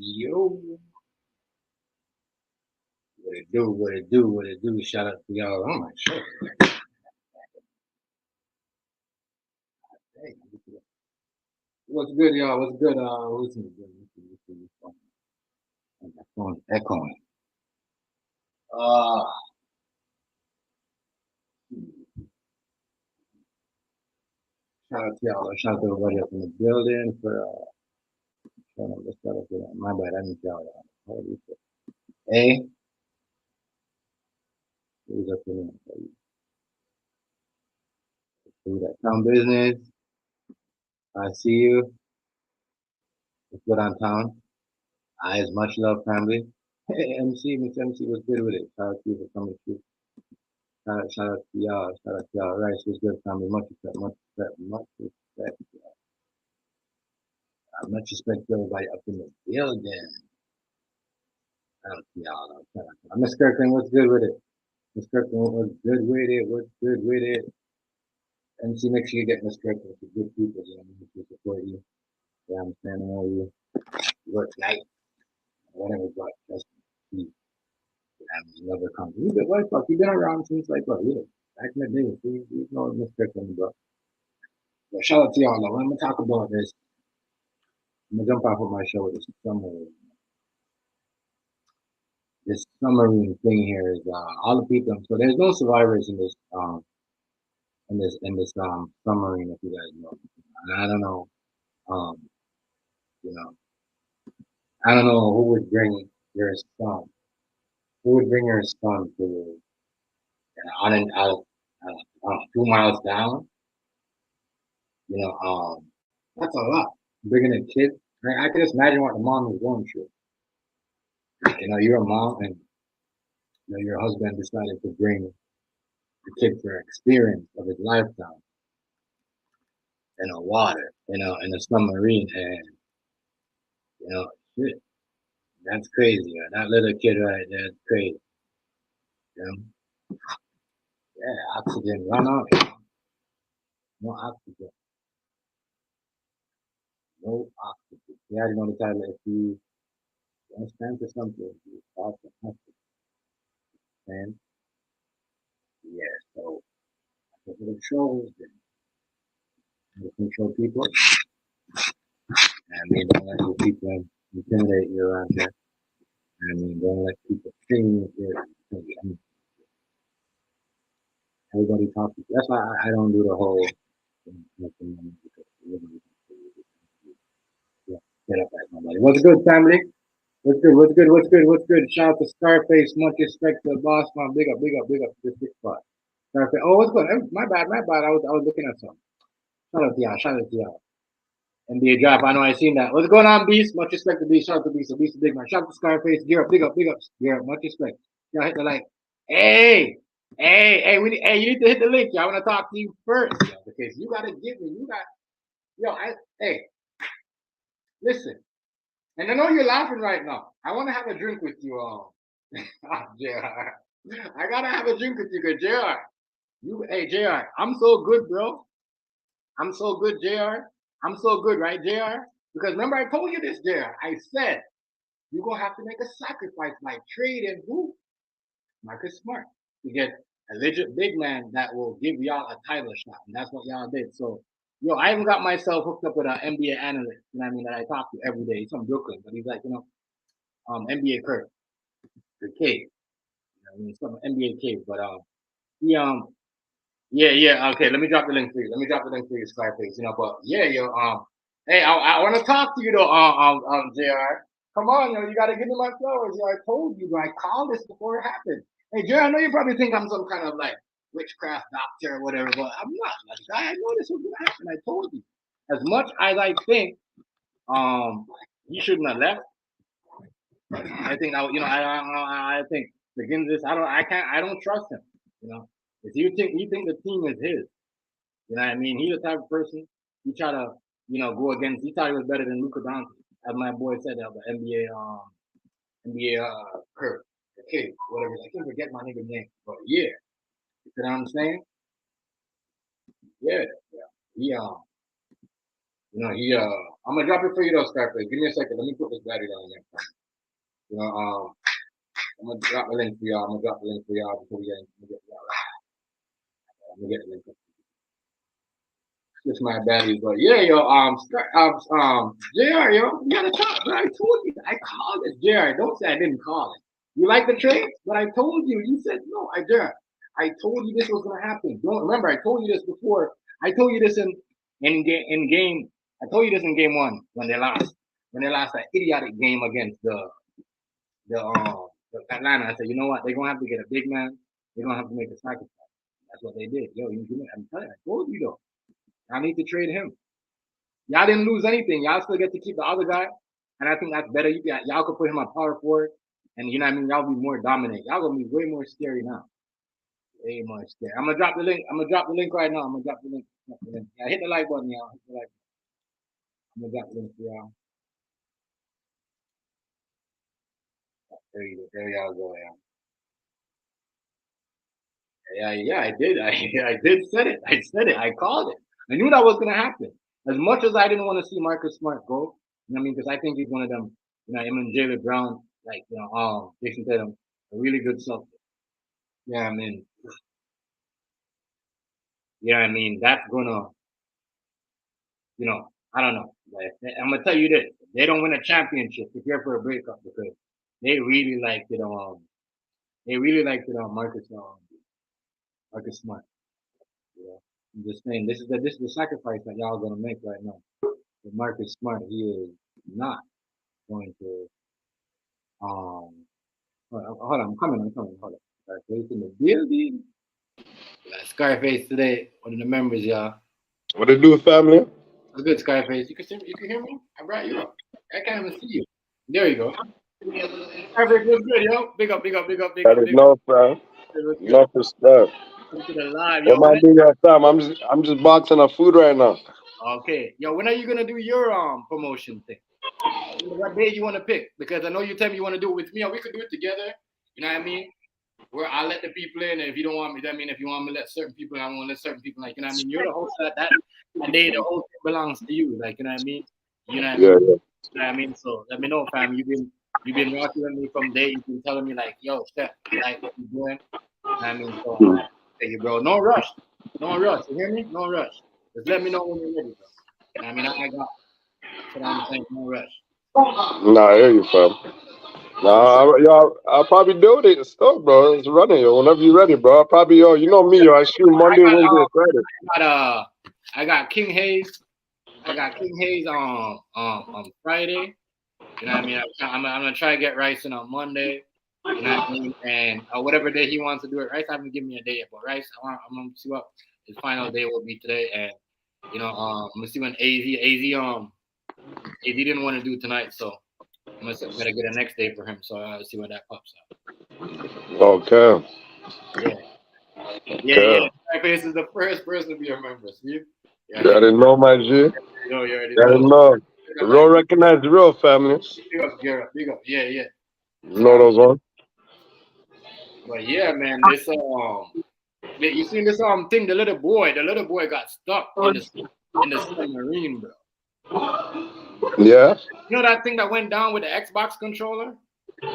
Yo, what it do, what it do, what it do. Shout out to y'all on my show. Hey, what's good, y'all? What's good? Listen, my phone's echoing. Uh, Shout out to y'all. Shout out to everybody up in the building for showing up. Let's start up with that. My bad, I need y'all. Hey, who's up in there? Who's that? Town business. I see you. What's good on town? I as much love, family. Hey, MC, Miss MC was good with it. Shout out to you for coming through. Shout out to y'all. Shout out to y'all. Right, so it's good, family. Much respect, much respect, much respect. Much respect to everybody up in the building. Shout out to y'all. Shout out to y'all. Miss Kirkland, what's good with it? Miss Kirkland, what's good with it? What's good with it? MC, make sure you get Miss Kirkland. It's good people, you know, to support you. Yeah, I'm standing over you. Work night, whatever, but just be. I mean, never come. You been what fuck? You been around since like what? Yeah, back in the day. You know Miss Kirkland, bro. But shout out to y'all. Though. I'm gonna talk about this. I'm gonna jump off of my show with this submarine thing here is all the people. So there's no survivors in this submarine, if you guys know. And I don't know, um, you know, I don't know who would bring your son. Who would bring your son to on and out, 2 miles down? You know, that's a lot. Bringing a kid. I can just imagine what the mom was going through. You know, you're a mom, and you know your husband decided to bring the kid for experience of his lifetime in the water, you know, in a submarine, and you know, shit, that's crazy. That little kid right there, that's crazy. You know? Yeah, oxygen run out. No oxygen. No oxygen. You already know the title. If you want to stand for something, you start to have to stand. Yeah, so that's what it shows. You control people, and you don't let your people intimidate you around there. I mean, don't let people sing you. I mean, everybody talks. That's why I don't do the whole yeah, get up at nobody. What's good, family? What's good? What's good? What's good? What's good? Shout out to Scarface. Much respect to the boss man. Big up, big up, big up to this big spot. Scarface. Oh, what's good? My bad, my bad. I was looking at something. Shout out to y'all. Shout out to y'all. NBA draft. I know I seen that. What's going on, Beast? Much respect to Beast. Shout out to Beast. Beast, big man. Shout out to Scarface. Gear up, big up, big up. Gear up. Much respect. Y'all hit the like. Hey, hey, hey, you need to hit the link. Y'all want to talk to you first, yo, because you gotta give me. You got, yo, hey, listen. And I know you're laughing right now. I want to have a drink with you all. JR. I gotta have a drink with you, cause JR. Hey, JR. I'm so good, bro. I'm so good, JR. I'm so good, right, JR? Because remember I told you this, JR. I said you're gonna have to make a sacrifice, like trading who? Marcus Smart to get a legit big man that will give y'all a title shot, and that's what y'all did. So, yo, I even got myself hooked up with an NBA analyst. You know what I mean? That I talk to every day. He's from Brooklyn, but he's like, you know, NBA Kurt, the Cave. You know, I mean, some NBA Cave, but he yeah, okay. Let me drop the link for you. Let me drop the link for you, Scarface. You know, but yeah, yo, hey, I want to talk to you though, Jr. Come on, yo, you gotta give me my flowers. Yo, I told you, I called this before it happened. Hey, Jr. I know you probably think I'm some kind of like witchcraft doctor or whatever, but I'm not. Like, I know this was gonna happen. I told you. As much as I think, he shouldn't have left. I think I, you know, I think begins this. I don't trust him. You know, if you think the team is his. You know what I mean? He's the type of person he try to, you know, go against. He thought he was better than Luka Doncic, as my boy said, the NBA Kurt, the kid, whatever. I can't forget my nigga name, but yeah, you know what I'm saying? Yeah, yeah. He You know, I'm gonna drop it for you though, Scarface. Give me a second. Let me put this battery down there. You know, I'm gonna drop the link for y'all. I'm gonna drop the link for y'all before we get y'all. I'm gonna get the link. Switch my batteries, but yeah, yo, JR, yo, you gotta talk. But I told you, I called it, JR. Don't say I didn't call it. You like the trade? But I told you. You said no, JR. I told you this was gonna happen. Don't remember? I told you this before. I told you this in game. I told you this in game one when they lost. When they lost that idiotic game against the Atlanta. I said, you know what? They're gonna have to get a big man. They're gonna have to make a sacrifice. That's what they did. Yo, I'm telling you, I told you though. I need to trade him. Y'all didn't lose anything. Y'all still get to keep the other guy, and I think that's better. Y'all could put him on power forward, and you know what I mean. Y'all be more dominant. Y'all gonna be way more scary now. Way more scary. I'm gonna drop the link. I'm gonna drop the link right now. I'm gonna drop the link. Yeah, hit the like button, y'all. Hit the like button. I'm gonna drop the link for y'all. There y'all go, y'all. Yeah, I did. I did said it. I said it. I called it. I knew that was gonna happen. As much as I didn't want to see Marcus Smart go, you know what I mean, because I think he's one of them. You know, him and Jalen Brown, like Jason Tatum, a really good subject. Yeah, I mean, that's gonna, I don't know. Like, I'm gonna tell you this: if they don't win a championship, prepare for a breakup because they really liked it. They really liked it on Marcus Smart. You know, I'm just saying this is the sacrifice that y'all gonna make right now. With Marcus Smart, he is not going to. Hold on, I'm coming. Hold on. Scarface in the building. Scarface today, one of the members, y'all. What it do, family? What's good, Scarface? You can hear me? I brought you up. I can't even see you. There you go. Scarface, what's good, yo? Big up. That is no, fam. No respect. Come to the live, What yo. am I doing that time? I'm just boxing up food right now. Okay, yo. When are you gonna do your promotion thing? What day you want to pick? Because I know you tell me you want to do it with me, or we could do it together. You know what I mean? Where I let the people in, and if you don't want me, that mean if you want me to let certain people, I want to let certain people. Like, you know what I mean? You're the host of that day. The whole thing belongs to you. Like, you know what I mean? You know what I mean? Yeah. You know what I mean? So let me know, fam. You've been rocking with me from day. You've been telling me like, yo, Steph, I like what you're doing. You know what I mean? So I tell you, bro, no rush. You hear me? No rush. Just let me know when you're ready, bro. You know what I mean? I got. That's what I'm saying. No rush. Nah, I hear you, fam. I'll probably do it still, bro. It's running, yo. Whenever you're ready, bro. I'll probably, you know me, yo. I shoot I Monday, got Wednesday, Friday. I got King Hayes. I got King Hayes on Friday. You know what I mean? I'm gonna try to get Rice in on Monday. You know what I mean? And whatever day he wants to do it, Rice haven't given me a day yet, but Rice, I'm gonna see what his final day will be today. And I'm gonna see when AZ didn't want to do tonight, so I'm gonna get a next day for him. So I'll see what that pops up. Okay. Yeah. This is the first person to be a member. See? Yeah. I didn't know, my G. You already I know. didn't know. The real recognize the real, family. Big up, Garrett. Big up. Yeah. You know those ones? But yeah, man, this you seen this thing? The little boy got stuck in the submarine, bro. Yeah. You know that thing that went down with the Xbox controller? There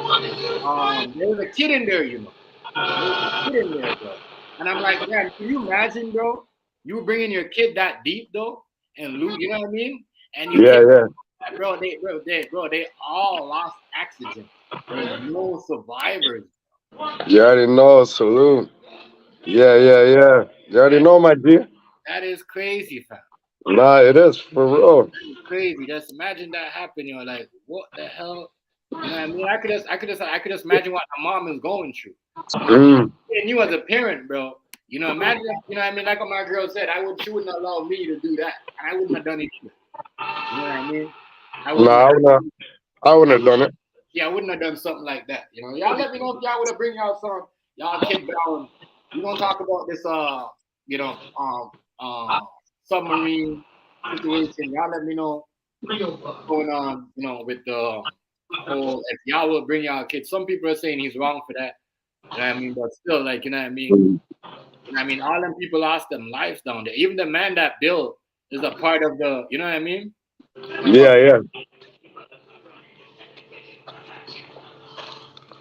was a kid in there, you know. There was a kid in there, bro. And I'm like, man, can you imagine, bro? You bringing your kid that deep though, and lose, you know what I mean? And you Yeah. bro, they all lost oxygen. There's no survivors. You already know, salute. Yeah. You already know, my G. That is crazy, fam. Nah, it is for real. It's crazy. Just imagine that happen. You're like, what the hell? You know what I mean? I could just imagine what my mom is going through. And you as a parent, bro. You know, imagine, you know what I mean? Like what my girl said, she wouldn't allow me to do that. And I wouldn't have done it either. You know what I mean? I wouldn't have done it. Yeah, I wouldn't have done something like that. You know, y'all let me know if y'all would have bring out some y'all kid down. We're gonna talk about this submarine situation. Y'all let me know what's going on, with the whole if y'all will bring y'all kids. Some people are saying he's wrong for that. You know what I mean? But still, like, you know what I mean? You know what I mean? All them people lost them lives down there. Even the man that built is a part of the. You know what I mean? Yeah.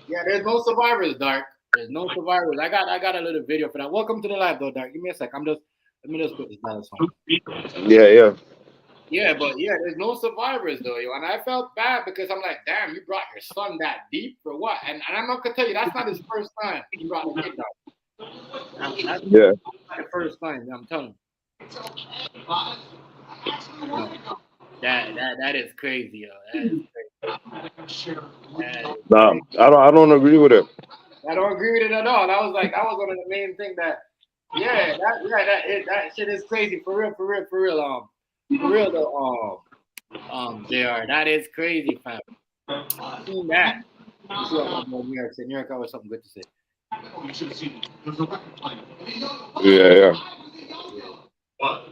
Yeah, there's no survivors, Dark. There's no survivors. I got a little video for that. Welcome to the live, though, Dark. Give me a sec. Let me just put this down. Yeah. Yeah, but yeah, there's no survivors though, yo. And I felt bad because I'm like, damn, you brought your son that deep for what? And I'm not gonna tell you, that's not his first time he brought the kid down. That's Yeah. not the first time. I'm telling you. No, that is crazy, yo. That is crazy. That is Nah, crazy. I don't agree with it. I don't agree with it at all. That was one of the main things that, yeah, that shit is crazy for real. For real though. JR, that is crazy, fam. Seen that. You see what New York said. New York always something good to say. Yeah.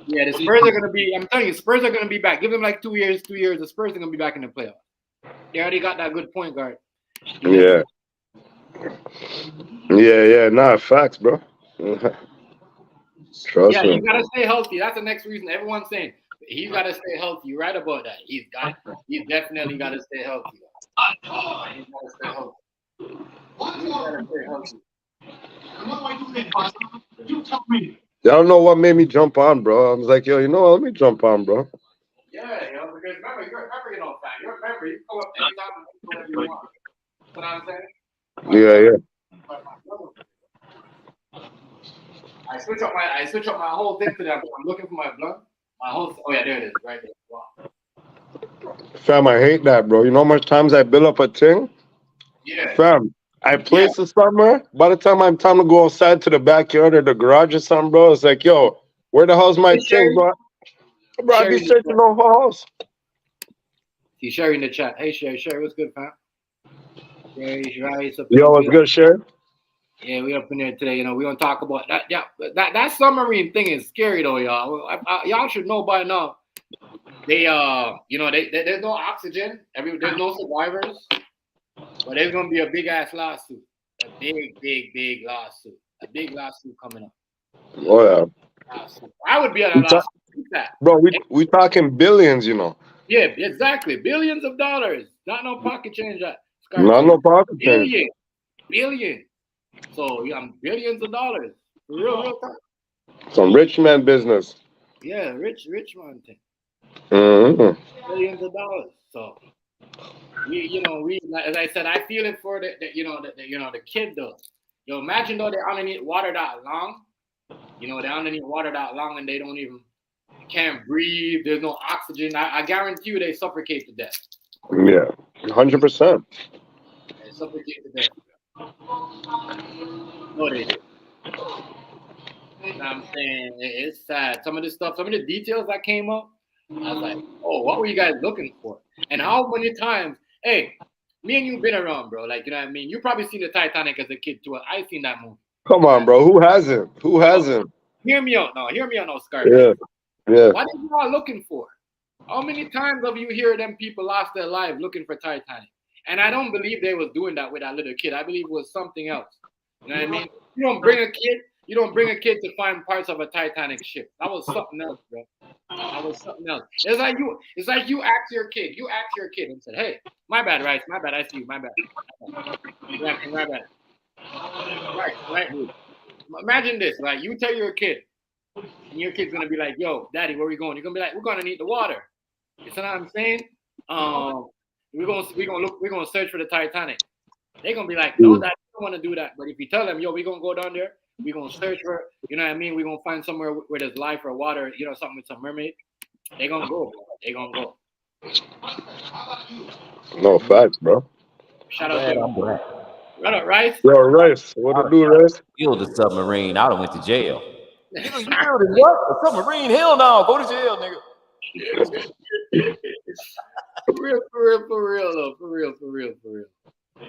Yeah, the Spurs are gonna be. I'm telling you, Spurs are gonna be back. Give them like 2 years. 2 years. The Spurs are gonna be back in the playoffs. They already got that good point guard. Yeah. Nah, facts, bro. Trust Yeah, me. you gotta stay healthy. That's the next reason everyone's saying he's gotta stay healthy. You're right about that. He's definitely gotta stay healthy. He's gotta stay healthy. He's gotta stay healthy. I don't know what made me jump on, bro. I was like, yo, you know what? Let me jump on, bro. Yeah, because remember, you know, fam. You remember, you go up anytime whenever you want. You know what I'm saying? Yeah. I switch up my whole thing today. I'm looking for my blunt. Oh yeah, there it is, right there. Wow. Fam, I hate that, bro. You know how much times I build up a thing? Yeah. Fam, I place it somewhere. By the time I'm time to go outside to the backyard or the garage or something, bro, it's like, yo, where the hell's my Hey, thing, bro? Bro, I be searching the whole house. He's sharing the chat. Hey, Sherry, what's good, fam? Sherry, Yo, what's good, Sherry? Yeah, we up in there today. You know, we gonna talk about that. Yeah, that submarine thing is scary though, y'all. Y'all should know by now. They there's no oxygen. There's no survivors. But there's gonna be a big ass lawsuit. A big lawsuit. A big lawsuit coming up. Oh yeah. Lawsuit. I would be at a lawsuit. Bro, we talking billions, you know. Yeah, exactly. Billions of dollars. Not no pocket change. Not no pocket change. Billion. So yeah, billions of dollars. Real time. Some rich man business. Yeah, rich man thing. Mm-hmm. Billions of dollars. So we as I said, I feel it for the kid though. Yo, imagine though they're underneath water that long. They're underneath water that long and they can't breathe. There's no oxygen. I guarantee you they suffocate to death. Yeah, 100%. They suffocate to death. No, they do. You know what I'm saying? It's sad. Some of the details that came up, I was like, oh, what were you guys looking for? And how many times, hey, me and you been around, bro. Like, you know what I mean? You probably seen the Titanic as a kid too. I seen that movie. Come on, bro. Who hasn't? Who hasn't? Hear me out now, Scarface. Yeah. What are you all looking for? How many times have you heard them people lost their lives looking for Titanic? And I don't believe they was doing that with that little kid. I believe it was something else. You know what I mean? You don't bring a kid to find parts of a Titanic ship. That was something else, bro. That was something else. It's like you ask your kid. You ask your kid and said, "Hey, my bad, Rice. My bad. I see you. My bad. My bad. Right. Imagine this. Like you tell your kid, and your kid's gonna be like, "Yo, Daddy, where we going?" You're gonna be like, "We're gonna need the water." You see what I'm saying? We're gonna search for the Titanic. They're gonna be like, "No, Dad, I don't want to do that." But if you tell them, "Yo, we're gonna go down there. We're gonna search for, you know what I mean? We're gonna find somewhere where there's life or water, something with some mermaid." They're gonna go, bro. They're gonna go. No facts, bro. Shout out to Rice. Yo, Rice. What to do, Rice? Killed the submarine. I done went to jail. Nigga, you building what? A submarine? Hell no. Go to jail, nigga. For real though. For real.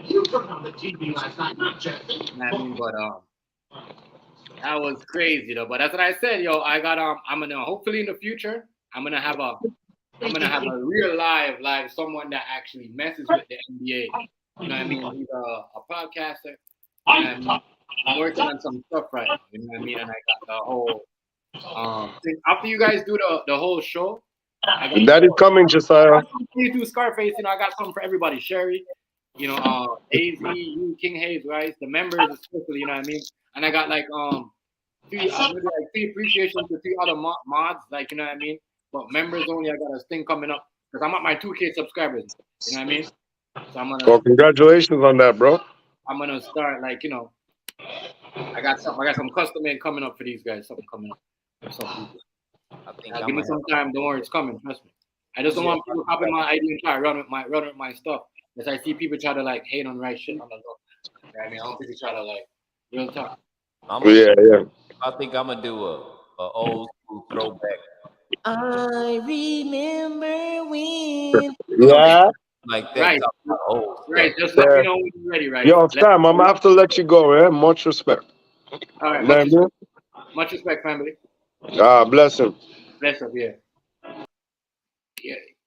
You turned on the TV last night, not Jeff. But that was crazy though. But that's what I said, yo. I got I'm gonna hopefully in the future I'm gonna have a real live someone that actually messes with the NBA. You know what I mean? He's a podcaster. And I'm working on some stuff right now. You know what I mean? And I got the whole After you guys do the whole show, That is coming, Josiah. you do Scarface. You know, I got something for everybody. Sherry, you know, Daisy, you, King Hayes, right? The members especially, you know what I mean. And I got like three maybe like three appreciations to three other mods, like you know what I mean. But members only. I got a thing coming up because I'm at my 2K subscribers. You know what I mean. So Well, congratulations on that, bro. I'm gonna start like you know. I got some custom made coming up for these guys. Something coming up for some people. I think Now, I'm give me gonna some time. Don't worry, it's coming. Trust me. I just don't want people copying my ID and try to run with my stuff. Because I see people try to like hate on the right shit on the low. I mean, I don't think people try to like real talk. Yeah. I think I'm gonna do a old school throwback. I remember when. Yeah. Like that. Right, Talk about old right. stuff. Just let me know when you're ready. Right. Yo, Sam, I'm gonna have to let you go, eh? Much respect. All right. Know what I mean? Much respect, family. Bless him. Bless up. Yeah.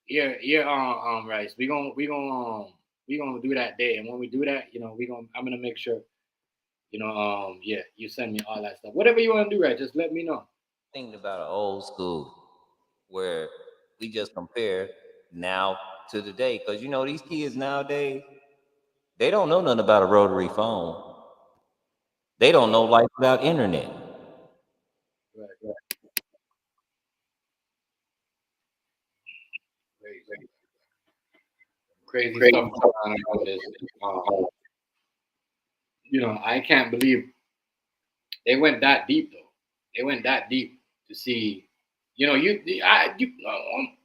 Yeah. Rice. We gonna do that day, and when we do that, you know, I'm gonna make sure. You know, yeah, you send me all that stuff. Whatever you want to do, right? Just let me know. Thinking about an old school where we just compare now to today, because you know these kids nowadays, they don't know nothing about a rotary phone. They don't know life without internet. Right. Crazy stuff going on around this. You know, I can't believe they went that deep though. They went that deep to see. You know,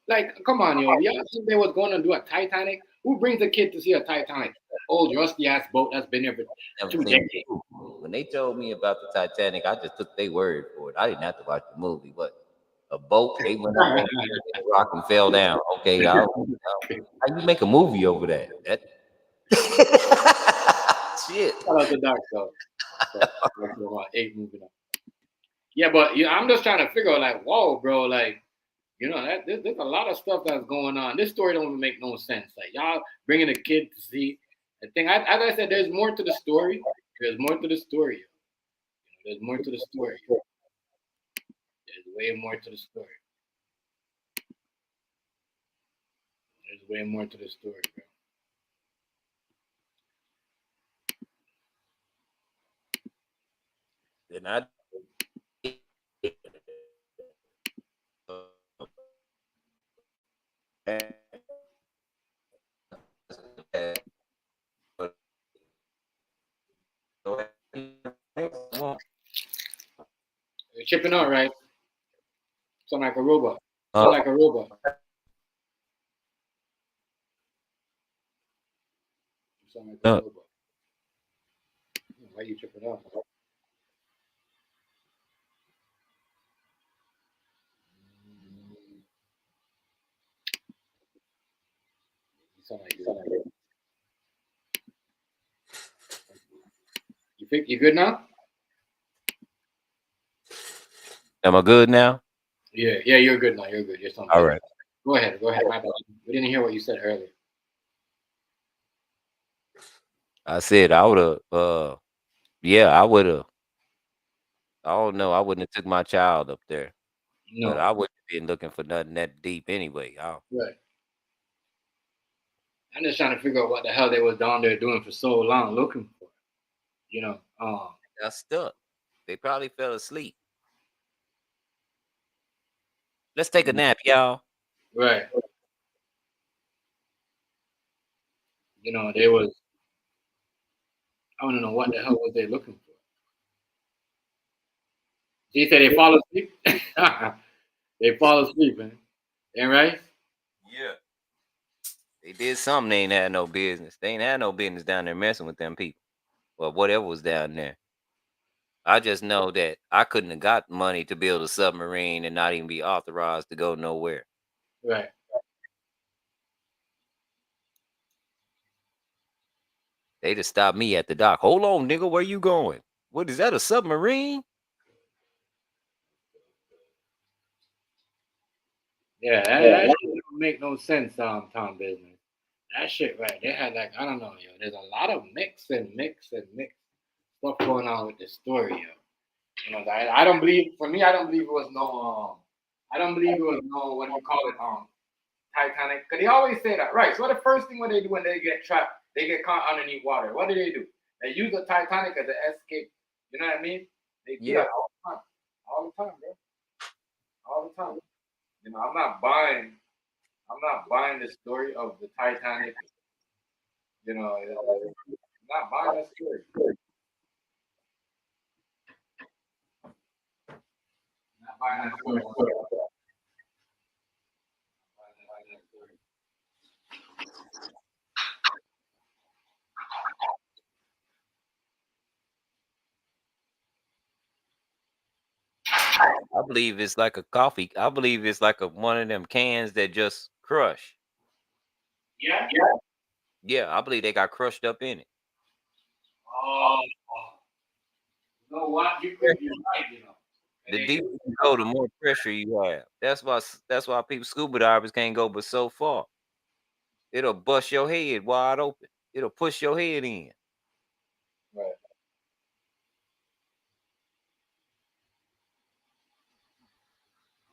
like, come on, yo. Y'all think they was going to do a Titanic? Who brings a kid to see a Titanic? Old rusty ass boat that's been there for Never 2 seen decades. it. When they told me about the Titanic, I just took their word for it. I didn't have to watch the movie, but a boat, they went up on the rock and fell down. Okay, how you make a movie over that? That shit. Shout out to Dark though. So, 8 moving on. Yeah, but I'm just trying to figure out, like, whoa, bro, like, you know, there's a lot of stuff that's going on. This story don't make no sense. Like, y'all bringing a kid to see the thing. As I said, there's more to the story. There's more to the story. There's more to the story. There's way more to the story. There's way more to the story, bro. Then I You're chipping out, right? Sound like a robot. Sound like a robot. You sound like a robot. Why you tripping out? You sound like you think you good now? Am I good now? Yeah, you're good now. You're good. You're something. All right. Go ahead. My bad. We didn't hear what you said earlier. I said I would have. Yeah, I would have. I don't know. I wouldn't have took my child up there, No. but I wouldn't have been looking for nothing that deep anyway. Right. I'm just trying to figure out what the hell they was down there doing for so long, looking for. You know. Got stuck. They probably fell asleep. Let's take a nap, y'all. Right. You know, they was. I don't know what the hell was they looking for. She said they fall asleep. They fall asleep, man. Ain't right? Yeah. They did something they ain't had no business. They ain't had no business down there messing with them people. Or whatever was down there. I just know that I couldn't have got money to build a submarine and not even be authorized to go nowhere. Right. They just stopped me at the dock. Hold on, nigga, where you going? What is that, a submarine? Yeah, that shit don't make no sense, Tom Business. That shit, right? They had like, I don't know, yo. There's a lot of mix and mix stuff going on with this story, yo. You know, I don't believe. For me, I don't believe it was no. I don't believe it was no. What do you call it? Titanic. Because they always say that, right? So what the first thing when they do when they get trapped, they get caught underneath water. What do? They use the Titanic as an escape. You know what I mean? They do Yeah. that all the time, bro. All the time. You know, I'm not buying. I'm not buying the story of the Titanic. You know, I'm not buying that story. I'm not buying that story. I believe it's like a coffee. I believe it's like one of them cans that just crush. Yeah. Yeah, I believe they got crushed up in it. Oh, you know what? You could be right. You know. The deeper you go, the more pressure you have. That's why people scuba divers can't go but so far. It'll bust your head wide open. It'll push your head in. Right.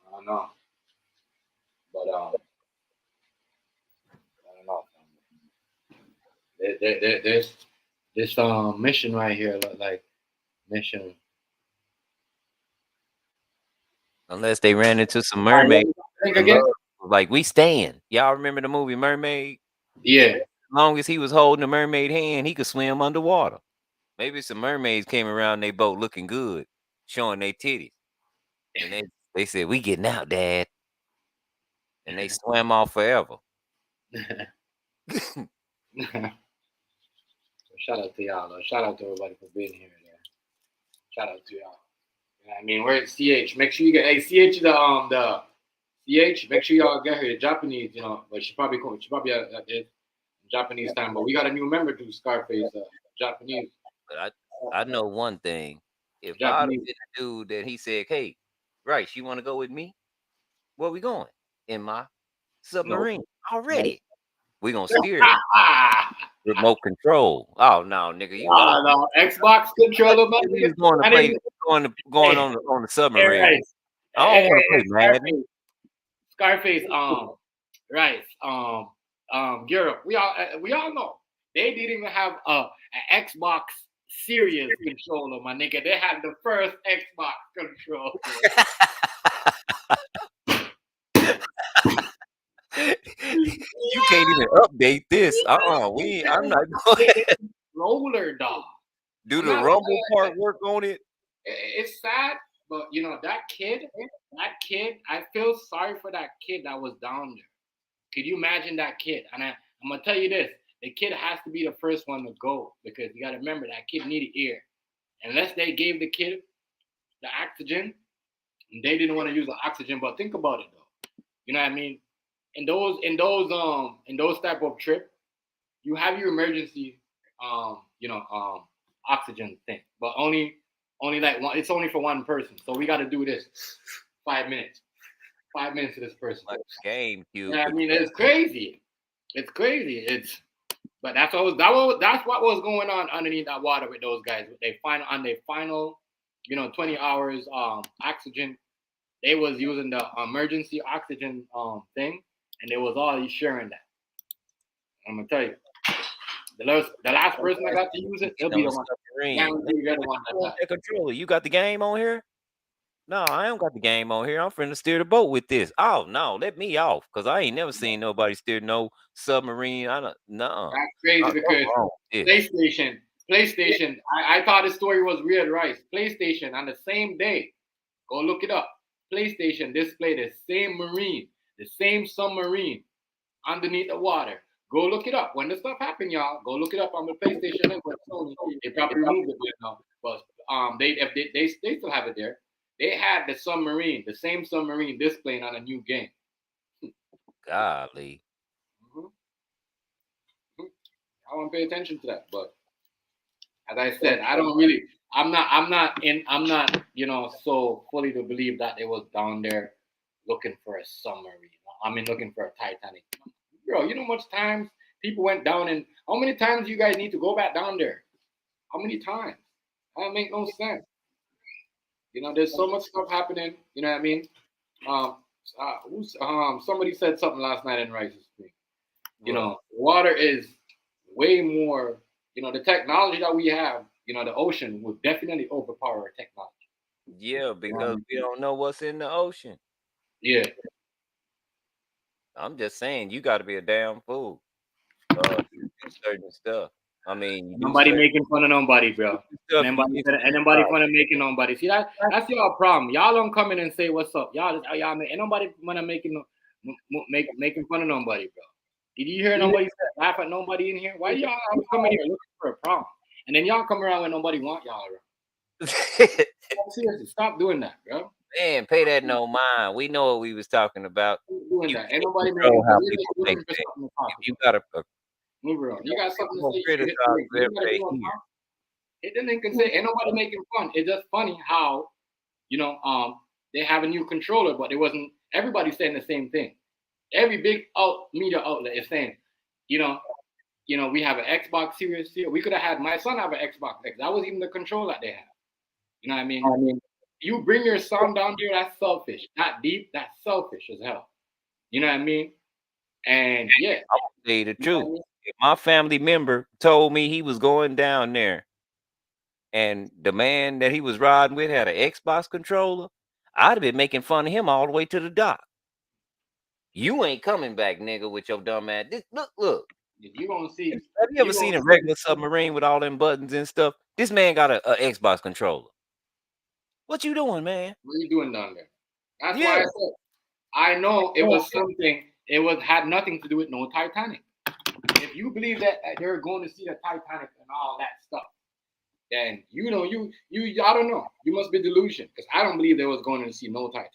I don't know, but I don't know. There's this mission right here, like mission. Unless they ran into some All right, mermaids. think again. Like we stand. Y'all remember the movie Mermaid? Yeah. As long as he was holding the mermaid hand, he could swim underwater. Maybe some mermaids came around their boat looking good, showing their titties. And they said, "We getting out, Dad." And they swam off forever. Shout out to y'all, though. Shout out to everybody for being here. Man. Shout out to y'all. You know what I mean, we're at CH. Make sure you get. Hey, CH the CH. Make sure y'all get her Japanese. You know, but she probably is Japanese time. But we got a new member to Scarface Japanese. But I know one thing. If I'd have Japanese. been a dude that he said, "Hey, right, you want to go with me? Where we going? In my submarine already. We gonna steer it. Remote control. Oh no, nigga, you know No, Xbox controller, man. we was going to play, going on the submarine. Right. I don't want to play Madden. Scarface, right, Europe. We all know they didn't even have an Xbox Series controller, my nigga. They had the first Xbox controller. You can't even update this. I'm not going. Roller dog. Do the rumble part work on it? It's sad, but you know that kid. I feel sorry for that kid that was down there. Could you imagine that kid? And I'm gonna tell you this: the kid has to be the first one to go because you gotta remember that kid needed air. Unless they gave the kid the oxygen, they didn't want to use the oxygen. But think about it though. You know what I mean? In those type of trip, you have your emergency oxygen thing, but only like one. It's only for one person. So we got to do this 5 minutes. 5 minutes to this person. Like GameCube. Yeah, I mean, it's crazy. It's crazy. But that's what was going on underneath that water with those guys. They final 20 hours oxygen. They was using the emergency oxygen thing, and they was all sharing that. I'm gonna tell you, the last person that got to use it, they'll be the one. That controller. You got the game on here? No, I don't got the game on here. I'm finna steer the boat with this. Oh no, let me off, cause I ain't never seen nobody steer no submarine. I don't. Nuh-uh. That's crazy because PlayStation. I thought the story was real, right? PlayStation on the same day. Go look it up. PlayStation displayed the same submarine underneath the water. Go look it up. When this stuff happened, y'all, go look it up on the PlayStation Network. Sony. They probably removed it now, but they still have it there. They had the same submarine displaying on a new game. Golly. I want to pay attention to that, but as I said, I'm not, so fully to believe that they was down there looking for a submarine. I mean, looking for a Titanic. Bro, you know how much times people went down, and how many times you guys need to go back down there? How many times? That don't make no sense. You know, there's so much stuff happening. You know what I mean? Somebody said something last night in Rice's thing. You know, water is way more. You know, the technology that we have. You know, the ocean will definitely overpower our technology. Yeah, because we don't know what's in the ocean. Yeah. I'm just saying, you got to be a damn fool. You do certain stuff. I mean, you do Nobody certain making fun of nobody, bro. stuff. And nobody fun of making nobody. See that's your problem. Y'all don't come in and say what's up. Y'all ain't nobody wanna making fun of nobody, bro. Did you hear nobody laugh at nobody in here? Why y'all coming here looking for a problem? And then y'all come around when nobody want y'all around. Seriously, stop doing that, bro. Man, pay that no mind. We know what we was talking about. Doing that. Ain't nobody Control how making people think things. If you got a move around. You got something to say. criticize whatever they hear. It doesn't can say ain't nobody making fun. It's just funny how, you know, they have a new controller, but it wasn't everybody's saying the same thing. Every big media outlet is saying, you know, we have an Xbox Series here. We could have had my son have an Xbox X. That was even the controller that they have. You know what I mean? You bring your son down there, that's selfish. Not deep, that's selfish as hell. You know what I mean? And yeah. I'm gonna tell you the truth. If my family member told me he was going down there and the man that he was riding with had an Xbox controller, I'd have been making fun of him all the way to the dock. You ain't coming back, nigga, with your dumb ass. Look. You gonna see. Have you ever seen a regular submarine with all them buttons and stuff? This man got a Xbox controller. What you doing, man? What are you doing down there? That's why I said I know it was something. It had nothing to do with no Titanic. If you believe that they're going to see the Titanic and all that stuff, then you know you I don't know. You must be delusional because I don't believe they was going to see no Titanic.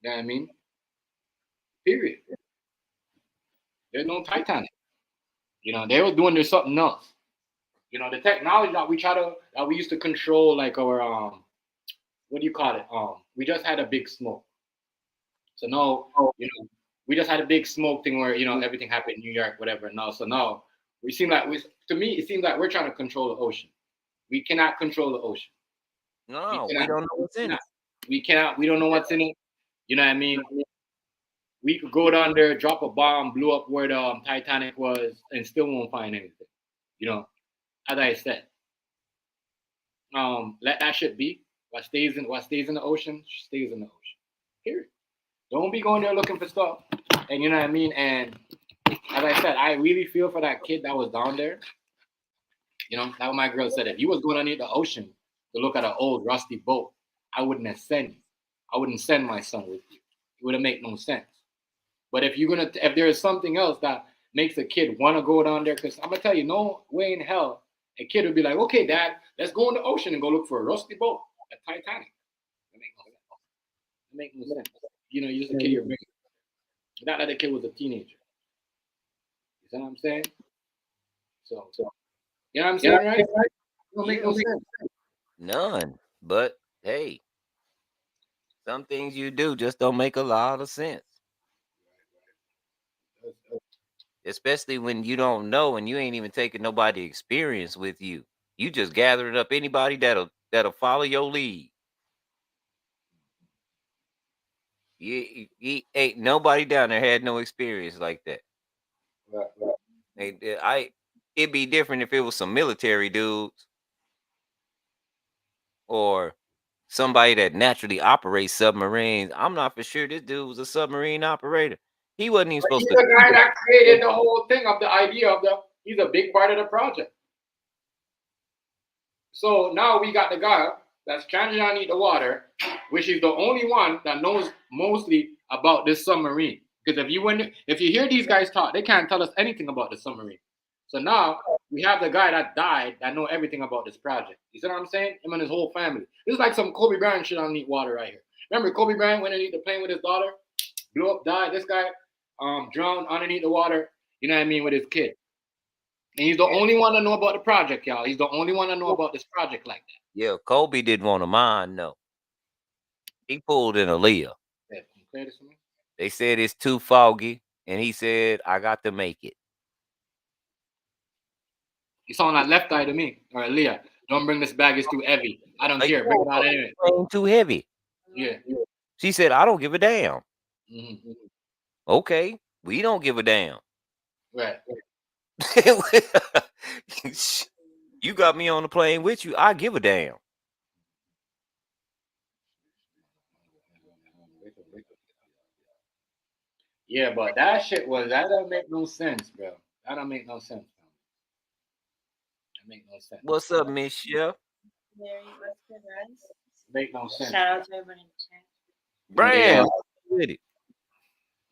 You know what I mean? Period. There's no Titanic. You know, they were doing there's something else. You know, the technology that we used to control, like our what do you call it? We just had a big smoke. So now, you know, we just had a big smoke thing where, you know, everything happened in New York, whatever. Now, so now it seems like we're trying to control the ocean. We cannot control the ocean. No, we don't know what's in it. We don't know what's in it. You know what I mean? We could go down there, drop a bomb, blow up where the Titanic was, and still won't find anything. You know, as I said, let that shit be. What stays in the ocean stays in the ocean. Period. Don't be going there looking for stuff. And you know what I mean? And as I said, I really feel for that kid that was down there. You know, that's what my girl said. If you was going underneath the ocean to look at an old rusty boat, I wouldn't have sent you. I wouldn't send my son with you. It wouldn't make no sense. But if there is something else that makes a kid want to go down there, because I'm gonna tell you, no way in hell a kid would be like, okay, Dad, let's go in the ocean and go look for a rusty boat at Titanic. That makes no sense. You know, you're just a kid, you're big. Not that the kid was a teenager. You see what I'm saying? So you know what I'm saying, right? It don't make no sense. None. But hey, some things you do just don't make a lot of sense. Especially when you don't know and you ain't even taking nobody experience with you. You just gathering up anybody that'll follow your lead. You ain't nobody down there had no experience like that. It'd be different if it was some military dudes or somebody that naturally operates submarines. I'm not for sure this dude was a submarine operator. He wasn't even supposed to. He's the guy that created the whole thing of the idea of he's a big part of the project. So now we got the guy that's challenging underneath the water, which is the only one that knows mostly about this submarine. Because if you hear these guys talk, they can't tell us anything about the submarine. So now we have the guy that died that know everything about this project. You see what I'm saying? Him and his whole family. This is like some Kobe Bryant shit underneath water right here. Remember Kobe Bryant went underneath the plane with his daughter, blew up, died. This guy drowned underneath the water, you know what I mean, with his kid. And he's the only one to know about the project, y'all. He's the only one to know about this project like that. Yeah, Kobe didn't want to mind, no. He pulled in Aaliyah. Yeah, can you clear this for me? They said it's too foggy, and he said, I got to make it. You sound like Left Eye to me, or Aaliyah. Don't bring this bag. It's too heavy. I don't Like, care. Bring it out anyway. plane too heavy. Yeah. She said, I don't give a damn. Mm-hmm. Okay, we don't give a damn. Right. You got me on the plane with you. I give a damn. Yeah, but that shit that don't make no sense, bro. That don't make no sense. That make no sense. What's up, Miss Chef? Larry, what's good, guys? Make no sense. Shout out to everybody in the chat. Brand with it.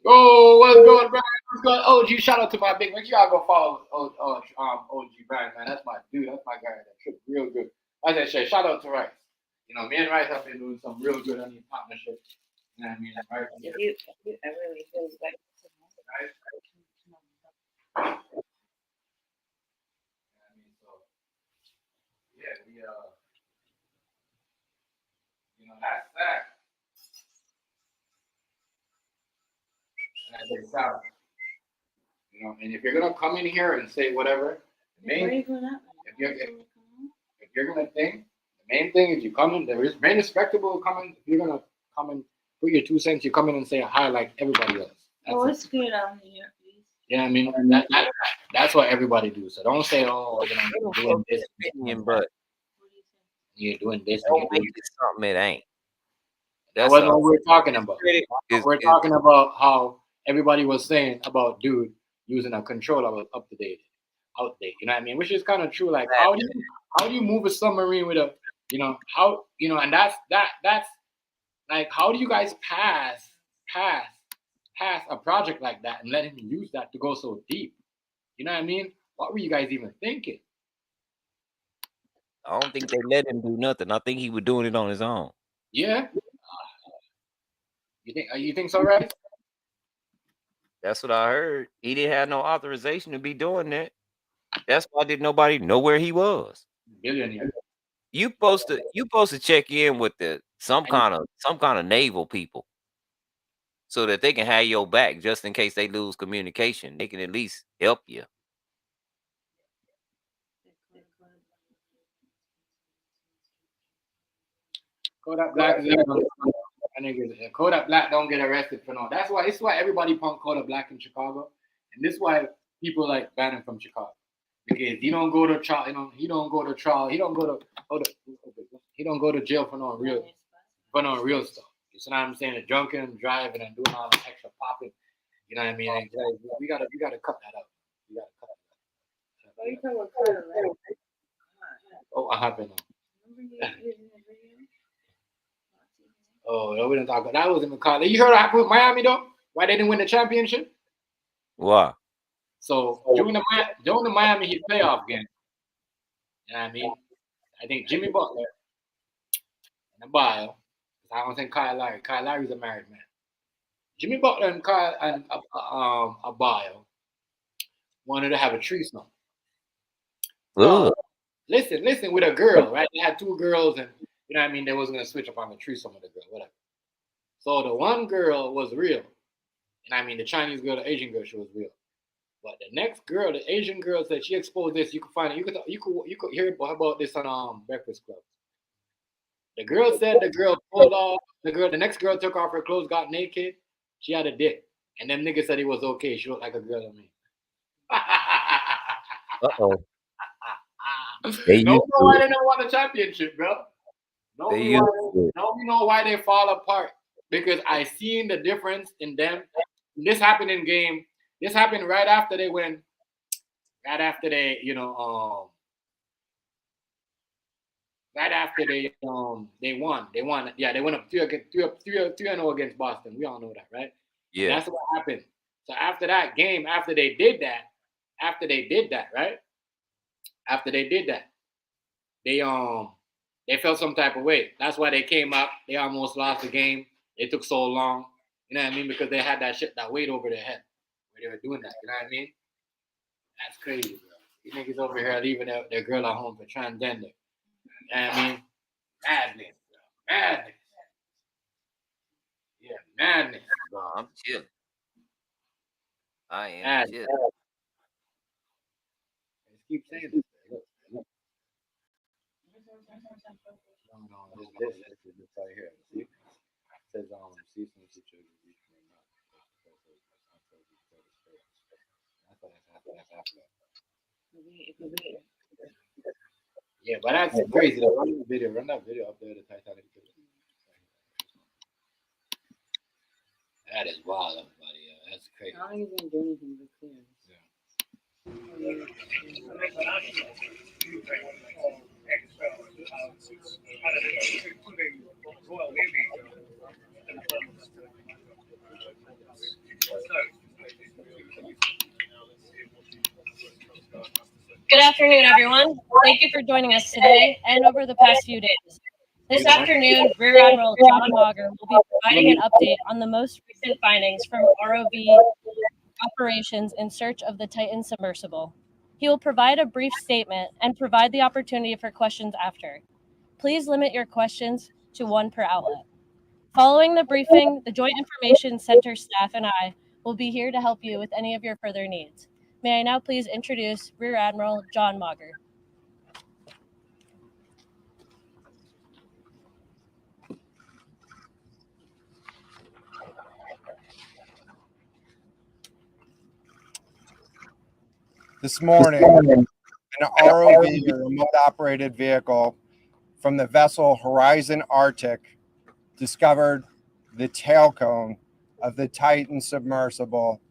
Oh, what's going, Brian? What's going, OG? Shout out to my big. Make sure y'all go follow OG Brian, man. That's my dude. That's my guy. That trip real good. Like I said, shout out to Rice. You know, me and Rice have been doing some real good on these partnerships. You know what I mean? Right? I really feel like Yeah, we you know, that's that. That's exciting. You know, and if you're gonna come in here and say whatever, if you're gonna think, the main thing is you come in. There is main respectable coming. If you're gonna come and put your 2 cents, you come in and say hi like everybody else. What's good out here, please? Yeah, I mean that's what everybody do. So don't say, oh, you know, you're doing this, But you're doing this. don't make it something it ain't. That's what we're talking about. We're talking about how everybody was saying about dude using a controller up to date, outdate. You know what I mean? Which is kind of true. Like how do you move a submarine with a, you know, how, you know, and that's like, how do you guys pass a project like that and let him use that to go so deep? You know what I mean? What were you guys even thinking? I don't think they let him do nothing. I think he was doing it on his own. Yeah. You think so, right? That's what I heard. He didn't have no authorization to be doing that. That's why didn't nobody know where he was. Billionaire. You supposed to check in with some kind of naval people so that they can have your back just in case they lose communication. They can at least help you. Kodak Black don't get arrested for no. That's why everybody punk Kodak Black in Chicago, and this is why people like ban him from Chicago, because he don't go to trial. You know, he don't go to trial. He don't go to jail for no real stuff. You see what I'm saying? The drunken and driving and doing all the extra popping. You know what I mean? And we gotta cut that out. We gotta cut that out. What are you talking about? Oh, I happen now. Oh, no, we didn't talk about that. Was in the college. You heard what happened with Miami though? Why they didn't win the championship? Why? So during the Miami Heat playoff game, you know what I mean? I think Jimmy Butler and Abayo. I don't think Kyle Lowry. Kyle Lowry's a married man. Jimmy Butler and Abayo wanted to have a threesome. So, listen, with a girl, right? They had 2 girls, and you know what I mean? They wasn't gonna switch up on the threesome with a girl, whatever. So the one girl was real. And I mean the Chinese girl, the Asian girl, she was real. But the next girl, the Asian girl, said she exposed this. You could find it. You could hear about this on Breakfast Club. The girl said the girl pulled off. The next girl took off her clothes, got naked. She had a dick, and them niggas said it was okay. She looked like a girl to me. Uh-oh. No, why they don't want the championship, bro. No, we know why they fall apart, because I seen the difference in them. This happened in game. This happened right after they win. Right after they, right after they won. They won. Yeah, they went up 3-0 against Boston. We all know that, right? Yeah. And that's what happened. So after that game, after they did that, right? After they did that, they felt some type of way. That's why they came up. They almost lost the game. It took so long. You know what I mean? Because they had that weight over their head where they were doing that. You know what I mean? That's crazy, bro. These niggas over here leaving their girl at home for transgender. You know what I mean? Madness, bro. Madness. Yeah, madness, bro. I'm chilling. I am chilling. Let's keep saying this. Yeah, but that's crazy. Though. Run that video up there, the Titanic. That is wild, everybody. Yeah, that's crazy. I don't even do anything but clear. Good afternoon, everyone. Thank you for joining us today and over the past few days. This afternoon, Rear Admiral John Mauger will be providing an update on the most recent findings from ROV operations in search of the Titan submersible. He will provide a brief statement and provide the opportunity for questions after. Please limit your questions to one per outlet. Following the briefing, the Joint Information Center staff and I will be here to help you with any of your further needs. May I now please introduce Rear Admiral John Mauger. This morning, an ROV, or remote operated vehicle, from the vessel Horizon Arctic discovered the tail cone of the Titan submersible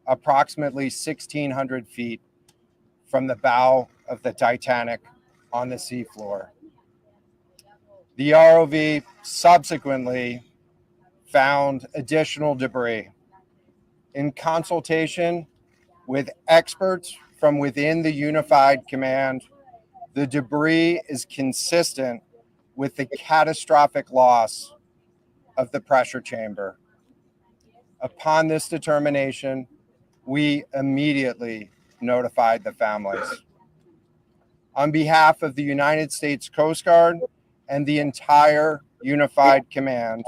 approximately 1,600 feet from the bow of the Titanic on the seafloor. The ROV subsequently found additional debris. In consultation with experts from within the Unified Command, the debris is consistent with the catastrophic loss of the pressure chamber. Upon this determination, we immediately notified the families. On behalf of the United States Coast Guard and the entire Unified Command,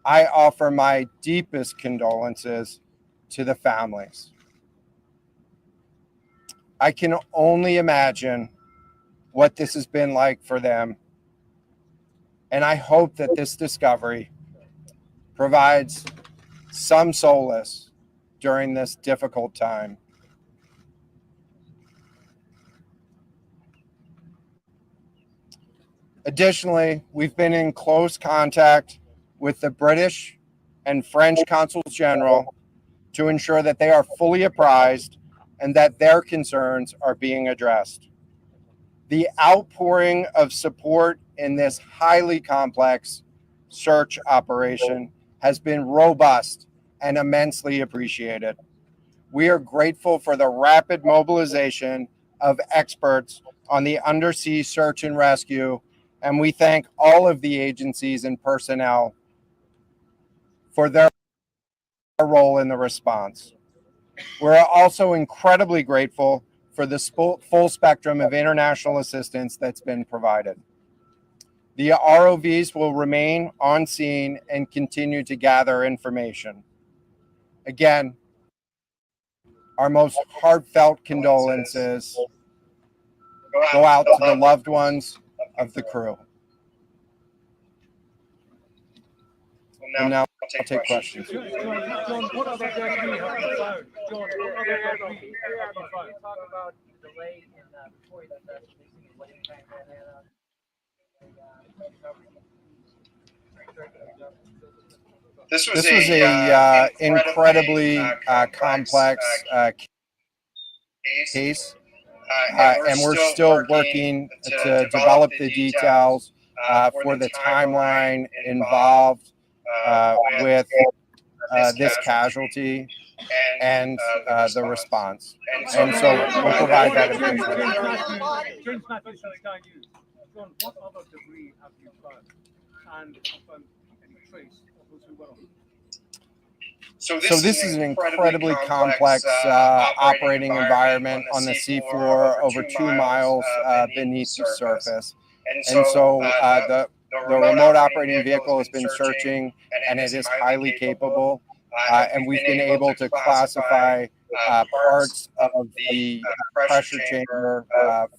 I offer my deepest condolences to the families. I can only imagine what this has been like for them, and I hope that this discovery provides some solace during this difficult time. Additionally, we've been in close contact with the British and French consuls general to ensure that they are fully apprised and that their concerns are being addressed. The outpouring of support in this highly complex search operation has been robust and immensely appreciated. We are grateful for the rapid mobilization of experts on the undersea search and rescue, and we thank all of the agencies and personnel for their role in the response. We're also incredibly grateful for the full spectrum of international assistance that's been provided. The ROVs will remain on scene and continue to gather information. Again, our most heartfelt condolences go out to the loved ones of the crew. And now I'll take questions. John, what other debris have you found? John, what other debris have you found? Talk about the delay in before the investigation and what impact that had on This was a incredibly complex case, and we're still working to develop the details for the timeline involved with this casualty and the response. And so we'll provide that information. James Matthews, Sky News. John, what other debris have you found? And found any trace of those who were on? So this is an incredibly complex operating environment on the seafloor, over 2 miles beneath the surface. And so the remote operating vehicle has been searching, and it is highly capable. And we've been able to classify parts of the pressure chamber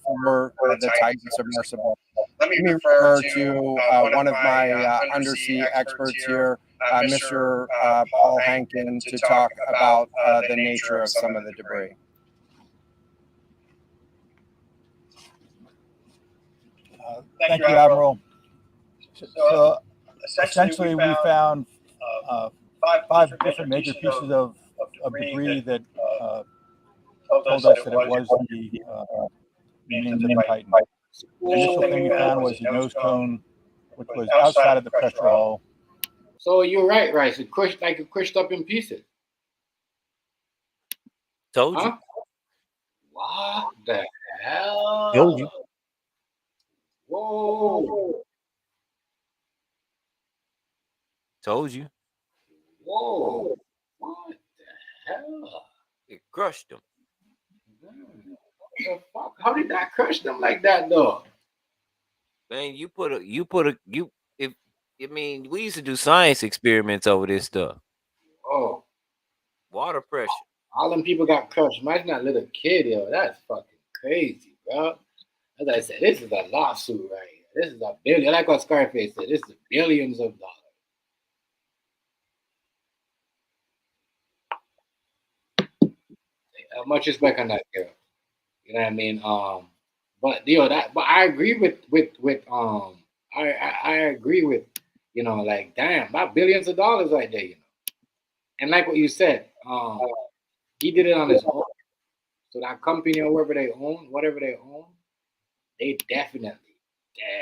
for the Titan submersible. Let me refer to one of my undersea experts here, Mr. Paul Hankin, to talk about the nature of some of the debris. Thank you, Admiral. So essentially, we found 5 different major pieces of debris that told us that it was the remains of Titan. The initial thing we found was the nose cone, which was outside of the pressure hull. So you're right, right? So crushed, like it crushed up in pieces. Told you. Huh? What the hell? Told you. Whoa. Told you. Whoa. What the hell? It crushed them. What the fuck? How did that crush them like that, though? Man, if I mean, we used to do science experiments over this stuff. Oh, Water pressure. all them people got crushed. Imagine that little kid, yo. That's fucking crazy, bro. As I said, this is a lawsuit right here. This is a billion. Like what Scarface said, this is billions of dollars. Much respect on that, girl. You know what I mean? But but I agree with I agree with, like, damn, about billions of dollars right there, And like what you said, he did it on his own. So that company or whatever they own, they definitely gonna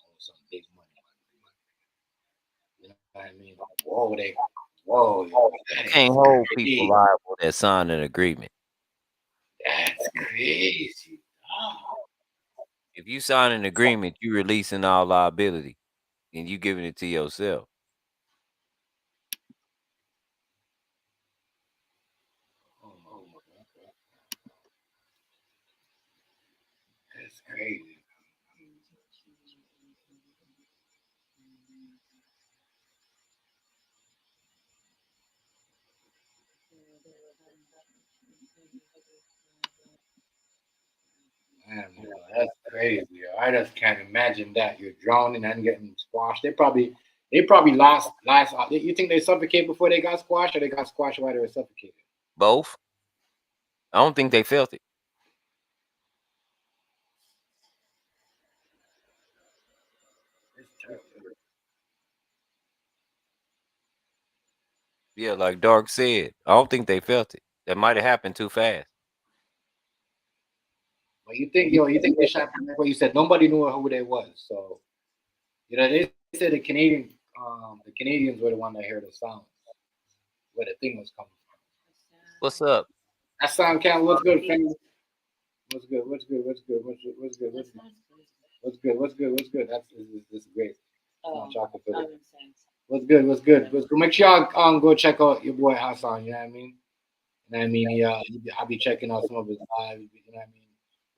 owe some big money. You know what I mean? Whoa, You can't hold people liable that signed an agreement. That's crazy. If you sign an agreement, you releasing all liability and you giving it to yourself. That's crazy. Man, that's crazy. I just can't imagine that you're drowning and getting squashed. They probably lost. You think they suffocated before they got squashed, or they got squashed while they were suffocated? Both. I don't think they felt it. Yeah, like Dark said, I don't think they felt it. That might have happened too fast. But you think they shot like what you said? Nobody knew who they was. So they said the Canadians were the one that heard the sound where the thing was coming from. What's up? That sound count. What's good, fam? What's good? What's good? What's good? What's good? What's good? What's good? What's good? What's good? What's good? This is great. Chocolate filled. What's good? What's good? What's good? Make sure y'all go check out your boy Hassan. You know what I mean? You know what I mean? Yeah, I'll be checking out some of his lives. You know what I mean?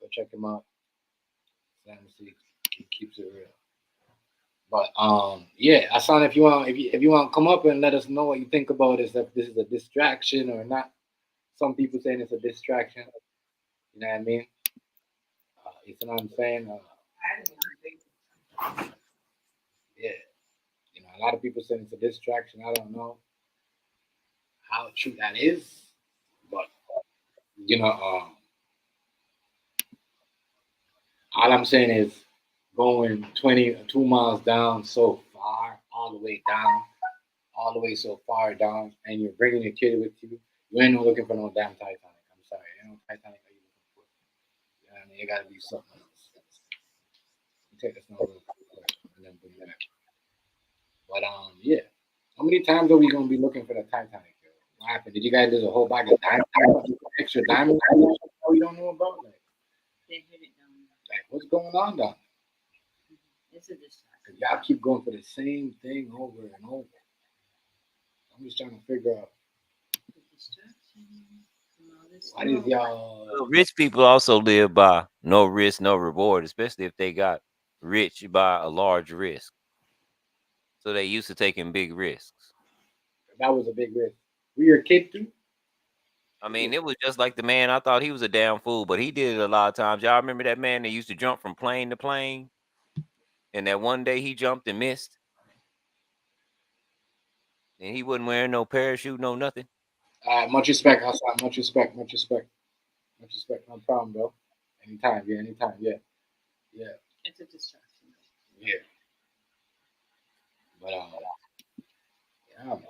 Go check him out. See, he keeps it real. But yeah, Hassan, if you want to come up and let us know what you think about this, if this is a distraction or not. Some people saying it's a distraction. You know what I mean? You know what I'm saying? Yeah. A lot of people saying it's a distraction. I don't know how true that is, but all I'm saying is going 22 miles down so far, all the way down, all the way so far down, and you're bringing your kid with you. You ain't no looking for no damn Titanic. I'm sorry, ain't no Titanic are you looking for? You know what I mean? It got to be something else. Take this number and then bring it back. But yeah. How many times are we gonna be looking for the Titanic? What happened? Did you guys lose a whole bag of diamonds, extra diamonds we don't know about? They hit it down. Like what's going on down there? It's a distraction. Y'all keep going for the same thing over and over. I'm just trying to figure out. Why is y'all? Rich people also live by no risk, no reward, especially if they got rich by a large risk. So they used to taking big risks. That was a big risk. Were you a kid too? I mean, it was just like the man. I thought he was a damn fool, but he did it a lot of times. Y'all remember that man that used to jump from plane to plane? And that one day he jumped and missed. And he wasn't wearing no parachute, no nothing. Much respect, Hassan. Much respect. No problem, bro. Anytime, yeah. Yeah. It's a distraction. Yeah. But yeah, man.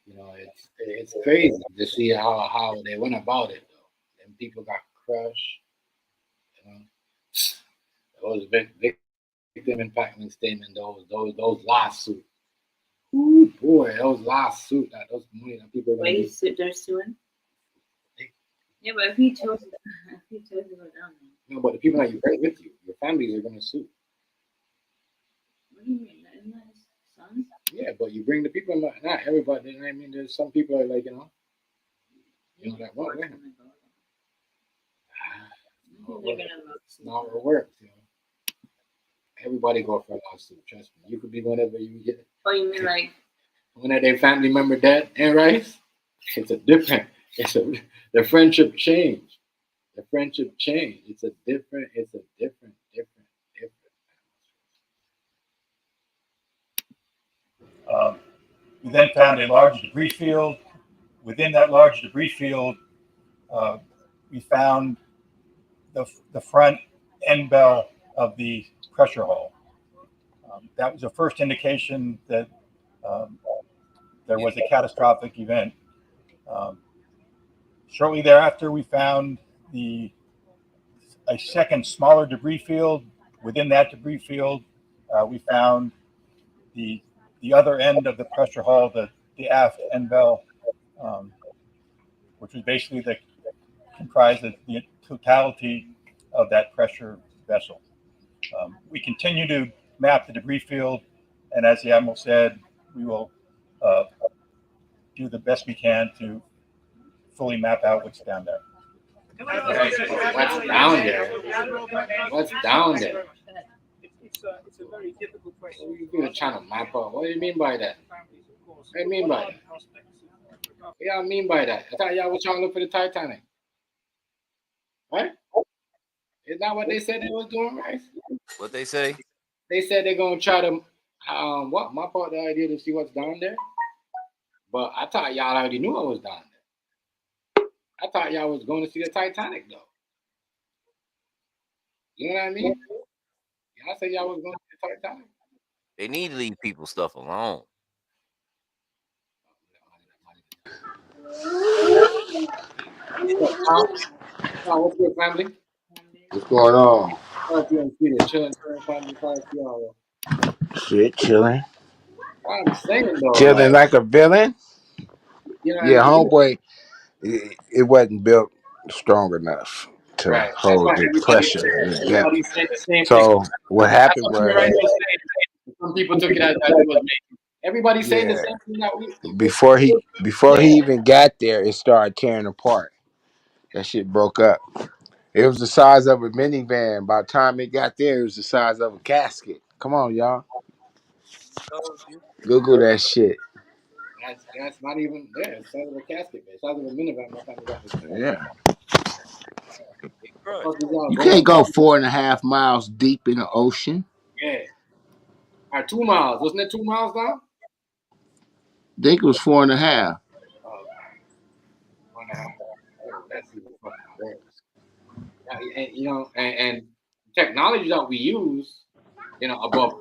You know, it's crazy to see how they went about it though. And people got crushed. You know, those victim impact statement, those lawsuits. Ooh, boy, those lawsuits, those money that people are gonna Wait, be. they're suing? Yeah, but if he chose to go down there. No, but the people that you bring with you, your families are gonna sue. What do you mean? Isn't that his son? Yeah, but you bring the people, not everybody. You know what I mean, there's some people are like, that won't win. They're gonna Not what works, Everybody go for a lawsuit. Trust me. You could be whatever you get. Oh, you mean like When their family member dead, ain't right? It's a different. The friendship change. The friendship change. It's a different. We then found a large debris field. Within that large debris field, we found the front end bell of the pressure hull. That was the first indication that there was a catastrophic event. Shortly thereafter, we found a second smaller debris field. Within that debris field, we found the other end of the pressure hull, the aft end bell, which was basically comprised of the totality of that pressure vessel. We continue to map the debris field, and as the Admiral said, we will do the best we can to fully map out what's down there. What's down there? What's down there? It's a very difficult question. You're trying to map out. What do you mean by that? What do you mean by that? What y'all mean by that? I thought y'all was trying to look for the Titanic. Right? Is that what they said they was doing, right? What they say? They said they're gonna try to map out the idea to see what's down there. But I thought y'all already knew what was down there. I thought y'all was going to see the Titanic though. You know what I mean? Y'all said y'all was going to see the Titanic. They need to leave people's stuff alone. What's good, family? What's going on? Chilling, family, Shit, chilling. I'm saying though, Chilling like a villain. you know what I Yeah, mean? homeboy, it wasn't built strong enough to Right. That's hold why the pressure. everybody's saying the same thing. So what That's happened what the radio was, was saying. Some people took it as that it was making. Everybody's saying the yeah, same thing that we. before he even got there, it started tearing apart. That shit broke up. It was the size of a minivan. By the time it got there, it was the size of a casket. Come on, y'all. Google that shit. That's not even there. It's size of a casket, man. It's size of a minivan. My family got this. Yeah. Fuck is y'all You going can't go about? 4.5 miles deep in the ocean. Yeah. All right, 2 miles. Wasn't it 2 miles down? I think it was 4.5. Oh, 1.5. Oh, that's even fucking worse. And technology that we use, above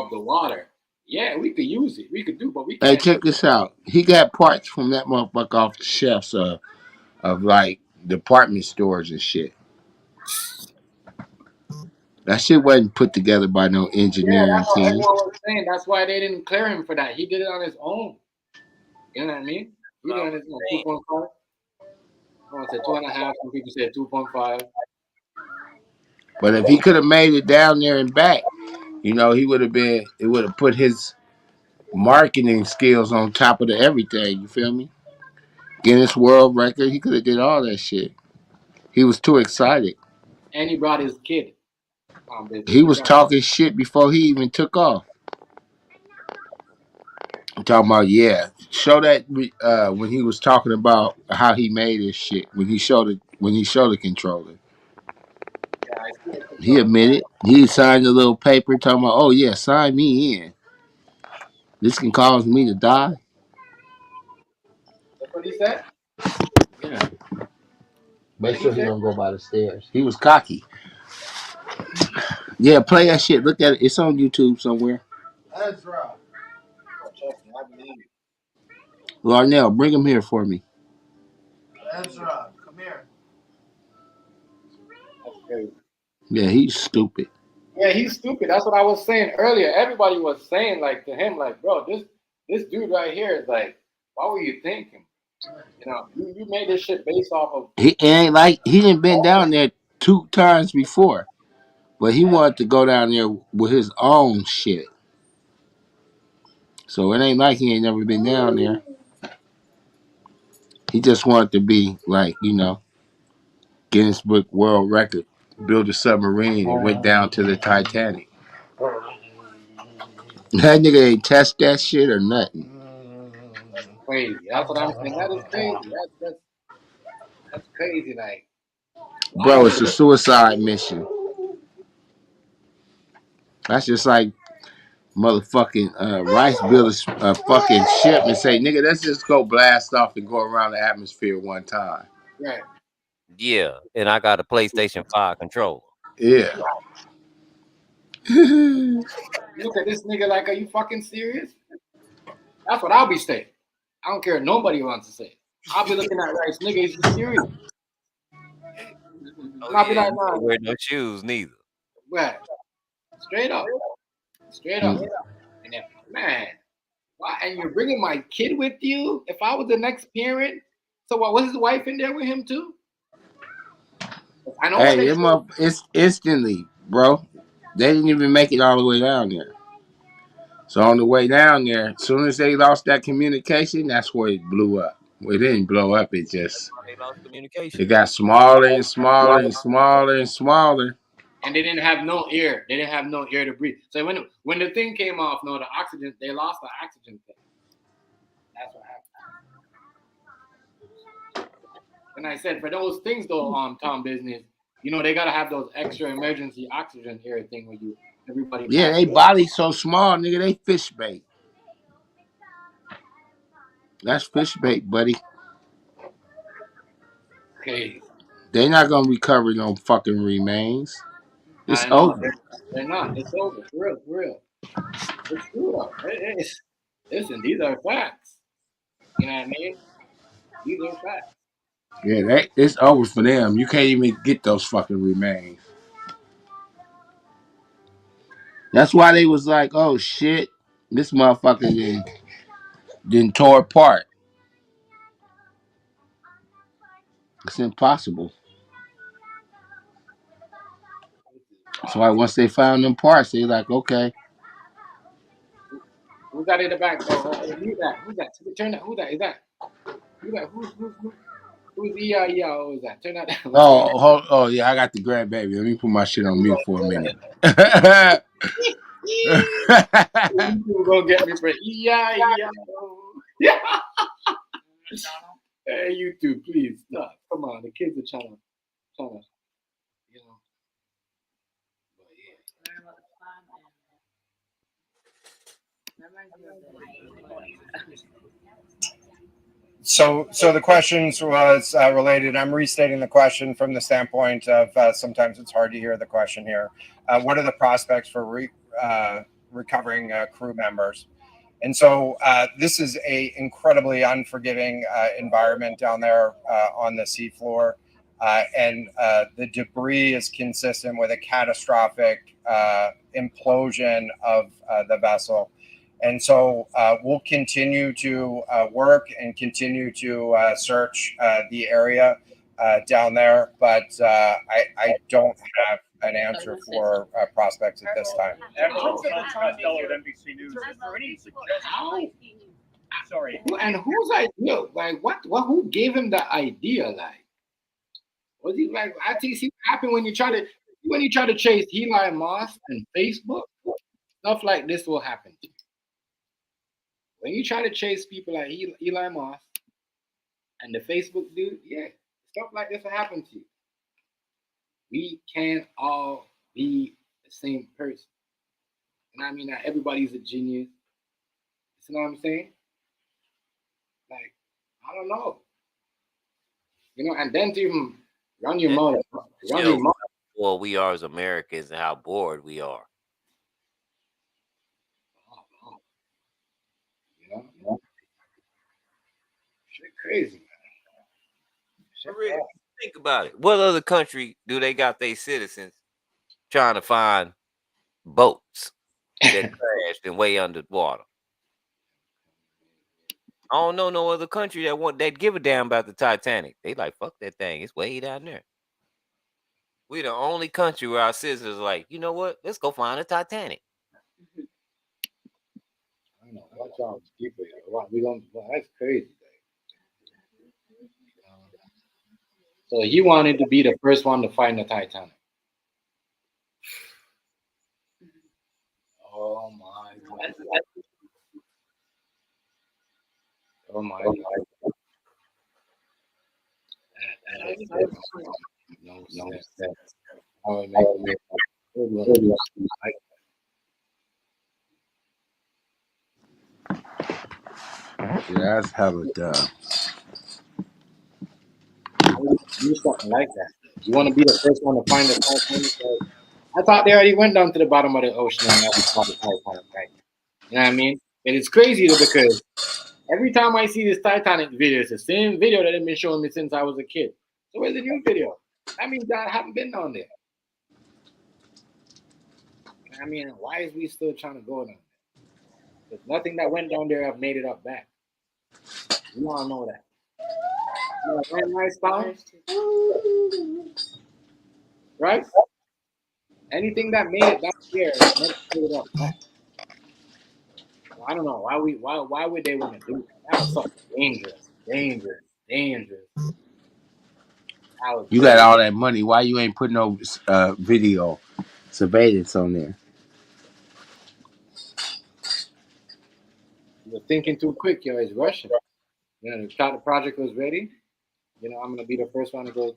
the water. Yeah, we could use it. We could do, but we Hey, can't. check this out. He got parts from that motherfucker off the shelves of like department stores and shit. That shit wasn't put together by no Yeah, engineering that's what team. everyone was saying. That's why they didn't clear him for that. He did it on his own. You know what I mean? He did it on his own. 2.5. I want to say 2.5. Some people said 2.5. But if he could have made it down there and back, he would have been. It would have put his marketing skills on top of everything. You feel me? Guinness World Record. He could have did all that shit. He was too excited. And he brought his kid. He was talking shit before he even took off. I'm talking about, yeah. Show that when he was talking about how he made his shit. When he showed the controller. He admitted. He signed a little paper talking about, oh yeah, sign me in. This can cause me to die. That's what he said? Yeah. Make sure he don't go by the stairs. He was cocky. Yeah, play that shit. Look at it. It's on YouTube somewhere. Ezra. Oh, trust me, I believe you. Larnell, bring him here for me. Ezra, come here. That's crazy. Yeah, he's stupid. Yeah, he's stupid. That's what I was saying earlier. Everybody was saying like to him, like, bro, this dude right here is like, why were you thinking? You know, you made this shit based off of He ain't like he didn't been down there 2 times before, but he wanted to go down there with his own shit. So it ain't like he ain't never been down there. He just wanted to be like, Guinness Book World Record, build a submarine and went down to the Titanic. That nigga ain't test that shit or nothing. crazy. That's what I'm saying. That is crazy. That's crazy. Like, why Bro, would it's a suicide mission. That's just like motherfucking Rice build a fucking ship and say, nigga, let's just go blast off and go around the atmosphere one time. right? Yeah, and I got a PlayStation 5 controller. Yeah. Look at this nigga like, are you fucking serious? That's what I'll be saying. I don't care if nobody wants to say it. I'll be looking at Rice, nigga, is you serious? Oh I'll be yeah, like, you nah, can't wear no shoes neither. right. Straight up. Straight up. And then, man, why? And you're bringing my kid with you? If I was the next parent, so what? Was his wife in there with him too? I know what Hey, they said. it's instantly, bro. They didn't even make it all the way down there. So on the way down there, as soon as they lost that communication, that's where it blew up. Well, it didn't blow up. They lost communication. It got smaller and smaller and smaller and smaller. And they didn't have no air. They didn't have no air to breathe. So when the thing came off, no, the oxygen, they lost the oxygen thing. That's what happened. And I said, for those things though, Tom Business, they gotta have those extra emergency oxygen air thing where everybody Yeah, pass they away. body so small, nigga. They fish bait. That's fish bait, buddy. Okay. They not gonna recover no fucking remains. It's I know. over. They're not. It's over. For real, for real. It's true though. Listen, these are facts. You know what I mean? These are facts. Yeah, it's over for them. You can't even get those fucking remains. That's why they was like, oh shit, this motherfucker didn't tore apart. It's impossible. That's why once they found them parts, they like, okay. Who's that in the back? Who's that? Who's that? Turn that. Who's that? Is that? Who's that? Who's Who is that? Turn that down. What's going Oh yeah, I got the grandbaby. Let me put my shit on mute for a minute. You gonna get me for yeah. Hey, you two, please stop. Come on, the kids are trying to. But So the questions was related. I'm restating the question from the standpoint of sometimes it's hard to hear the question here. What are the prospects for recovering crew members? And so this is a incredibly unforgiving environment down there on the seafloor. And the debris is consistent with a catastrophic implosion of the vessel. And so we'll continue to work and continue to search the area down there, but I don't have an answer for prospects at this time. NBC News. Sorry. And whose idea? Like what? Who gave him the idea? Like, was he like? I think see what happened when you try to chase Eli Moss and Facebook. Stuff like this will happen to you. When you try to chase people like Eli Moss and the Facebook dude, yeah, stuff like this will happen to you. We can't all be the same person. And I mean, not everybody's a genius. You know what I'm saying? Like, I don't know. And then to even run your mouth. spoiled we are as Americans and how bored we are. You know? Shit crazy, man. Shit For real, crazy. think about it. What other country do they got their citizens trying to find boats that crashed and way underwater? I don't know no other country that give a damn about the Titanic. They like, fuck that thing. It's way down there. We the only country where our citizens are like, you know what? Let's go find the Titanic. I don't know. Watch out, people. We gonna. That's crazy. So he wanted to be the first one to find the Titanic. Oh my God. Oh my God. No sense. How it make Yeah, that's hella dumb. do something like that. You want to be the first one to find the Titanic? I thought they already went down to the bottom of the ocean and never saw the Titanic, right? You know what I mean? And it's crazy though, because every time I see this Titanic video, it's the same video that they've been showing me since I was a kid. So where's the new video? That means I haven't been down there. I mean, why is we still trying to go down there? There's nothing that went down there have made it up back. You all know that. You know, nice down, right? Anything that made it down here never made it up back. I don't know why would they want to do that? That was something dangerous. You got all that money. Why you ain't putting no video surveillance on there? You're thinking too quick, yo. It's rushing. You know, the project was ready. You know, I'm gonna be the first one to go.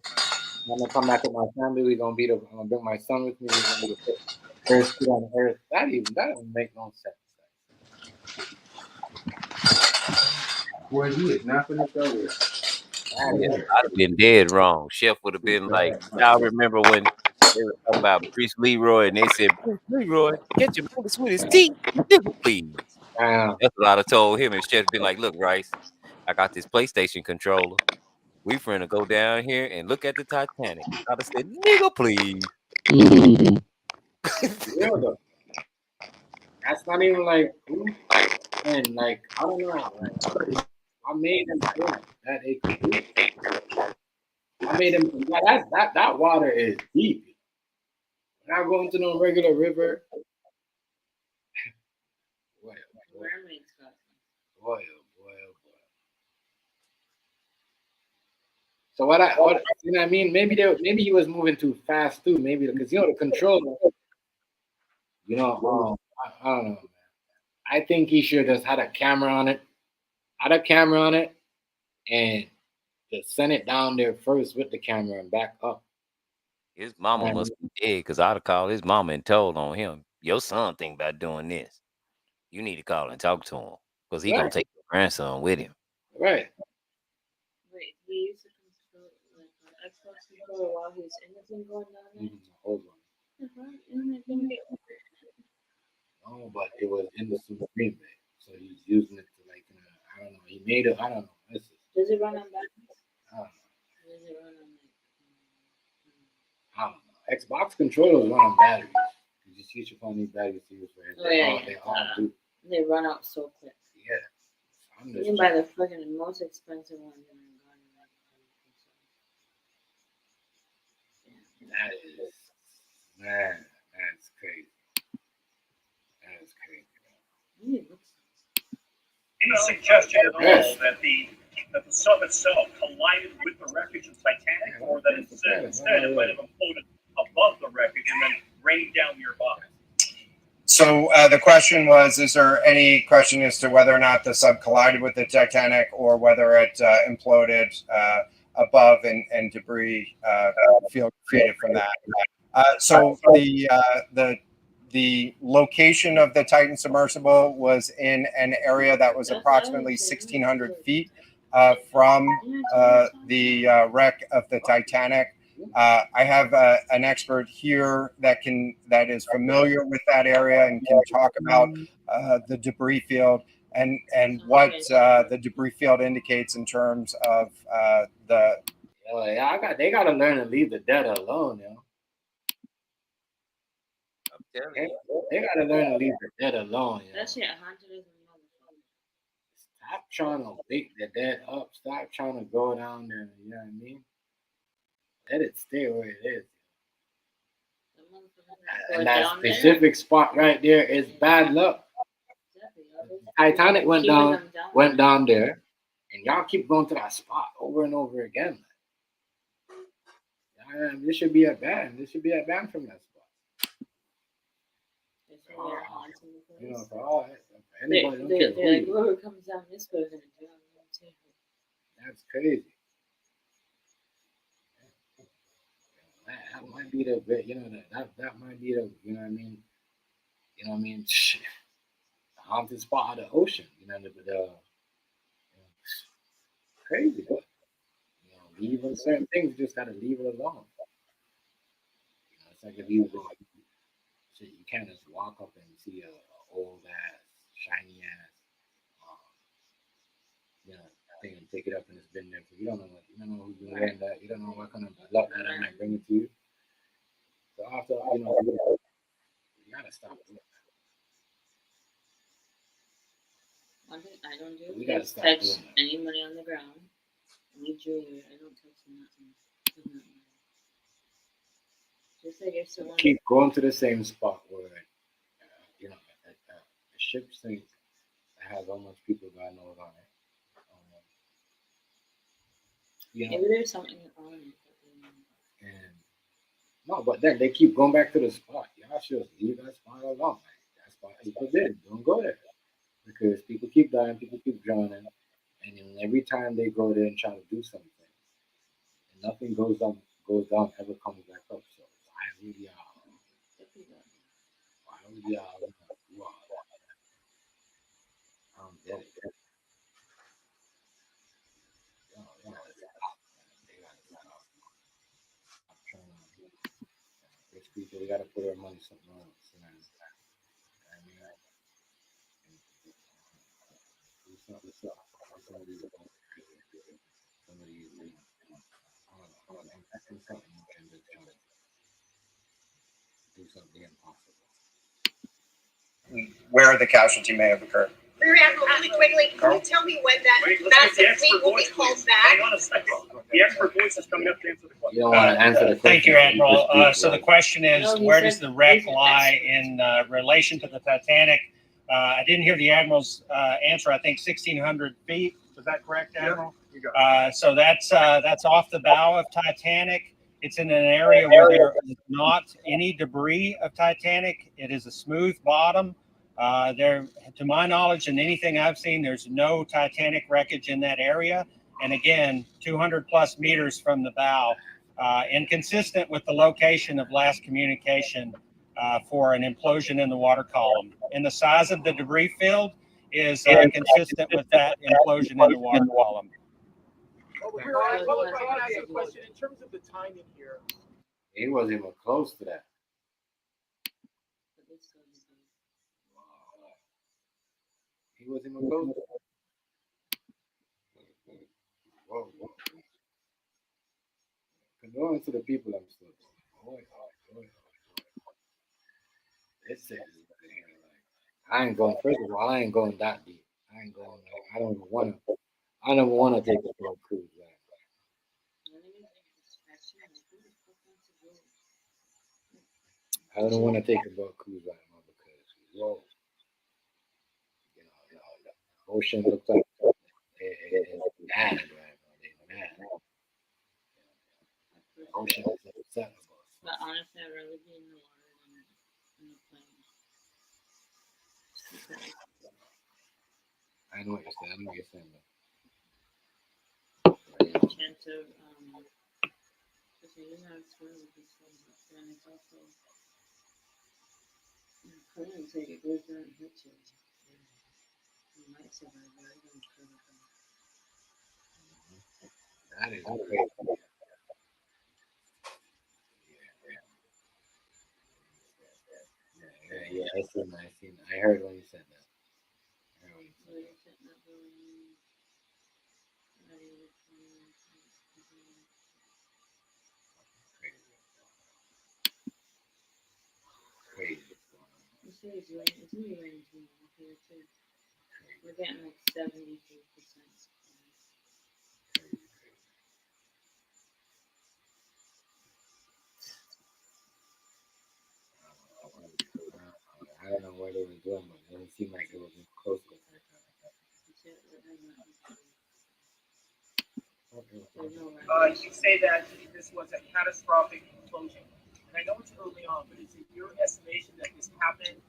I'm gonna come back with my family. I'm gonna bring my son with me. We're gonna be the first kid on earth. That doesn't make no sense. Boy, he is not gonna show this. I'd have been dead wrong. Chef would have been like, y'all remember when they were talking about Priest Leroy and they said, Priest Leroy, get your brother with his teeth, please. That's what I'd have told him. And Chef been like, look, Rice, I got this PlayStation controller. We finna go down here and look at the Titanic. I'd have said, nigga, please. Yeah, though. That's not even like, and like I don't know. Like, I made them think that they could do it. I made them think that water is deep. We're not going to no regular river. Boy. So what you know what I mean? Maybe he was moving too fast too. Maybe because you know the controller. You know, I don't know. Man. I think he should have just had a camera on it. And just send it down there first with the camera and back up. His mama must be dead because I'd have called his mama and told on him. Your son think about doing this. You need to call and talk to him because he gonna take your grandson with him. Right. Wait, he used to control like an Xbox controller while he was in the thing going down there? Hold on. No, but it was in the Submarine, so he's using it to like I don't know. He made it. I don't know. Does it run on batteries? I don't know. Does it run on I don't know. Xbox controllers run on batteries. You just use your phone these batteries to use for it. They all do. They run out so quick. Yeah. You can buy the fucking most expensive ones in the That is, man, that's crazy. That is crazy. Any suggestion at all that the sub itself collided with the wreckage of Titanic, or that instead it might have imploded above the wreckage and then rained down nearby? So the question was, is there any question as to whether or not the sub collided with the Titanic or whether it imploded above and debris field created from that? So the location of the Titan submersible was in an area that was approximately 1,600 feet from the wreck of the Titanic. I have an expert here that is familiar with that area and can talk about the debris field and what the debris field indicates in terms of the. They got to learn to leave the dead alone, yo. They got to learn to leave the dead alone, yo. That shit haunted as a motherfucker. Stop trying to wake the dead up. Stop trying to go down there. You know what I mean? Let it stay where it is. And that specific spot right there is bad luck. Titanic went down there, and y'all keep going to that spot over and over again. This should be a ban. This should be a ban from that spot. You know, for all anybody don't care who like, whoever comes down this way is gonna do it. That's crazy. That might be the, you know, that might be the, you know what I mean? You know what I mean? The haunted spot of the ocean. You know, crazy. You know, leaving certain things, you just gotta leave it alone. You know, it's like if you can't just walk up and see a old ass, shiny ass, you know, thing and pick it up and it's been there. You don't know who's been wearing that. You don't know what kind of luck that might bring it to you. So after, you know, you gotta stop doing that. One thing I don't do We gotta is stop touch doing that. anybody on the ground. Any jewelry, I don't touch nothing. Just like if someone Keep going to the same spot where, you know, a ship sink that has almost people God knows on it. You know, maybe there's something on it. and no, but then they keep going back to the spot. Y'all should leave that spot alone. That spot is forbidden. Don't go there because people keep dying, people keep drowning, and then every time they go there and try to do something, and nothing goes down, ever comes back up. So why would y'all do all that? I'm dead. Rich people, they gotta put their money somewhere else. You know? I mean, do something. Some of these, I don't know, do something and just try to do something impossible. Where the casualty may have occurred. Rear Admiral, really quickly, can you tell me when that massive fleet will be called back? Hang on a second. The expert voice is coming up to answer the question. You don't want to answer the question. Thank you, Admiral. So the question is, where does the wreck lie in relation to the Titanic? I didn't hear the Admiral's answer. I think 1,600 feet. Is that correct, Admiral? So that's off the bow of Titanic. It's in an area where there is not any debris of Titanic. It is a smooth bottom. There, to my knowledge and anything I've seen, there's no Titanic wreckage in that area. And again, 200 plus meters from the bow, inconsistent with the location of last communication for an implosion in the water column. And the size of the debris field is consistent with that implosion in the water column. I have a question in terms of the timing here. He wasn't even close to that. He wasn't even close to that. Whoa. Condolences to the people I'm still doing. It's sick. I ain't going, first of all, I ain't going that deep. I don't want to take a boat cruise. I don't want to take a boat cruise right now because, whoa, you know, the ocean looks like it's mad right now. It's mad. The ocean is upset. But honestly, I'd rather be in the water than in the plane. I know what you're saying. Chance of because you know it's really just so and it's also plane so it goes down and hits you. You might survive, but I don't feel that is crazy. Yeah, I seen that. I heard when you said that. Crazy. You say it's gonna be raining tomorrow here too. We're getting like 73%. I don't know what they were doing, but it didn't seem like it was close to the You say that this was a catastrophic implosion. And I know it's early on, but is it your estimation that this happened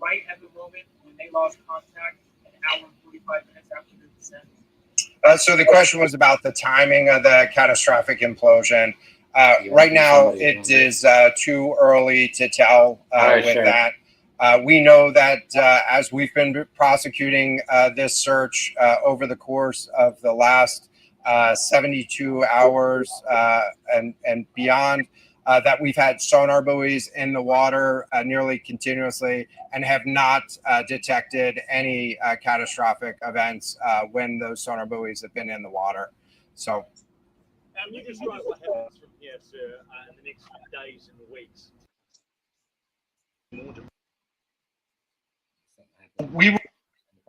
right at the moment when they lost contact, an hour and 45 minutes after the descent? So the question was about the timing of the catastrophic implosion. Right now, it is too early to tell with that. We know that as we've been prosecuting this search over the course of the last 72 hours and beyond, that we've had sonar buoys in the water nearly continuously and have not detected any catastrophic events when those sonar buoys have been in the water. So, you describe what happens from here, sir, in the next days and weeks.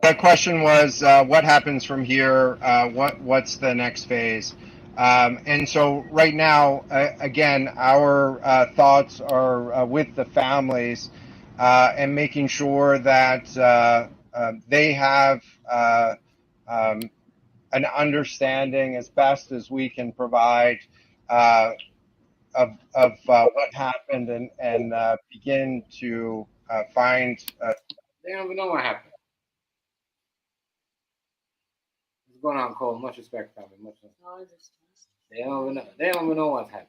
The question was, what happens from here? What's the next phase? And so right now, again, our thoughts are with the families and making sure that they have an understanding as best as we can provide of what happened and begin to find. They don't even know what happened. What's going on, Cole? Much respect, family. Much respect. They don't even know what happened.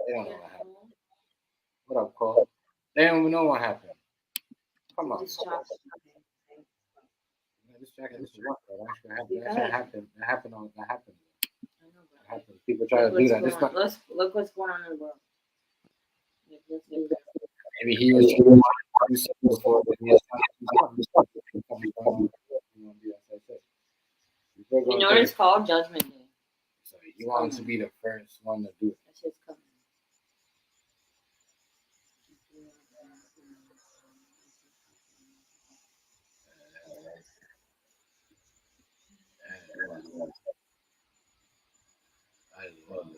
They don't know what happened. What up, Cole? They don't even know what happened. Come on. This is what that happened. That happened. People try to do that. Look what's going on in the world. Maybe he was before. You know what it's called? Judgment Day. So you want to be the first one to do it. That shit's coming. I love it.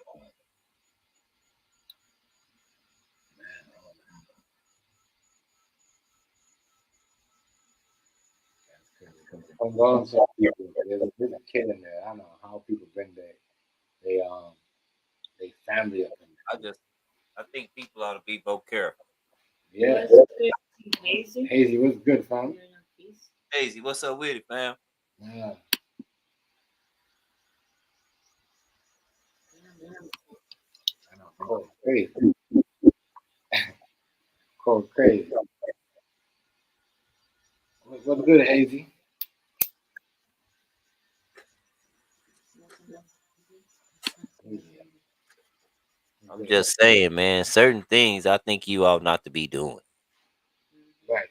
Condolences to people. There's a kid in there. I don't know how people bring they family up in there. I think people ought to be more careful. Yeah. Hazy, what's good, fam? Hazy, what's up with it, fam? Yeah. I know. Cold crazy. Cold crazy. What's good, Hazy? I'm just saying, man, certain things I think you ought not to be doing. Right.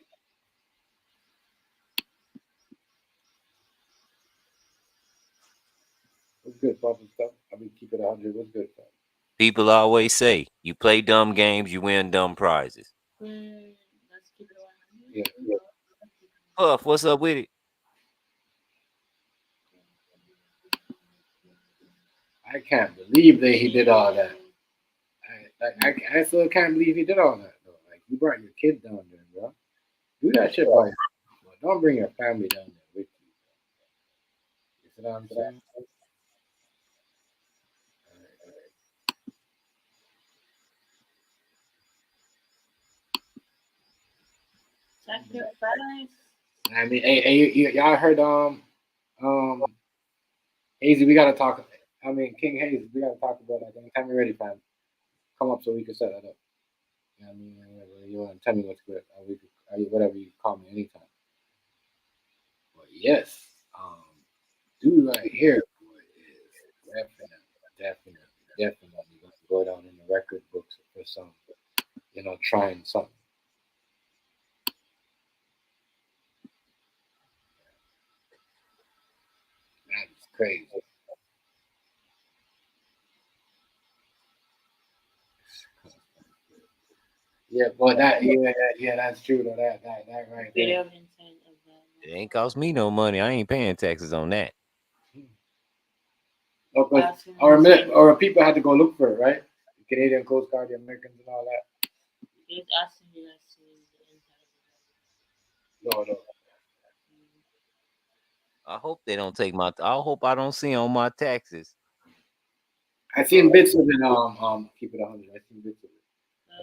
What's good, Papa stuff? I mean, keep it 100. What's good, Papa? People always say, you play dumb games, you win dumb prizes. Let's keep it 100. Yeah. Puff, what's up with it? I can't believe that he did all that. I still can't believe he did all that, though. Like, you brought your kid down there, bro. Do that shit by yourself. Don't bring your family down there with you. You see what I'm saying? I mean, hey, y'all heard Hazy, we gotta talk. I mean, King Hazy, we gotta talk about that. Anytime you're ready, fam, come up so we can set that up. You know what I mean? You want to tell me what's good? Whatever you call me anytime. But yes, dude right here is definitely going to go down in the record books for some, trying something. crazy. Yeah, but that's true though. That right there. It ain't cost me no money. I ain't paying taxes on that. Or people had to go look for it, right? The Canadian Coast Guard, the Americans, and all that. No. I hope they don't take my. I hope I don't see on my taxes. I seen bits of it. Keep it 100. I seen bits of it.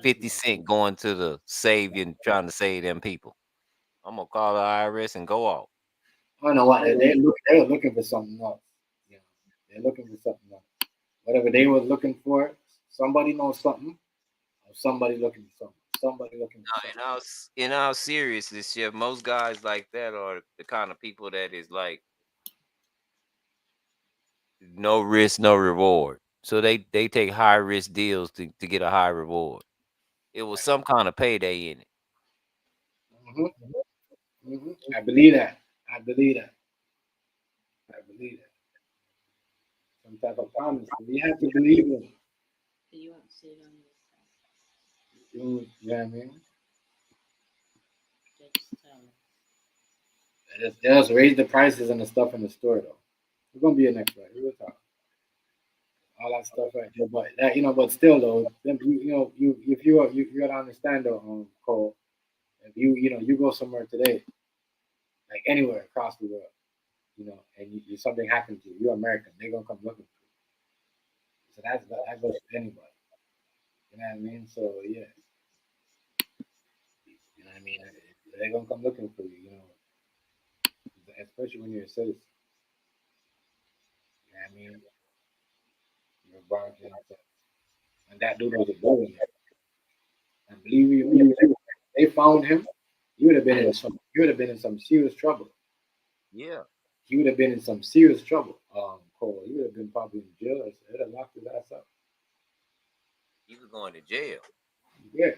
50 cent going to the savior, trying to save them people. I'm gonna call the IRS and go off. I don't know what they're looking for something else. You know, they're looking for something else. Whatever they were looking for, somebody knows something, or somebody looking for something. Somebody looking for something. In all seriousness, Chef, most guys like that are the kind of people that is like no risk, no reward. So they take high risk deals to get a high reward. It was some kind of payday in it. I believe that. Some type of promise. We have to believe in. You know what I mean? They just raise the prices and the stuff in the store though. It's gonna be a next right. We'll talk. All that stuff right there, but that but still though, you gotta understand though, Cole. If you go somewhere today, like anywhere across the world, and something happens to you, you're American, they're gonna come looking for you. So that goes to anybody. You know what I mean? So yeah. You know what I mean? They're gonna come looking for you, especially when you're a citizen. You know what I mean? You're born here, and that dude was a billionaire. And believe me, they found him. He would have been in some serious trouble. Yeah. He would have been in some serious trouble. Cole. He would have been probably in jail. They'd have locked his ass up. He was going to jail. Yeah.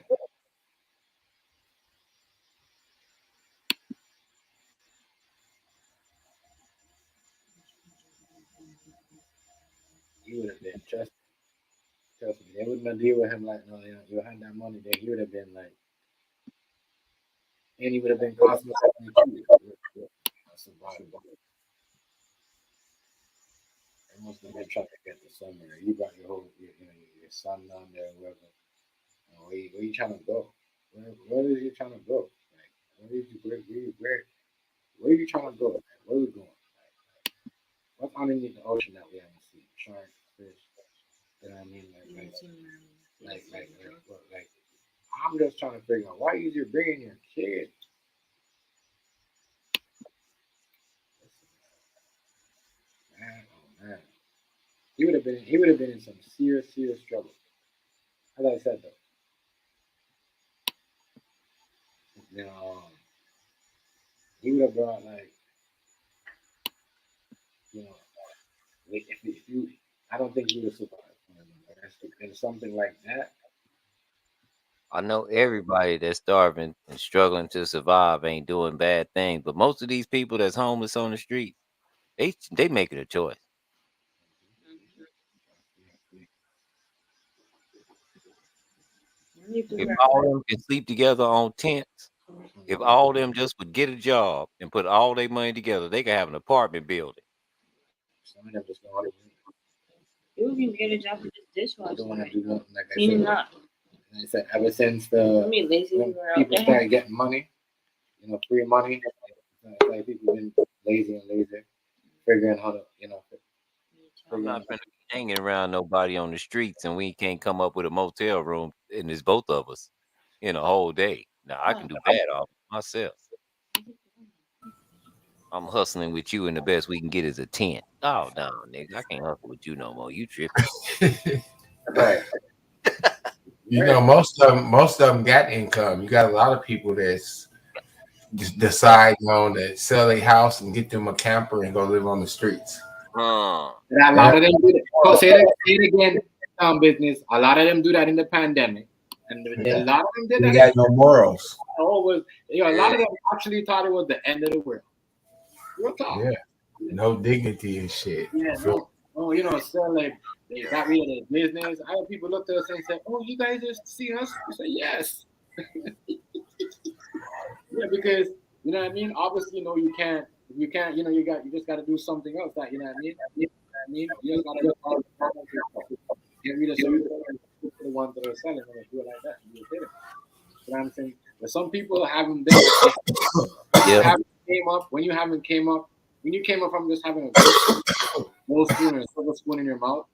He would have been trust me. They wouldn't have deal with him like no, you had that money. Then he would have been like, and he would have been costing something. That's about it. They must have been trying to get the somewhere. You got your son down there, whoever. Where you trying to go? Where are you trying to go? Like, where are you trying to go? Like, where are we going? What's underneath the ocean that we haven't seen? Sharks, fish. You know what I mean? Like, I'm just trying to figure out why you're bringing your kid. Man. He would have been in some serious trouble. As I said though. He would have brought if you I don't think he would have survived. And something like that. I know everybody that's starving and struggling to survive ain't doing bad things, but most of these people that's homeless on the street, they making a choice. If all of them can sleep together on tents, if all of them just would get a job and put all their money together, they could have an apartment building. Some of them just want to You would even get a job with this dishwasher. Don't want to do nothing like Cleaning up. I said ever since when people started getting money, free money, it's like people been lazy and lazy, figuring how to, I'm not gonna be hanging around nobody on the streets, and we can't come up with a motel room, and it's both of us in a whole day. Now I can do bad off myself. I'm hustling with you, and the best we can get is a tent. Oh no, nigga, I can't hustle with you no more. You tripping? Right. Most of them got income. You got a lot of people that's just decide to sell their house and get them a camper and go live on the streets. And a lot of them do that. Say it again, business. A lot of them do that in the pandemic, and a lot of them did that. You got no morals. A lot of them actually thought it was the end of the world. Real talk. Yeah. No dignity and shit. Yeah, no, oh, you know, sell like they got rid of their business. I had people look at us and say, "Oh, you guys just see us?" We say, "Yes." Yeah, because you know what I mean. Obviously, you know, you can't. You can't. You know, you just got to do something else. That you know what I mean. You know what I mean, you just got to get rid of some people and put the ones that are selling and do it like that. You know what I'm saying? But some people haven't been. Yeah. When you came up from just having a gold spoon and a silver spoon in your mouth,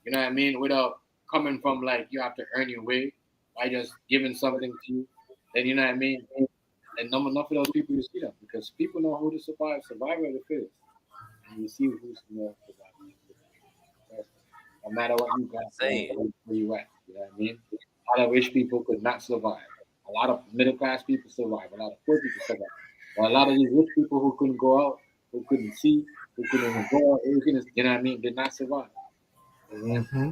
you know what I mean, without coming from like you have to earn your way by just giving something to you, then you know what I mean. And enough of those people you see them because people know who to survive. Survivor of the fittest, and you see who's more surviving. No matter what you got, where you at. You know what I mean. A lot of rich people could not survive. A lot of middle class people survive. A lot of poor people survive. But a lot of these rich people who couldn't go out, who couldn't see, who couldn't even go out, you know what I mean, did not survive. Mm-hmm.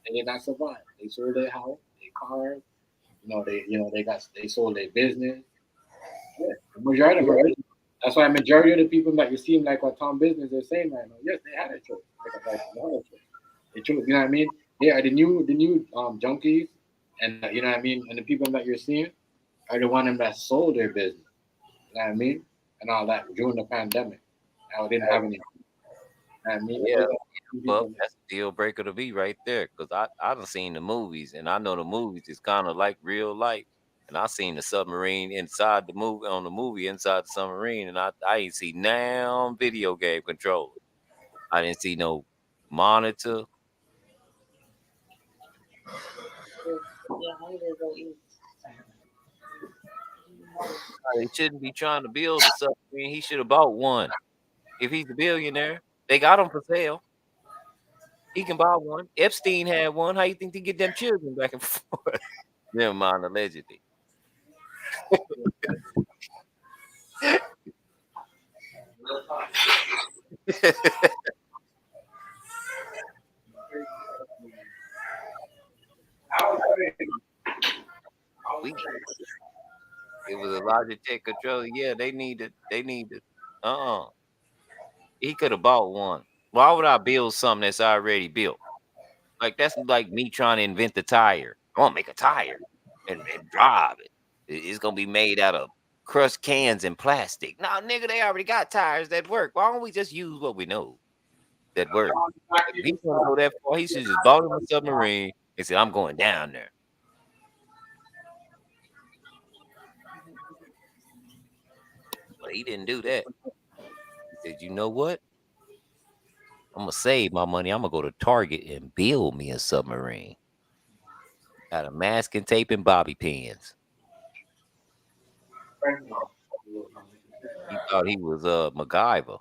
They did not survive. They sold their house, their cars. They sold their business. Yeah, the majority of them. That's why majority of the people that you see like what Tom Business they're saying right now. Yes, they had a choice. They had a choice. They chose. You know what I mean? They are the new junkies, and you know what I mean. And the people that you're seeing are the ones that sold their business. You know what I mean? And all that during the pandemic. I didn't have any. You know what I mean? Yeah. Well, that's a deal breaker to me right there, because I done seen the movies, and I know the movies is kind of like real life. And I seen the submarine inside the movie inside the submarine, and I ain't see now video game controller. I didn't see no monitor. Yeah, hunger go eat. He shouldn't be trying to build a submarine. He should have bought one. If he's a billionaire, they got them for sale. He can buy one. Epstein had one. How you think they get them children back and forth? Never mind, allegedly. It was a Logitech controller. Yeah, they needed. He could have bought one. Why would I build something that's already built? Like that's like me trying to invent the tire. I want to make a tire and drive it. It's gonna be made out of crushed cans and plastic. Nah, nigga, they already got tires that work. Why don't we just use what we know that work? If he's gonna go that far, he should just bought him a submarine and said, "I'm going down there." But he didn't do that. He said, "You know what? I'm gonna save my money. I'm gonna go to Target and build me a submarine out of masking tape and bobby pins." He thought he was MacGyver,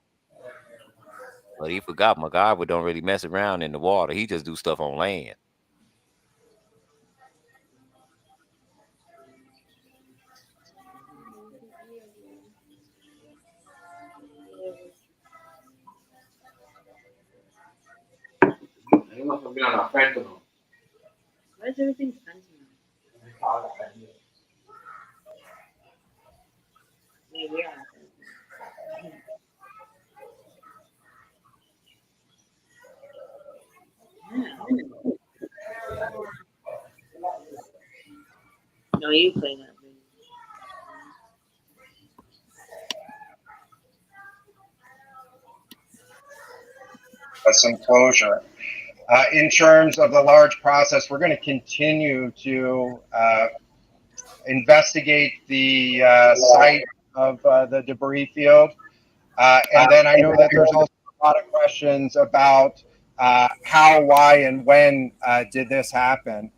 but he forgot MacGyver don't really mess around in the water. He just do stuff on land. They must have been on a fentanyl. Why is everything fentanyl? Maybe yeah. No, you play that. Some closure. In terms of the large process, we're going to continue to investigate the site of the debris field. And then I know that there's also a lot of questions about how, why, and when did this happen.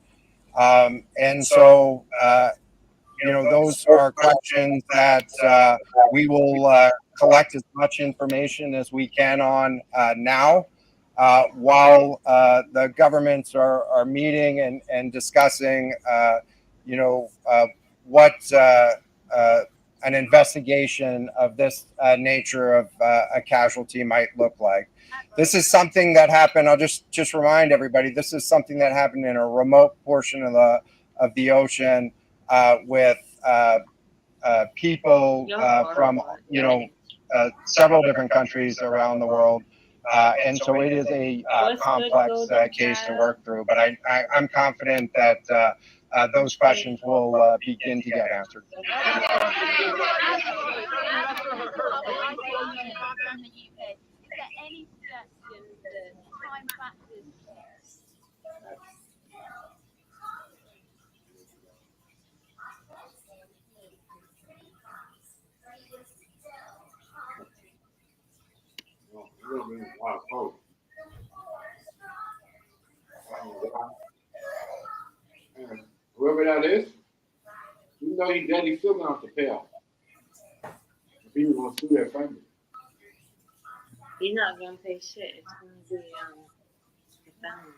And so, those are questions that we will collect as much information as we can on now. While the governments are meeting and discussing, what an investigation of this nature of a casualty might look like. This is something that happened. I'll just remind everybody. This is something that happened in a remote portion of the ocean with people from several different countries around the world. And so it is a complex case to work through, but I'm confident that those questions will begin to get answered. Whoever that is, even though he's dead, he's still gonna have to pay off. People gonna sue their family. He's not gonna pay shit. It's gonna be the family.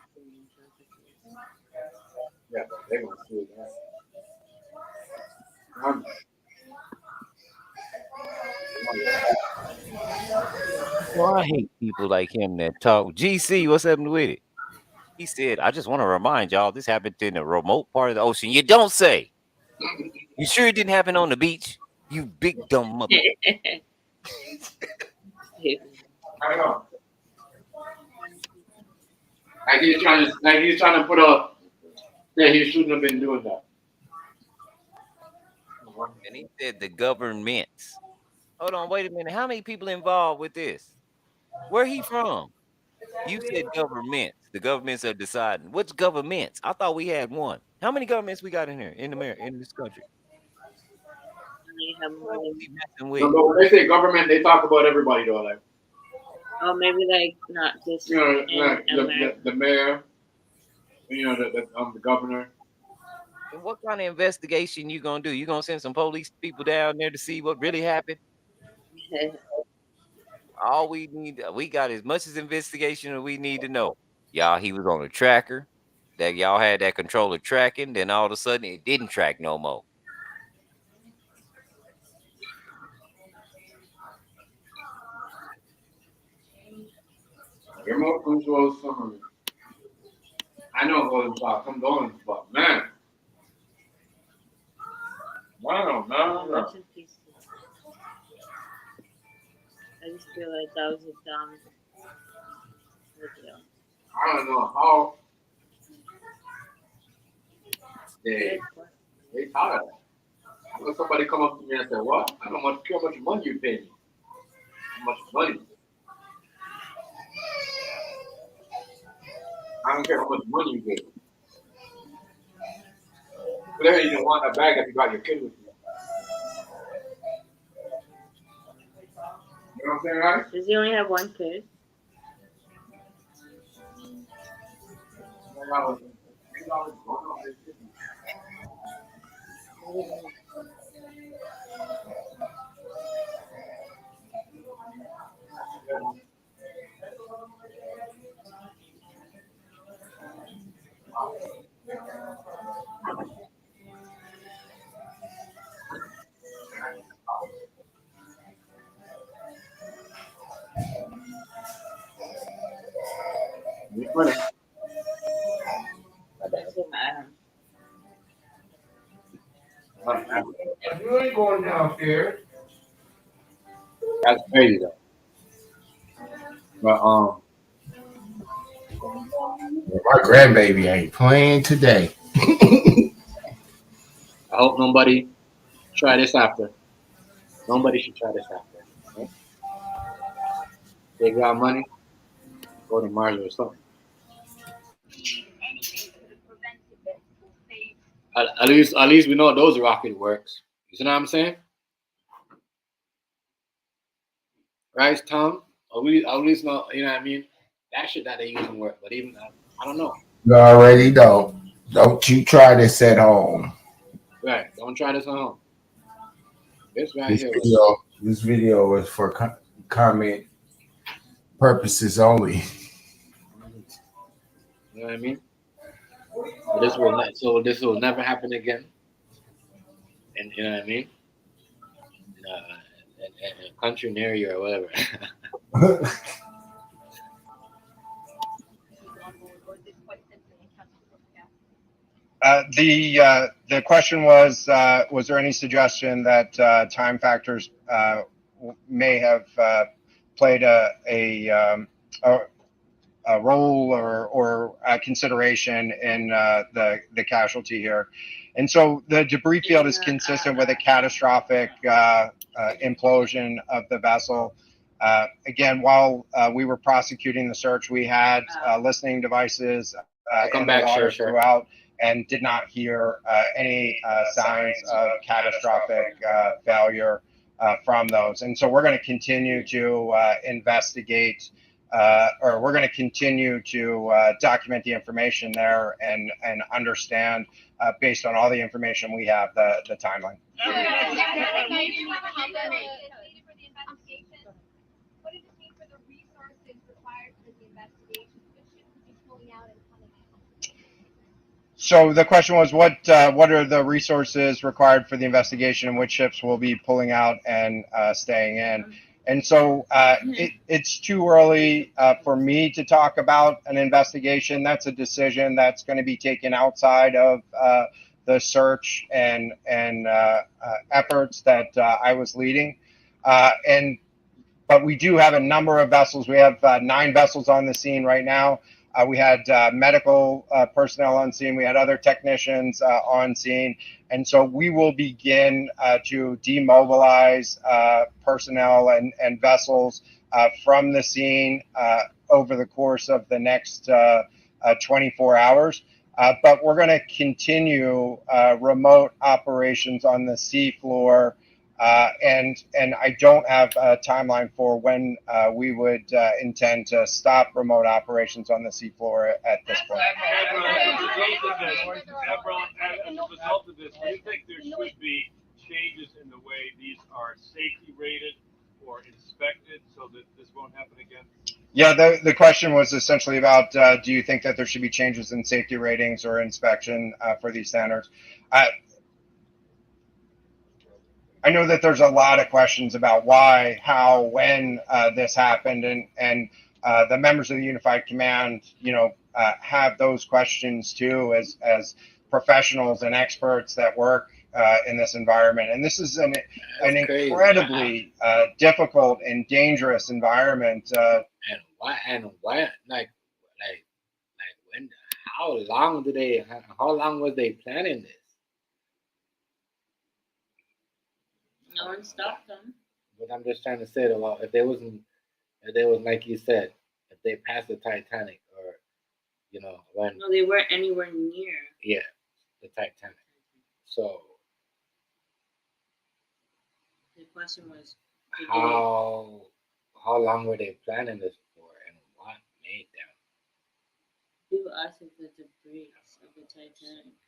Yeah, but they're gonna sue that. Well, I hate people like him that talk. GC, what's happening with it? He said, I just want to remind y'all this happened in a remote part of the ocean. You don't say. You sure it didn't happen on the beach? You big dumb mother. I know. Like he's trying to put up that he shouldn't have been doing that. And he said the governments. Hold on, wait a minute. How many people involved with this? Where he from? You said governments. The governments are deciding. What's governments? I thought we had one. How many governments we got in here in America, in this country? No, but when they say government, they talk about everybody though, like. Oh, maybe like not just like the mayor, the governor. And what kind of investigation you gonna do? You gonna send some police people down there to see what really happened? All we got as much as investigation as we need to know. Y'all, he was on a tracker. That y'all had that controller tracking. Then all of a sudden, it didn't track no more. Remote control submarine. I know Golden Spot, condolence, but man. Wow, no. I just feel like that was a dumb video. I don't know how they thought of that. I know somebody come up to me and say, "What? I don't care how much money you pay me. How much money? I don't care how much money you pay me." Clearly, you don't want a bag if you got your kid with you. You know what I'm saying, right? Does he only have one kid? You ain't going downstairs. That's crazy though. But my grandbaby ain't playing today. I hope nobody try this after. Nobody should try this after. Right? They got money, go to Mars or something. At least we know those rocket works. You know what I'm saying? Right, Tom? At least know, you know what I mean? That shit that they using work, but even I don't know. You already know. Don't you try this at home. Right. Don't try this at home. This right here. This video is for comment purposes only. You know what I mean? This will never happen again. And you know what I mean? In a country near you or whatever. The question was there any suggestion that time factors may have played a role or a consideration in the casualty here. And so the debris field is consistent with a catastrophic implosion of the vessel. Again, while we were prosecuting the search, we had listening devices in the water throughout and did not hear any signs of catastrophic failure from those. And so we're going to continue to investigate or we're going to continue to document the information there and understand based on all the information we have the timeline. What does it mean for the resources required for the investigation? Which ships would be pulling out and coming in? So the question was, what are the resources required for the investigation, and which ships will be pulling out and staying in? And so it's too early for me to talk about an investigation. That's a decision that's going to be taken outside of the search and efforts that I was leading. But we do have a number of vessels. We have 9 vessels on the scene right now. We had medical personnel on scene. We had other technicians on scene. And so we will begin to demobilize personnel and vessels from the scene over the course of the next 24 hours. But we're going to continue remote operations on the seafloor. And I don't have a timeline for when we would intend to stop remote operations on the seafloor at this point. As a result of this, do you think there should be changes in the way these are safety rated or inspected so that this won't happen again? Yeah, the question was essentially about do you think that there should be changes in safety ratings or inspection for these standards? I know that there's a lot of questions about why, how, when this happened, and the members of the Unified Command, have those questions too, as professionals and experts that work in this environment. And this is an incredibly difficult and dangerous environment. And why, like when, how long was they planning this? No one stopped them. But I'm just trying to say that, well, if there was like you said, if they passed the Titanic, or when No, they weren't anywhere near. Yeah, the Titanic. So the question was, how long were they planning this for, and what made them? People asked if the debris of the Titanic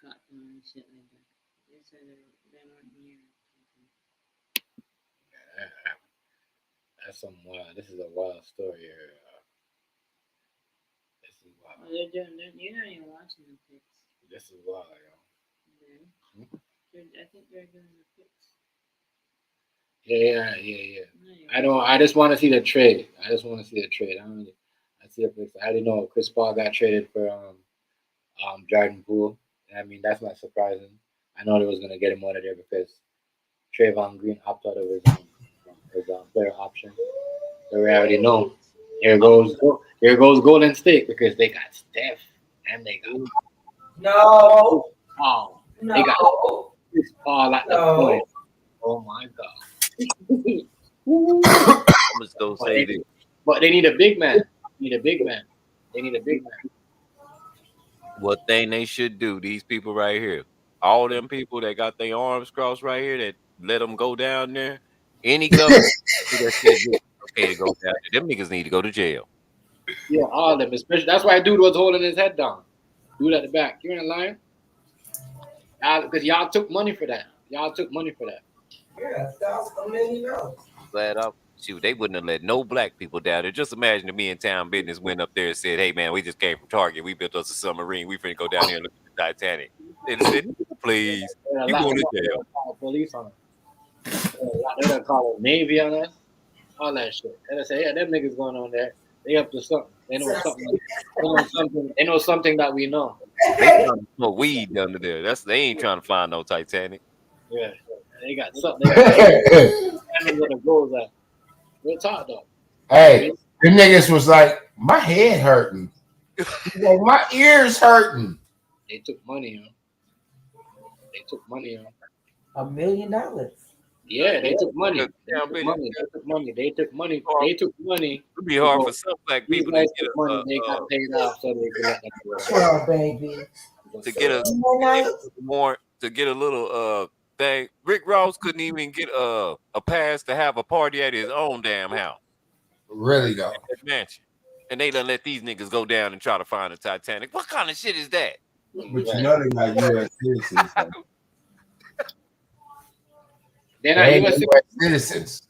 got them and shit like that. They said they weren't near. That's some wild. This is a wild story here. This is wild. Well, you're not even watching the pics. This is wild, yo. I think they're doing the pics. Yeah. I just want to see the trade. I see the pics. I didn't know Chris Paul got traded for Jordan Poole. I mean, that's not surprising. I know they was gonna get him out of there because Trayvon Green opted out of his player option. So we already know. Here goes Golden State because they got Steph and they got they got Chris Paul at the point. Oh my God. I'm just gonna say this. But they need a big man. They need a big man. What thing they should do, these people right here, all them people that got their arms crossed right here, that let them go down there, any government that said okay to go down there, them niggas need to go to jail. Yeah, all of them. Especially that's why dude was holding his head down. Dude at the back. You ain't lying. Because y'all took money for that. Yeah, $1,000 million. Glad shoot, they wouldn't have let no black people down there. Just imagine if me and Town Business went up there and said, "Hey man, we just came from Target. We built us a submarine. We finna go down there and look at the Titanic." They'd have said, "Please, you going to jail." Police on us. They don't call it Navy on us. All that shit. They say, "Yeah, them niggas going on there. They up to something. They know something. They know something that we know." They trying to smoke weed under there. They ain't trying to find no Titanic. Yeah, they got something. Where the goals at? Real talk though. Hey, the niggas was like, my head hurting. Like, my ears hurting. They took money, They took money, $1 million. Yeah, they took money. They took money. They took money. They took money. They took money. It'd be hard for some black These people to guys get took money. They got paid off so they could let them go. Well, baby. to get a warrant, to get a little thing. Rick Ross couldn't even get a pass to have a party at his own damn house. Really though. At that mansion. And they done let these niggas go down and try to find the Titanic. What kind of shit is that? But you know they're not U.S. citizens. They're not They U.S. citizens.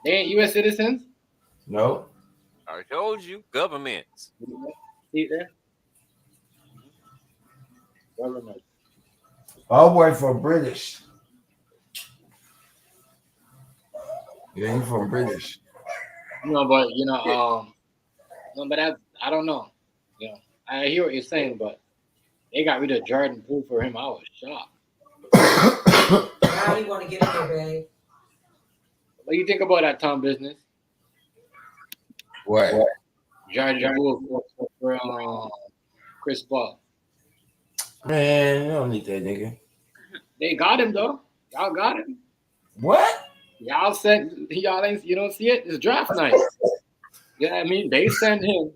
They ain't U.S. citizens? No. I told you, governments. See there? Government. All boy from British. Yeah, he's from British. No, but no, but I don't know. I hear what you're saying, but they got rid of Jordan Poole for him. I was shocked. Now you want to get in there, babe. What do you think about that Tom business? What? Jordan Poole for Chris Paul. Man, you don't need that nigga. They got him though. Y'all got him. What? Y'all ain't, you don't see it? It's draft night. You know what I mean? They sent him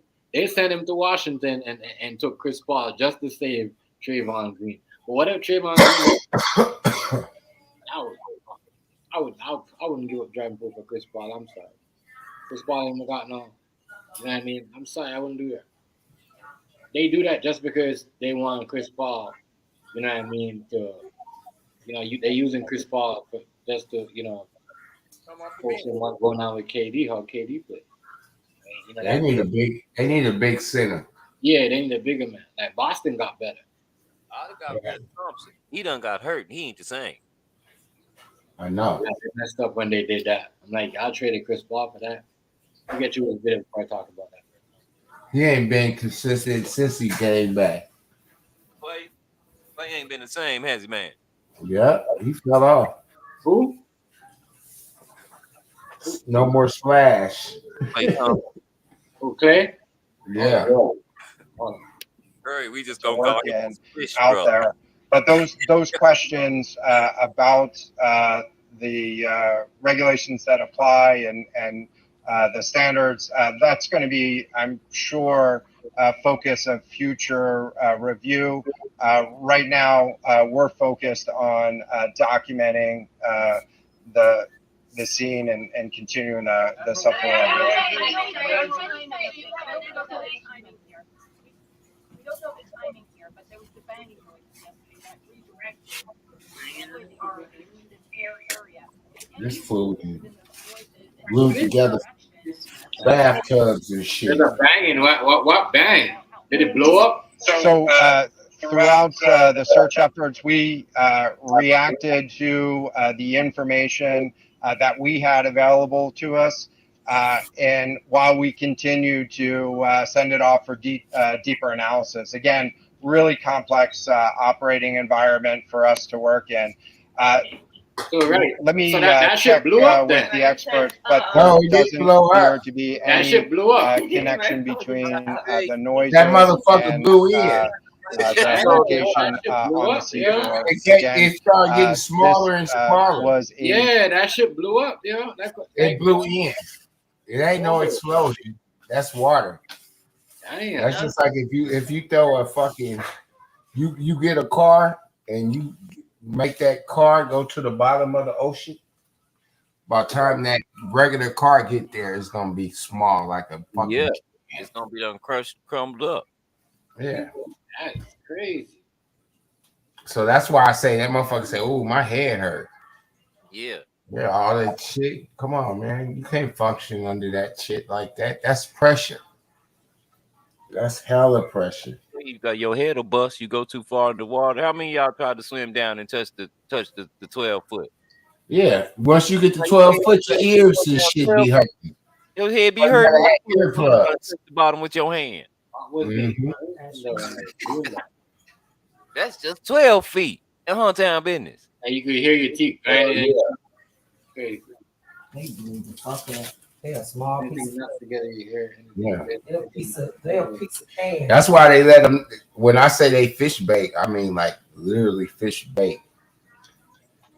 to Washington and took Chris Paul just to save Trayvon Green. But what if Trayvon Green I wouldn't give up Jordan Poole for Chris Paul. I'm sorry. Chris Paul ain't got no, you know what I mean? I'm sorry, I wouldn't do that. They do that just because they want Chris Paul, you know what I mean, to they're using Chris Paul for just to, folks what's going on with KD, how KD plays. They need a big center. Yeah, they need a bigger man. Like Boston got better. I got better Thompson. He done got hurt. He ain't the same. I know. Yeah, they messed up when they did that. I'm like, I traded Chris Paul for that. I'll get you a bit before I talk about that. He ain't been consistent since he came back. Clay ain't been the same, has he, man? Yeah, he fell off. Who? No more splash. Okay. Yeah. We just don't call him out there. But those questions about the regulations that apply and the standards, that's going to be, I'm sure, focus of future review. Right now, we're focused on documenting the scene and continuing the supplemental. We don't know the timing here, but there was the banging noise yesterday that redirected our area. This food glued together bathtubs and shit. There's a banging. What bang? Did it blow up? So throughout the search efforts, we reacted to the information that we had available to us. And while we continue to send it off for deeper analysis, again, really complex operating environment for us to work in. Let me check with the expert, but there doesn't appear to be any connection between the noise that motherfucker blew in. The location on the seafloor. It started getting smaller and smaller. That shit blew up. It blew in. It ain't no explosion. That's water. Damn. That's just like if you throw a fucking you get a car and you make that car go to the bottom of the ocean. By the time that regular car get there, it's gonna be small, like a fucking it's gonna be done crumbled up. Yeah. That's crazy. So that's why I say that motherfucker say, "Ooh, my head hurt." Yeah. Yeah, all that shit. Come on, man. You can't function under that shit like that. That's pressure. That's hella pressure. You got your head will bust. You go too far in the water. How many of y'all tried to swim down and touch the 12 foot? Yeah. Once you get to 12 foot, your ears and shit be hurting. Your head be hurting. Earplugs. Touch the bottom with your hand. Mm-hmm. That's just 12 feet. That's hometown business. And you could hear your teeth grinding. Yeah. Crazy. They blew the fuck up. They a small piece. Anything nuts together, you hear. Yeah. They're a piece of. They're a piece of can. That's why they let them. When I say they fish bait, I mean like literally fish bait.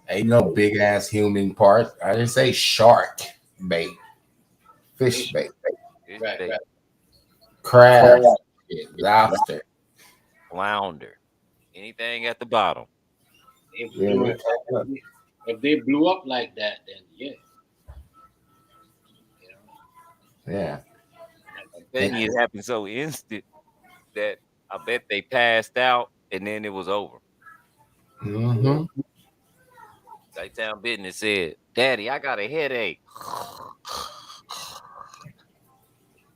Ain't no big ass human part. I didn't say shark bait. Fish bait. Fish Right, bait, right. Crab, shit, lobster. flounder, anything at the bottom. If, Yeah, you we were- if they blew up like that, then yeah. You know? yeah. I'm betting you it happened so instant that I bet they passed out and then it was over. Mm-hmm. Daytown Business said, "Daddy, I got a headache."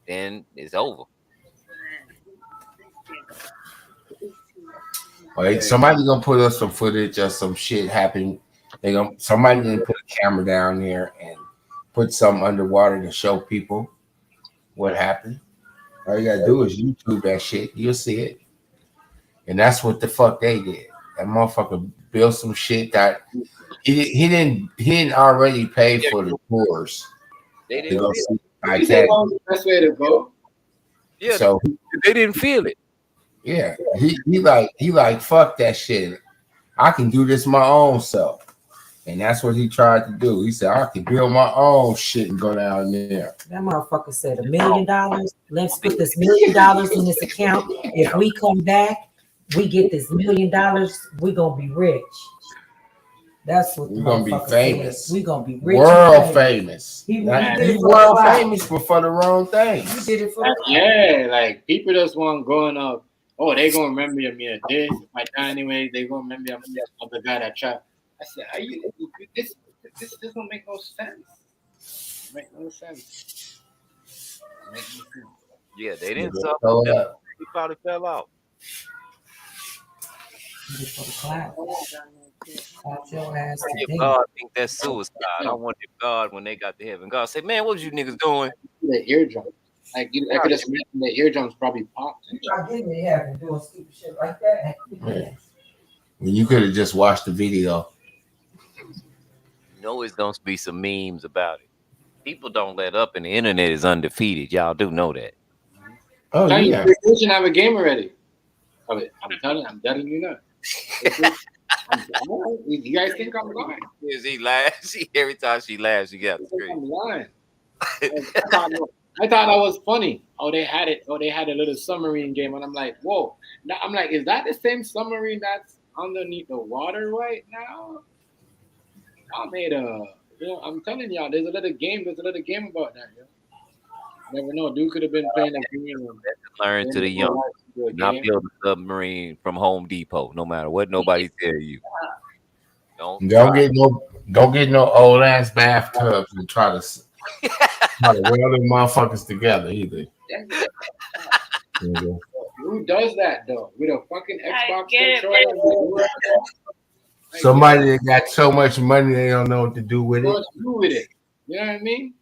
Then it's over. Like somebody gonna put up some footage of some shit happen. Somebody gonna put a camera down there and put something underwater to show people what happened. All you gotta do is YouTube that shit. You'll see it. And that's what the fuck they did. That motherfucker built some shit that he didn't already pay for the tours They to didn't go feel see it. You said Titanic. that was the best way to go. Yeah, So they didn't feel it. yeah, he like fuck that shit. I can do this my own self. And that's what he tried to do. He said, I can build my own shit and go down there. That motherfucker said $1 million. Let's put this $1 million in this account. If we come back, we get this $1 million. We gonna be rich. That's what the We're gonna be motherfucker famous. said. We gonna be rich. World famous. He Not did it you for world the clout. famous, but for the wrong things. He did it for the clout. Yeah, like people just want going up. Oh, they gonna remember me at this. If I die anyway, they gonna remember me of the guy that tried. I said, are you this don't make no sense. Make no sense. Make no sense. Yeah, they didn't Yeah, suffer. He probably fell out. He did it for the clout. Clout your ass to If death. God think that's suicide, I wonder if God, when they got to heaven, God said, "Man, what was you niggas doing?" The eardrum. Like I could just imagine the eardrums probably popped. I didn't have doing stupid shit like that. Yeah. When you could have just watched the video. You know, it's gonna be some memes about it. People don't let up, and the internet is undefeated. Y'all do know that. Oh yeah. You should have a game already. I'm telling you now. You guys think I'm lying? Is he laughs? Every time she laughs, she got the screen. I'm lying. I thought that was funny. Oh, they had it. Oh, they had a little submarine game, and I'm like, whoa. Now, I'm like, is that the same submarine that's underneath the water right now? I made I'm telling y'all, there's a little game about that. Yo. Never know. Dude could have been playing a game. Learn to the young. Not build a submarine from Home Depot, no matter what nobody tell you. Don't get no old ass bathtubs and try to weld them motherfuckers together either. Who does that though? With a fucking Xbox controller? Somebody that got so much money they don't know what to do with it. You know what I mean?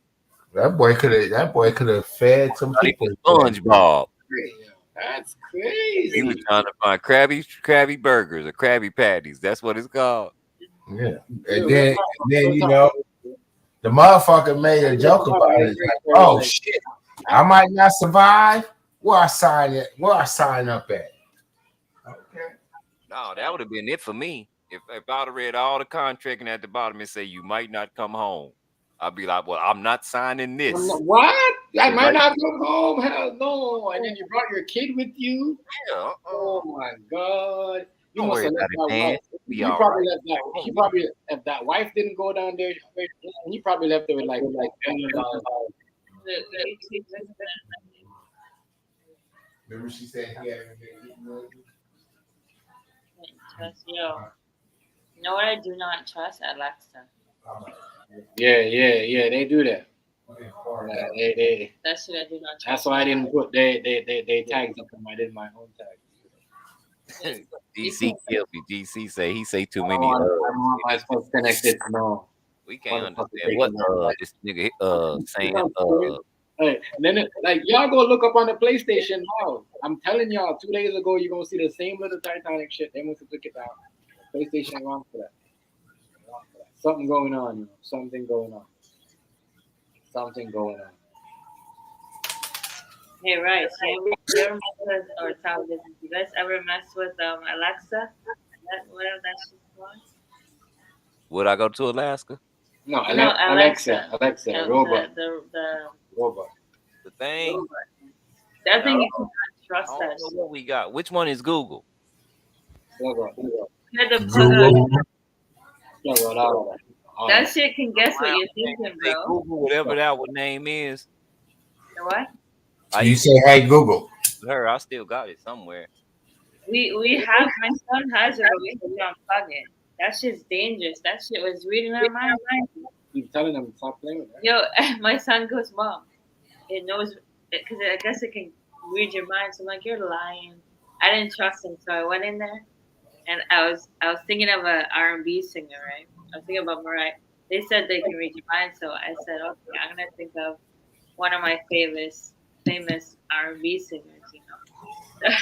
That boy could have fed some people. SpongeBob. That's crazy. He was trying to find Krabby Burgers or Krabby Patties. That's what it's called. Yeah. And then you know, the motherfucker made a joke about it. Like, oh shit, I might not survive. Where I sign up at? Okay. No, that would have been it for me. If I'd have read all the contracting at the bottom and say you might not come home, I'd be like, well, I'm not signing this. What? I might not come home. Hell no. And then you brought your kid with you. Yeah. Oh my God. You Don't must worry have about left it, that man. wife. Be He all probably right. left that. He probably, if that wife didn't go down there, he probably left it with like $1 million. Remember she said he had Trust yo. You know what I do not trust? Alexa. Yeah. They do that. They That's what I do not trust. That's why I didn't put they tags up. I did my own tags. DC killed me. DC say he say too many. I want my stuff connected to know. We can't understand what this nigga saying. Hey, then like y'all go look up on the PlayStation now. I'm telling y'all, 2 days ago you're gonna see the same little Titanic shit. They must have took it down. PlayStation wrong for that. Something going on, Something going on. something going on. Hey, Rice, you ever mess with, or television, you guys ever mess with Alexa? Whatever that shit's called? Would I go to Alaska? No, No, Alexa, the robot. The Robot. The thing. robot. That thing No, you cannot trust I that don't know shit. what we got. Which one is Google? You had to plug out. Oh, That shit can guess what you're thinking, Hey, bro. Google, whatever that one name is. You know what? I You used say, "Hey Google." to her. I still got it somewhere. We have, my son has it, but we have to unplug it. That shit's dangerous. That shit was reading our minds. Keep telling them stop playing with that. Yo, my son goes, Mom, it knows, because I guess it can read your mind. So I'm like, you're lying. I didn't trust him, so I went in there, and I was thinking of a R&B singer, right? I was thinking about Mariah. They said they can read your mind, so I said, okay, I'm gonna think of one of my famous R&B singers, you know.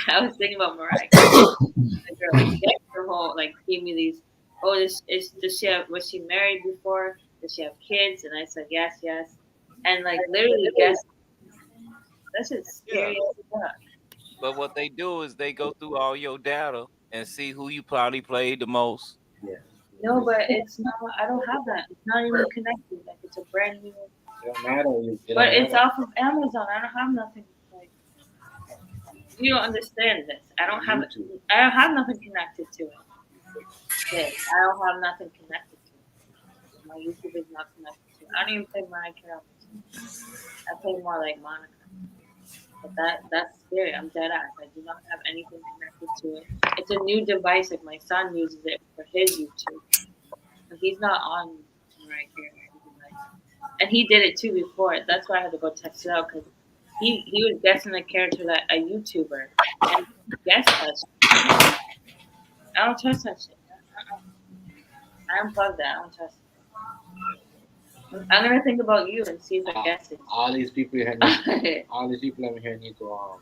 I was thinking about Mariah. The girl, guess her whole, like, gave me these. Oh, was she married before? Does she have kids? And I said yes, and like literally guess. That shit's scary as fuck. But what they do is they go through all your data and see who you probably played the most. Yeah. No, but it's not. I don't have that. It's not even connected. Like it's a brand new. It don't matter. But it's off of Amazon. I don't have nothing. Like you don't understand this. I don't have nothing connected to it. Yes, I don't have nothing connected to it. My YouTube is not connected to it. I don't even play Mariah Carey. I play more like Monica. But that's scary. I'm dead ass. I do not have anything connected to it. It's a new device. Like my son uses it for his YouTube. And he's not on Mariah Carey or anything like that. And he did it too before. That's why I had to go test it out because he was guessing the character that a YouTuber and he guessed that shit. I don't trust that shit. I unplugged that. I don't trust it. I'm gonna think about you and see if I guess it. All these people here need to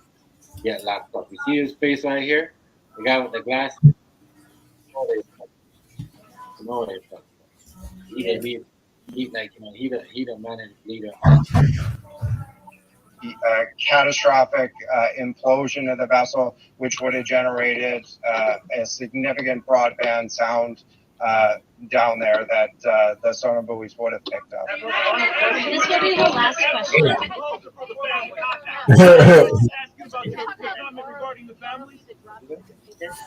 get laptop. You see his face right here? The guy with the glasses? No, they fuck. He's like, you know, he the man and leader. Catastrophic implosion of the vessel, which would have generated a significant broadband sound down there that the sonar buoys would have picked up. This will be the last question.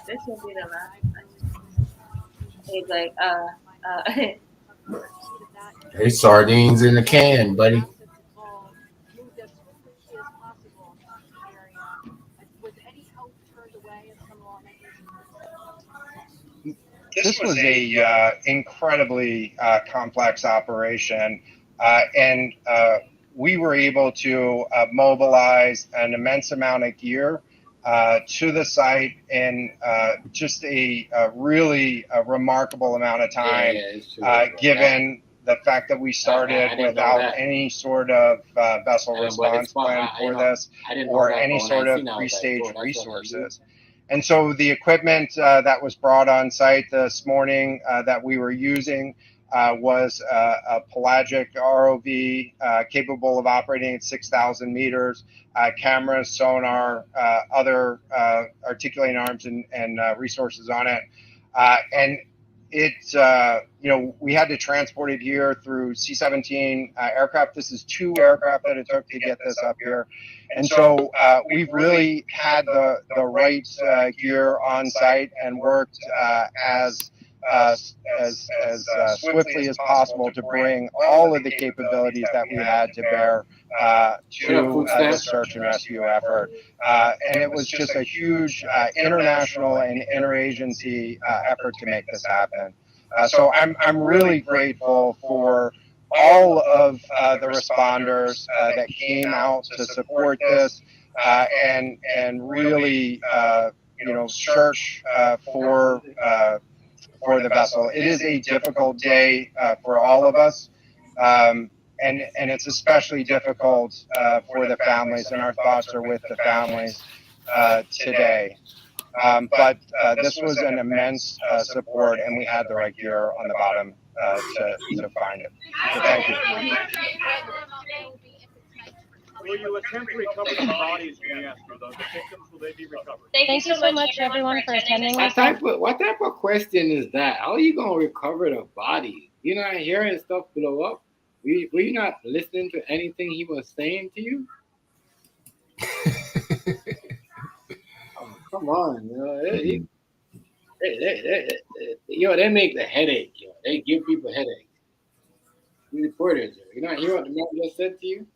This will be the last. He's like, Hey, sardines in a can, buddy. This was a incredibly complex operation, and we were able to mobilize an immense amount of gear to the site in just a really remarkable amount of time, given the fact that we started without any sort of vessel response plan for this or any sort of pre-staged resources. And so the equipment that was brought on site this morning that we were using was a pelagic ROV capable of operating at 6,000 meters, cameras, sonar, other articulating arms and resources on it. And it, we had to transport it here through C-17 aircraft. This is 2 aircraft that it took to get this up here. And so we've really had the right gear on site and worked as swiftly as possible to bring all of the capabilities that we had to bear to the search and rescue effort. And it was just a huge international and interagency effort to make this happen. So I'm really grateful for all of the responders that came out to support this and really search for the vessel. It is a difficult day for all of us, and it's especially difficult for the families, and our thoughts are with the families today. But this was an immense support, and we had the right gear on the bottom to find it. So thank you. Will you attempt to recover the bodies, we ask you, though? The victims, will they be recovered? Thank you so much, everyone, for attending What type of question is that? How are you gonna recover the body? You're not hearing stuff blow up. Were you not listening to anything he was saying to you? Oh, come on, they make the headache. They give people headaches. The reporters, you not hear what the man just said to you?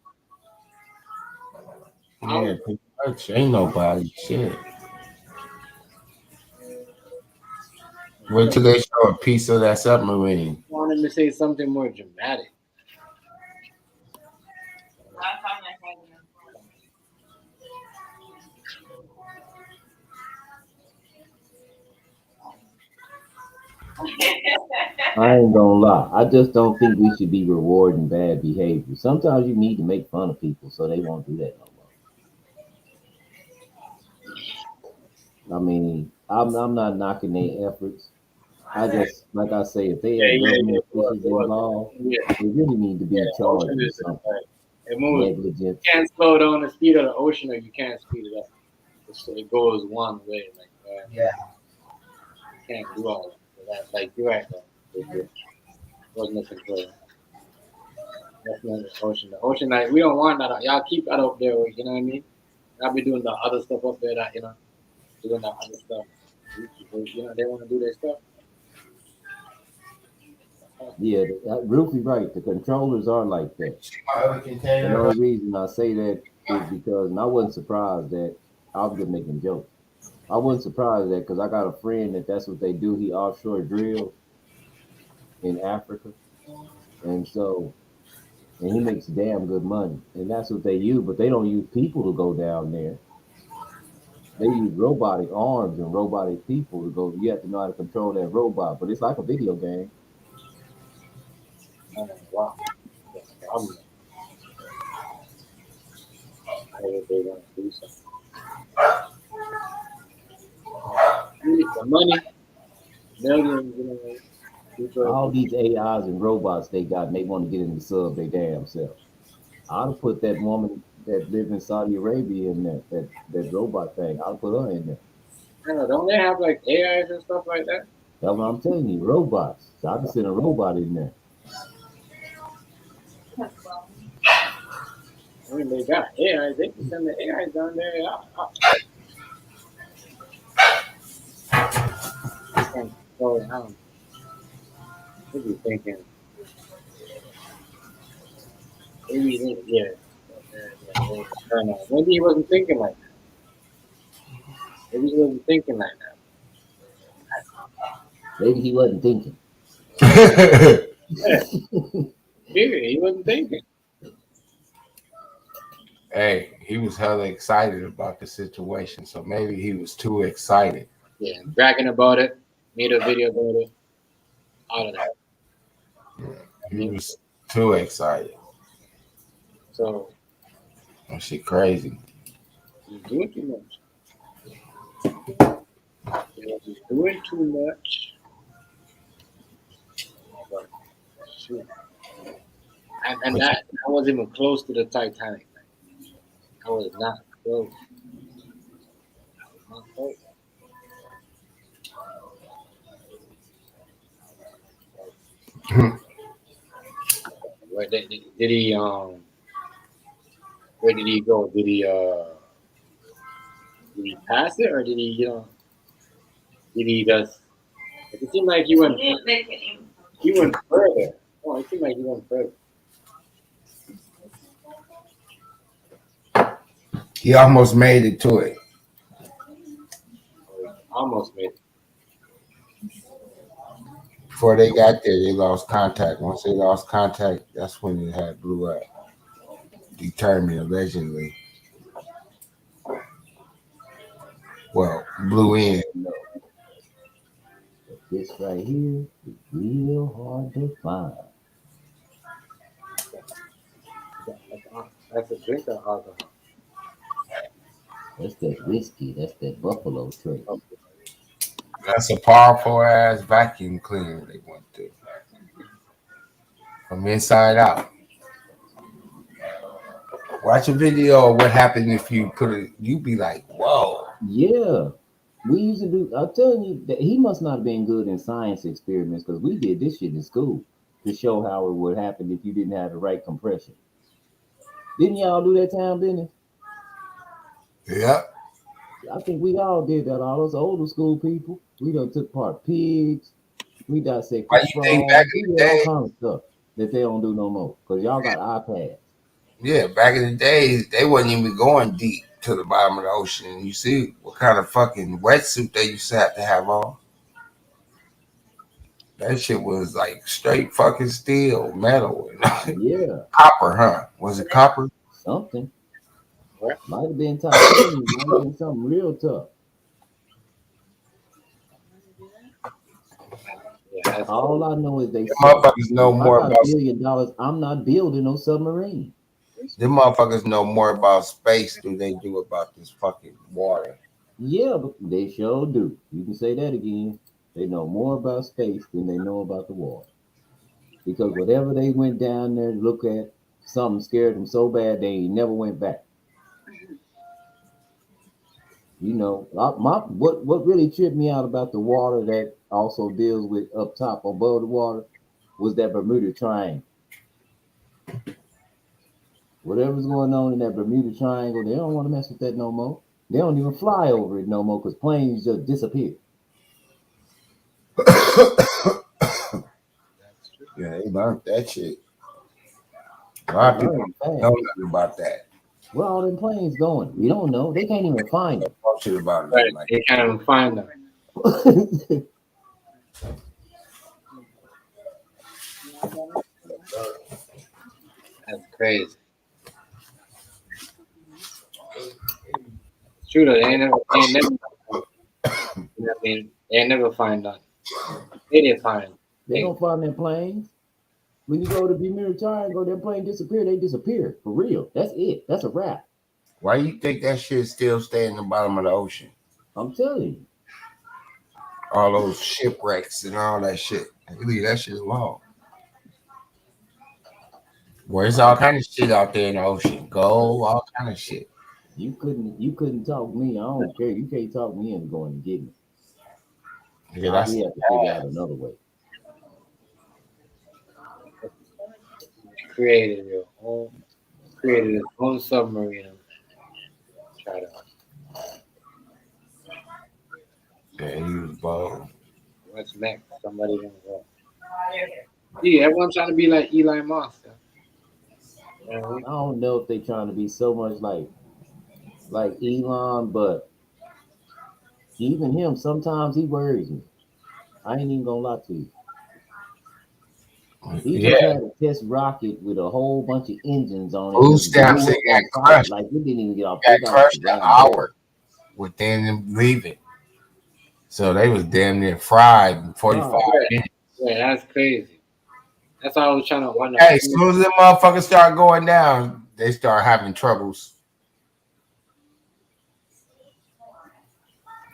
Yeah, pretty much. Ain't nobody. Shit. Wait till they show a piece of that submarine. I wanted to say something more dramatic. I ain't gonna lie. I just don't think we should be rewarding bad behavior. Sometimes you need to make fun of people so they won't do that no more. I mean, I'm not knocking their efforts. I just, like I say, if they have government officials involved, they really need to be charged with something. Negligence. You can't slow down the speed of the ocean, or you can't speed it up. It goes one way, like that. Yeah. You can't do all that. Like you're right, though. Wasn't a control. That's not the ocean. The ocean, like we don't want that. Y'all keep that up there. You know what I mean? Y'all be doing the other stuff up there. That doing that other stuff. They want to do their stuff. Yeah, Ruthie's right. The controllers are like that. The only reason I say that is because, and I wasn't surprised that I was just making jokes. I wasn't surprised that because I got a friend that's what they do. He offshore drills in Africa, and he makes damn good money, and that's what they use. But they don't use people to go down there. They use robotic arms and robotic people to go. You have to know how to control that robot, but it's like a video game. Wow. They want to do something. The money, millions, All these AIs and robots they got, and they want to get in the sub their damn self. I'd have put that woman that lived in Saudi Arabia in there, that robot thing. I'll put her in there. Don't they have like AIs and stuff like that? That's what I'm telling you, robots. So I can send a robot in there. I mean, they got AIs. They can send the AIs down there. What are you thinking? Maybe, yeah. Maybe he wasn't thinking like that. Maybe he wasn't thinking like that. Maybe he wasn't thinking. Maybe he wasn't thinking. Hey, he was hella excited about the situation, so maybe he was too excited. Yeah, bragging about it, made a video about it, all of that. Yeah, he was too excited. So, that shit crazy. He's doing too much. He's doing too much. But, shoot. And that wasn't even close to the Titanic. I was not close. Where did he where did he go? Did he pass it, or did he did he just it seemed like he went further. Oh, it seemed like he went further. He almost made it to it. Almost made it. Before they got there, they lost contact. Once they lost contact, that's when it had blew up. Determined, allegedly. Well, blew in. This right here is real hard to find. That's a drink of alcohol. That's that whiskey. That's that Buffalo Trace. That's a powerful ass vacuum cleaner they went to. from inside out. Watch a video of what happened if you put it. You be like, whoa. Yeah. We used to do, I'm telling you, that he must not have been good in science experiments because we did this shit in school to show how it would happen if you didn't have the right compression. Didn't y'all do that time business? Yeah. I think we all did that. All those older school people. We done took part pigs. We dissected Why you think back frogs. We in the did all day? kinds of stuff that they don't do no more because y'all got iPads. Yeah, back in the days, they wasn't even going deep to the bottom of the ocean. And you see what kind of fucking wetsuit they used to have on. That shit was like straight fucking steel, metal, Yeah. copper, huh? Was it copper? Something. What? Might have been titanium. Might have been something real tough. Yeah, that's All I know is they Them said, motherfuckers know if I more got about. $1 billion, I'm not building no submarine. Them motherfuckers know more about space than they do about this fucking water. Yeah, but they sure do. You can say that again. They know more about space than they know about the water. Because whatever they went down there to look at, something scared them so bad they ain't never went back. You know, what really tripped me out about the water that also deals with up top above the water was that Bermuda Triangle. Whatever's going on in that Bermuda Triangle, they don't want to mess with that no more. They don't even fly over it no more because planes just disappear. Yeah, they learned that shit. A lot of people don't know nothing about that. Where all them planes going? We don't know. They can't even find them. Shit about right. Like they can't even find them. That's crazy. It's true though. They ain't never. You know what I mean? They ain't never find none. They didn't find. They don't find their planes. When you go to Bermuda Triangle, their plane disappear. They disappear for real. That's it. That's a wrap. Why you think that shit still stay in the bottom of the ocean? I'm telling you. All those shipwrecks and all that shit. Leave that shit alone. Well, there's all kind of shit out there in the ocean. Gold, all kind of shit. You couldn't talk me. I don't care. You can't talk me into going to get me. Yeah, I'll have to figure out another way. Created his own submarine. Try to. Yeah, he was bold. What's next? Somebody gonna go. Yeah, everyone's trying to be like Eli Moss. I don't know if they trying to be so much like Elon, but even him, sometimes he worries me. I ain't even gonna lie to you. He just had a test rocket with a whole bunch of engines on it. Food stamps that got crushed. Like we didn't even get off. Got crushed an hour within them leaving. So they was damn near fried in 45 minutes. Yeah, that's crazy. That's all I was trying to wonder. Hey, as soon as them motherfuckers start going down, they start having troubles.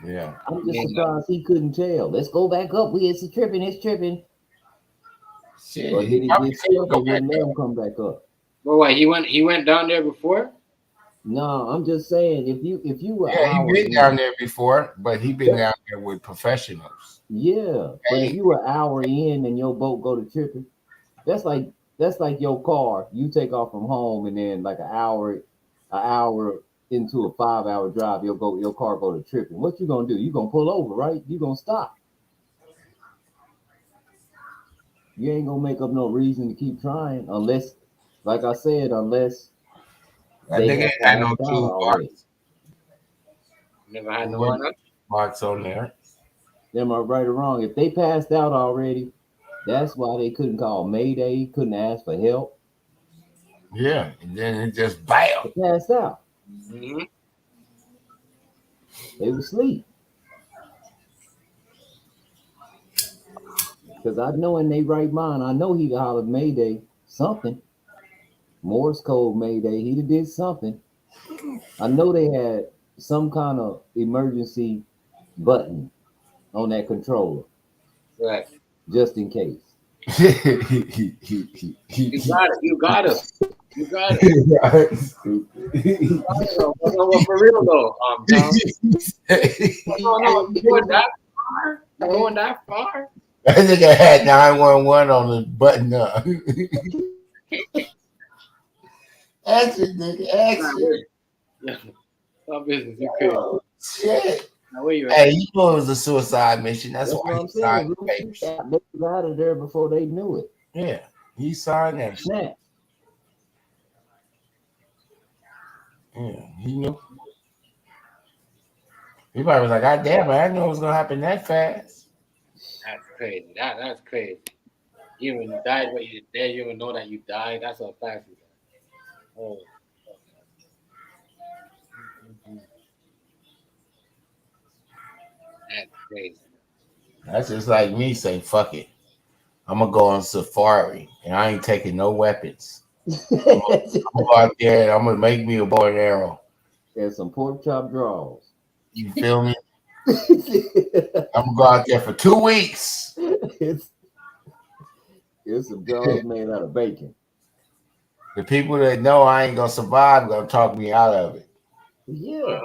Yeah. I'm just surprised he couldn't tell. Let's go back up. It's tripping. Shit. Or did he get stuck? They wouldn't let him come back up. But what, he went down there before? No, I'm just saying if you were he been down there before, but he been down there with professionals. Yeah, but if you were an hour in and your boat go to tripping, that's like your car. You take off from home and then like an hour into a 5-hour drive, your car go to tripping. What you gonna do? You gonna pull over, right? You gonna stop. You ain't gonna make up no reason to keep trying unless, like I said, That nigga ain't had no toolbox. Never had no box on there. Am I right or wrong? If they passed out already, that's why they couldn't call Mayday, couldn't ask for help. Yeah, and then it just bam. They passed out. Mm-hmm. They were asleep. Because I know in their right mind, I know he'd hollered Mayday, something. Morse code Mayday, he'd have did something. I know they had some kind of emergency button on that controller. Right. Just in case. You got it. No, for real though, Tom. No, you going that far? You going that far? That nigga had 911 on the button up. Action, nigga, action. Yeah, some business. You could. Shit. Now where you at? Hey, you know it was a suicide mission. That's That's why what he I'm signed saying. the papers. They got out of there before they knew it. Yeah, he signed that. Snap. Yeah, he knew. He probably was like, God damn it, I didn't know it was gonna happen that fast. That's crazy. That's crazy. Even when you died, but you're dead, you even know that you died. That's a fact. Oh. That's crazy. That's just like me saying, fuck it. I'm gonna go on safari and I ain't taking no weapons. I'm gonna go out there and I'm gonna make me a bow and arrow. And some pork chop draws. You feel me? I'm gonna go out there for 2 weeks. It's some draws made out of bacon. The people that know I ain't gonna survive gonna talk me out of it. Yeah.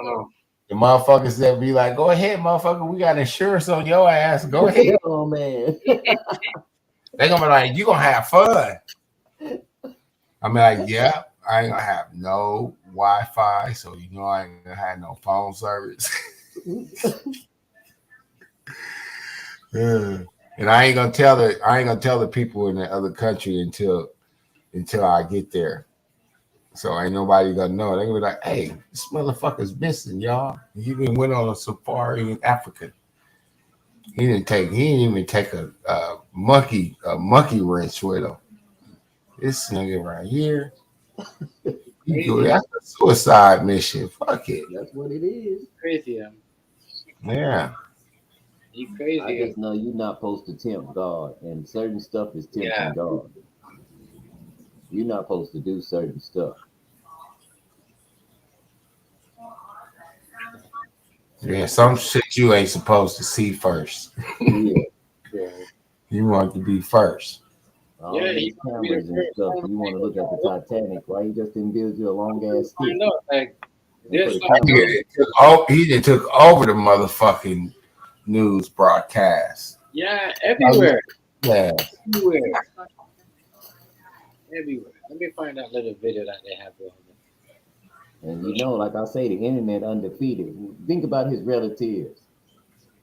The motherfuckers that be like, go ahead, motherfucker, we got insurance on your ass. Go ahead. Oh man. They gonna be like, you gonna have fun. I'm like, yeah, I ain't gonna have no Wi-Fi, so you know I ain't gonna have no phone service. Yeah. And I ain't gonna tell the people in the other country until I get there. So ain't nobody gonna know. They gonna be like, hey, this motherfucker's missing, y'all. He even went on a safari in Africa. He didn't even take a monkey wrench with him. This nigga right here. That's a suicide mission. Fuck it. That's what it is. Crazy, Yeah. You crazy. I just know you're not supposed to tempt God, and certain stuff is tempting God. You're not supposed to do certain stuff. Yeah, some shit you ain't supposed to see first. Yeah. You want to be first. All these cameras and stuff. You want to look at the Titanic? Why he just didn't build you a long ass stick? I know, like this. He done took over the motherfucking news broadcast. Yeah, everywhere. Yeah. Everywhere. Let me find that little video that they have on. And you know, like I say, the internet undefeated. Think about his relatives.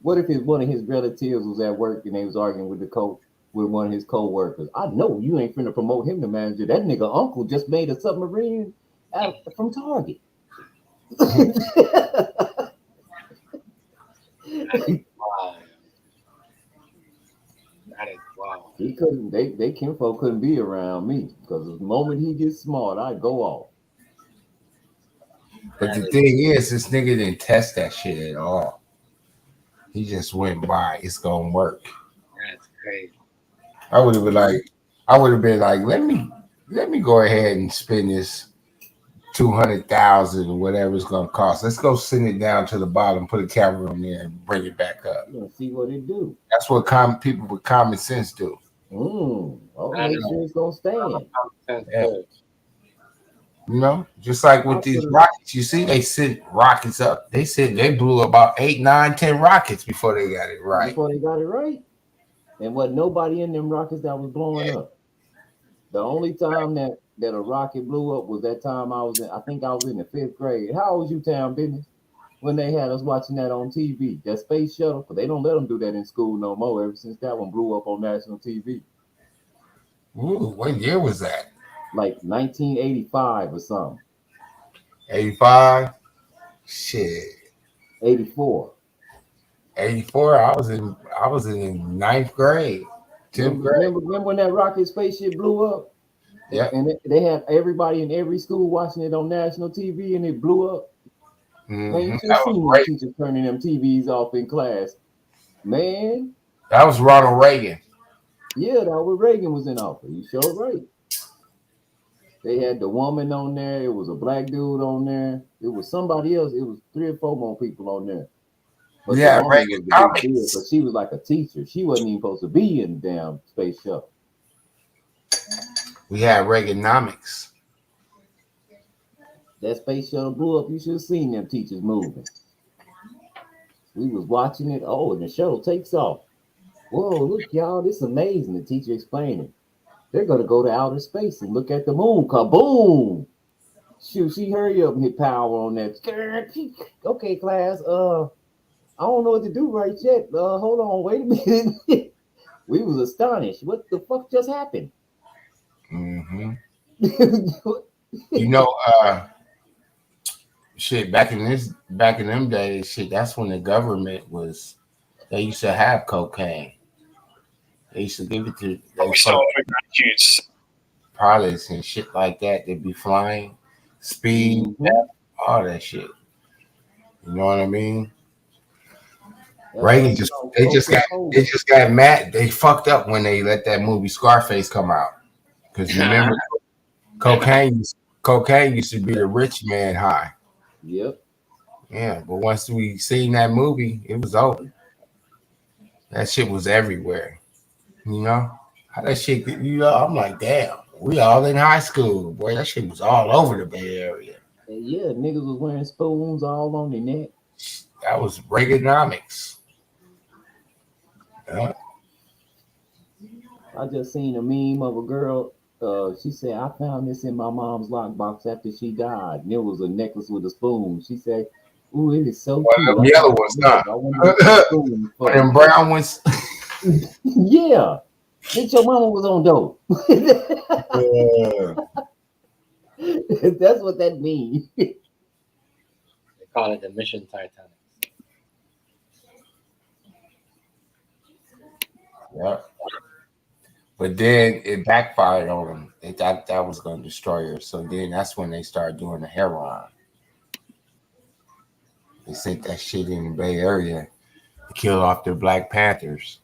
What if one of his relatives was at work and they was arguing with with one of his co-workers? I know you ain't finna promote him to manager. That nigga uncle just made a submarine from Target. Wow. That is wow. He couldn't. They kinfolk couldn't be around me because the moment he gets smart, I go off. But the thing is, this nigga didn't test that shit at all. He just went by. It's gonna work. That's crazy. I would have been like, let me go ahead and spend this 200,000 or whatever it's gonna cost. Let's go send it down to the bottom, put a camera on there, and bring it back up. See what it do. That's what people with common sense do. Make sure it's gonna stand. Yeah. You know, just like with these rockets, you see, they sent rockets up. They said they blew about 8, 9, 10 rockets before they got it right. And wasn't nobody in them rockets that was blowing up. The only time that a rocket blew up was that time I think I was in the 5th grade. How old was you, Town Business? When they had us watching that on TV, that space shuttle, because they don't let them do that in school no more ever since that one blew up on national TV. Ooh, what year was that? Like 1985 or something. 85? Shit. 84. 84, I was in 9th grade. 10th grade. Remember when that rocket spaceship blew up? Yeah. And they had everybody in every school watching it on national TV and it blew up. Mm-hmm. Man, you should seen the teachers turning them TVs off in class. Man. That was Ronald Reagan. Yeah, that was Reagan was in office. You sure right. They had the woman on there. It was a black dude on there. It was somebody else. It was 3 or 4 more people on there. But yeah, Reagan. She was like a teacher. She wasn't even supposed to be in the damn space shuttle. We had Reaganomics. That space shuttle blew up. You should have seen them teachers moving. We was watching it. Oh, and the shuttle takes off. Whoa, look, y'all, this is amazing. The teacher explaining. They're gonna go to outer space and look at the moon. Kaboom! Shoot, she hurry up and hit power on that. Okay, class. I don't know what to do right yet. Hold on, wait a minute. We was astonished. What the fuck just happened? Mm-hmm. You know, shit. Back in them days, shit. That's when the government was. They used to have cocaine. They used to give it to pilots and shit like that. They'd be flying, speed, all that shit. You know what I mean? Reagan they just got mad. They fucked up when they let that movie Scarface come out. Because remember, cocaine used to be the rich man high. Yep. Yeah, but once we seen that movie, it was over. That shit was everywhere. You know? How that shit, I'm like, damn, we all in high school. Boy, that shit was all over the Bay Area. Yeah, niggas was wearing spoons all on their neck. That was Reaganomics. Yeah. I just seen a meme of a girl. She said, I found this in my mom's lockbox after she died. And it was a necklace with a spoon. She said, ooh, it is so cute. Them yellow ones, not. Them brown ones. Yeah. Bitch, your mama was on dope. That's what that means. They call it the Mission Titanic. Yeah. But then it backfired on them. They thought that was going to destroy her. So then that's when they started doing the heroin. They sent that shit in the Bay Area to kill off their Black Panthers.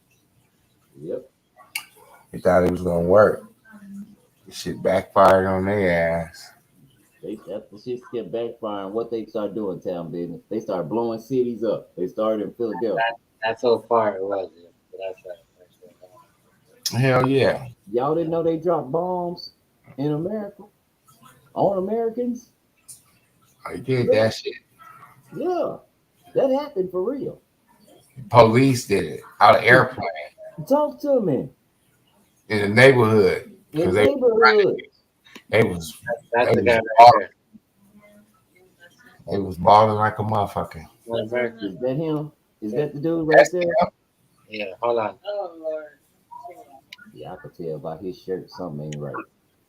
Yep. They thought it was going to work. The shit backfired on their ass. That shit kept backfiring. What they started doing, town business. They started blowing cities up. They started in Philadelphia. That's so far it was. But that's right. Hell yeah. Y'all didn't know they dropped bombs in America on Americans? I did that shit. Yeah, that happened for real. Police did it out of airplane. Talk to me. In the neighborhood. In the neighborhood. They was balling like a motherfucker. Is that him? Is that the dude right there? Yeah, hold on. Oh, Lord. Yeah, I could tell by his shirt something ain't right.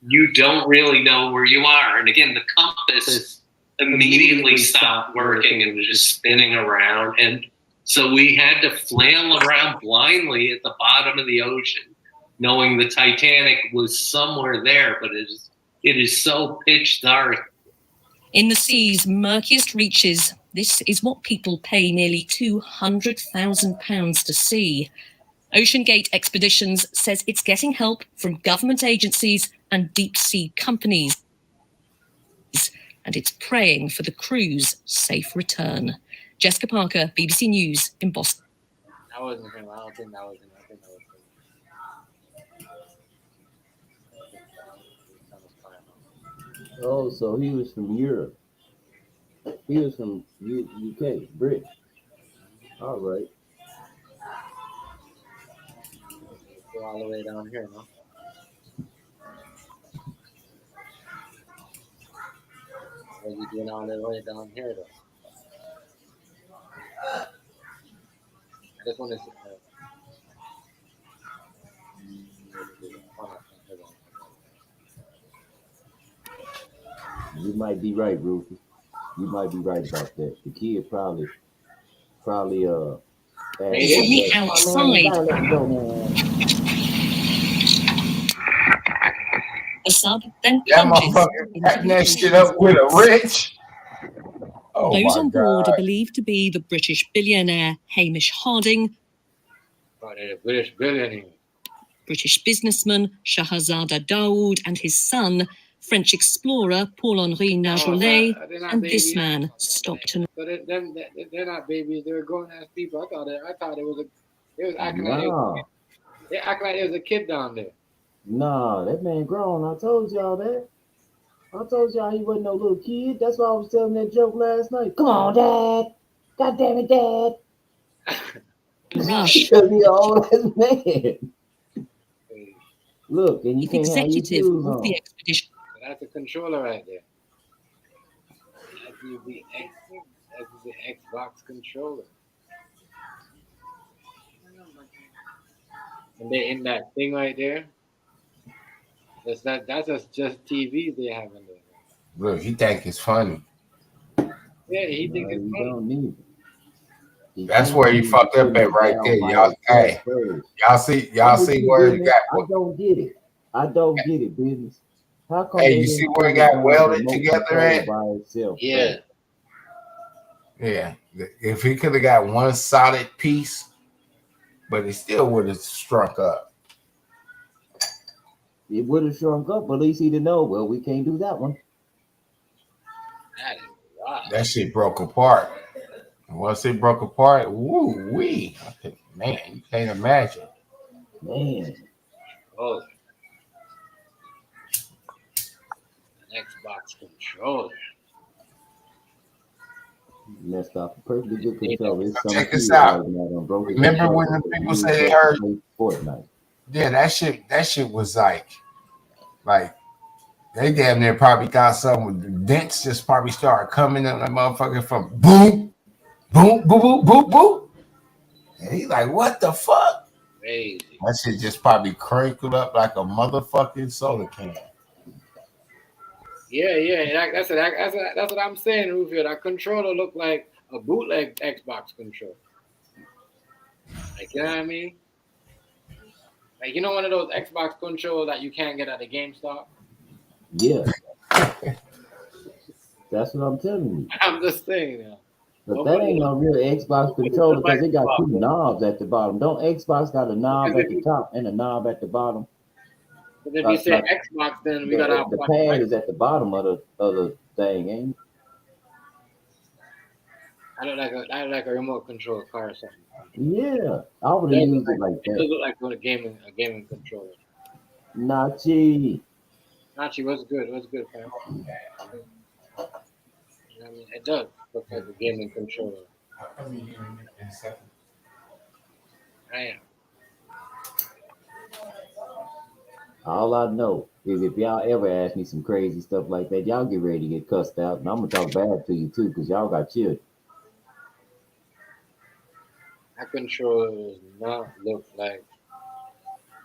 You don't really know where you are. And again, the compass immediately stopped working and was just spinning around. And so we had to flail around blindly at the bottom of the ocean, knowing the Titanic was somewhere there, but it is so pitch dark. In the sea's murkiest reaches, this is what people pay nearly £200,000 to see. OceanGate Expeditions says it's getting help from government agencies and deep-sea companies, and it's praying for the crew's safe return. Jessica Parker, BBC News in Boston. That wasn't him. I don't think that was him. I think that was him. Oh, so he was from Europe. He was from UK, British. All right. Go all the way down here, no? What are you doing all the way down here, though? I just want to see. You might be right, Rufus. You might be right about that. The kid probably From the outside, the sub then plunges That that shit up with a rich. Oh Those my on board God. are believed to be the British billionaire Hamish Harding, British billionaire. British businessman Shahzada Daoud and his son, French explorer Paul-Henri Najolet, and this man, Stockton. So they're not babies. They're grown-ass people. I thought it was they was acting like they acting like there was a kid down there. Nah, that man grown. I told y'all that. I told y'all he wasn't no little kid. That's why I was telling that joke last night. Come on, Dad. God damn it, Dad. Because he an old ass man. Look, and you can't have your shoes on. That's a controller right there. That is the Xbox controller. And they're in that thing right there. That's just TVs they have in there. Look, he think it's funny. Yeah, he thinks it's funny. Don't need it. That's where he fucked up at right there. Y'all, hey, y'all see where he got. I don't get it. I don't get it, business. How come Hey, they you see didn't where it put got down welded remote together control at? by itself? Yeah. Yeah. If he could have got one solid piece, but he still would have shrunk up. It would have shrunk up, but at least he'd have known, well, we can't do that one. That shit broke apart. And once it broke apart, woo wee. Man, you can't imagine. Man. Oh. An Xbox controller. Messed up. Perfectly good control. It's Check this out. Remember when the people say they heard Fortnite? Yeah, that shit was like they damn near probably got some with the dents just probably started coming up that motherfucker from boom, boom, boom, boom, boom, boom. And he like, what the fuck? Crazy. That shit just probably crinkled up like a motherfucking soda can. Yeah. That's what I'm saying, Rufio. That controller looked like a bootleg Xbox controller. Like, you know what I mean? Like, you know, one of those Xbox controllers that you can't get at the GameStop? Yeah. That's what I'm telling you. I'm just saying, yeah. But that ain't no real Xbox controller because it got two knobs at the bottom. Don't Xbox got a knob at the top and a knob at the bottom? But if you say Xbox, then we gotta have the pad is at the bottom of the thing, ain't it? I look like a remote control car or something. Yeah, I would have used it like that. It does look like a gaming controller. Nachi, what's good? What's good, fam? I mean, it does look like a gaming controller. I am. all I know is if y'all ever ask me some crazy stuff like that, y'all get ready to get cussed out, and I'm gonna talk bad to you too, because y'all got children. That controller does not look like.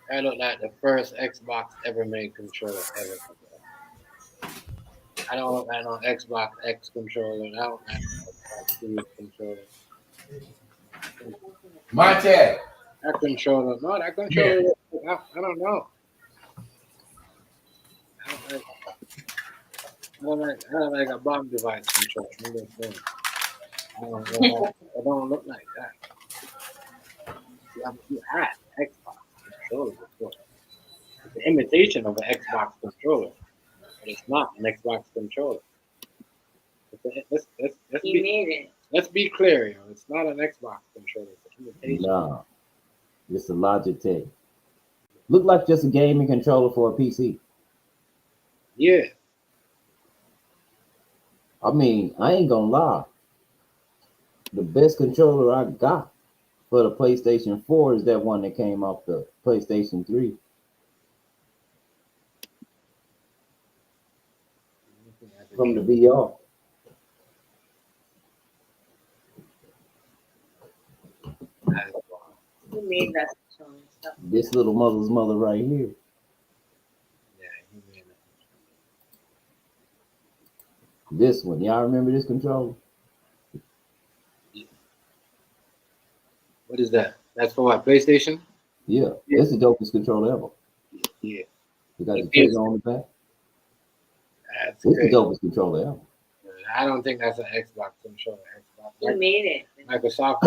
That look like the first Xbox ever made controller ever. I don't look like no Xbox X controller. I don't like Xbox Series controller. Monte. That controller, no, that controller. Yeah. I don't know. I don't like a bomb device controller. I don't look like that. You had Xbox controller before. It's an imitation of an Xbox controller, but it's not an Xbox controller. Let's be clear, it's not an Xbox controller. It's an imitation. Nah, it's a Logitech. Look like just a gaming controller for a PC. Yeah. I mean, I ain't gonna lie. The best controller I got for the PlayStation 4 is that one that came off the PlayStation 3. From the VR. Who made that stuff? This little mother's mother right here. This one, y'all remember this controller? What is that? That's for what? PlayStation? Yeah, it's the dopest controller ever. Yeah. You got the trigger on the back. That's it's great. the dopest controller ever. I don't think that's an Xbox controller. Who made it? Microsoft.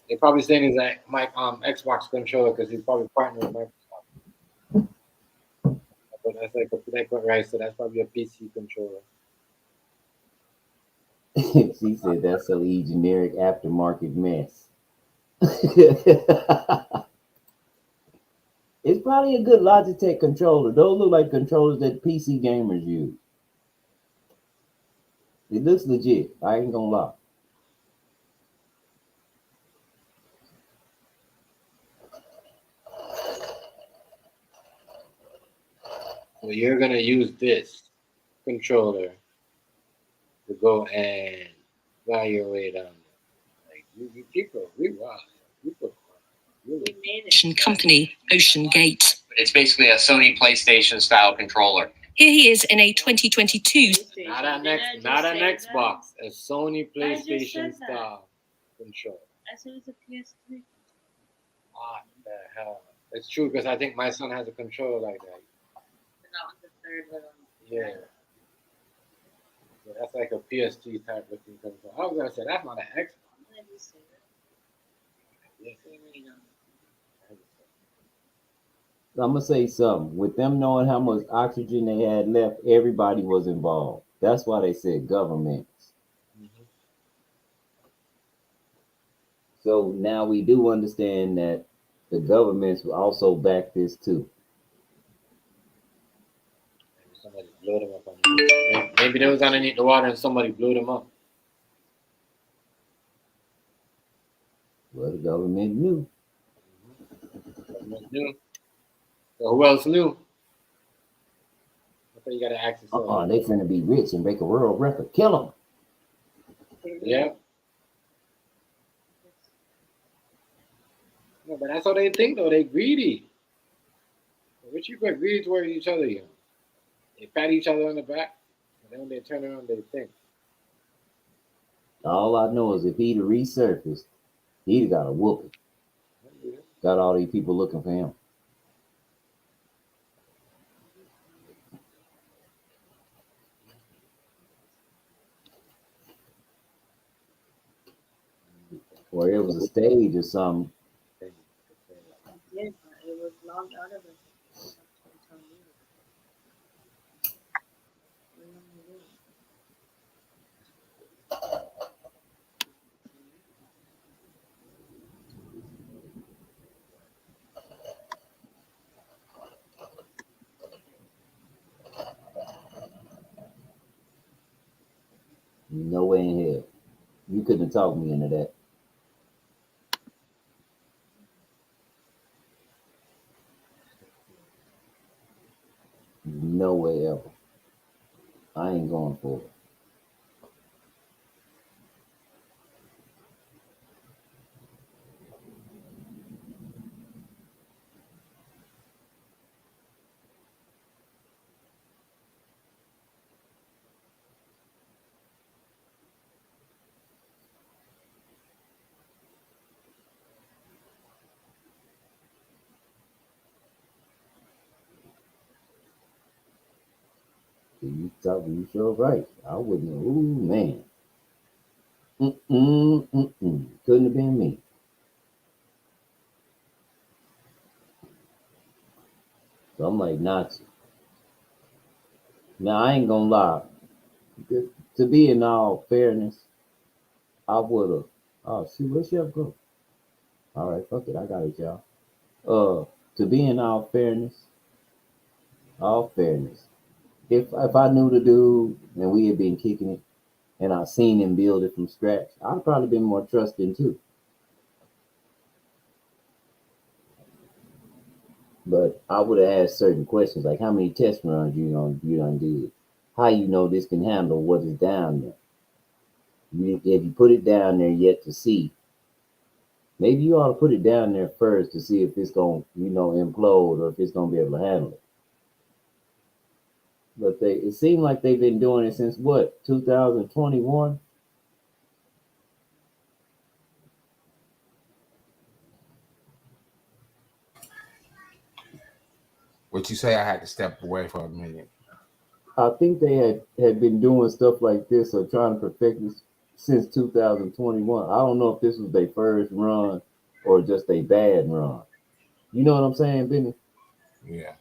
They're probably saying it's like my Xbox controller because he's probably partnering with Microsoft. But that's like right, so that's probably a PC controller. She said that's a generic aftermarket mess. It's probably a good Logitech controller. Those look like controllers that PC gamers use. It looks legit. I ain't gonna lie. So you're gonna use this controller to go and evaluate like you people, we wow. People really company, Ocean Gate. It's basically a Sony PlayStation style controller. Here he is in a 2022. not an Xbox, a Sony PlayStation style controller. I said it's a PS3. What the hell? It's true because I think my son has a controller like that. But not the third one. Yeah. So that's like a PS3 type looking controller. I was gonna say that's not an Xbox. Let me see that. Yeah. I'm gonna say something. With them knowing how much oxygen they had left, everybody was involved. That's why they said governments. Mm-hmm. So now we do understand that the governments will also back this too. Maybe somebody blew them up on maybe they was underneath the water and somebody blew them up. Well, the government knew. Government knew. So who else knew? I thought you gotta ask yourself. They finna be rich and break a world record. Kill them. Yeah. No, but that's how they think though. They greedy. Rich people are greedy towards each other, you know. They pat each other on the back, and then when they turn around, they think. All I know is if he'd have resurfaced, he'd have got a whooping. Got all these people looking for him. Or it was a stage or something. Yeah, but it was logged out of it. No way in hell. You couldn't have talked me into that. No way ever. I ain't going for it. You sure right. I wouldn't. Ooh, man. Couldn't have been me. So I'm like Nazi. Now I ain't gonna lie. To be in all fairness, I would have. Oh shoot, where's Chef go? All right, fuck it, I got it, y'all. To be in all fairness, if I knew the dude and we had been kicking it, and I seen him build it from scratch, I'd probably been more trusting too. But I would have asked certain questions like how many test runs you done did, how you know this can handle what is down there. If you put it down there yet to see, maybe you ought to put it down there first to see if it's gonna implode or if it's gonna be able to handle it. But it seemed like they've been doing it since what, 2021? What you say? I had to step away for a minute. I think they had been doing stuff like this or trying to perfect this since 2021. I don't know if this was their first run or just a bad run. You know what I'm saying, Benny? Yeah.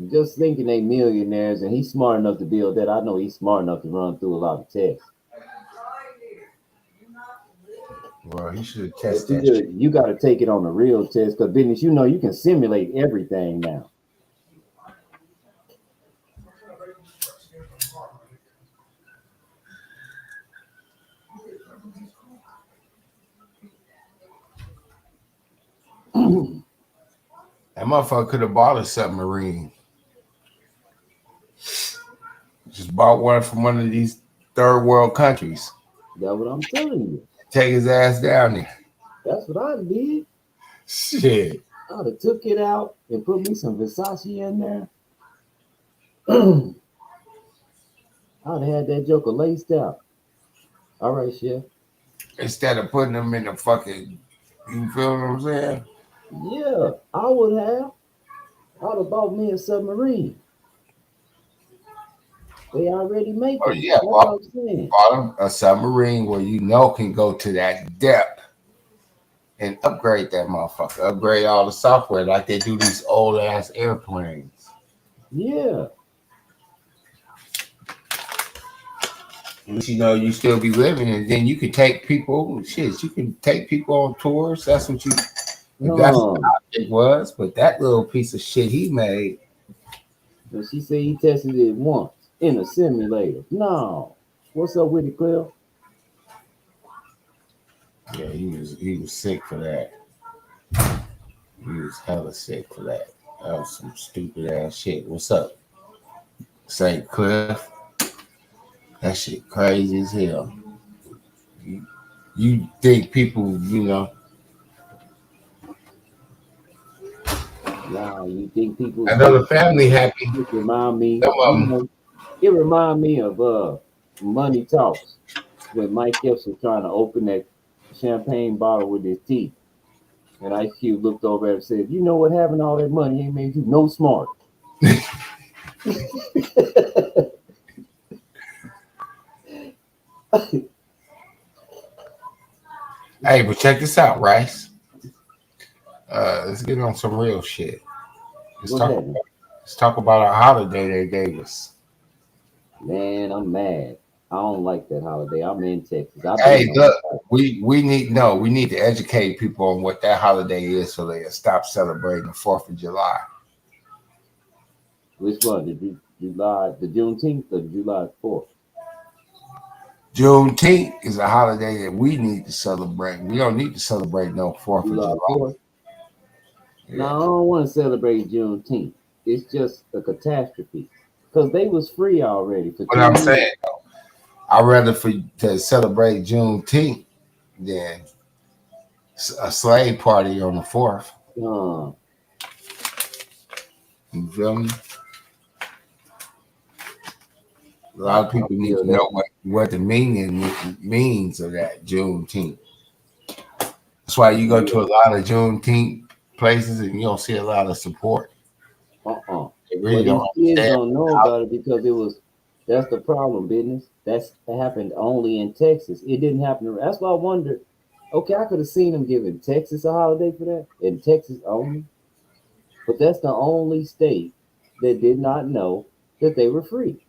Just thinking they millionaires and he's smart enough to build that. I know he's smart enough to run through a lot of tests. Well, he should But test that shit. you got to take it on the real test because business, you know, you can simulate everything now. That motherfucker could have bought a submarine. Just bought one from one of these third world countries. That's what I'm telling you. Take his ass down there. That's what I did. Shit. I'd have took it out and put me some Versace in there. I'd have had that joker laced out. All right, Chef. Instead of putting them in the fucking, you feel what I'm saying? Yeah, I would have. I'd have bought me a submarine. They already make it. Oh yeah, That's what I'm saying. bought a submarine where you know can go to that depth and upgrade that motherfucker. Upgrade all the software like they do these old ass airplanes. Yeah. But you know, you still be living, and then you can take people. Shit, you can take people on tours. That's what you. That's what it was. But that little piece of shit he made. And she said he tested it once in a simulator. No. What's up with it, Cliff? Yeah, he was sick for that. He was hella sick for that. That was some stupid ass shit. What's up? St. Cliff. That shit crazy as hell. You think people, you know? Nah, you think people? I know the family happy. It remind me. It remind me of Money Talks when Mike Epps was trying to open that champagne bottle with his teeth, and Ice Cube looked over and said, "You know what? Having all that money ain't made you no smart." Hey, but check this out, Rice. Let's get on some real shit. Let's talk about a holiday they gave us. Man, I'm mad. I don't like that holiday. I'm in Texas. Hey, look, we need to educate people on what that holiday is so they stop celebrating the 4th of July. Which one? The Juneteenth or July 4th? Juneteenth is a holiday that we need to celebrate. We don't need to celebrate no 4th of July. Yeah. No, I don't want to celebrate Juneteenth. It's just a catastrophe because they was free already. For what I'm saying, though, I'd rather to celebrate Juneteenth than a slave party on the 4th. You feel me? A lot of people need to know what the meaning means of that Juneteenth. That's why you go to a lot of Juneteenth places and you don't see a lot of support. They really don't kids don't know about it because that's the problem, business. That happened only in Texas. It didn't happen. That's why I wonder. Okay, I could have seen them giving Texas a holiday for that, in Texas only. But that's the only state that did not know that they were free.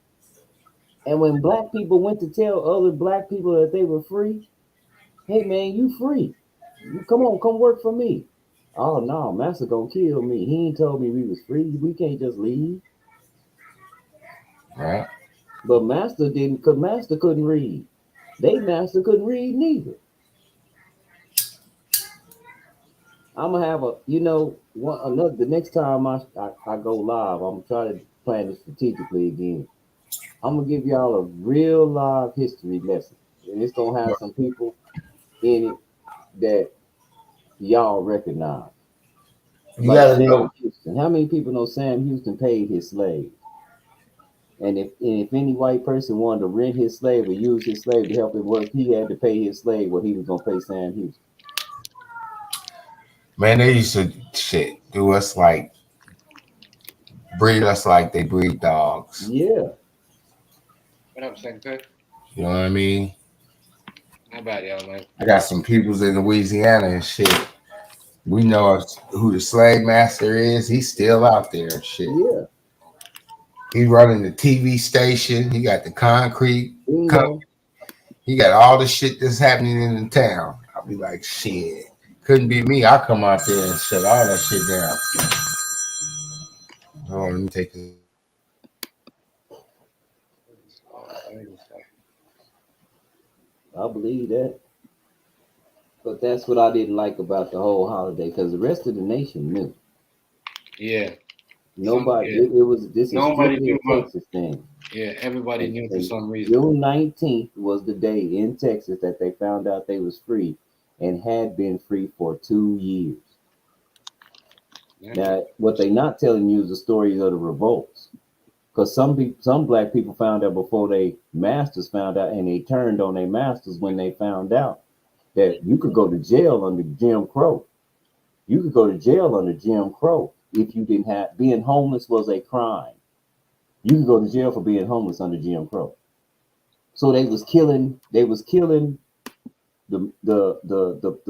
And when black people went to tell other black people that they were free, hey man, you free. Come on, come work for me. Oh no, Master gonna kill me. He ain't told me we was free. We can't just leave. Right. But Master didn't, because Master couldn't read. Master couldn't read neither. I'm gonna have the next time I go live, I'm gonna try to plan it strategically again. I'm gonna give y'all a real live history lesson, and it's gonna have some people in it that y'all recognize. You gotta know. Houston. How many people know Sam Houston paid his slave? And if any white person wanted to rent his slave or use his slave to help him work, he had to pay his slave what he was gonna pay Sam Houston. Man, they used to do us like breed us like they breed dogs. Yeah. What up, St. Cook? You know what I mean? How about y'all, man? I got some peoples in Louisiana and shit. We know who the slave master is. He's still out there and shit. Yeah. He running the TV station. He got the concrete. He got all the shit that's happening in the town. I I'll be like, shit. Couldn't be me. I'll come out there and shut all that shit down. Oh, let me take this. I believe that. But that's what I didn't like about the whole holiday, because the rest of the nation knew. Yeah. Nobody. Yeah. It was this is Nobody strictly knew a Texas thing. Yeah, everybody knew for And some reason. June 19th was the day in Texas that they found out they was free and had been free for 2 years. Now, what they not telling you is the stories of the revolts, because some black people found out before they masters found out, and they turned on their masters when they found out that you could go to jail under Jim Crow. You could go to jail under Jim Crow if you didn't have being homeless was a crime. You could go to jail for being homeless under Jim Crow. So they was killing the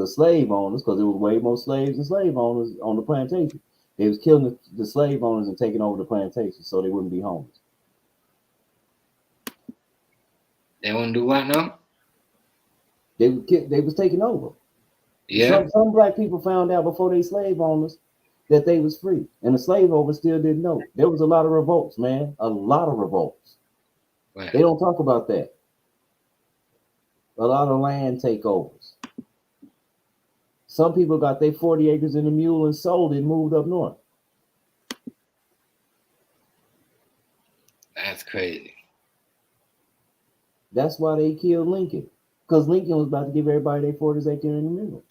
slave owners, because there was way more slaves than slave owners on the plantation. They was killing the slave owners and taking over the plantation so they wouldn't be homeless. They want to do what now? They was taking over. Yeah. Some black people found out before they slave owners that they was free, and the slave owners still didn't know. There was a lot of revolts, man. A lot of revolts. Right. They don't talk about that. A lot of land takeovers. Some people got their 40 acres in a mule and sold it and moved up north. That's crazy. That's why they killed Lincoln, because Lincoln was about to give everybody their 40 acres in the middle.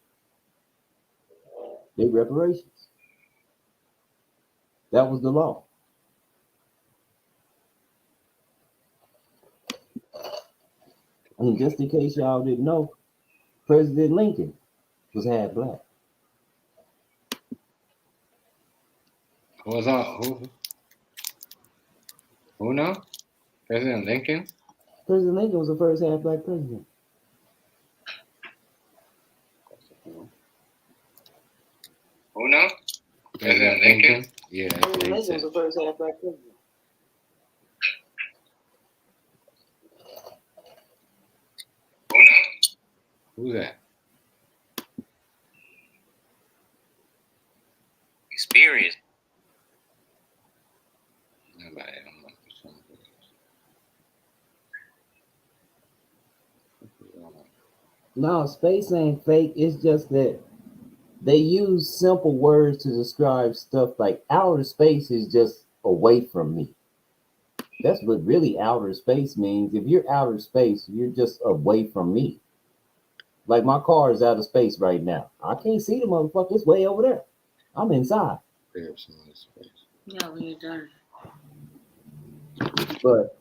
Their reparations. That was the law. And just in case y'all didn't know, President Lincoln was half black. Who was that? Who now? President Lincoln? President Lincoln was the first half black president. Who now? President Lincoln? Yeah. President Lincoln was the first half black president. Who now? Who's that? Experience. Nobody. No, space ain't fake. It's just that they use simple words to describe stuff like outer space is just away from me. That's what really outer space means. If you're outer space, you're just away from me. Like my car is out of space right now. I can't see the motherfucker. It's way over there. I'm inside. Yeah, when you're done. But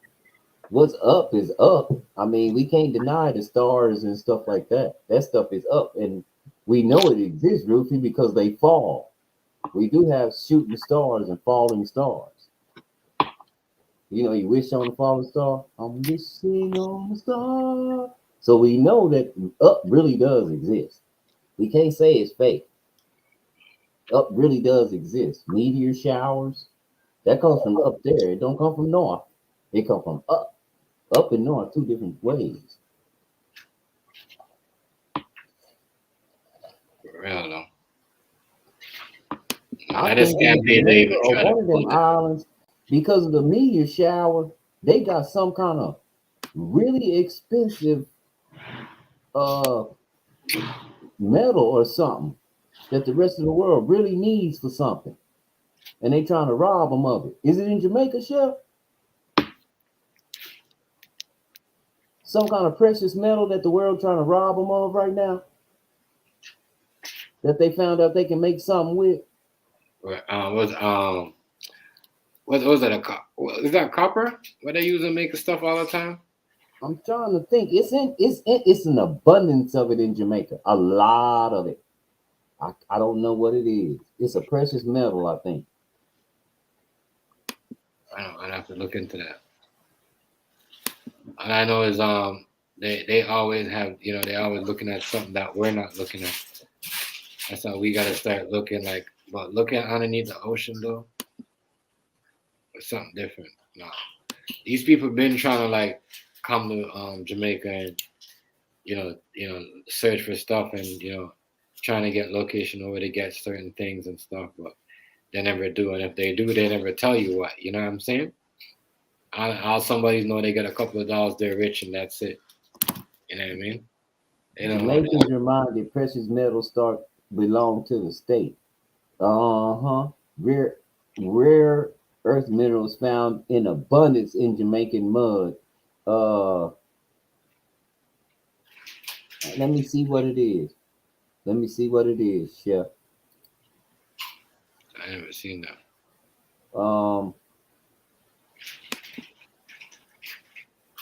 what's up is up. I mean, we can't deny the stars and stuff like that. That stuff is up. And we know it exists, Ruthie, because they fall. We do have shooting stars and falling stars. You know, you wish on a falling star. I'm wishing on a star. So we know that up really does exist. We can't say it's fake. Up really does exist. Meteor showers, that comes from up there. It don't come from north. It comes from up. Up and north, two different ways. For real though. I think Jamaica or one of them islands, because of the meteor shower, they got some kind of really expensive metal or something that the rest of the world really needs for something, and they trying to rob them of it. Is it in Jamaica, Chef? Some kind of precious metal that the world trying to rob them of right now, that they found out they can make something with. What was that? Is that copper? What they use to make stuff all the time? I'm trying to think. It's an abundance of it in Jamaica. A lot of it. I don't know what it is. It's a precious metal, I think. I'd have to look into that. All I know is they always have, you know, they always looking at something that we're not looking at. That's how we gotta start looking like, but looking underneath the ocean though, it's something different. No, these people have been trying to like come to Jamaica and search for stuff and trying to get location over to get certain things and stuff, but they never do. And if they do, they never tell you what. You know what I'm saying? All somebody know they got a couple of dollars, they're rich, and that's it. You know what I mean? Jamaicans reminded precious metals belong to the state. Rare earth minerals found in abundance in Jamaican mud. Let me see what it is. Chef. I never seen that.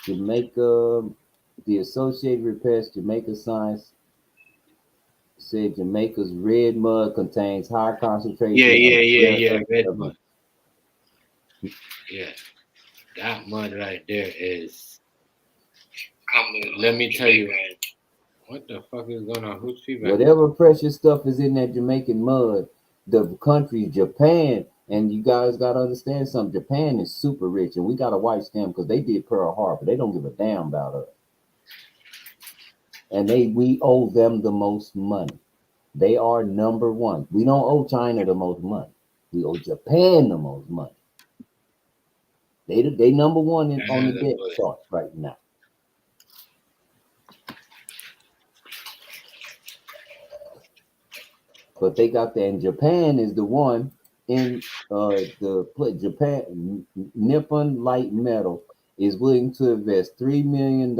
Jamaica, the Associated Press, Jamaica Science said Jamaica's red mud contains high concentration. Yeah. Red mud. Yeah, that mud right there is. Let me tell you, what the fuck is going on? Who's feedback? Whatever precious stuff is in that Jamaican mud, the country Japan, and you guys got to understand something. Japan is super rich, and we got to watch them because they did Pearl Harbor. They don't give a damn about us, and we owe them the most money. They are number one. We don't owe China the most money. We owe Japan the most money. They number one on the debt chart right now. But they got that, and Japan is the one in Japan. Nippon Light Metal is willing to invest $3 million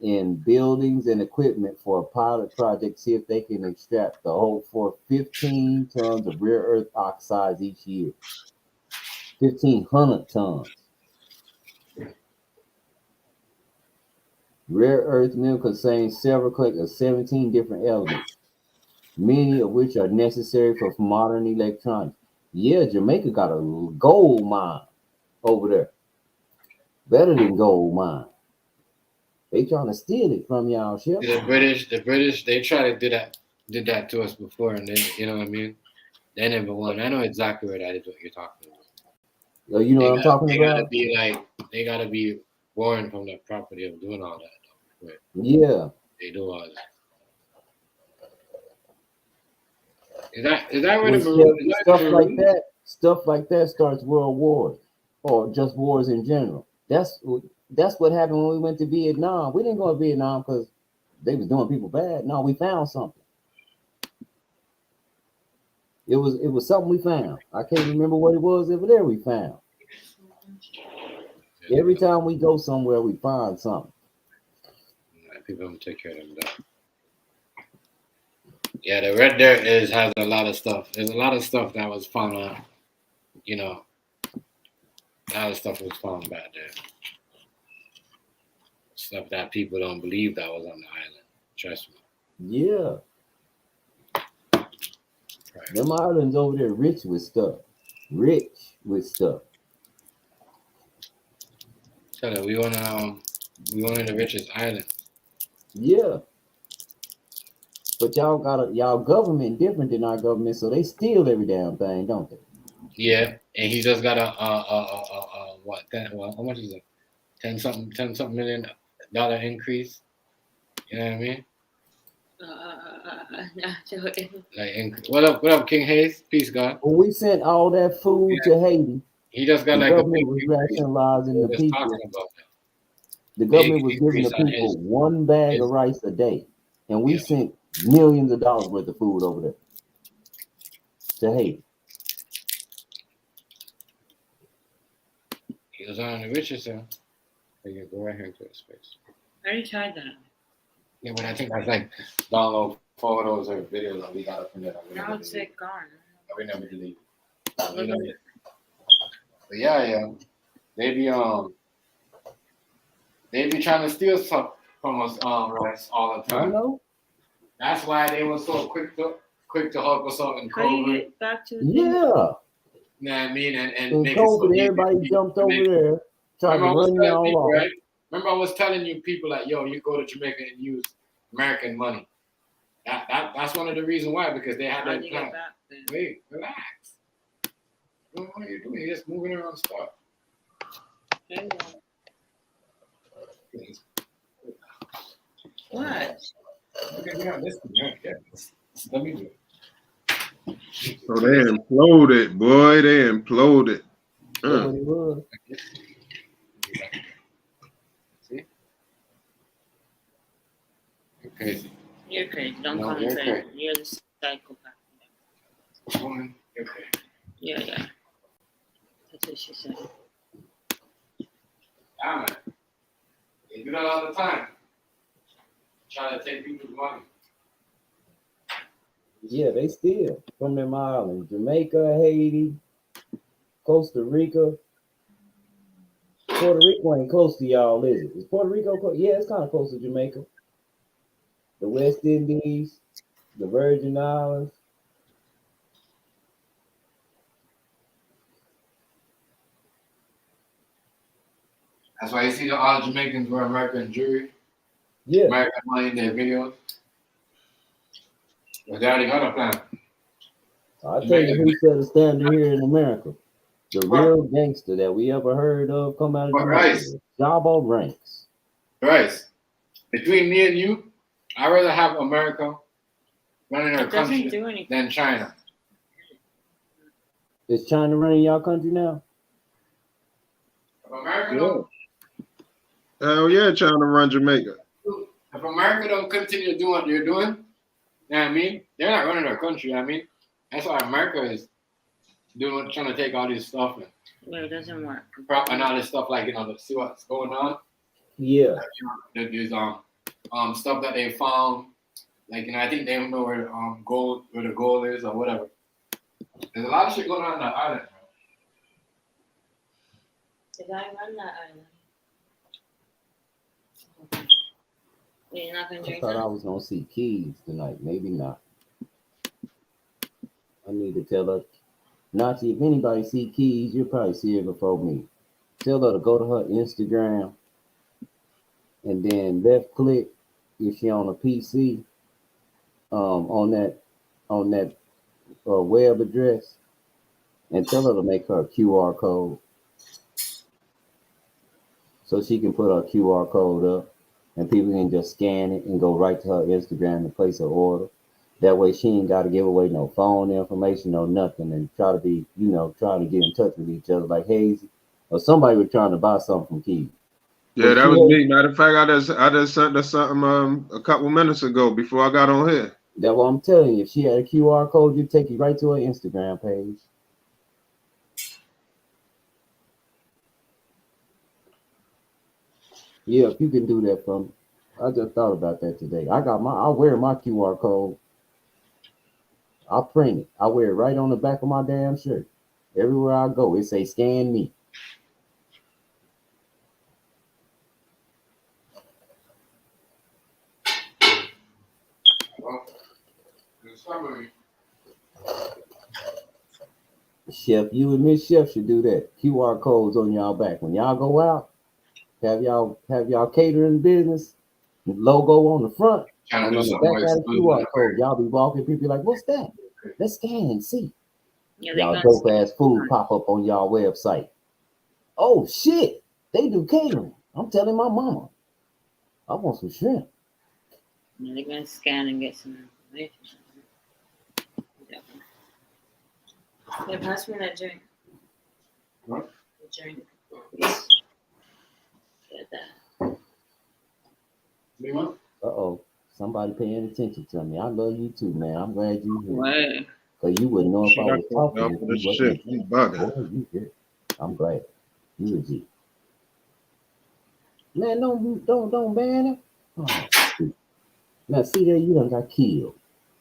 in buildings and equipment for a pilot project, see if they can extract the whole for 15 tons of rare earth oxides each year. 1,500 tons. Rare earth mineral contains several collections of 17 different elements, many of which are necessary for modern electronics. Yeah, Jamaica got a gold mine over there. Better than gold mine. They trying to steal it from y'all, Chef. The British, they tried to did that to us before, and you know what I mean? They never won. I know exactly what that is, what you're talking about. Oh, you know what I'm talking about? They gotta be born from the property of doing all that. Though. Yeah. They do all that. Is that where stuff like that starts world wars or just wars in general. That's what happened when we went to Vietnam. We didn't go to Vietnam because they was doing people bad. No, we found something. It was something we found. I can't remember what it was over there we found. Every time we go somewhere, we find something. People don't take care of them. Yeah, the Red Dirt has a lot of stuff. There's a lot of stuff that was found out. A lot of stuff was found back there. Stuff that people don't believe that was on the island. Trust me. Yeah. Right. Them islands over there rich with stuff. Tell you, we one of the richest islands. Yeah. But y'all government different than our government, so they steal every damn thing, don't they? Yeah, and he just got what? How much is it? $10 something million increase. You know what I mean? What up, King Hayes? Peace, God. When we sent all that food to Haiti, he just got the like government was rationalizing the people. The government was giving the people one bag of rice a day, and we sent millions of dollars worth of food over there to Haiti. He was on the richest side. You go right here into the space. I already tried that. Yeah, but I think that's like download photos or videos that we got up in there. Now it's like gone. We never delete it. But yeah. They be trying to steal stuff from us, Rice, all the time. I know. That's why they were so quick to hook us up in COVID. Back to yeah. You know what I mean? And in COVID, everybody jumped over there, tried to run you all off. Right? Remember, I was telling you people like, yo, you go to Jamaica and use American money. That's one of the reasons why, because they had that plan. Wait, relax. What are you doing? You're just moving around stuff. What? Okay, yeah, listen, yeah. Let me do it. So they imploded, boy. They imploded. That's what it was. See? You're crazy. You're crazy. Don't No, call me you're crazy. crazy. You're the psychopath. Woman, you're crazy. Yeah. That's what she said. Yeah, man. They do that all the time. Try to take people's money. Yeah, they still from them islands. Jamaica, Haiti, Costa Rica. Puerto Rico ain't close to y'all, is it? Is Puerto Rico close? Yeah, it's kind of close to Jamaica. The West Indies, the Virgin Islands. That's why you see all the Jamaicans wear American jewelry. Yeah. American money in their videos. But they already got a plan. I'll tell you who set a standard here in America. The real gangster that we ever heard of come out of Jamaica. Rice. Jabba Ranks. Rice. Between me and you, I'd rather have America running our It doesn't country do anything. than China. Is China running y'all country now? If America Yeah. don't, Hell yeah, trying to run Jamaica. if America don't continue doing what they're doing, you know what I mean? They're not running our country, you know what I mean? That's why America is doing, trying to take all this stuff Well, it doesn't work. and all this stuff, like, you know, to see what's going on. Yeah. There's stuff that they found, like, you know, I think they don't know where the gold is or whatever. There's a lot of shit going on that island. Did I run that island? You're not gonna I drink thought I that? was gonna see Keys tonight. Maybe not. I need to tell her. Nazi, if anybody see Keys, you'll probably see her before me. Tell her to go to her Instagram and then left click if she on a PC on that web address, and tell her to make her a QR code so she can put her QR code up and people can just scan it and go right to her Instagram and place her order. That way she ain't got to give away no phone information or nothing and try to be, trying to get in touch with each other like Hazy or somebody was trying to buy something from Keys. Yeah, that was me. Matter of fact, I just sent her something a couple minutes ago before I got on here. That's what I'm telling you. If she had a QR code, you take you right to her Instagram page. Yeah, if you can do that for me. I just thought about that today. I wear my QR code. I print it. I wear it right on the back of my damn shirt. Everywhere I go, it say scan me. Well, in summary, Chef, you and Miss Chef should do that. QR codes on y'all back. When y'all go out, have y'all catering business, the logo on the front, and on the back got a QR code. Y'all be walking, people be like, what's that? Let's scan and see. Yeah, Y'all dope ass food pop up on y'all website. Oh shit, they do catering. I'm telling my mama. I want some shrimp. Yeah, they're gonna scan and get some information. Yeah, pass me that drink. What? The drink. Yes. Get that. Uh-oh. Somebody paying attention to me. I love you too, man. I'm glad you here. What? Because you wouldn't know if I was talking if this you wasn't. shit. You bugging. Boy, you here. I'm glad. You a G. Man, don't ban it. Oh, shoot. Now see there, you done got killed.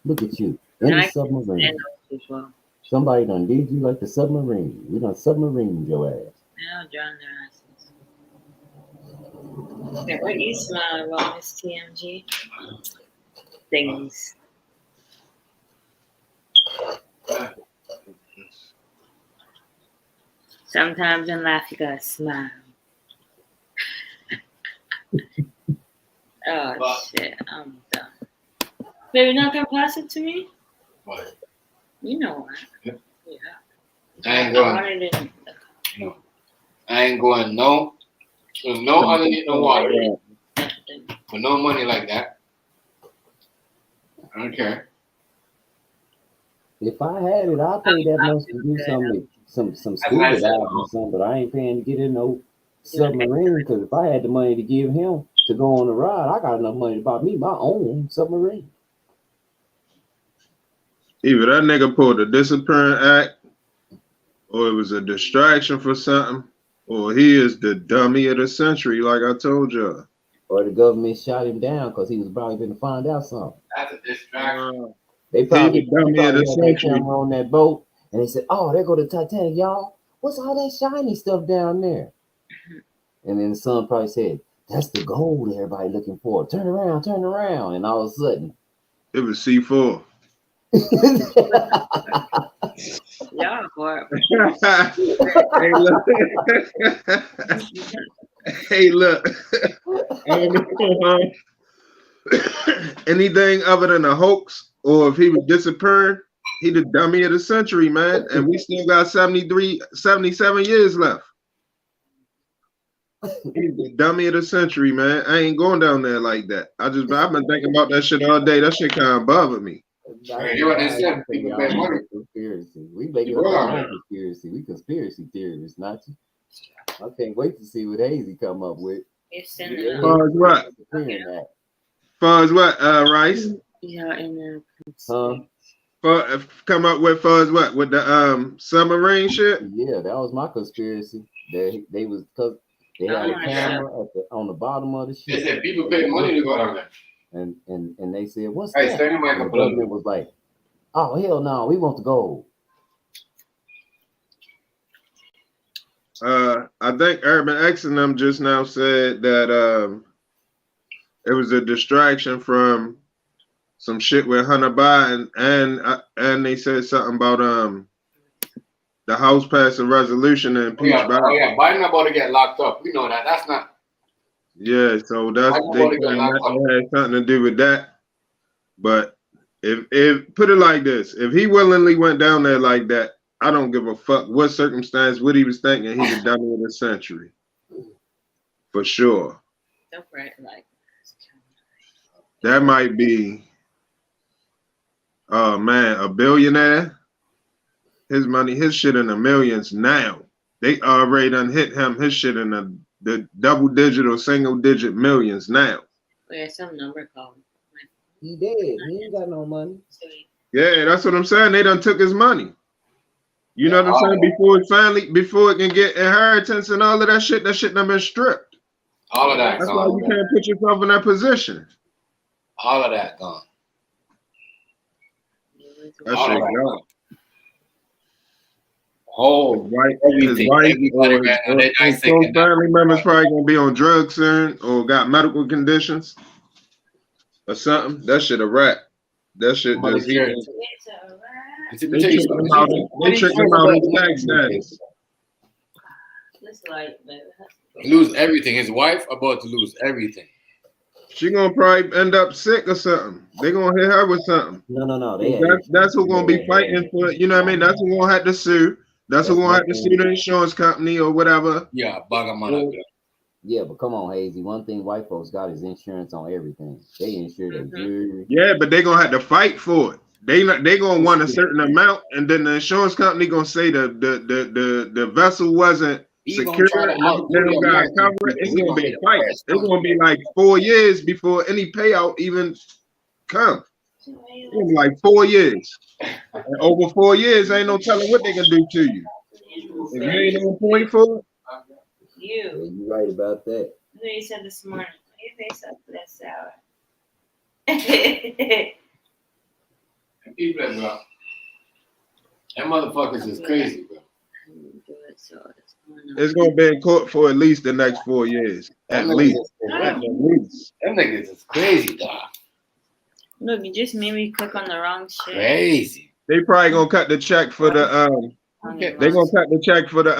Look at you. In the submarine. Well. Somebody done did you like the submarine. We done submarine your ass. Now drown their asses. Okay, what you smile about, Miss TMG? Things. Sometimes in life you gotta smile. Oh shit, I'm done. Baby, not gonna pass it to me? What? You know what? Yeah. Yeah. I ain't going no underneath the water with no money like that. Okay. If I had it, I'd pay that much to do some stupid album or something, but I ain't paying to get in no submarine, because if I had the money to give him to go on the ride, I got enough money to buy me my own submarine. Either that nigga pulled a discipline act, or it was a distraction for something, or he is the dummy of the century, like I told y'all. Or the government shot him down because he was probably going to find out something. That's a distraction. They probably the dummy of the had that century. camera on that boat, and they said, "Oh, there go the Titanic, y'all. What's all that shiny stuff down there?" And then the son probably said, "That's the gold everybody looking for. Turn around, turn around." And all of a sudden, it was C4. Yeah, horrible. Hey, look. Hey, look. Anything other than a hoax, or if he was disappearing, he the dummy of the century, man. And we still got 77 years left. He's the dummy of the century, man. I ain't going down there like that. I've been thinking about that shit all day. That shit kind of bothered me. You what they said? People pay money. Conspiracy. We make it our own conspiracy. We conspiracy theorists, not you. I can't wait to see what Hazy come up with. Far as what? Far as what, Rice? Yeah, and come up with far as what? With the submarine shit? Yeah, that was my conspiracy. They was, because they had a camera on the bottom of the ship. They said people pay money to go down there. And they said, "What's Hey, that?" stand your mic And the up a little government was like, "Oh hell no, we want the gold." I think Urban X and them just now said that it was a distraction from some shit with Hunter Biden, and they said something about the House passed a resolution to impeach Biden. Oh yeah, Biden about to get locked up. We know that. That's not. Yeah, so that's that had something to do with that. But if put it like this, if he willingly went down there like that, I don't give a fuck what circumstance, what he was thinking. He's the dummy of the century, for sure. That might be, oh man, a billionaire. His money, his shit in the millions now. They already done hit him. His shit in the double digit or single digit millions now. Yeah, some number called. He dead. He ain't got no money. Yeah, that's what I'm saying. They done took his money. You know what I'm saying? Before it can get inheritance and all of that shit done been stripped. All of that. That's why you can't put yourself in that position. All of that gone. That shit gone. Oh, right. His wife or some family members probably gonna be on drugs soon or got medical conditions or something. That shit a wrap. That shit just they tricked him out of tax status. Lose everything. His wife about to lose everything. She gonna probably end up sick or something. They gonna hit her with something. No. That's who gonna be fighting for. You know what I mean? That's who gonna have to sue. That's who gonna have to sue the insurance company or whatever. Yeah, Bagamana. Yeah, but come on, Hazy. One thing white folks got is insurance on everything. They insure their jewelry. Yeah, but they gonna have to fight for it. They gonna want a certain amount, and then the insurance company gonna say the vessel wasn't secure. They don't gotta cover it. It's gonna be a fight. It's gonna be like 4 years before any payout even comes. It's gonna be like 4 years. And over 4 years, ain't no telling what they can do to you. If you ain't on point for it. You're right about that. You said this morning, your face up for that sour. People, bro. That motherfuckers is crazy, bro. It's gonna be in court for at least the next 4 years. At least. Them niggas is crazy, dog. Look, you just made me click on the wrong shit. Crazy. They probably gonna cut the check for the They gonna cut the check for the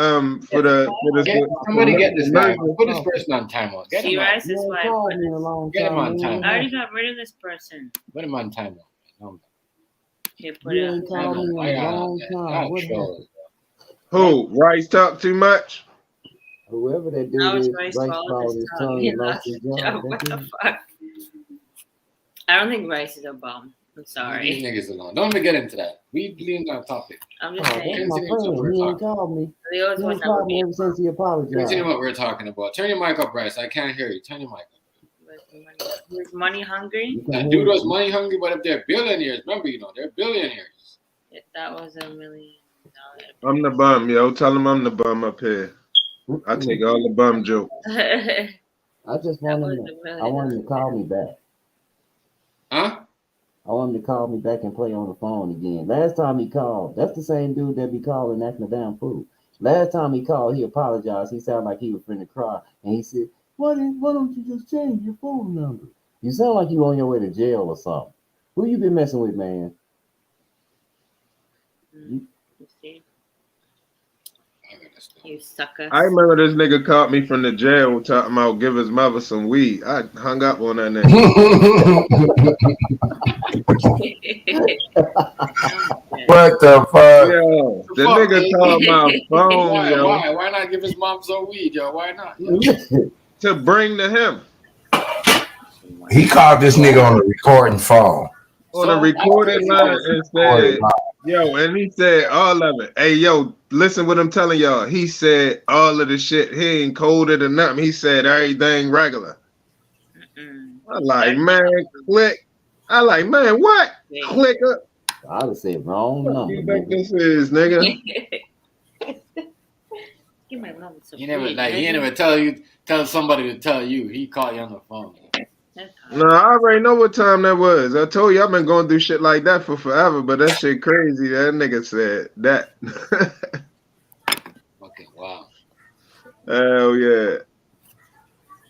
somebody get this guy. Put this person on timeout. Get him on. Get him on timeout. I already got rid of this person. Put him on timeout. Here, put it on timeout. Who? Rice talk too much? Whoever that dude is, Rice called his tongue and lost his job. What the fuck? I don't think Rice is a bum. I'm Leave sorry. these niggas alone. Don't even get into that. We leave that topic. I'm Oh, just that's saying. my Continue to what friend. we're He ain't talking. called me. They always He want ain't to called me be ever since he apologized. Continue what we're talking about. Turn your mic up, Bryce. I can't hear you. Turn your mic up. who's money hungry. You That can dude hear was me. money hungry, but if they're billionaires, remember, they're billionaires. If that was $1 million. I'm the bum, yo. Tell him I'm the bum up here. I take all the bum jokes. I just want him I want him to call me back. Huh? I want him to call me back and play on the phone again. Last time he called, that's the same dude that be calling acting a damn fool. Last time he called, he apologized. He sounded like he was finna cry. And he said, why don't you just change your phone number? You sound like you on your way to jail or something. Who you been messing with, man? You sucker. I remember this nigga caught me from the jail talking about give his mother some weed. I hung up on that nigga. What the fuck? Yo, the Fuck, nigga baby. called my phone, yo. Why not give his mom some weed, yo? Why not? To bring to him. He called this nigga on the recording phone. On a recorded line and said, yo, and he said all of it. Hey, yo, listen what I'm telling y'all. He said all of the shit. He ain't coded or nothing. He said everything regular. I like, man, click. I like, man, what? Click up. I'd have said wrong number. What you think this is, nigga? Give my mom some He never weed, like he nigga. ain't never tell somebody to tell you. He called you on the phone. No, I already know what time that was. I told you I've been going through shit like that for forever, but that shit crazy. That nigga said that. Okay, wow. Hell yeah.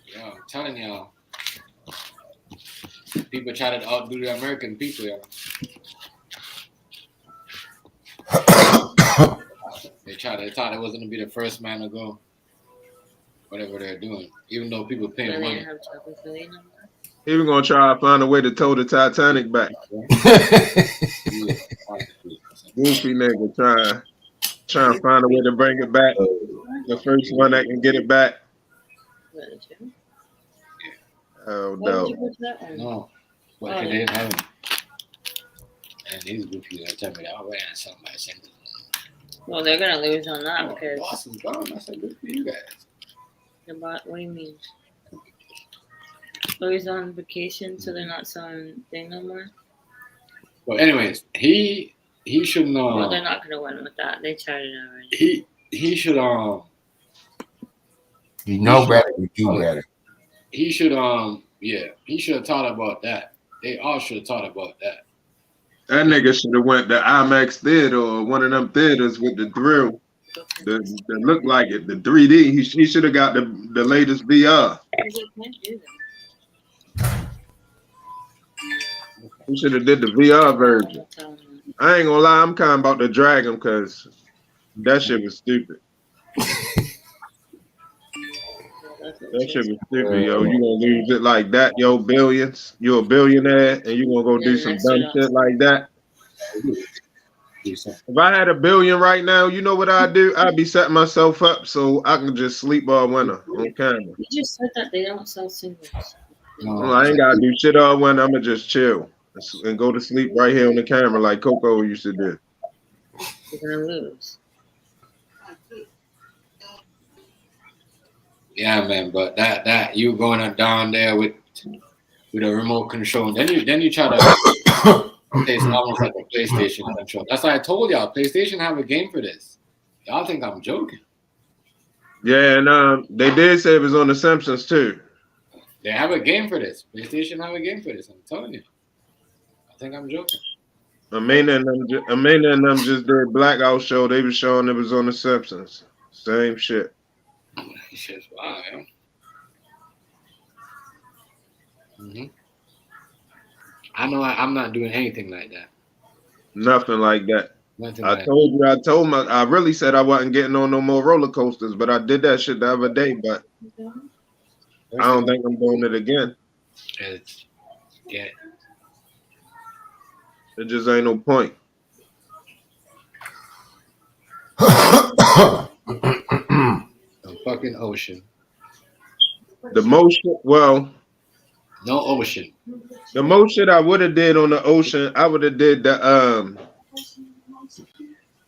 Yo, I'm telling y'all. People try to outdo the American people, yo. They thought it was gonna be the first man to go. Whatever they're doing. Even though people paying money. He was gonna try to find a way to tow the Titanic back. Goofy nigga trying to find a way to bring it back. The first one that can get it back. Oh no. No. But they didn't have him. And these goofy are telling me that we're gonna sell my sentence. Well, they're gonna lose on that because boss is gone. I said, good for you guys. What do you mean? Oh, he's on vacation, so they're not selling thing no more. Well, anyways, he should know. Well, they're not gonna win with that. They tried it already. He should You know better, you do better. He should he should have thought about that. They all should have thought about that. That nigga should have went to IMAX theater or one of them theaters with the thrill. That looked like it, the 3D. He should have got the latest VR. He should have did the VR version. I ain't gonna lie, I'm kind of about to drag him because that shit was stupid. That shit was stupid, yo. You gonna lose it like that, yo, billions. You a billionaire and you gonna go do some dumb shit like that. If I had $1 billion right now, you know what I'd do? I'd be setting myself up so I can just sleep all winter on camera. You just said that they don't sell singles. Well, I ain't gotta do shit all winter. I'ma just chill and go to sleep right here on the camera like Coco used to do. You're gonna lose. Yeah, man, but that you going down there with a remote control, then you try to it's almost like a PlayStation control. That's why I told y'all PlayStation have a game for this. Y'all think I'm joking? Yeah, and they did say it was on The Simpsons too. They have a game for this. PlayStation have a game for this. I'm telling you. I think I'm joking. Amina and them just did Blackout show. They was showing it was on The Simpsons. Same shit. Shit's wild, yeah. Mm-hmm. I know I'm not doing anything like that. Nothing like that. Nothing I like told you, I really said I wasn't getting on no more roller coasters, but I did that shit the other day, but I don't think I'm doing it again. Yeah. It just ain't no point. The fucking ocean. The motion, well, No ocean. The most shit I would have did on the ocean, I would have did the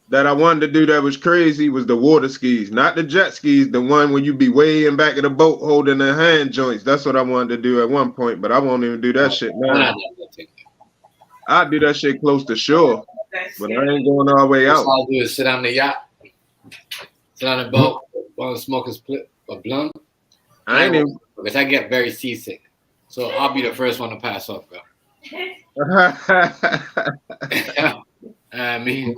that I wanted to do that was crazy was the water skis, not the jet skis, the one where you be way in back of the boat holding the hand joints. That's what I wanted to do at one point, but I won't even do that shit now. I'd do that shit close to shore, but I ain't going all the way out. All I'll do is sit on the yacht, sit on the boat, while smoke a blunt. I ain't even because I get very seasick, so I'll be the first one to pass off, bro. I mean,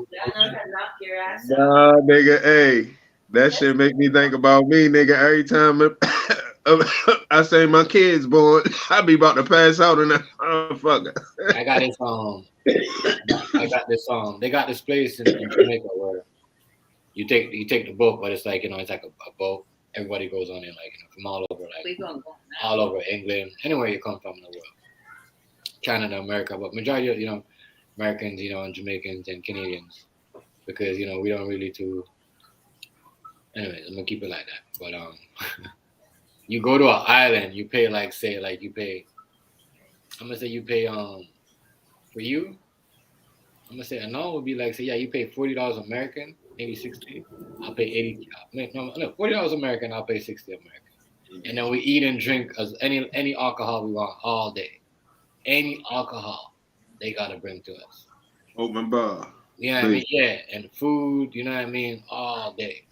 nah, nigga, hey, that shit make me think about me, nigga. Every time I say my kid's born, I be about to pass out in that motherfucker. I got this they got this place in Jamaica where you take the boat, but it's like, you know, it's like a boat. Everybody goes on it, like, you know, from all over, like all over England, anywhere you come from in the world, Canada, America, but majority of, you know, Americans, you know, and Jamaicans and Canadians, because, you know, we don't really do. Anyways, I'm gonna keep it like that. But you go to an island, you pay like, say, like you pay. I'm gonna say you pay for you. I'm gonna say a no would be like, say, yeah, you pay $40 American, maybe 60. I'll pay 80. No, $40 American. I'll pay 60 American. And then we eat and drink as any alcohol we want all day. Any alcohol they gotta bring to us. Open bar. Yeah, I mean, yeah, and food. You know what I mean? All day.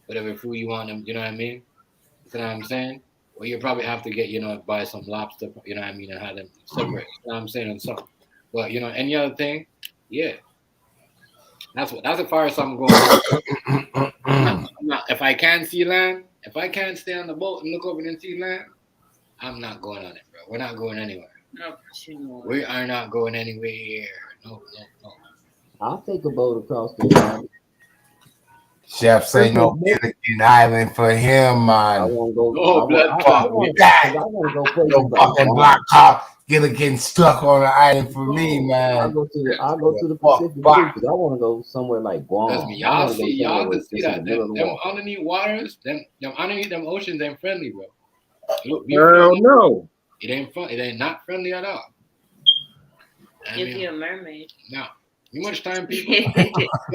Whatever food you want them. You know what I mean? You know what I'm saying? Well, you probably have to get, you know, buy some lobster. You know what I mean? And have them separate. You know what I'm saying? And so, but you know, any other thing, yeah. That's as far as I'm going. I'm not, if I can't see land, if I can't stay on the boat and look over and see land, I'm not going on it, bro. We're not going anywhere. No, we are not going anywhere. No. I'll take a boat across the island. Chef say no Gilligan Island for him, man. I want to go. Oh, blood fuck with that. I want to go places No like fucking block top. Gilligan stuck on the island for me, man. I'll go to the Pacific too, because I want to go somewhere like Guam. Y'all see that. Them underneath waters, them underneath them oceans ain't friendly, bro. Hell no. It ain't fun. It ain't not friendly at all. If you're a mermaid. No. You know much time people.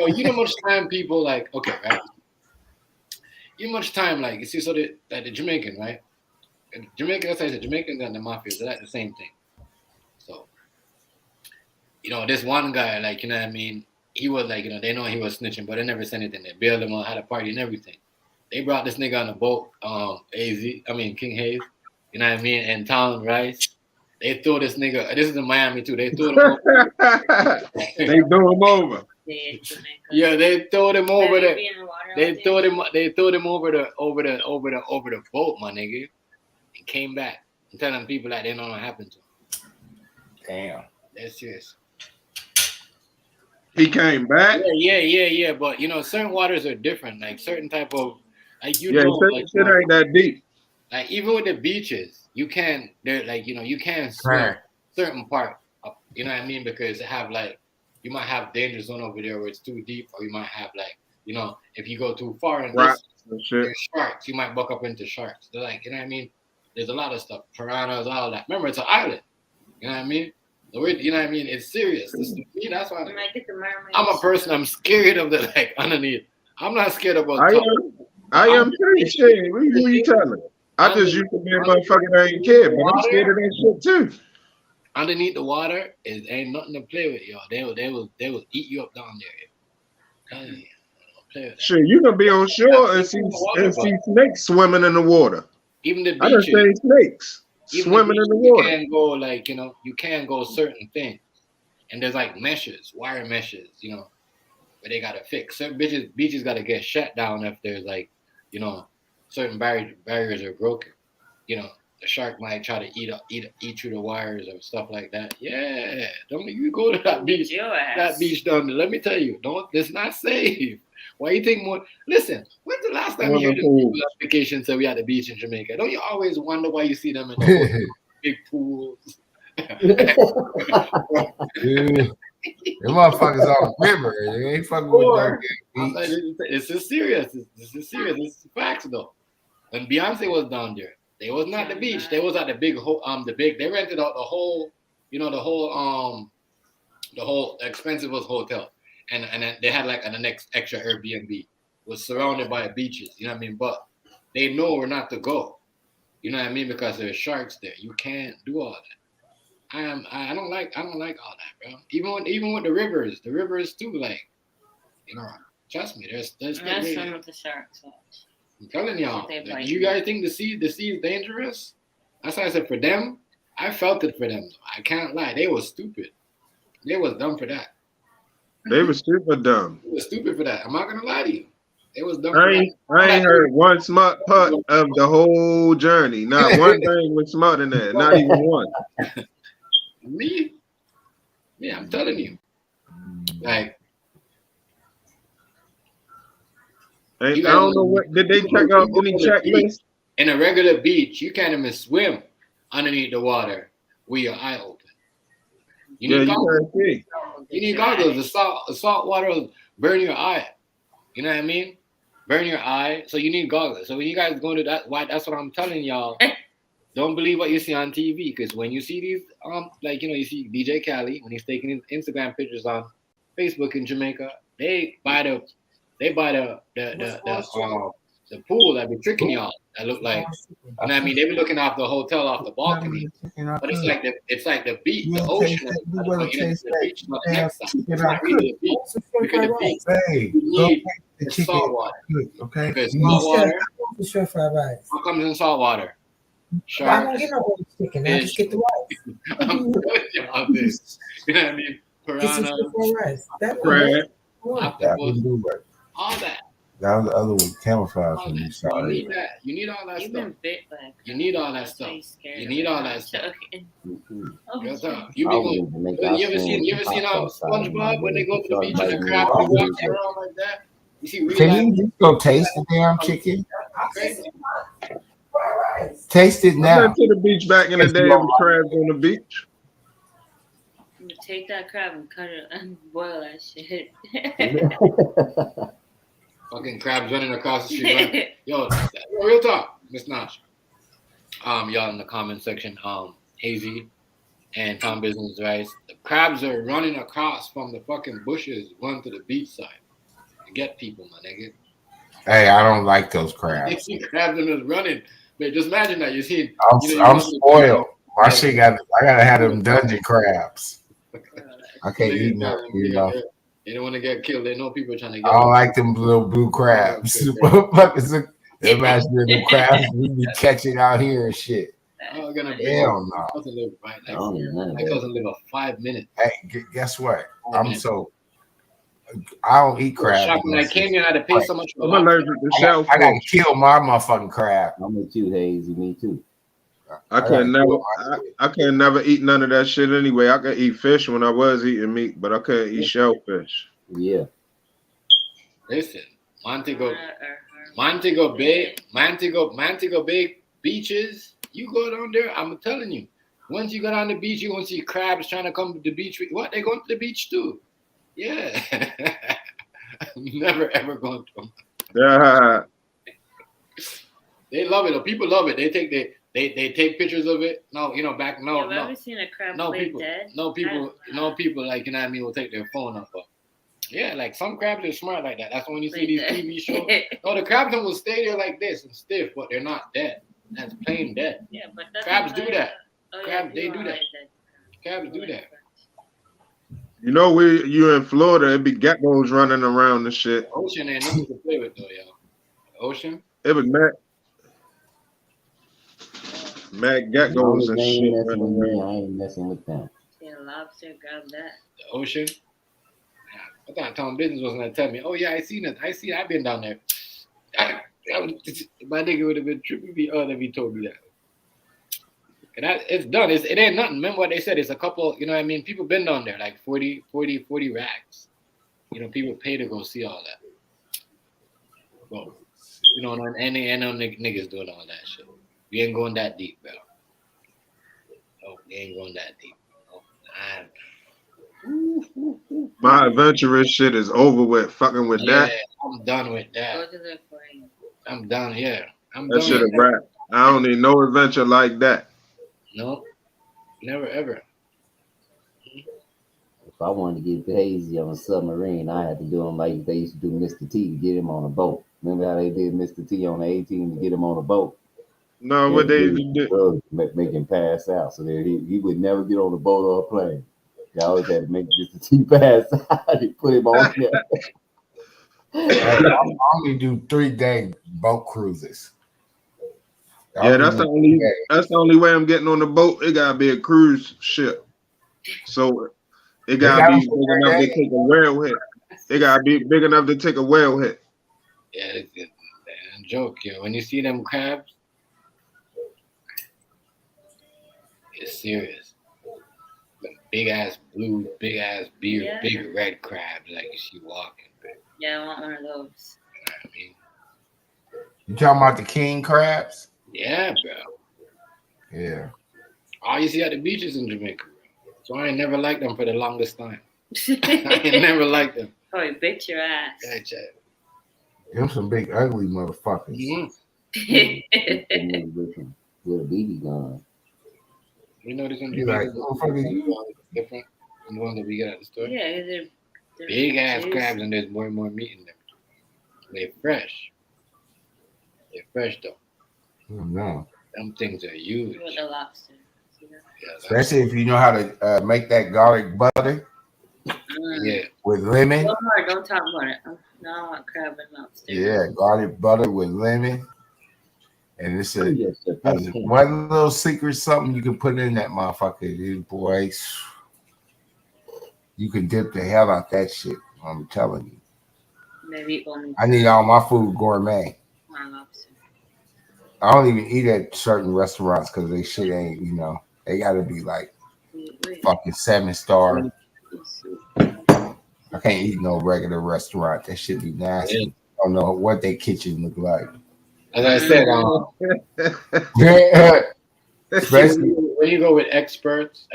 You know much time people like. Okay, right. You know much time like you see. So the Jamaican, right? Jamaican. That's why I said Jamaicans and the mafia. They're like the same thing. So, you know, this one guy, like, you know what I mean. He was like, you know, they know he was snitching, but they never said anything. They bailed him out, had a party and everything. They brought this nigga on the boat. King Hayes. You know what I mean? And Tom Rice. They threw this nigga. This is in Miami too. They threw him over. They threw him over. Yeah, they threw him over there. They threw him over the boat, my nigga, and came back and telling people that they know what happened to him. Damn. That's serious. He came back. Yeah. But you know, certain waters are different. Like certain type of, like you know, like shit ain't that deep. Like even with the beaches, you can't. They're like, you know, you can't swim certain part. You know what I mean? Because they have like, you might have danger zone over there where it's too deep, or you might have like, you know, if you go too far in this, there's sharks. You might buck up into sharks. They're like, you know what I mean? There's a lot of stuff, piranhas, all that. Remember, it's an island. You know what I mean? You know what I mean? It's serious. That's why I'm a person. I'm scared of the like underneath. I'm not scared about. I am pretty scared. What are you telling me? I just used to be a motherfucker that ain't care, but I'm scared of that shit too. Underneath the water, it ain't nothing to play with, y'all. They will eat you up down there. Sure, you can be on shore and see snakes swimming in the water. Even the I just say snakes swimming in the water. You can't go like, you know, you can't go certain things, and there's like meshes, wire meshes, you know, where they gotta fix. Certain beaches gotta get shut down if there's like, you know, certain barriers are broken. You know, the shark might try to eat through the wires or stuff like that. Yeah, don't you go to that beach? That beach down there. Let me tell you, it's not safe. Why you think more? Listen, when's the last time you heard the vacation said we had a beach in Jamaica? Don't you always wonder why you see them in the big pools? The motherfuckers on the river. They ain't fucking with that beach. It's just serious. This is serious. This is facts though. When Beyonce was down there, They was not the beach. They was at the big they rented out the whole, you know, the whole expensive hotel. And then they had like an next extra Airbnb. It was surrounded by beaches, you know what I mean? But they know where not to go. You know what I mean? Because there's sharks there. You can't do all that. I don't like all that, bro. Even with the rivers too, like, you know, trust me, there's some of the sharks. I'm telling y'all, you guys think the sea is dangerous? That's why I said for them, I felt it for them. I can't lie, they was stupid. They was dumb for that. They was super dumb. They was stupid for that. I'm not gonna lie to you. They was dumb. I ain't heard one smart part of the whole journey. Not one thing was smart in that. Not even one. Me? Yeah, I'm telling you. Like, I don't know what did they check out any checklist? In a regular beach, you can't even swim underneath the water with your eye open. You need goggles. You need goggles. The salt water will burn your eye. You know what I mean? Burn your eye. So you need goggles. So when you guys go to that, that's what I'm telling y'all. Don't believe what you see on TV, because when you see these, like, you know, you see DJ Khaled when he's taking his Instagram pictures on Facebook in Jamaica, they buy the pool that be tricking y'all. That look like, you know what I mean? They be looking off the hotel off the balcony, but it's like the beach, the ocean. The beach, not the next side. It's not really the beach. Because the beach, you need the salt water. Okay. Because salt water. Sure, fried rice. What comes in salt water? I don't get no chicken. I just get the rice. I'm telling you about this. You know what I mean? Piranhas, crab, all that. That was the other one, camouflage when you saw You it. need that. You need all that stuff. You need all that stuff. You need all that stuff. You ever seen SpongeBob when they go to the beach and the crab walk around like that? You see, Can you just go taste the damn chicken? Taste it now. I went to the beach back in the day with crabs on the beach. Take that crab and cut it and boil that shit. Fucking crabs running across the street. Right? Yo, real talk, Miss Nash. Y'all in the comment section, Hazy and Tom Business Rice. The crabs are running across from the fucking bushes, going to the beach side to get people, my nigga. Hey, I don't like those crabs. You see crabs and just running. But just imagine that. You see, I'm spoiled. My shit I gotta have them dungeon crabs. I can't eat nothing, you know. They don't want to get killed. They know people are trying to get I don't like them little blue crabs. Imagine the crabs we be catching out here and shit. Oh, gonna be hell no. My cousin live right next here. My cousin live a 5 minutes. Hey, guess what? I don't eat crabs. When I came here, I had to pay so much. I'm allergic to shellfish. I gotta kill my motherfucking crab. I'm with you, Hazy. Me too. I can never eat none of that shit anyway. I could eat fish when I was eating meat, but I couldn't eat shellfish. Yeah. Listen, Montego Bay beaches. You go down there, I'm telling you. Once you go down the beach, you're gonna see crabs trying to come to the beach. What? They going to the beach too? Yeah. I'm never ever going to them. Yeah. They love it. People love it. They take take pictures of it. No, you know, Have you ever seen a crab play dead? No people, like, you know what I mean, will take their phone up. But yeah, like some crabs are smart like that. That's when you see these TV shows. No, the crabs will stay there like this and stiff, but they're not dead. That's plain dead. Yeah, but crabs do that. Crabs, they do that. Crabs do that. You know, you in Florida, it be geckos running around and shit. Ocean ain't nothing to play with though, yo. Ocean. It was mad geckos and shit. I ain't messing with that. See a lobster, grab that. The ocean. I thought Tom Business was gonna tell me, oh yeah, I seen it. I've been down there. My nigga would have been tripping me if he told me that. And it's done. It ain't nothing. Remember what they said? It's a couple, you know what I mean? People been down there, like 40 racks. You know, people pay to go see all that. Well, you know, and no niggas doing all that shit. We ain't going that deep, bro. Oh, we ain't going that deep. My adventurous shit is over with. Fucking with that. I'm done with that. I'm done. Yeah. That shit a wrap. I don't need no adventure like that. No, never ever. If I wanted to get hazy on a submarine, I had to do them like they used to do Mr. T to get him on a boat. Remember how they did Mr. T on the 18 to get him on a boat? No, They what they did do? drugs to make him pass out, so that he would never get on a boat or a plane. They always had to make Mr. T pass out. They put him on there. I only do 3-day boat cruises. Yeah, that's the only way I'm getting on the boat. It gotta be a cruise ship. So it gotta be big enough to take a whale hit. It gotta be big enough to take a whale hit. Yeah, it's a joke, yo. When you see them crabs, it's serious. The big ass blue, big ass beard, Yeah. big red crabs like you see walking. Yeah, I want one of those. You know what I mean? You talking about the king crabs? Yeah, bro. Yeah. All you see at the beaches in Jamaica, bro. So I ain't never liked them for the longest time. I ain't never liked them. Oh, you bit your ass. Yeah, check. Them some big ugly motherfuckers. With a BB gun. You know this in You Jamaica like, motherfucker, you different from the one that we get at the store? Yeah, they're Big ass juicy. crabs, and there's more and more meat in them. They're fresh. They're fresh though. No. Them things are huge. With the lobster. Yeah, Especially if you know how to make that garlic butter. Yeah. With lemon. Don't worry, don't talk about it. No, I want crab and lobster. Yeah, garlic butter with lemon. And it's one little secret something you can put in that motherfucker. These boys, you can dip the hell out that shit. I'm telling you. Maybe only I need all my food gourmet. lobster. I don't even eat at certain restaurants because they shit ain't, they gotta be like fucking 7-star. I can't eat no regular restaurant. That shit be nasty. Yeah. I don't know what their kitchen look like. As I said, Especially when you go with experts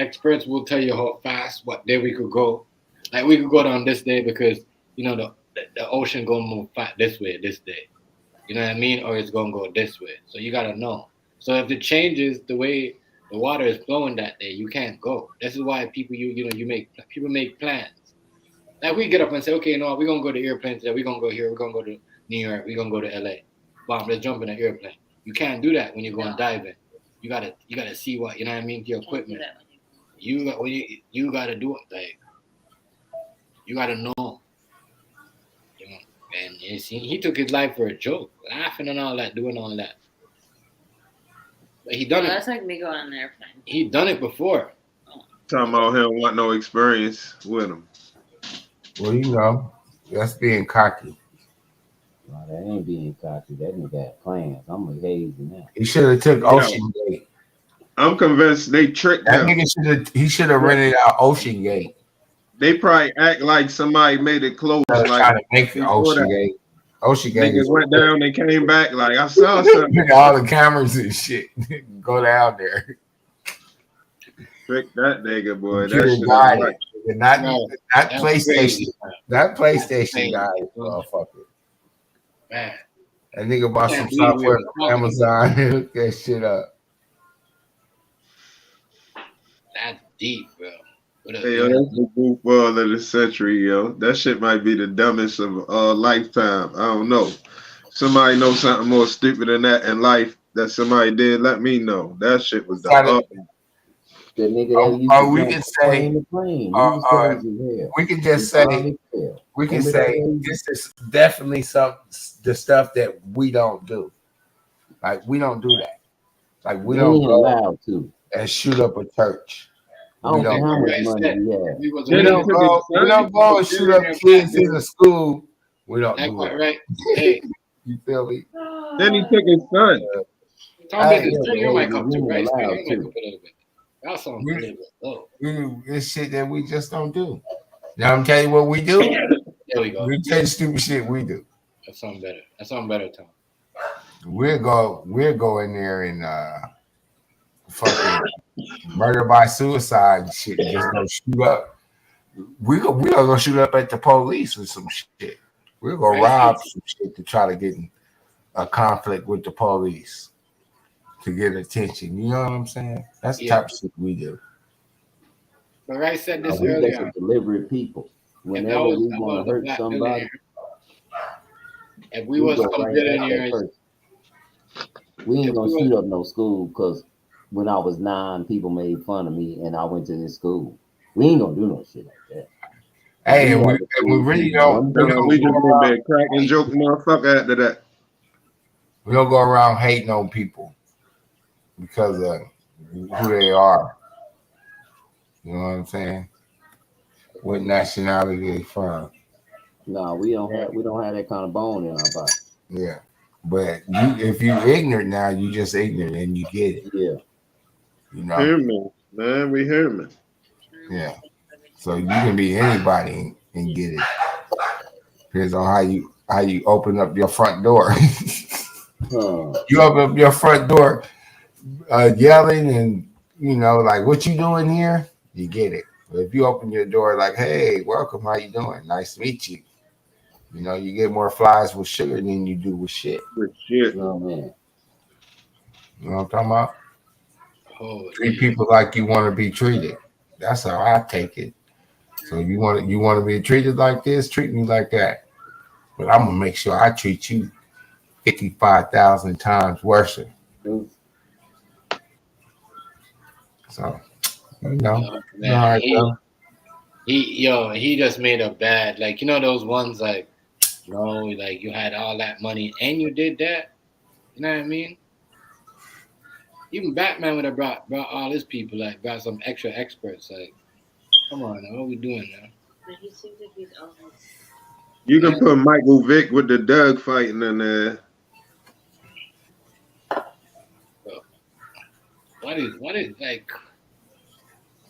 will tell you how fast, what day we could go. Like we could go down this day because the ocean gonna move fast this way this day. You know what I mean? Or it's gonna go this way. So you gotta know. So if it changes the way the water is flowing that day, you can't go. This is why people people make plans. Like we get up and say, okay, no, we're gonna go to airplane today. We're gonna go here. We're gonna go to New York. We're gonna go to LA. Bomb, let's jump in an airplane. You can't do that when you're going diving. You gotta see what, you know what I mean, your equipment. You gotta do it, like you gotta know. And he took his life for a joke, laughing and all that, doing all that. But he done it. That's like me going on an airplane. He done it before. Talking about him want no experience with him. Well, that's being cocky. No, that ain't being cocky. That nigga had plans. I'm with Hazy now. He should have took Ocean Gate. I'm convinced they tricked that him. Nigga he should have rented out Ocean Gate. They probably act like somebody made it close. Like trying to make the Ocean Gate. Ocean Gate. Niggas went down, they came back like I saw something. All the cameras and shit. Go down there. Trick that nigga, boy. That shit right. Not PlayStation. That PlayStation guy, motherfucker. Man. That nigga bought some software from Amazon and hooked that shit up. That's deep, bro. Hey, yo, that's the goofball of the century, yo. That shit might be the dumbest of a lifetime. I don't know. Somebody know something more stupid than that in life that somebody did, let me know. That shit was the The nigga we can say, we can just say, this is definitely the stuff that we don't do. Like we don't do that. Like we don't go allowed to and shoot up a church. I don't care how much money we have. We don't go and shoot up kids in the school. We don't do that. Right. Hey. You feel me? Then he took his son. It's shit that we just don't do. Now I'm telling you what we do. There we go. We tell you stupid shit we do. That's something better. That's something better, Tom. We'll go in there and fucking murder by suicide and shit. And just go shoot up. We are gonna shoot up at the police or some shit. We're gonna rob some shit to try to get in a conflict with the police. to get attention. You know what I'm saying? That's the Yeah. type of shit we do. But I said this We just earlier. a deliberate people. If Whenever I was we want to a hurt black somebody, billionaire, if we we was go some right at that billionaires, person. We ain't if gonna we shoot was, up no school because when I was 9, people made fun of me and I went to this school. We ain't gonna do no shit like that. Hey, and we really don't. We No, don't we just go gonna be around, a crack and joke motherfucker after that. we don't go around hating on people because of who they are. You know what I'm saying? What nationality they from? No, we don't have that kind of bone in our body. Yeah, but if you ignorant now, you just ignorant and you get it. Yeah, you know. Human, man, we human. Yeah, so you can be anybody and get it. Depends on how you open up your front door. You open up your front door, yelling and like, what you doing here? You get it. But if you open your door like, hey, welcome, how you doing? Nice to meet you. You get more flies with sugar than you do with shit. With shit. Oh man. You know what I'm talking about? oh, Treat people like you want to be treated. That's how I take it. So you want to be treated like this, treat me like that. But I'm gonna make sure I treat you 55,000 times worse. So man, he just made a bad, like, those ones like, like you had all that money and you did that. You know what I mean? Even Batman would have brought all his people, like brought some extra experts. Like, come on, now, what we doing now? He seems like he's always. You can put Michael Vick with the Doug fighting in there. What is like?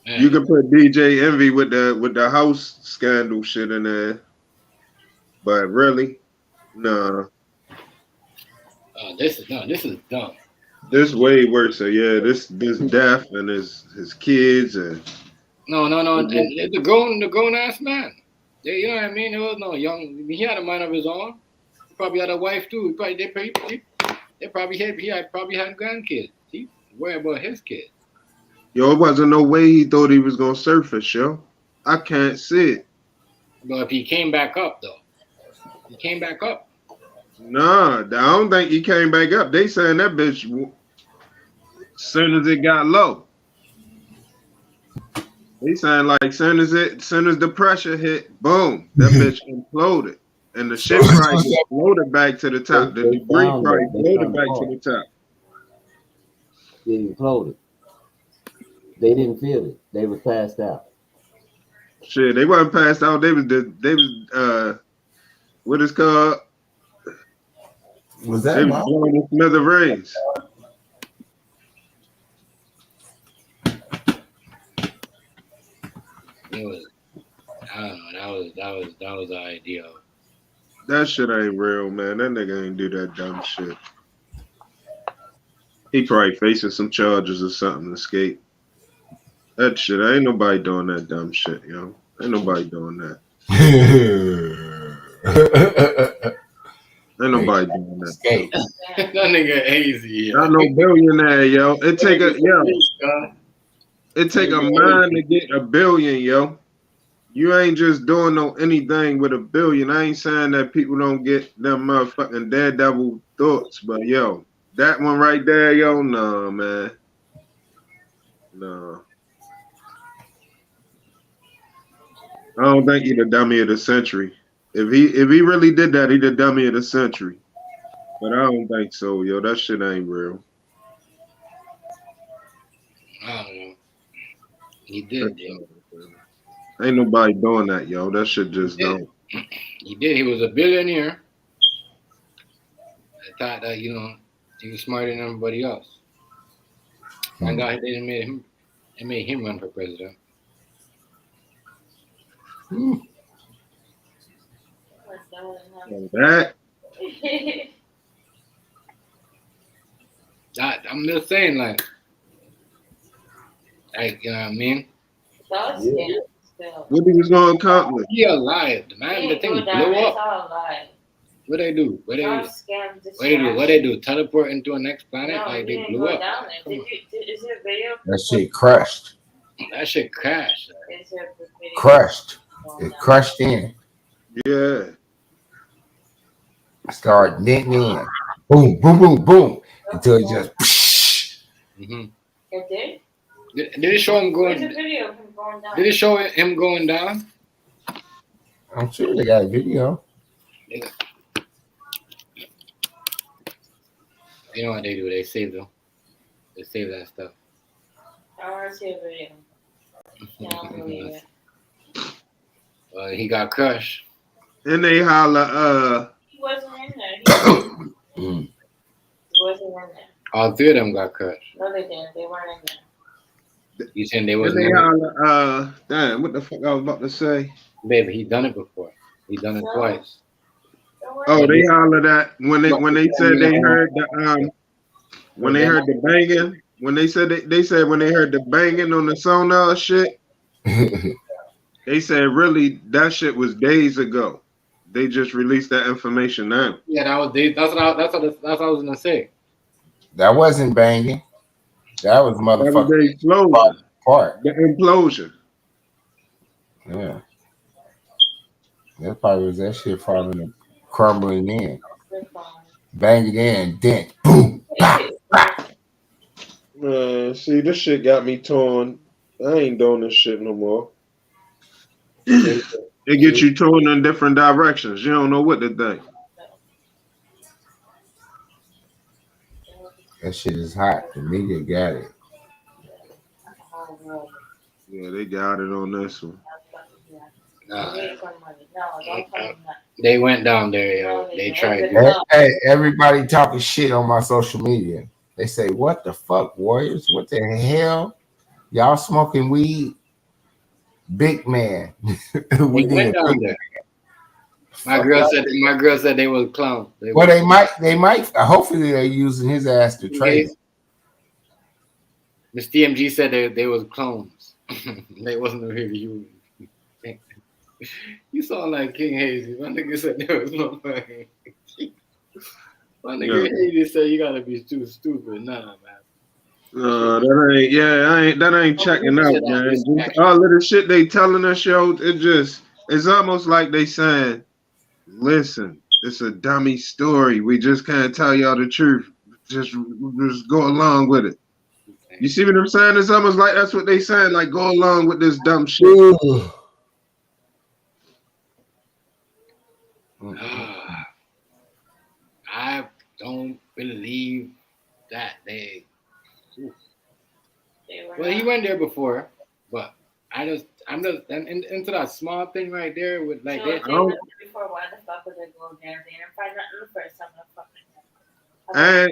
Man. You can put DJ Envy with the house scandal shit in there. But really, no. This is dumb. This way worse. So yeah, this death and his kids and no. And the grown ass man. Yeah, you know what I mean? There was no young. He had a mind of his own. He probably had a wife too. They probably had grandkids. He worried about his kids. Yo, it wasn't no way he thought he was gonna surface, yo. I can't see it. But if he came back up though, he came back up. Nah, I don't think he came back up. They saying that bitch soon as it got low. They saying like soon as the pressure hit, boom, that bitch imploded. And the shit price floated back to the top. The debris price floated back to the top. It imploded. They didn't feel it. They were passed out. Shit, they wasn't passed out. They was what is called? Was that they was blowing the smithereens. It was, I don't know. That was the idea. That shit ain't real, man. That nigga ain't do that dumb shit. He probably facing some charges or something to escape. That shit, ain't nobody doing that dumb shit, yo. Ain't nobody doing that. Ain't nobody doing that. That nigga easy. Not no billionaire, yo. It take a mind to get a billion, yo. You ain't just doing anything with a billion. I ain't saying that people don't get them motherfucking daredevil thoughts, but yo, that one right there, yo, no, man. No. I don't think he the dummy of the century. If he really did that, he the dummy of the century. But I don't think so, yo. That shit ain't real. I don't know. He did, yo. Ain't nobody doing that, yo. That shit just don't. He did. He was a billionaire. I thought that, he was smarter than everybody else. Find out they made him run for president. That I'm just saying, like, you know what I mean? What he was gonna accomplish? He alive, man. The thing blew up. What they do? What they Oh, do? scam, What they do? What they do? Teleport into a next planet? No, Like you they didn't blew go up. down there. Is there a video? That shit crushed. That shit crashed. Is there a video? Crushed. It crushed in. Yeah. Started knitting in. Boom, boom, boom, boom. Until it just. Mm-hmm. It did? Did it show him Where's going? the video of him going down? Did it show him going down? I'm sure they got a video. You know what they do? They save them. They save that stuff. I want to see a video. I don't believe it. He got crushed. And they holler, He wasn't in there. He wasn't in there. All three of them got crushed. No, they didn't. They weren't in there. You saying they was and they holler, damn, what the fuck I was about to say? Baby, he done it before. He done it twice. Oh, they holler that when they said they heard the when they heard the banging, when they said when they heard the banging on the sonar shit, they said really that shit was days ago. They just released that information now. Yeah, that was days. That's what I was gonna say. That wasn't banging. That was motherfucking That was the explosion. Part. The implosion. Yeah. That probably was that shit falling and crumbling in. Bang it in, dent, boom. Man, see, this shit got me torn. I ain't doing this shit no more. It gets you torn in different directions. You don't know what to think. That shit is hot. The media got it. Yeah, they got it on this one. They went down there, yo. They tried. Hey, everybody talking shit on my social media. They say, "What the fuck, Warriors? What the hell? Y'all smoking weed?" Big man. We went down there. My girl said they was clowns. They might. Hopefully, they're using his ass to trade. Miss TMG said they was clones. They wasn't really you. You sound like King Hazy. My nigga said there was no fucking. My nigga Hazy said you gotta be too stupid. Nah, man. That ain't. Yeah, that ain't checking out, man. Just all of the shit they telling us, yo. It's almost like they saying, "Listen, it's a dummy story. We just can't tell y'all the truth. Just go along with it." You see what I'm saying? It's almost like that's what they saying. Like, go along with this dumb shit. I don't believe that they. Well, he went there before, but I'm just into that small thing right there with like. So if they went there before, why the fuck would they go there? They didn't find nothing the first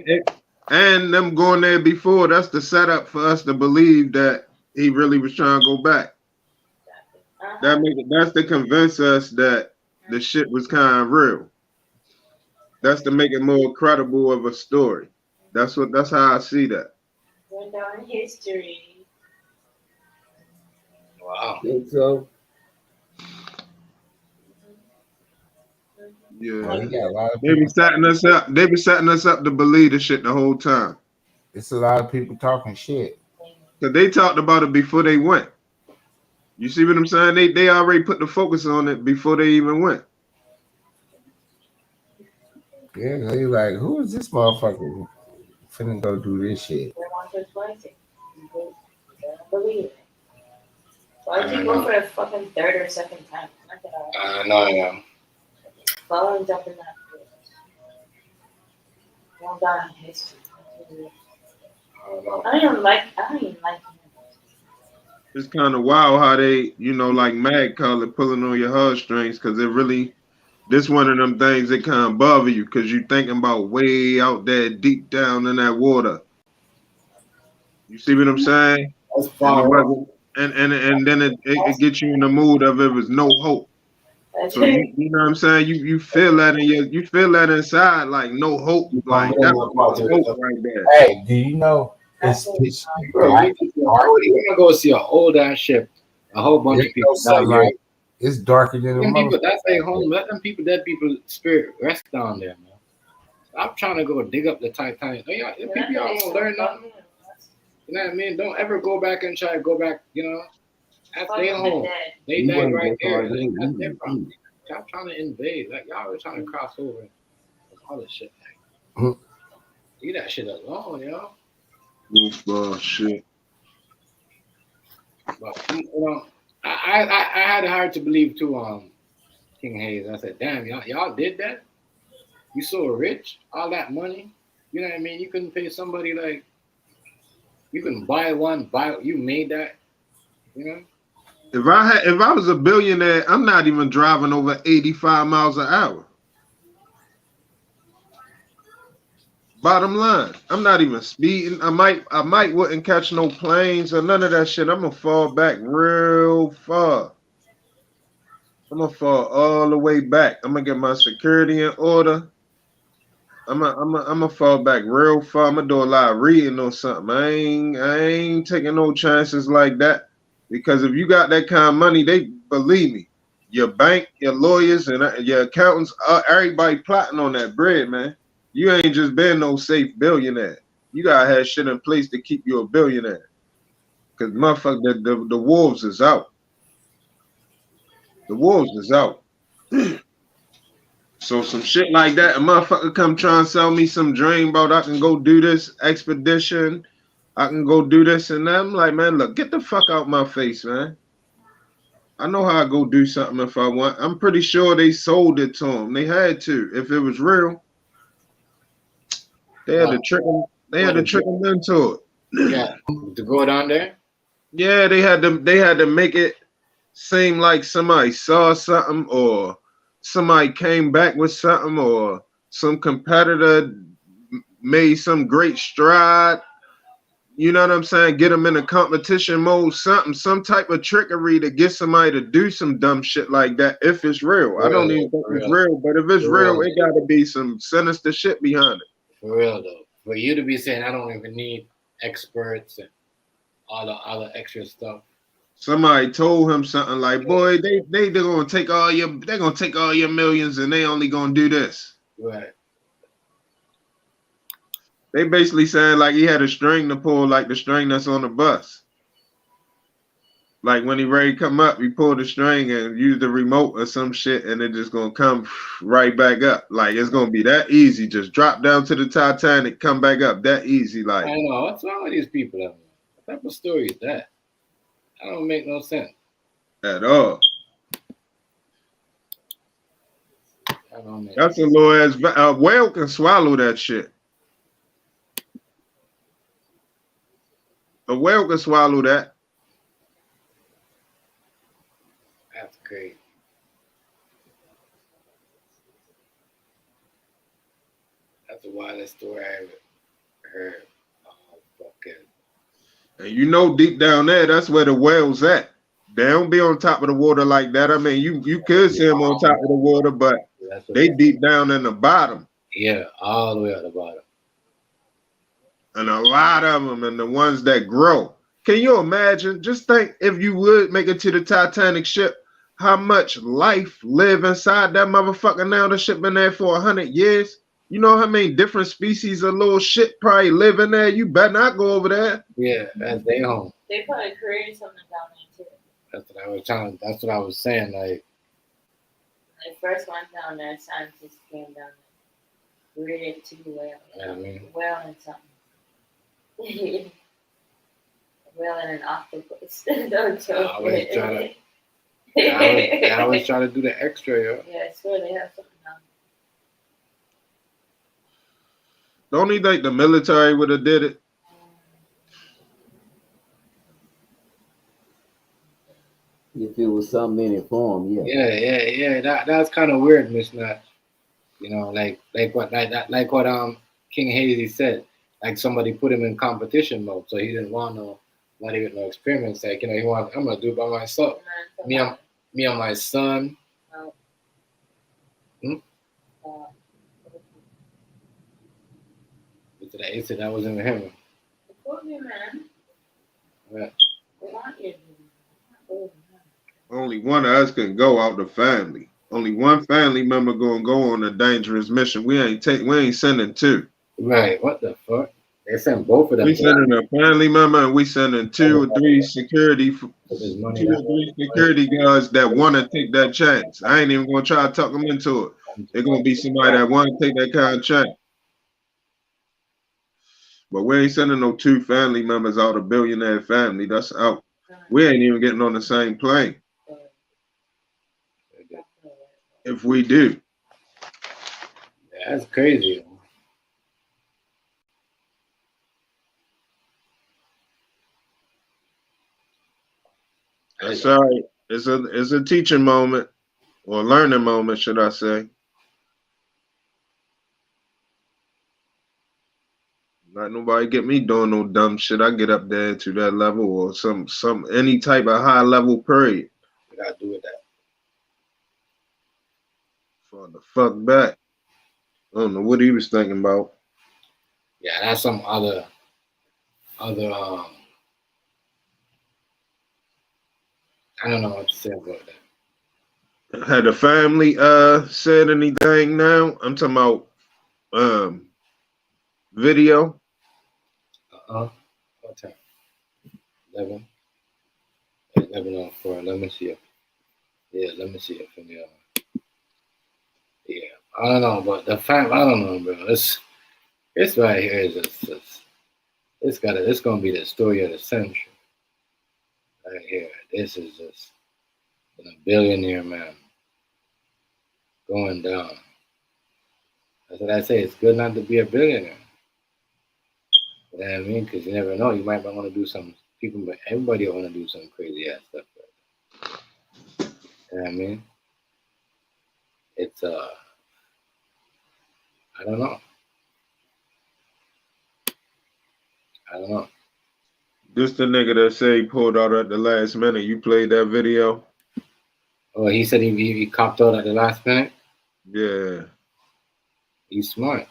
time. And them going there before, that's the setup for us to believe that he really was trying to go back. That's to convince us that the shit was kind of real. That's to make it more credible of a story. That's how I see that. Went down in history. Wow. Think so? Yeah, got a lot of they be setting us up. They be setting us up to believe the shit the whole time. It's a lot of people talking shit. Cause they talked about it before they went. You see what I'm saying? They already put the focus on it before they even went. Yeah, they like, who is this motherfucker finna go do this shit? They want to twice it. They don't believe it. Why'd you go for the fucking third or second time? No. Following up in that field. Going down in history. I don't even like him. It's kind of wild how they, like Mag call it pulling on your heartstrings, because it really, this one of them things that kind of bother you because you thinking about way out there deep down in that water. You see what I'm saying? That's far. And then it gets you in the mood of it was no hope. So you know what I'm saying? You feel that you feel that inside, like no hope. Like that's hope right there. Hey, do you know it's pitch black? We're gonna go see an old ass ship. A whole bunch of people die. It's darker than the Them people, most. that's their home. Let them people, dead people, spirit rest down there, man. Stop trying to go dig up the Titanic. Don't y'all, them people y'all don't learn nothing. You know what I mean? Don't ever go back and try to go back. You know, that's their home. They We died wasn't right that there. far Like, away that's their either. problem. Stop trying to invade. Like y'all always trying to cross over and all this shit. Mhm. Leave that shit alone, yo. Bullshit. But you know, I had it hard to believe too. King Hayes. I said, damn, y'all did that. You so rich, all that money. You know what I mean? You couldn't pay somebody like. You can buy one. You made that. You know. If I was a billionaire, I'm not even driving over 85 miles an hour. Bottom line, I'm not even speeding. I might wouldn't catch no planes or none of that shit. I'm gonna fall back real far. I'm gonna fall all the way back. I'm gonna get my security in order. I'm gonna fall back real far. I'm gonna do a lot of reading or something. I ain't taking no chances like that, because if you got that kind of money, they believe me. Your bank, your lawyers, and your accountants, everybody plotting on that bread, man. You ain't just been no safe billionaire. You gotta have shit in place to keep you a billionaire. Cause motherfucker, the wolves is out. The wolves is out. So some shit like that, a motherfucker come try and sell me some dream about I can go do this expedition, I can go do this and that. I'm like, man, look, get the fuck out my face, man. I know how I go do something if I want. I'm pretty sure they sold it to them. They had to. If it was real, they had to trick them. They had to trick them into it. Yeah, to go down there. Yeah, they had to make it seem like somebody saw something, or somebody came back with something, or some competitor made some great stride. You know what I'm saying? Get them in a competition mode, some type of trickery to get somebody to do some dumb shit like that if it's real. I don't even think it's real, but if it's real, it got to be some sinister shit behind it. For real though, for you to be saying I don't even need experts and all the extra stuff. Somebody told him something like, "Boy, they're gonna take all your millions, and they only gonna do this." Right. They basically saying like he had a string to pull, like the string that's on the bus. Like when he ready to come up, he pulled the string and use the remote or some shit, and it just gonna come right back up. Like it's gonna be that easy. Just drop down to the Titanic, come back up. That easy. Like I know what's wrong with these people. What type of story is that? That don't make no sense at all. That don't make That's a low ass. A whale can swallow that shit. A whale can swallow that. That's great. That's the wildest story I ever heard. Oh, fucking. And you know, deep down there, that's where the whales at. They don't be on top of the water like that. I mean, you could see them on top of the water, but they deep down in the bottom. Yeah, all the way at the bottom. And a lot of them, and the ones that grow. Can you imagine? Just think if you would make it to the Titanic ship, how much life live inside that motherfucker now? The ship been there for 100 years. You know how many different species of little shit probably live in there? You better not go over there. Yeah, that's their home. They probably created something down there too. That's what I was saying. Like, When they first went down there, scientists came down there, created two whales. I mean, A whale and something. A whale and an octopus. Don't joke. I always try to do the extra, yo. Yeah, I swear they have something down Don't you think the military would have did it? If it was something in it for him, yeah. Yeah. That's kind of weird, Miss Nat. You know, like what King Hazy said. Like somebody put him in competition mode, so he didn't want not even no experiments. Like, you know, he wanted, I'm gonna do it by myself. Me and my son. He said that wasn't him. there. Support me, man. Yeah. They want you. Only one of us can go out the family. Only one family member gonna go on a dangerous mission. We ain't sending two. Right. What the fuck? They sent both of them. We sending a family member and we sending two or three security guards that want to take that chance. I ain't even gonna try to talk them into it. They're gonna be somebody that want to take that kind of chance. But we ain't sending no two family members out, a billionaire family. That's out. We ain't even getting on the same plane. If we do. That's crazy. That's all right. It's a teaching moment or a learning moment, should I say. Not nobody get me doing no dumb shit. I get up there to that level or any type of high level period. We gotta do with that. For the fuck back. I don't know what he was thinking about. Yeah, that's some other I don't know what to say about that. Had the family said anything now? I'm talking about video. What time? 11:04. Let me see it. Yeah, let me see it from the yeah. I don't know, but the fact I don't know, bro. This right here is it's gonna be the story of the century. Right here. This is just a billionaire man going down. That's what I say. It's good not to be a billionaire. You know what I mean? Because you never know. You might want to do some people, but everybody want to do some crazy ass stuff. You know what I mean? It's I don't know. I don't know. This the nigga that say he pulled out at the last minute. You played that video? Oh, he said he copped out at the last minute? Yeah. He's smart.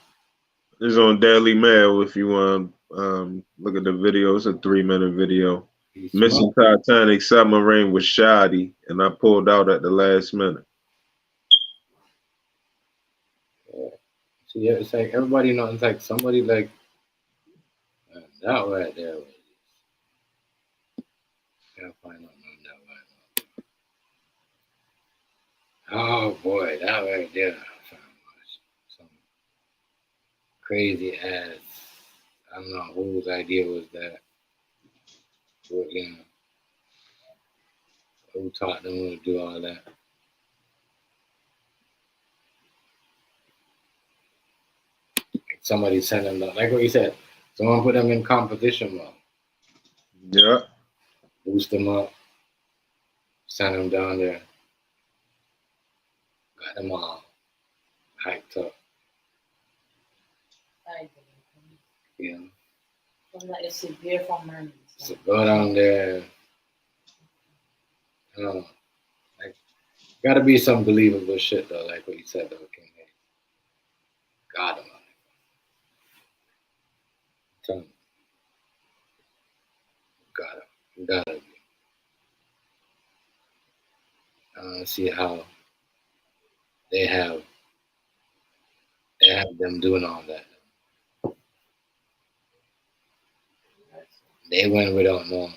It's on Daily Mail if you want to look at the video. It's a 3-minute video. Missing Titanic submarine was shoddy, and I pulled out at the last minute. Yeah. See, yeah, it's like everybody knows. It's like somebody like that right there. Can't find out that right. Oh boy, that right there. Some crazy ass. I don't know whose idea was that. But, you know, who taught them to do all that? Like somebody sent them, like what you said, someone put them in competition mode. Yeah. Boost them up, send them down there, got them all hyped up. You know. It's severe for money. So go down there. I don't know. Like, gotta be some believable shit though, like what you said though, King. Got him. Tell him. Gotta be. See how they have them doing all that. They went without no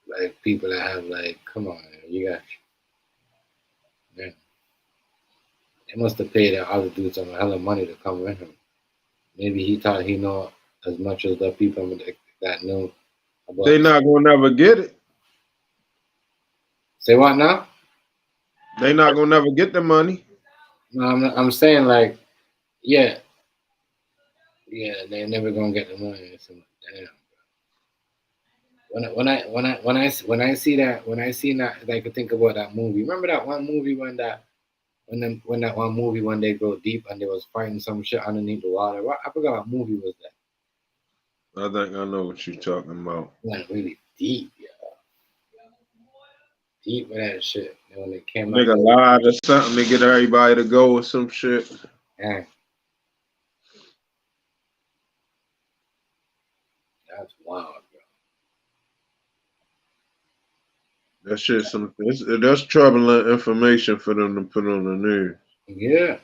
like people that have like, come on, you got man. They must have paid that other dude some hell of money to come with him. Maybe he thought he know as much as the people that know about. They not gonna never get it. Say what now? They not gonna never get the money. No, I'm saying like, yeah, they're never gonna get the money. So, damn. When I see that, I could think about that movie. Remember that one movie when that one movie when they go deep and they was fighting some shit underneath the water. I forgot what movie was that. I think I know what you're talking about. Went really deep, yeah. Deep with that shit. And when it came Nigga lied or something to get everybody to go or some shit. Yeah. That's wild, bro. That shit that's troubling information for them to put on the news. Yeah.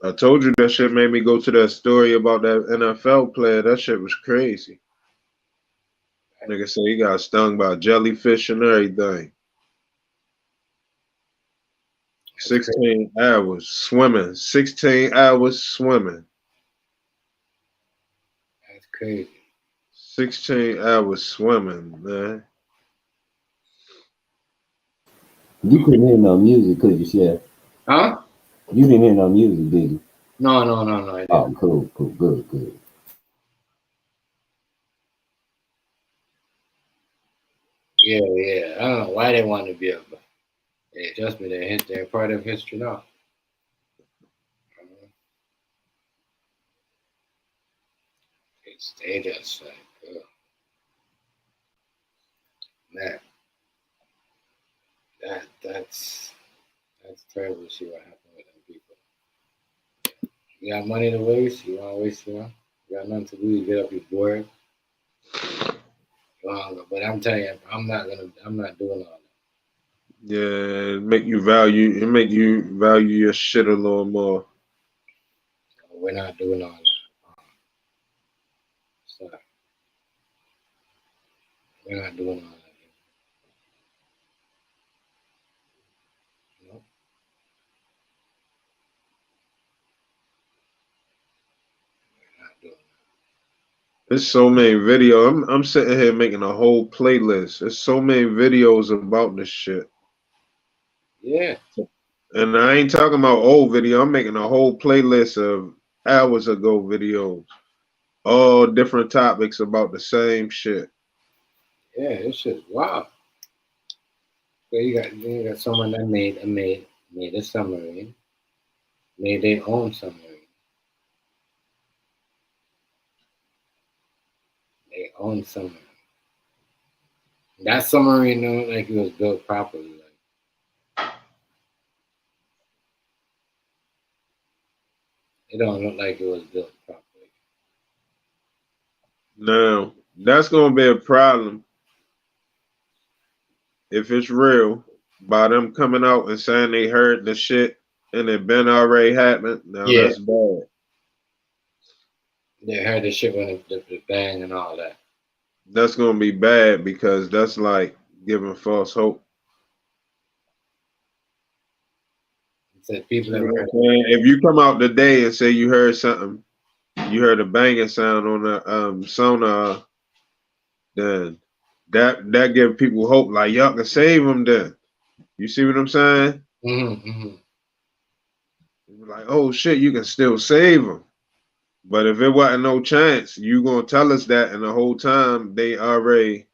I told you that shit made me go to that story about that NFL player. That shit was crazy. Nigga said he got stung by jellyfish and everything. 16 hours swimming. 16 hours swimming. That's crazy. 16 hours swimming, man. You couldn't hear no music, could you, Chef? Huh? You didn't hear no music, did you? No, I didn't. Oh, cool, good. Yeah. I don't know why they want to be up, but they just me. They're part of history now. They just like, man, that's terrible to see what happened with them people. You got money to waste, you want to waste it. You got nothing to do, you get up, you're bored. But I'm telling you, I'm not doing all that. Yeah, it make you value your shit a little more. We're not doing all that. So, we're not doing all that. No. We're not doing There's so many videos. I'm sitting here making a whole playlist. There's so many videos about this shit. Yeah. And I ain't talking about old video. I'm making a whole playlist of hours ago videos. All different topics about the same shit. Yeah, this shit's wild. So you got someone that made a submarine, made their own submarine. They own submarine. That submarine don't look like it was built properly. It don't look like it was built properly. Now, that's gonna be a problem if it's real by them coming out and saying they heard the shit and it been already happened. Now that's bad. They heard the shit when the bang and all that. That's gonna be bad because that's like giving false hope. Said people that if you come out today and say you heard something, you heard a banging sound on the sonar, then that give people hope. Like y'all can save them. Then you see what I'm saying? Like, oh shit, you can still save them. But if it wasn't no chance, you gonna tell us that, and the whole time they already.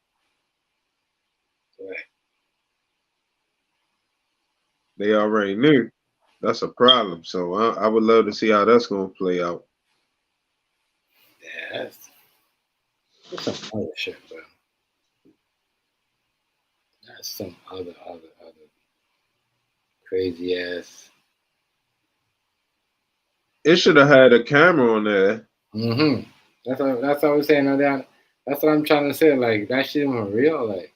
They already knew. That's a problem. So I would love to see how that's gonna play out. Yeah, that's some other shit, bro. That's some other crazy ass. It should have had a camera on there. That's what I was saying. That's what I'm trying to say. Like that shit wasn't real. Like,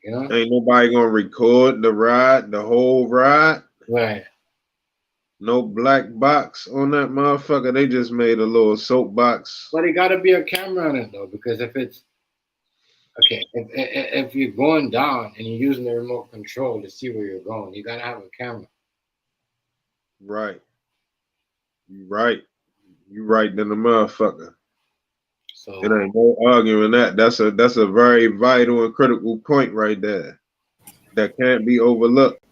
you know, ain't nobody gonna record the ride, the whole ride. Right. No black box on that motherfucker. They just made a little soapbox. But it got to be a camera on it though, because if it's okay, if you're going down and you're using the remote control to see where you're going, you gotta have a camera. Right. You right. You right than the motherfucker. So it ain't no arguing that. That's a very vital and critical point right there. That can't be overlooked.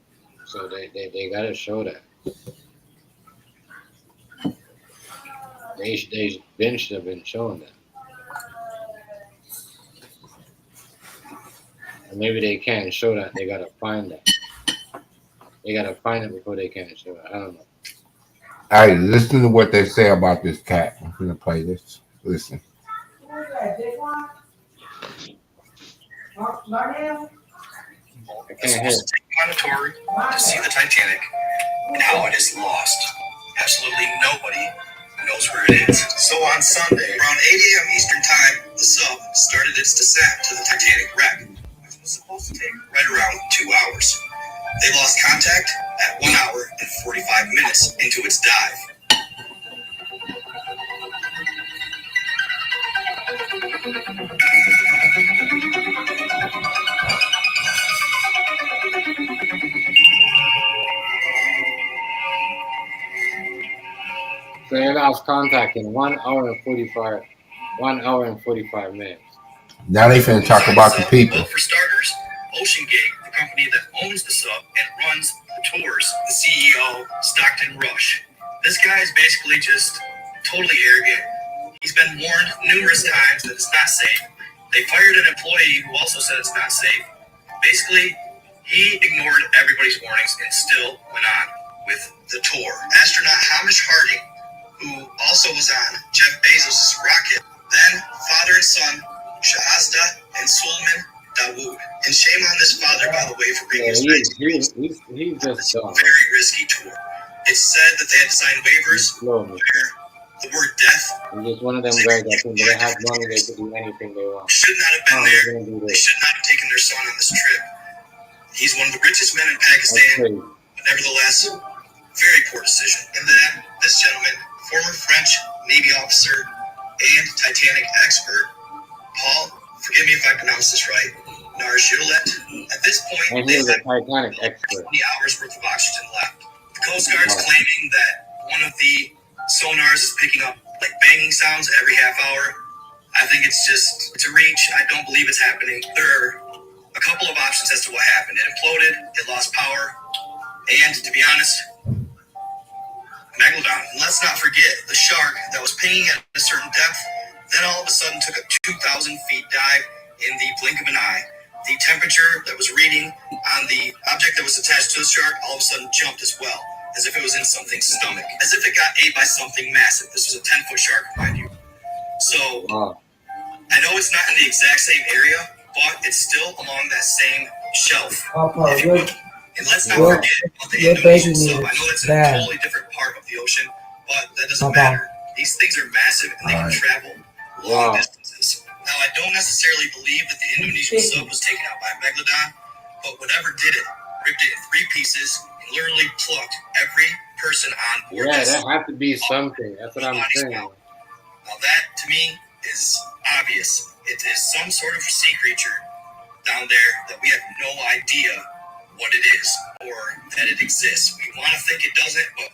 So they gotta show that. They should have been showing that. And maybe they can't show that. They gotta find that. They gotta find it before they can show it. I don't know. All right, listen to what they say about this cat. I'm gonna play this. Listen. It's mandatory to see the Titanic and how it is lost. Absolutely nobody knows where it is. So on Sunday, around 8 a.m. Eastern Time, the sub started its descent to the Titanic wreck, which was supposed to take right around 2 hours. They lost contact at 1 hour and 45 minutes into its dive. So they lost contact in 1 hour and 45. 1 hour and 45 minutes. Now they finna talk about the people. Well, for starters, Ocean Gate, the company that owns the sub and runs the tours, the CEO, Stockton Rush. This guy is basically just totally arrogant. He's been warned numerous times that it's not safe. They fired an employee who also said it's not safe. Basically, he ignored everybody's warnings and still went on with the tour. Astronaut Hamish Harding, who also was on Jeff Bezos' rocket, then father and son, Shahazda and Sulman Dawood. And shame on this father, by the way, for being his He's just dumb. very risky tour. It's said that they had to sign waivers where the word death He's just one of them guys that think they have money, they can do anything they want. should not have been there. They should not have taken their son on this trip. He's one of the richest men in Pakistan, but nevertheless, very poor decision. And then this gentleman, former French Navy officer and Titanic expert, Paul, forgive me if I pronounce this right, Narjulet. At this point, And he was a Titanic expert. 20 hours worth of oxygen left. The Coast Guard's claiming that one of the sonars is picking up like banging sounds every half hour. I think it's a reach. I don't believe it's happening. There are a couple of options as to what happened. It imploded, it lost power, and to be honest, Megalodon. And let's not forget the shark that was pinging at a certain depth, then all of a sudden took a 2,000 feet dive in the blink of an eye. The temperature that was reading on the object that was attached to the shark all of a sudden jumped as well, as if it was in something's stomach, as if it got ate by something massive. This was a 10-foot shark, mind you. So I know it's not in the exact same area, but it's still along that same shelf. If you will. And let's not forget about the Indonesian sub. I know that's in a totally different part of the ocean, but that doesn't matter. These things are massive and they can travel long distances. Now, I don't necessarily believe that the Indonesian sub was taken out by a Megalodon, but whatever did it, ripped it in 3 pieces and literally plucked every person on board. Yeah, that has to be something. That's what I'm saying. Now, that to me is obvious. It is some sort of sea creature down there that we have no idea what it is or that it exists. We want to think it doesn't, but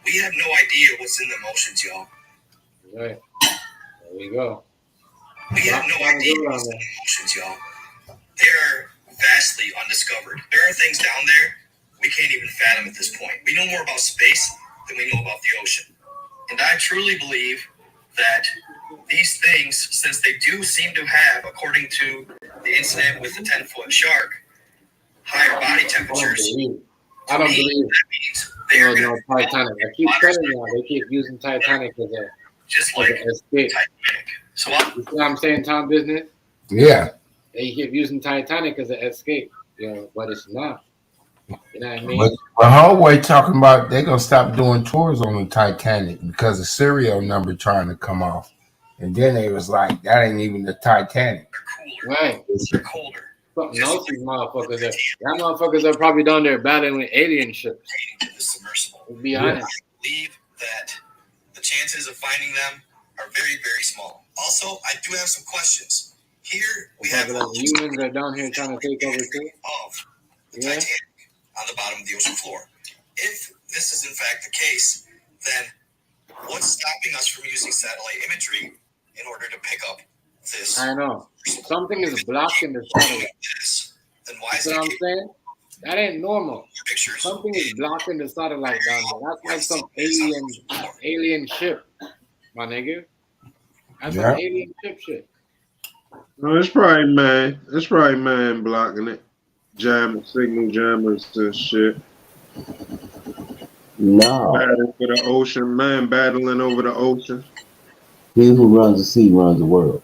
we have no idea what's in the oceans, y'all. Right. There we go. We have no idea what's in the oceans, y'all. They are vastly undiscovered. There are things down there we can't even fathom at this point. We know more about space than we know about the ocean. And I truly believe that these things, since they do seem to have, according to the incident with the 10-foot shark, higher body temperatures. I don't believe that means they're no Titanic. I keep telling you, they keep using Titanic as a escape. So you see what I'm saying, Tom Business? Yeah. They keep using Titanic as an escape, but it's not. You know what I mean? But Hallway talking about they gonna stop doing tours on the Titanic because the serial number trying to come off, and then they was like, that ain't even the Titanic. Right. They're colder. Something else these motherfuckers are. That motherfuckers are probably down there battling with alien ships. To the submersible. To be honest. I believe that the chances of finding them are very, very small. Also, I do have some questions. Here we have humans are down here trying to take over too. Of the Titanic on the bottom of the ocean floor. If this is in fact the case, then what's stopping us from using satellite imagery in order to pick up this? I know. Something is blocking the satellite. Then why is You know what I'm saying? That ain't normal. Pictures. Something is blocking the satellite down there. That's like some alien ship, my nigga. That's some alien ship. No, it's probably man. It's probably man blocking it. Jamming, signal jammers and shit. No. Battling for the ocean, man battling over the ocean. He who runs the sea runs the world.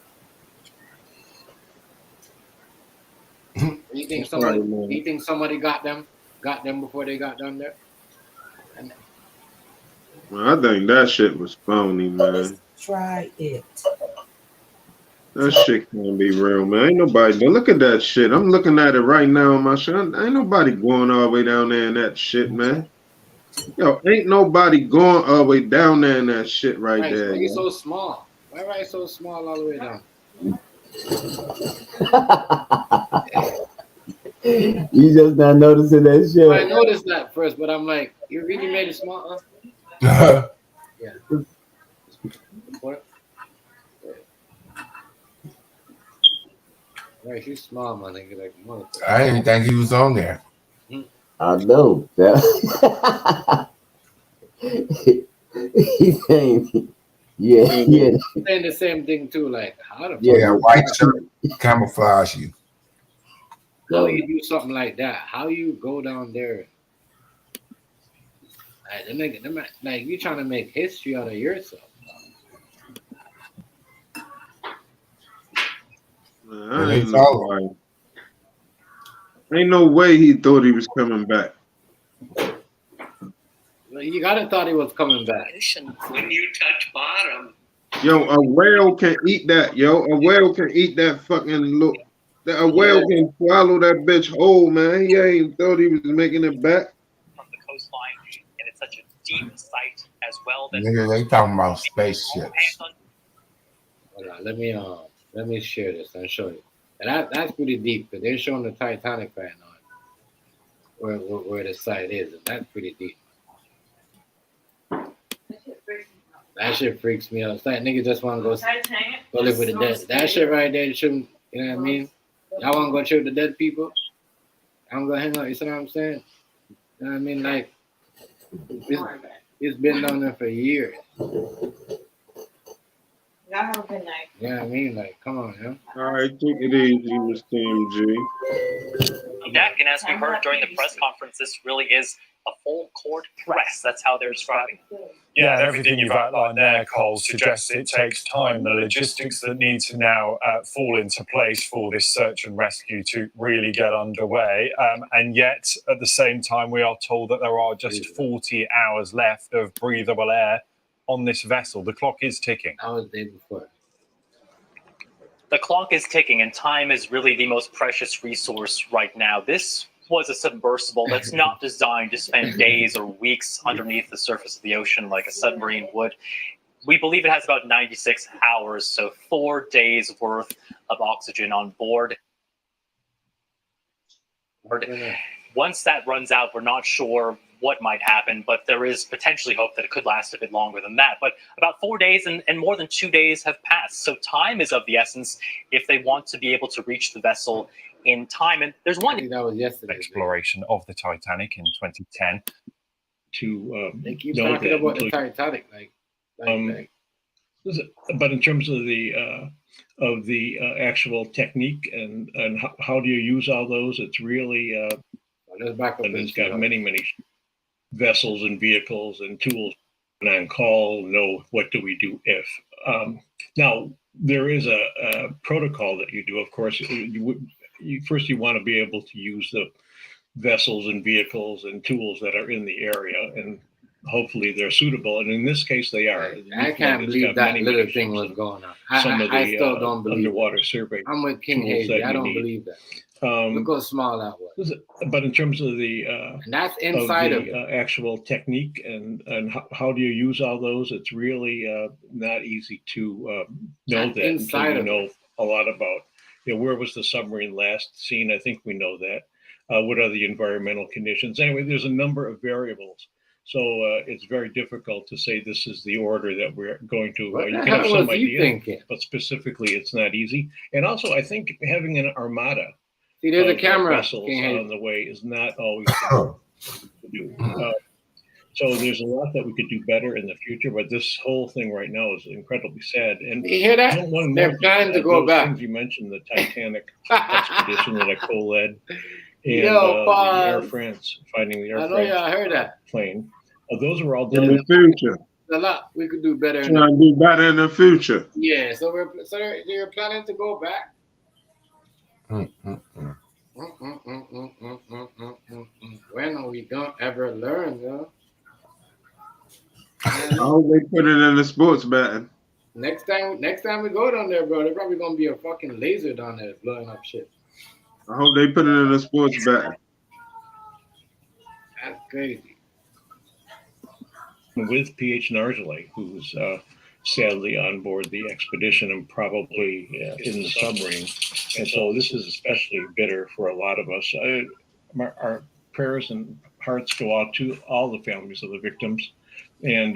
You think somebody got them before they got down there? Well, I think that shit was phony, man. Try it. That shit can't be real, man. Ain't nobody. But look at that shit. I'm looking at it right now on my shit. Ain't nobody going all the way down there in that shit, man. Yo, ain't nobody going all the way down there in that shit right there. Why are you yo. so small? Why are you so small all the way down? You just not noticing that shit. I noticed that first, but I'm like, you really made it small, huh? Yeah. What? Right, she's small, man. Nigga, like motherfucker. I didn't think he was on there. I know that. He's saying, yeah. Saying the same thing too. Like, how the fuck? Yeah, white shirt camouflage you. How you do something like that? How you go down there? Like you trying to make history out of yourself. Man, ain't no way he thought he was coming back. You gotta thought he was coming back. When you touch bottom. Yo, a whale can eat that. Yo, a whale can eat that fucking look. A whale can swallow that bitch whole, man. He ain't thought he was making it back. From the coastline, and it's such a deep site as well. That Nigga, they talking about spaceships. Hold on, let me share this and show you. And that's pretty deep because they're showing the Titanic right now, where the site is, and that's pretty deep. That shit freaks me out. It's like niggas just want to go live with the dead. That shit right there shouldn't, you know what I mean? Y'all want to go chill with the dead people? I'm going to hang out, you see what I'm saying? You know what I mean? Like, it's been down there for years. Y'all have a good night. You know what I mean? Like, come on, yo. All right, take it easy, Mr. MG. deck, and as we heard during the press conference, this really is a full court press. That's how they're describing it. Yeah, everything you've outlined there, Cole, suggests it takes time. The logistics that need to now fall into place for this search and rescue to really get underway. And yet, at the same time, we are told that there are just 40 hours left of breathable air on this vessel. The clock is ticking. How was the day before? The clock is ticking, and time is really the most precious resource right now. This was a submersible that's not designed to spend days or weeks underneath the surface of the ocean like a submarine would. We believe it has about 96 hours, so 4 days worth of oxygen on board. Once that runs out, we're not sure what might happen, but there is potentially hope that it could last a bit longer than that. But about 4 days and more than 2 days have passed, so time is of the essence if they want to be able to reach the vessel in time. And there's one that was yesterday exploration of the Titanic in 2010 to they keep talking about the Titanic, but in terms of the actual technique and how do you use all those, it's really and it's got many vessels and vehicles and tools on call. Know what do we do if now there is a protocol that you do. Of course, first you want to be able to use the vessels and vehicles and tools that are in the area, and hopefully they're suitable. And in this case, they are. I can't believe that little thing was going on. I still don't believe underwater survey. I'm with King Hazy. I don't believe that. Look how small that was. But in terms of the and that's inside of the actual technique and how do you use all those, it's really not easy to know that until you know a lot about, where was the submarine last seen? I think we know that. What are the environmental conditions? Anyway, there's a number of variables. So it's very difficult to say this is the order that we're going to. You can have some idea, but specifically it's not easy. And also, I think having an armada. See, there's a camera vessels on the way is not always to do. So there's a lot that we could do better in the future, but this whole thing right now is incredibly sad. And you hear that? They're planning to go back. Things you mentioned, the Titanic expedition that Nicole led, and the Air France finding the Air France. I know y'all heard that plane. Those were all in the future. A lot we could do better. Trying to do better in the future. Yeah, so they're planning to go back. When are we gonna ever learn, though? I hope they put it in the sports betting. Next time we go down there, bro, there's probably gonna be a fucking laser down there blowing up shit. I hope they put it in a sports bet. That's crazy. With PH Nargile, who's sadly on board the expedition and probably in the submarine. And so this is especially bitter for a lot of us. Our prayers and hearts go out to all the families of the victims. And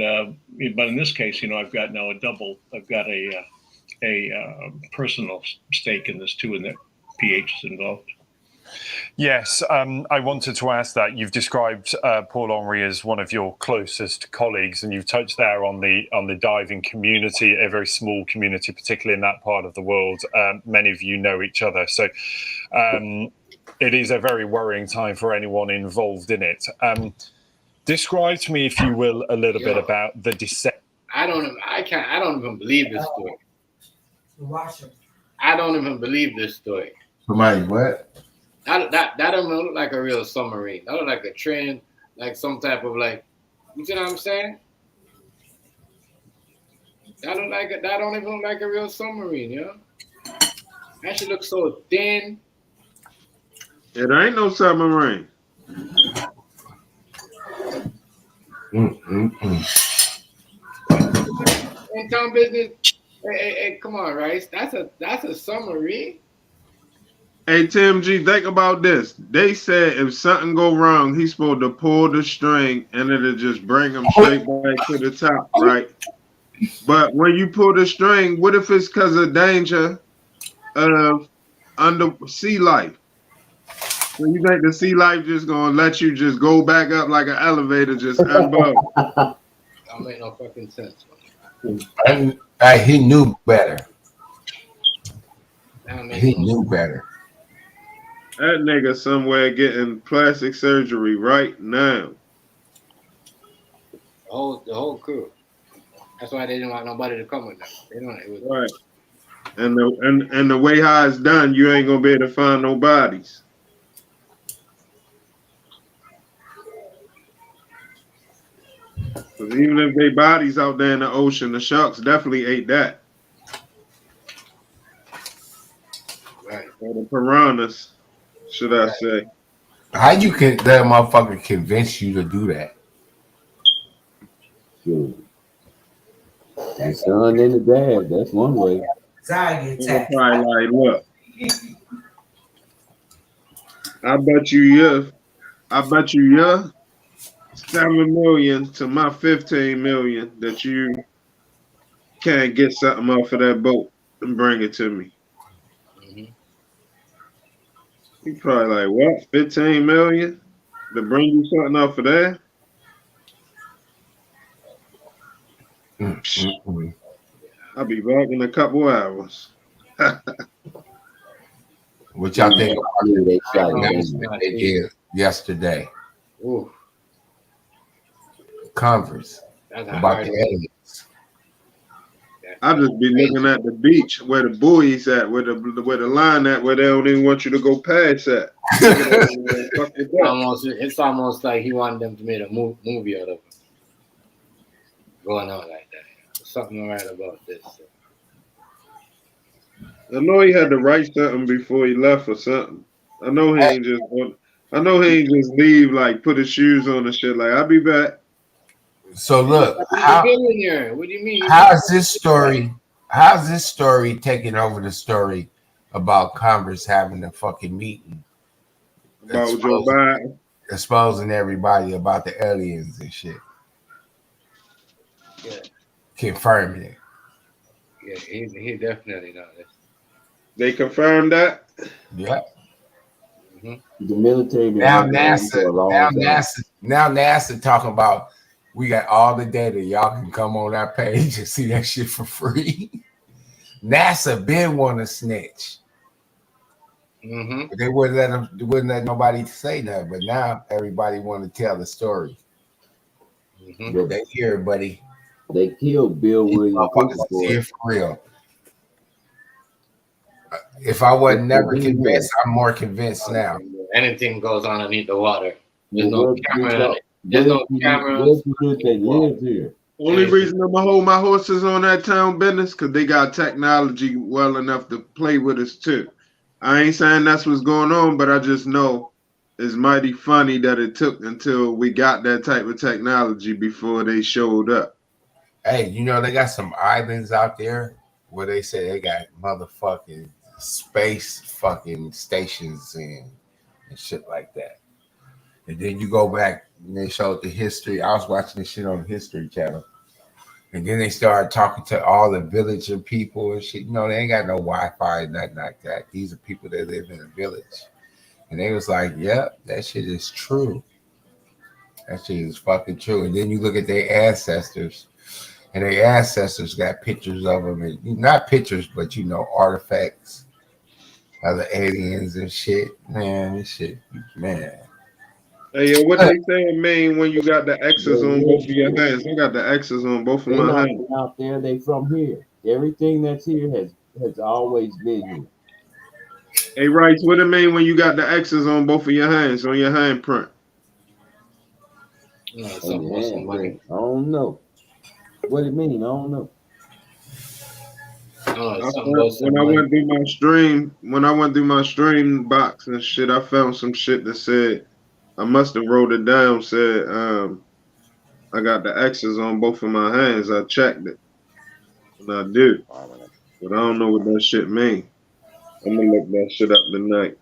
but in this case, I've got now I've got a personal stake in this too, and that PH is involved. Yes, I wanted to ask that. You've described Paul Henry as one of your closest colleagues, and you've touched there on the diving community, a very small community, particularly in that part of the world. Many of you know each other, so it is a very worrying time for anyone involved in it. Describe to me, if you will, a little bit about the descent. I don't even believe this story. I don't even believe this story. Somebody what? That don't look like a real submarine. That look like a train, like some type of you see what I'm saying? That don't even look like a real submarine, That shit looks so thin. It ain't no submarine. In town business, hey, come on, Rice. That's a submarine. Hey, Tim G, think about this. They said if something go wrong, he's supposed to pull the string and it'll just bring him straight back to the top, right? But when you pull the string, what if it's because of danger of undersea life? So you think the sea life just gonna let you just go back up like an elevator, just unblow? That don't make no fucking sense. He knew better. He knew better. That nigga somewhere getting plastic surgery right now. The whole crew. That's why they didn't want nobody to come with them. They don't. It was right. And the way how it's done, you ain't gonna be able to find no bodies. Because even if they bodies out there in the ocean, the sharks definitely ate that. Right. Or the piranhas, should I say. How you can that motherfucker convince you to do that? Sure. The son and the dad, that's one way. They're probably like, look, I bet you your 7 million to my 15 million that you can't get something off of that boat and bring it to me. You probably like, what, 15 million to bring you something off of that? I'll be back in a couple hours. What y'all think about the announcement they did yesterday? Ooh. Converse about the aliens. I'll just be looking at the beach where the buoys at, where the line at, where they don't even want you to go past that. It's almost like he wanted them to make a movie out of it. Going on like that. There's something right about this. I know he had to write something before he left or something. I know he ain't just leave, like put his shoes on and shit. Like, I'll be back. So look, what do you mean? How's this story taking over the story about Congress having a fucking meeting? About Joe Biden. Exposing everybody about the aliens and shit. Yeah. Confirming it. Yeah, he definitely knows this. They confirmed that? Yeah. The military now NASA talking about we got all the data. Y'all can come on our page and see that shit for free. NASA been want to snitch. But they wouldn't let nobody say that. But now everybody want to tell the story. They hear, buddy. They killed Bill Williams. See it for real. If I wasn't never convinced, I'm more convinced now. Anything goes on underneath the water. There's no camera. There's no camera. They live here. Only reason I'm gonna hold my horses on that town business because they got technology well enough to play with us too. I ain't saying that's what's going on, but I just know it's mighty funny that it took until we got that type of technology before they showed up. Hey, you know they got some islands out there where they say they got motherfucking space fucking stations and shit like that. And then you go back and they showed the history. I was watching this shit on the History Channel. And then they started talking to all the villager people and shit. You know, they ain't got no Wi-Fi, nothing like that. These are people that live in a village. And they was like, yep, that shit is true. That shit is fucking true. And then you look at their ancestors, and their ancestors got pictures of them. And not pictures, but, you know, artifacts of the aliens and shit. Man, this shit, man. Hey, yo, what they saying mean when you got the X's on both of your hands? I got the X's on both of They're my not hands. from out there. They from here. Everything that's here has always been here. Hey, Rice, what it mean when you got the X's on both of your hands, on your handprint? On your hand, I don't know. What it mean? I don't know. When I went through my stream box and shit, I found some shit that said, I must have wrote it down, said, I got the X's on both of my hands. I checked it. And I do. But I don't know what that shit mean. I'm gonna look that shit up tonight.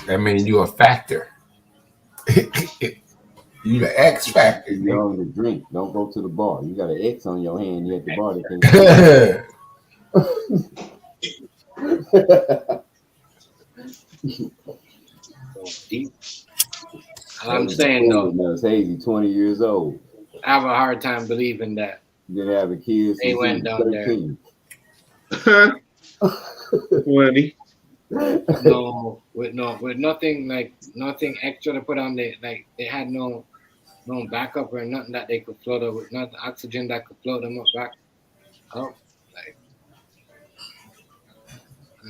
That mean you a factor. You the X factor. You go to drink. Don't go to the bar. You got an X on your hand. You at the bar. They Deep. I'm saying though, it's Hazy, 20 years old. I have a hard time believing that Been having kids. they went down 13. there. 20. With nothing extra to put on there. Like they had no backup or nothing that they could float up with, not oxygen that could float them up back. Oh, like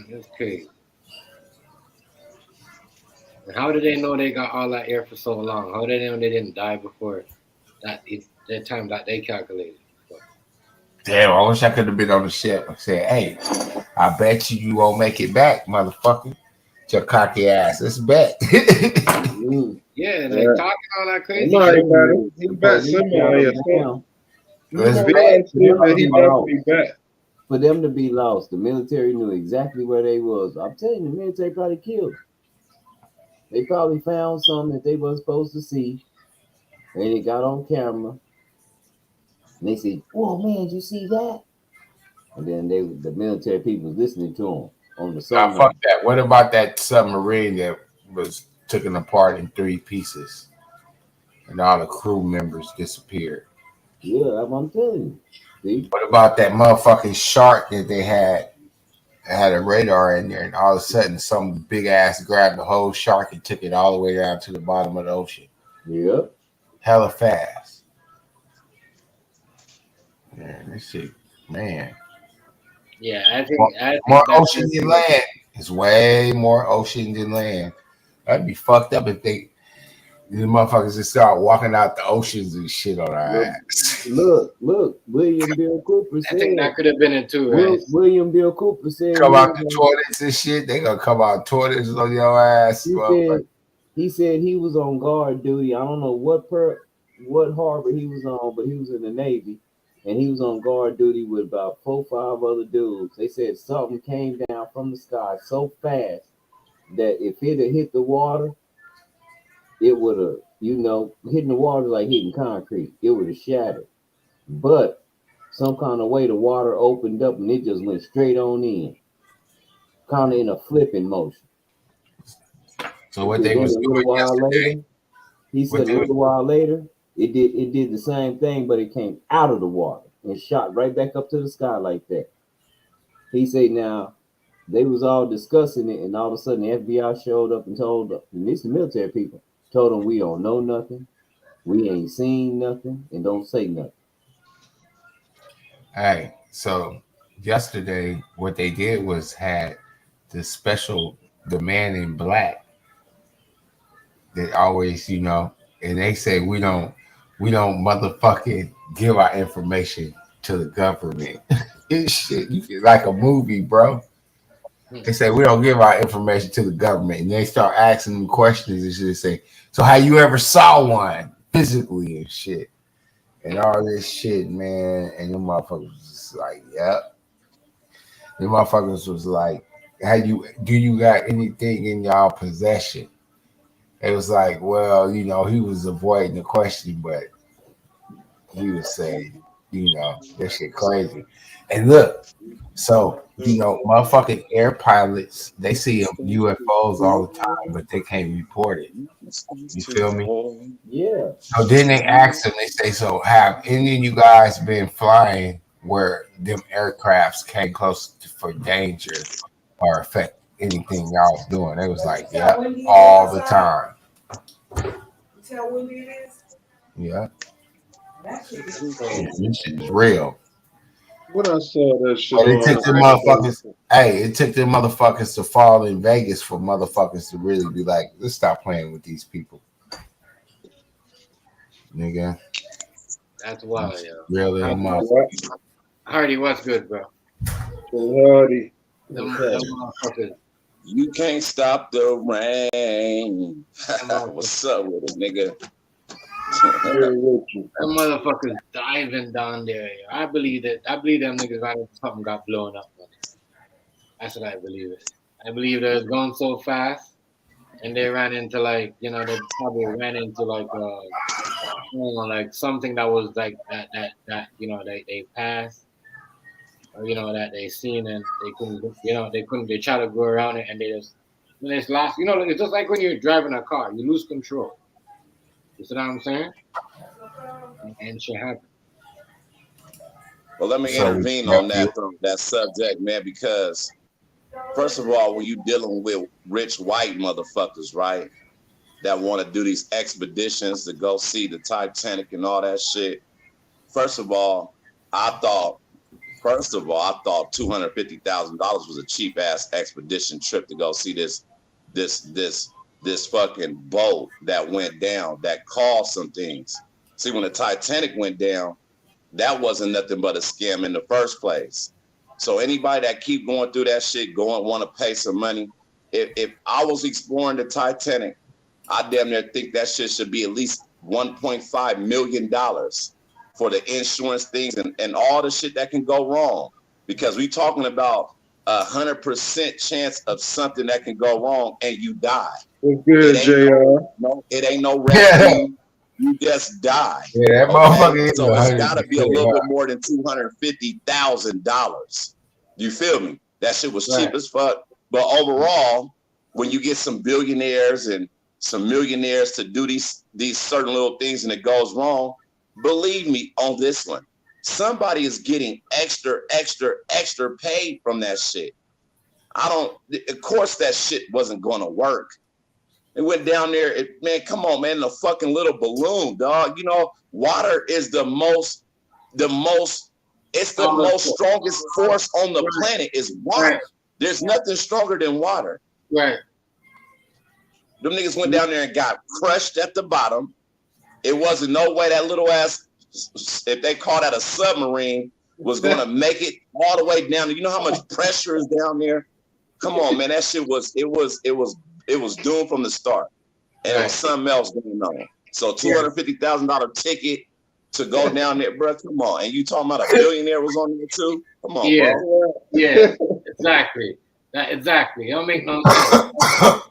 that's crazy. And how did they know they got all that air for so long? How did they know they didn't die before that time that they calculated? Damn, I wish I could have been on the ship and said, hey, I bet you won't make it back, motherfucker. Your cocky ass. Let's bet. Yeah, like talking all that crazy Somebody shit. better. He bet somebody or something. He definitely bet. For them to be lost, the military knew exactly where they was. I'm telling you, the military probably killed them. They probably found something that they weren't supposed to see, and it got on camera. And they said, "Oh man, did you see that?" And then the military people was listening to them on the song. Fuck that. What about that submarine that was taken apart in 3 pieces, and all the crew members disappeared? Yeah, I'm telling you. See? What about that motherfucking shark that they had? It had a radar in there, and all of a sudden, some big ass grabbed the whole shark and took it all the way down to the bottom of the ocean. Yep. Hella fast. Man, this shit, man. Yeah, I think more ocean than land. It's way more ocean than land. That'd be fucked up if these motherfuckers just start walking out the oceans and shit on our ass. Look, William Bill Cooper said. I think that could have been it too, right? William Bill Cooper said. Come out the toilets and shit. They gonna come out toilets on your ass. He said he was on guard duty. I don't know what harbor he was on, but he was in the Navy. And he was on guard duty with about 4 or 5 other dudes. They said something came down from the sky so fast that if it had hit the water, it would have, hitting the water like hitting concrete. It would have shattered. But some kind of way the water opened up and it just went straight on in. Kind of in a flipping motion. So what they was doing yesterday? He said a little while later, it did the same thing, but it came out of the water and shot right back up to the sky like that. He said now they was all discussing it, and all of a sudden the FBI showed up and told them, and this is the military people, told them we don't know nothing, we ain't seen nothing, and don't say nothing. Hey, so yesterday what they did was had the man in black that always, and they say we don't motherfucking give our information to the government. It's shit, like a movie, bro. They say we don't give our information to the government, and they start asking them questions and shit. Say, so how you ever saw one physically and shit, and all this shit, man. And the motherfuckers was just like, yep. The motherfuckers was like, do you got anything in y'all possession? It was like, well, he was avoiding the question, but he was saying, this shit crazy. And look, so motherfucking air pilots, they see UFOs all the time, but they can't report it. You feel me? Yeah. So then they ask them, they say, so have any of you guys been flying where them aircrafts came close for danger or affect anything y'all was doing? They was like, yeah, all the time. See how windy it is? Yeah. That shit is This shit is real. What I saw that shit But it on. took them motherfuckers. Hey, it took them motherfuckers to fall in Vegas for motherfuckers to really be like, let's stop playing with these people, nigga. That's wild, yo. Really, motherfucker. Hardy, what's good, bro? Hardy. Them motherfuckers. You can't stop the rain. What's up with it, nigga? Them motherfuckers diving down there. Yo. I believe them niggas ran into something got blown up. Man. That's what I believe it. I believe that it's going so fast, and they ran into they probably ran into like something that was like that they passed, or that they seen and they couldn't they try to go around it and they just lost. It's just like when you're driving a car, you lose control. You see what I'm saying? And shit happens. Well, let me intervene on that subject, man, because first of all, when you dealing with rich white motherfuckers, right, that want to do these expeditions to go see the Titanic and all that shit. First of all, I thought $250,000 was a cheap ass expedition trip to go see this fucking boat that went down that caused some things. See, when the Titanic went down, that wasn't nothing but a scam in the first place. So anybody that keep going through that shit, want to pay some money. If I was exploring the Titanic, I damn near think that shit should be at least $1.5 million for the insurance things and all the shit that can go wrong. Because we talking about 100% chance of something that can go wrong and you die. It's good, JR. It ain't no rescue. You just die. Yeah, that motherfucker. So it's got to be a little bit more than $250,000. You feel me? That shit was cheap as fuck. But overall, when you get some billionaires and some millionaires to do these certain little things and it goes wrong, believe me on this one, somebody is getting extra paid from that shit. Of course that shit wasn't going to work. It went down there, man, come on, man, the fucking little balloon, dog. Water is the most strongest force on the planet is water. Right. There's nothing stronger than water. Right. Them niggas went down there and got crushed at the bottom. It wasn't no way that little ass, if they call that a submarine, was going to make it all the way down. You know how much pressure is down there? Come on, man, that shit was doomed from the start. And it was something else going on. So $250,000 ticket to go down there, bro. Come on. And you talking about a billionaire was on there too? Come on, bro. Yeah, exactly. Exactly. It don't make no sense.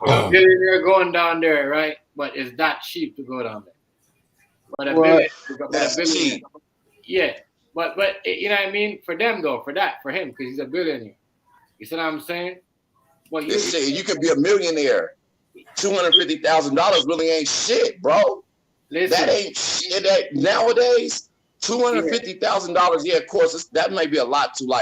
Billionaire going down there, right? But it's not cheap to go down there. But a billionaire, cheap. Yeah. But you know what I mean? For them though, for him, because he's a billionaire. You see what I'm saying? Well, you could be a millionaire. $250,000 really ain't shit, bro. Listen, that ain't shit. Nowadays, $250,000. Yeah, of course, that may be a lot to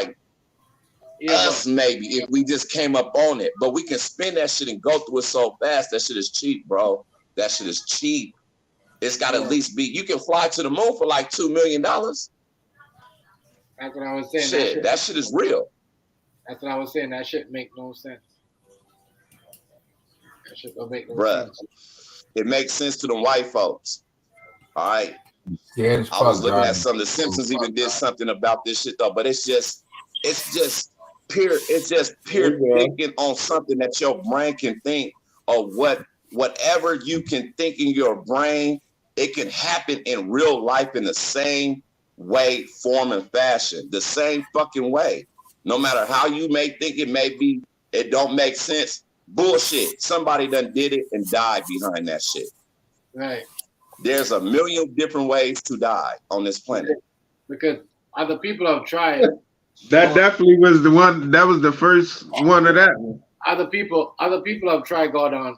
us, maybe if we just came up on it. But we can spend that shit and go through it so fast. That shit is cheap, bro. That shit is cheap. It's got to at least be. You can fly to the moon for like $2 million. That's what I was saying. Shit, that shit is real. That's what I was saying. That shit make no sense. That shit don't make no sense. Bruh, it makes sense to them white folks. All right. Scared as I was fuck, looking at dog. some. The Simpsons even did something about this shit though, but it's just pure thinking on something that your brain can think of. Whatever you can think in your brain, it can happen in real life in the same way, form, and fashion, the same fucking way. No matter how you may think it may be, it don't make sense. Bullshit. Somebody done did it and died behind that shit. Right. There's a million different ways to die on this planet. Because other people have tried. That definitely was the one. That was the first one of that one. Other people have tried go down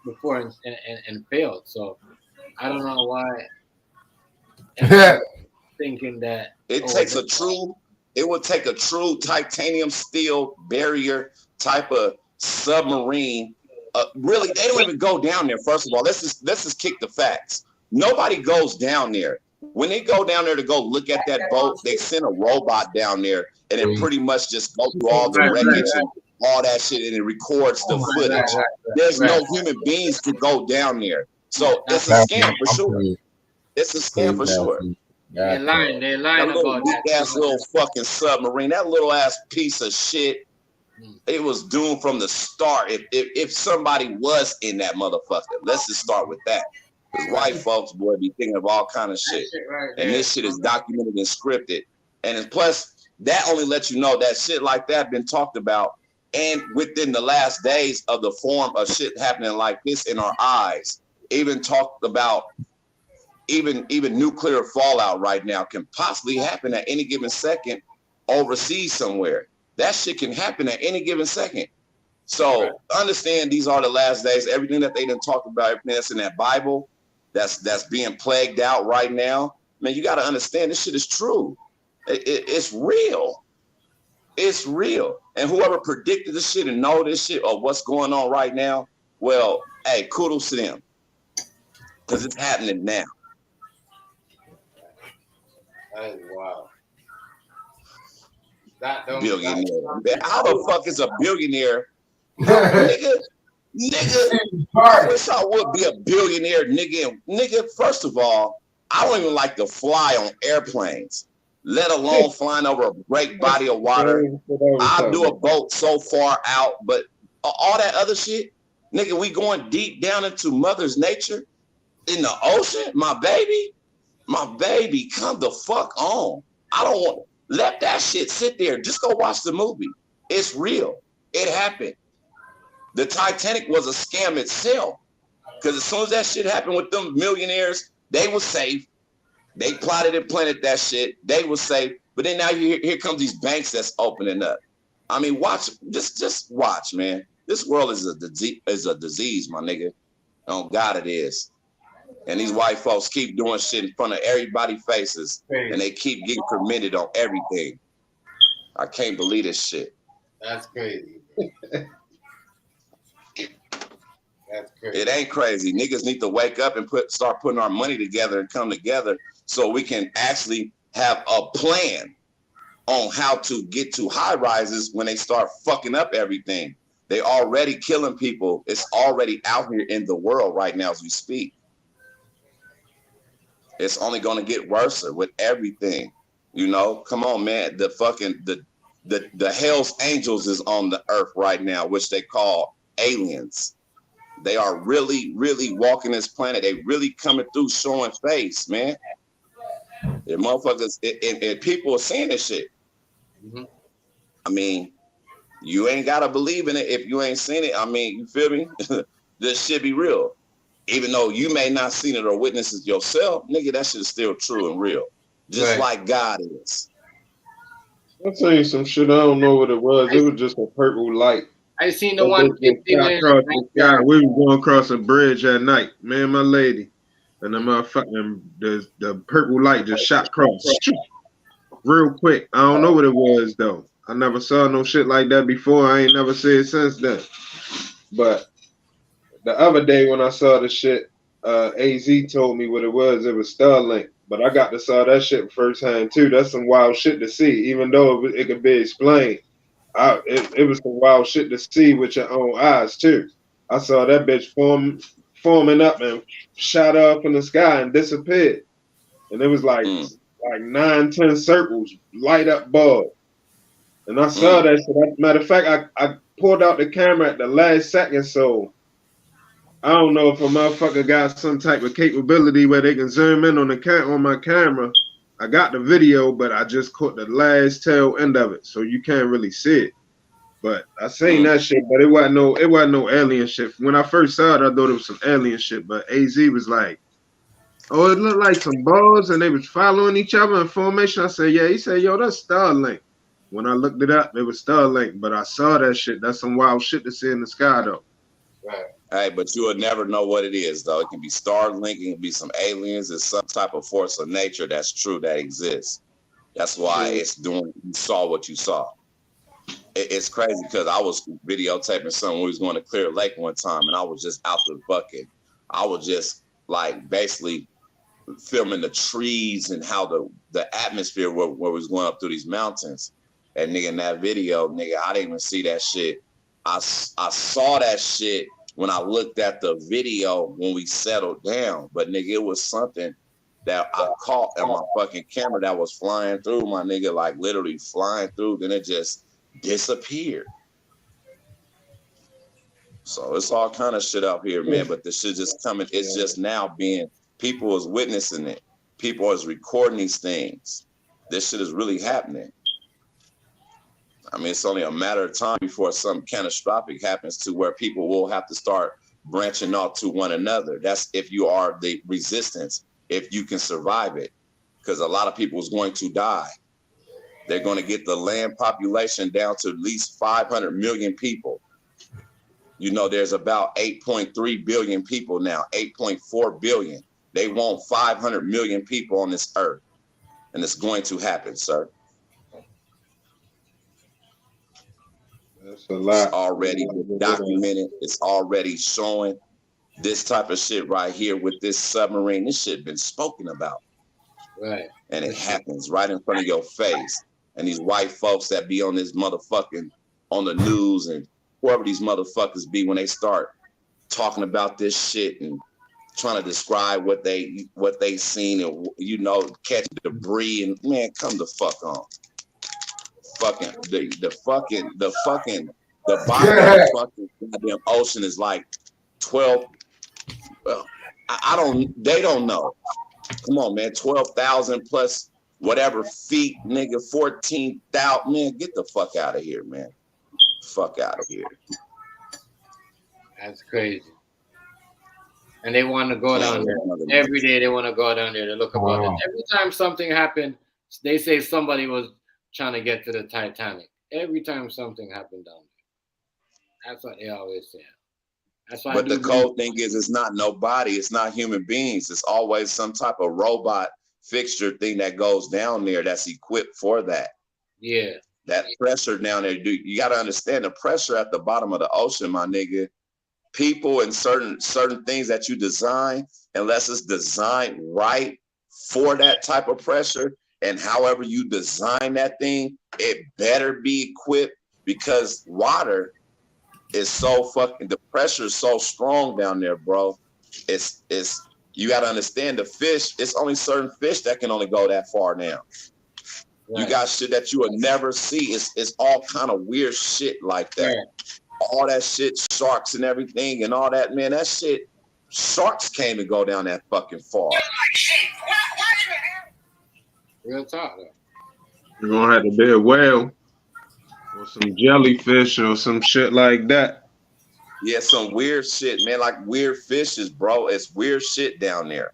before and failed. So I don't know why. Thinking that it would take a true titanium steel barrier type of submarine. Really, they don't even go down there. First of all, let's just kick the facts. Nobody goes down there. When they go down there to go look at that boat, they send a robot down there and it pretty much just goes through all the wreckage and all that shit and it records the footage. There's no human beings to go down there. So it's a scam for sure. It's a scam for sure. They're lying about that. That little fucking submarine, that little ass piece of shit. It was doomed from the start. If somebody was in that motherfucker, let's just start with that. Because white folks, boy, be thinking of all kind of shit. And this shit is documented and scripted. And plus, that only lets you know that shit like that been talked about. And within the last days of the form of shit happening like this in our eyes, even talked about even nuclear fallout right now can possibly happen at any given second overseas somewhere. That shit can happen at any given second. So understand these are the last days. Everything that they done talked about, everything that's in that Bible, that's being plagued out right now. Man, you got to understand this shit is true. It's real. It's real. And whoever predicted this shit and know this shit or what's going on right now, well, hey, kudos to them. Because it's happening now. That is wild. Billionaire. How the fuck is a billionaire? Nigga, I wish I would be a billionaire, nigga. Nigga, first of all, I don't even like to fly on airplanes, let alone flying over a great body of water. I'll do a boat so far out, but all that other shit, nigga, we going deep down into Mother's nature in the ocean. My baby, come the fuck on. I don't want, let that shit sit there. Just go watch the movie. It's real. It happened. The Titanic was a scam itself. Because as soon as that shit happened with them millionaires, they were safe. They plotted and planted that shit. They were safe. But then now here comes these banks that's opening up. I mean, watch, just watch, man. This world is a disease, my nigga. Oh God, it is. And these white folks keep doing shit in front of everybody's faces, and they keep getting committed on everything. I can't believe this shit. That's crazy. That's crazy. It ain't crazy. Niggas need to wake up and start putting our money together and come together so we can actually have a plan on how to get to high rises when they start fucking up everything. They already killing people. It's already out here in the world right now as we speak. It's only going to get worse with everything. You know, come on, man. The fucking the Hell's Angels is on the earth right now, which they call aliens. They are really, really walking this planet. They really coming through, showing face, man. The motherfuckers and people are seeing this shit. Mm-hmm. I mean, you ain't gotta believe in it if you ain't seen it. I mean, you feel me? This shit be real. Even though you may not seen it or witness it yourself, nigga, that shit is still true and real. Just like God is. I'll tell you some shit. I don't know what it was. It was just a purple light. I seen the one. We were going across a bridge at night, me and my lady, and the motherfucking the purple light just shot across real quick. I don't know what it was though. I never saw no shit like that before. I ain't never seen it since then. But the other day when I saw the shit, AZ told me what it was. It was Starlink. But I got to saw that shit firsthand too. That's some wild shit to see, even though it could be explained. It was some wild shit to see with your own eyes too. I saw that bitch forming up and shot up in the sky and disappeared. and it was like 9-10 circles, light up bulb. And I saw that shit. Matter of fact, I pulled out the camera at the last second, so I don't know if a motherfucker got some type of capability where they can zoom in on my camera. I got the video, but I just caught the last tail end of it, so you can't really see it. But I seen that shit, but it wasn't no alien shit. When I first saw it, I thought it was some alien shit. But AZ was like, "Oh, it looked like some balls, and they was following each other in formation." I said, "Yeah." He said, "Yo, that's Starlink." When I looked it up, it was Starlink. But I saw that shit. That's some wild shit to see in the sky, though. Right. Hey, but you would never know what it is, though. It can be Starlink, it can be some aliens, it's some type of force of nature that's true, that exists. That's why it's doing. You saw what you saw. It's crazy because I was videotaping something. We was going to Clear Lake one time, and I was just out the bucket. I was just like basically filming the trees and how the atmosphere where we was going up through these mountains. And nigga, in that video, nigga, I didn't even see that shit. I saw that shit when I looked at the video when we settled down. But nigga, it was something that I caught on my fucking camera that was flying through, my nigga, like literally flying through. Then it just disappeared. So it's all kind of shit up here, man. But this shit just coming. It's just now being, people is witnessing it. People is recording these things. This shit is really happening. I mean, it's only a matter of time before something catastrophic happens to where people will have to start branching off to one another. That's if you are the resistance, if you can survive it, because a lot of people is going to die. They're going to get the land population down to at least 500 million people. You know, there's about 8.3 billion people now, 8.4 billion. They want 500 million people on this earth. And it's going to happen, sir. That's a lot. It's already documented. It's already showing this type of shit right here with this submarine. This shit been spoken about. Right. And it happens right in front of your face. And these white folks that be on this motherfucking, on the news and whoever these motherfuckers be when they start talking about this shit and trying to describe what they seen and, you know, catch debris and, man, come the fuck on. Fucking the bottom of the fucking goddamn ocean is like 12. Well, they don't know. Come on, man, 12,000 plus whatever feet, nigga, 14,000. Man, get the fuck out of here, man. Fuck out of here. That's crazy. And they want to go down there every day. They want to go down there to look about it. Every time something happened, they say somebody was trying to get to the Titanic. Every time something happened down there. That's what they always say. That's why. But the cold thing is, it's not nobody. It's not human beings. It's always some type of robot fixture thing that goes down there that's equipped for that. Yeah. That pressure down there, dude. You got to understand the pressure at the bottom of the ocean, my nigga. People and certain things that you design, unless it's designed right for that type of pressure, and however you design that thing, it better be equipped, because water is so fucking, the pressure is so strong down there, bro. It's you got to understand the fish. It's only certain fish that can only go that far now. Right. You got shit that you will never see. It's all kind of weird shit like that. Right. All that shit, sharks and everything and all that, man, that shit, sharks can't even go down that fucking far. Real talk, though. You're gonna have to be a whale or some jellyfish or some shit like that. Yeah, some weird shit, man, like weird fishes, bro. It's weird shit down there.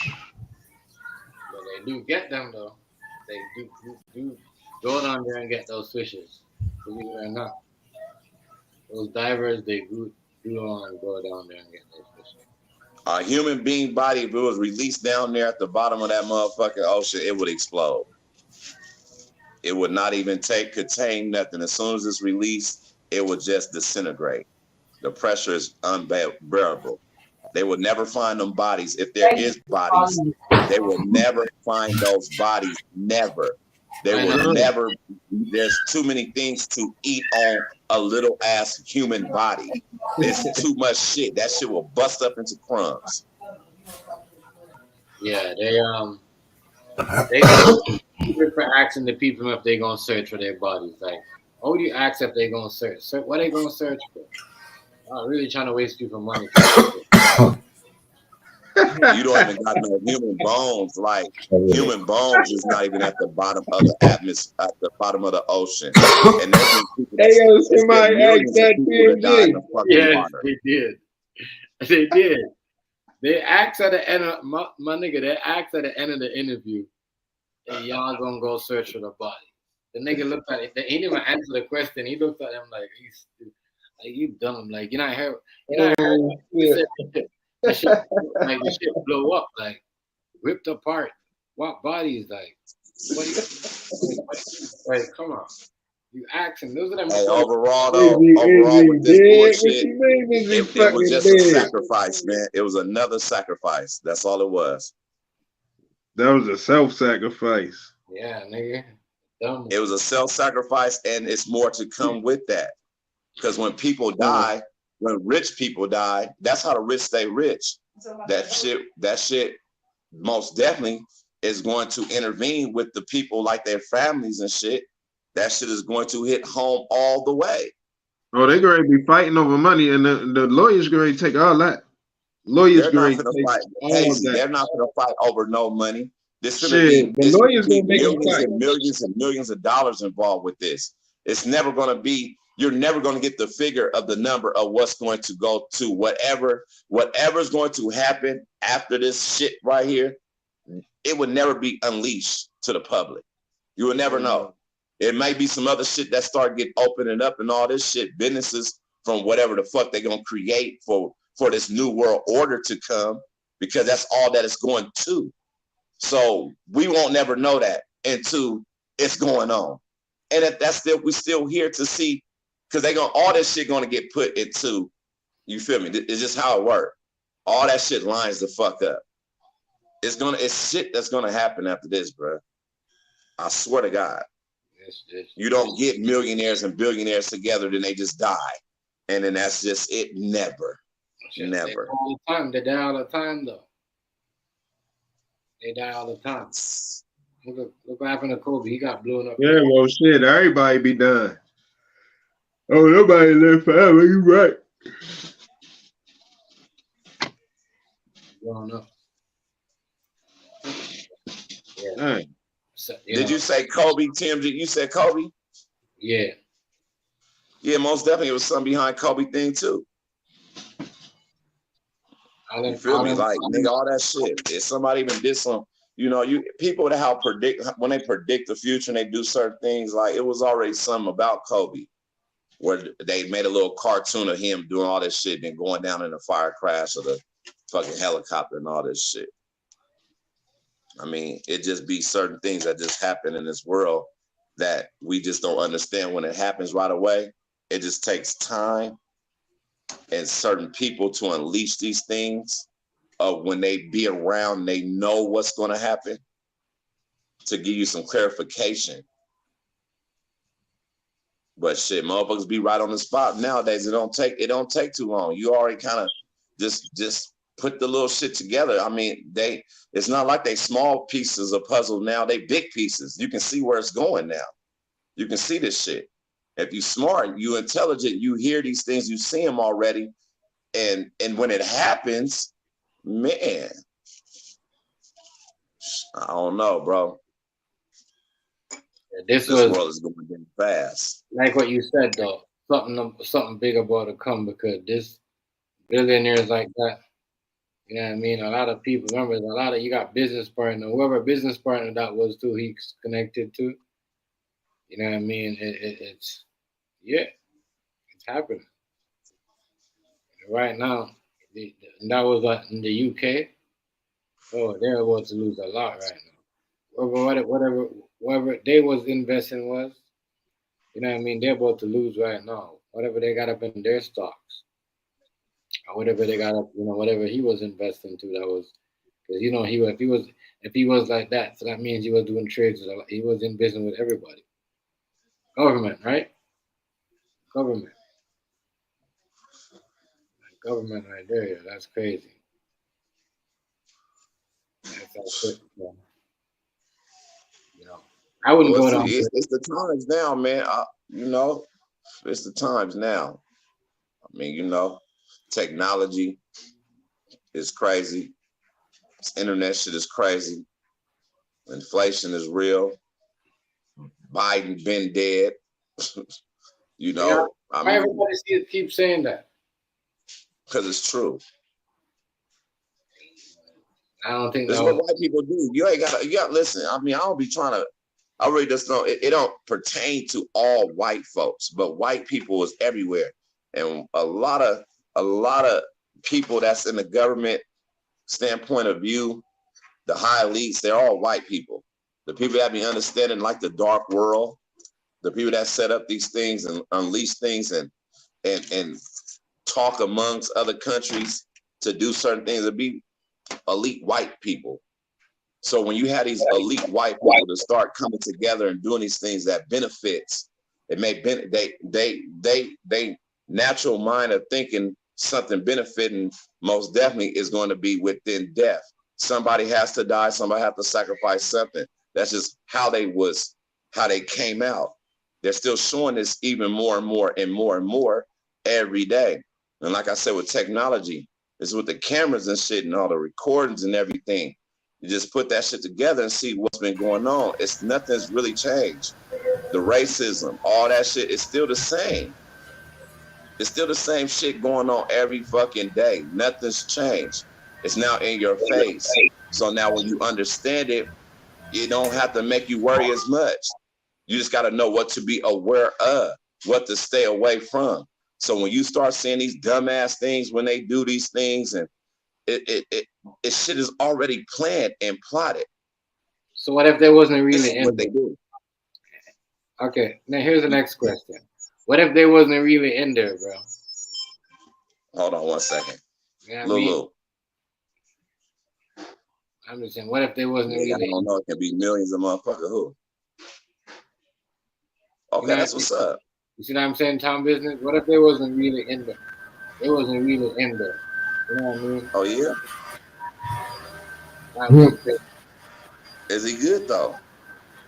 But they do get them, though. They do go down there and get those fishes. Believe it or not. Those divers, they do go down there and get those fishes. A human being body, if it was released down there at the bottom of that motherfucking ocean, it would explode. It would not even contain nothing. As soon as it's released, it would just disintegrate. The pressure is unbearable. They will never find them bodies. If there is bodies, they will never find those bodies. Never. They will never. There's too many things to eat on a little ass human body. It's too much shit. That shit will bust up into crumbs. Yeah, they good for asking the people if they gonna search for their bodies. Like, how do you ask if they gonna search? What they gonna search for? I'm really trying to waste people money. You don't even got no human bones. Like human bones is not even at the bottom of the atmosphere, at the bottom of the ocean. And there's been people Hey, yo, it's been somebody asked millions of that people that died in the TMG. fucking Yes, water. they did. They did. They asked at the end of my nigga. They asked at the end of the interview, "Hey, y'all gonna go search for the body?" The nigga looked at it. He didn't even answer the question. He looked at him like, like you dumb. Like you're not here. You're not heard. He said, the shit, like the shit blow up, like ripped apart. What bodies? Like what? Like come on. You asking? Those are them. Hey, overall though, overall with this bullshit, it was just a sacrifice, man. It was another sacrifice. That's all it was. That was a self-sacrifice. Yeah, nigga. Dumb. It was a self-sacrifice, and it's more to come with that. Because when people die, when rich people die, that's how the rich stay rich. That shit most definitely is going to intervene with the people, like their families and shit. That shit is going to hit home all the way. Oh, they're going to be fighting over money, and the lawyers going to take all that. Lawyers They're not going to going to take fight. all Casey, that. they're not going to fight over no money. This Shit, going to be, the lawyers going to make them millions fight. and millions and millions of dollars involved with this. It's never going to be. You're never going to get the figure of the number of what's going to go to whatever's going to happen after this shit right here. It would never be unleashed to the public. You will never know. It might be some other shit that start getting opening up and all this shit, businesses from whatever the fuck they're gonna create for this new world order to come, because that's all that it's going to. So we won't never know that until it's going on. And if that's still, we still here to see, because all this shit gonna get put into, you feel me? It's just how it works. All that shit lines the fuck up. It's shit that's gonna happen after this, bro. I swear to God. You don't get millionaires and billionaires together, then they just die. And then that's just it. Never. Never. All the time. They die all the time, though. They die all the time. Look what happened to Kobe. He got blown up. Yeah, well, shit, everybody be done. Oh, nobody live forever. You right. Blown up. Yeah. So, Did you say Kobe, TMG? You said Kobe? Yeah. Yeah, most definitely it was something behind Kobe thing too. You feel me? Like, nigga, all that shit. If somebody even did some, people that help predict, when they predict the future and they do certain things, like it was already something about Kobe, where they made a little cartoon of him doing all this shit and going down in the fire crash of the fucking helicopter and all this shit. I mean, it just be certain things that just happen in this world that we just don't understand when it happens right away. It just takes time and certain people to unleash these things when they be around, they know what's going to happen, to give you some clarification. But shit, motherfuckers be right on the spot nowadays. It don't take too long. You already kind of just put the little shit together. I mean, it's not like they small pieces of puzzle now. They big pieces. You can see where it's going now. You can see this shit. If you smart, you intelligent, you hear these things, you see them already. And when it happens, man, I don't know, bro. This world is going getting fast. Like what you said, though. Something big about to come, because this billionaires like that, you know what I mean? A lot of people, remember, you got business partner, whoever business partner that was too, he's connected to. You know what I mean? It's happening. Right now, that was in the UK. Oh, they're about to lose a lot right now. Whatever they was investing was, you know what I mean? They're about to lose right now. Whatever they got up in their stocks, or whatever they got up, whatever he was investing to, that was, because if he was like that, so that means he was doing trades. He was in business with everybody. Government, right? Government right there. That's crazy. You know, I wouldn't Well, go see, down. it's the times now, man. You know, it's the times now. I mean, you know, technology is crazy. This internet shit is crazy. Inflation is real. Biden been dead. You know, Yeah, I why mean, everybody keep saying that? because it's true. I don't think This is that what was. white people do. You gotta listen. I mean, I don't be trying to. I really just don't. It don't pertain to all white folks, but white people is everywhere, and a lot of people that's in the government standpoint of view, the high elites, they're all white people. The people that be understanding like the dark world, the people that set up these things and unleash things and talk amongst other countries to do certain things, to be elite white people. So when you have these elite white people to start coming together and doing these things that benefits, it may they natural mind of thinking something benefiting most definitely is going to be within death. Somebody has to die. Somebody has to sacrifice something. That's just how they came out. They're still showing this even more and more and more and more every day. And like I said, with technology, it's with the cameras and shit and all the recordings and everything. You just put that shit together and see what's been going on. Nothing's really changed. The racism, all that shit is still the same. It's still the same shit going on every fucking day. Nothing's changed. It's now in your face. So now when you understand it, it don't have to make you worry as much. You just got to know what to be aware of, what to stay away from. So when you start seeing these dumbass things, when they do these things, and it shit is already planned and plotted. So what if there wasn't really what they do? Okay, now here's the next question. What if there wasn't really in there, bro? Hold on 1 second. Yeah, Lulu. I'm just saying, what if there wasn't really? I don't know. It can be millions of motherfuckers who. Okay, that's what's up. You see what I'm saying, Tom Business? What if there wasn't really in there? It wasn't really in there. You know what I mean? Oh yeah. Is he good though?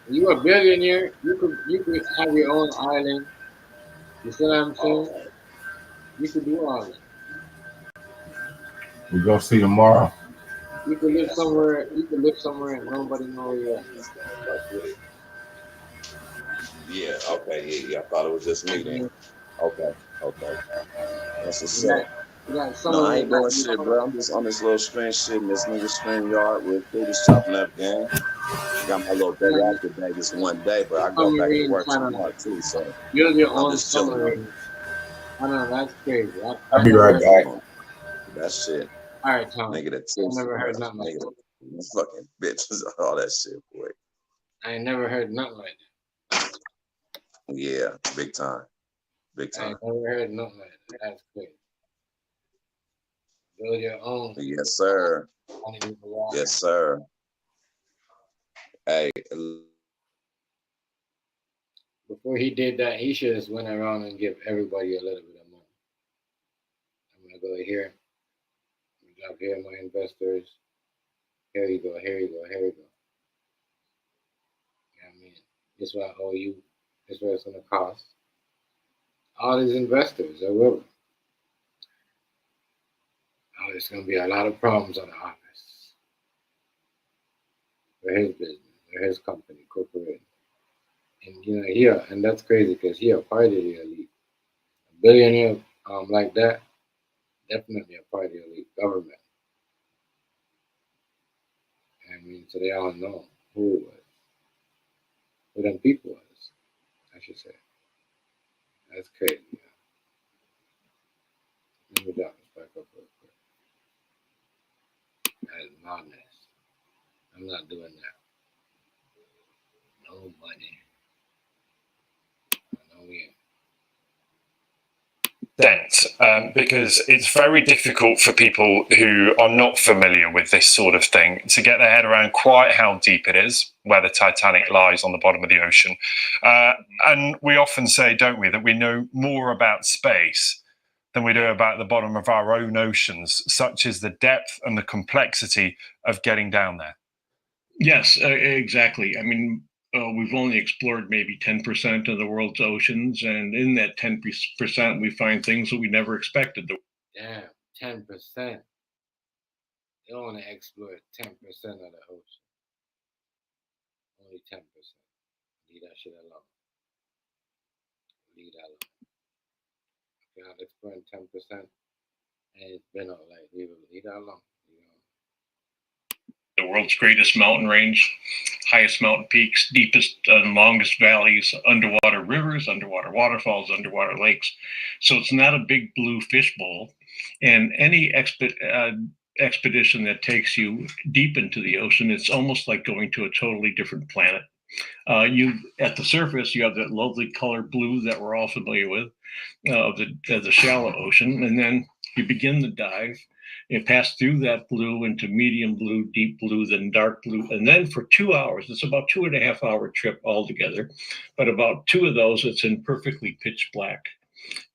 You a billionaire. You could have your own island. You see what I'm saying? You could do all that. We go see tomorrow. You could live somewhere. You could live somewhere and nobody know where you're at. Yeah. Okay. Yeah. I thought it was just me then. Okay. That's what's up. No, I ain't doing shit, bro. I'm just on this little stream shit in this nigga stream yard with just chopping up game. Got my little day off today, just one day, but I go back to work tomorrow too. So you're your own just chilling. submarine. I know that's crazy. I'll be right back. That shit. All right, Tom. Nigga, that I never heard nothing like that. Fucking bitches, all that shit, boy. I ain't never heard nothing like that. Yeah, big time. Big I time. ain't never heard nothing like that. That's crazy. Build your own. Yes, sir. Yes, sir. Hey. Before he did that, he should have went around and give everybody a little bit of money. I'm gonna go here. Drop here, my investors. Here you go. Here you go. Here you go. You know what I mean? This is what I owe you. This is what it's gonna cost. All these investors are willing. Oh, there's gonna be a lot of problems on the office. For his business, or his company, corporate. And you know, and that's crazy because he a part of the elite. A billionaire like that, definitely a part of the elite government. I mean, so they all know who it was. Who them people was, I should say. That's crazy. Yeah. Let me drop this back up real quick. That is madness. I'm not doing that. No money. No we ain't. Because it's very difficult for people who are not familiar with this sort of thing to get their head around quite how deep it is, where the Titanic lies on the bottom of the ocean. And we often say, don't we, that we know more about space than we do about the bottom of our own oceans, such as the depth and the complexity of getting down there. Yes, exactly. I mean, we've only explored maybe 10% of the world's oceans, and in that 10%, we find things that we never expected. Damn, 10%. You don't want to explore 10% of the ocean. Only 10%. Leave that shit alone. Leave that alone. If you're not exploring 10%, and it's been all like, leave that alone. The world's greatest mountain range, highest mountain peaks, deepest and longest valleys, underwater rivers, underwater waterfalls, underwater lakes. So it's not a big blue fishbowl. And any expedition that takes you deep into the ocean, it's almost like going to a totally different planet. You at the surface, you have that lovely color blue that we're all familiar with, of the shallow ocean, and then you begin the dive. You pass through that blue into medium blue, deep blue, then dark blue, and then for 2 hours, it's about 2.5 hour trip altogether, but about 2 of those, it's in perfectly pitch black,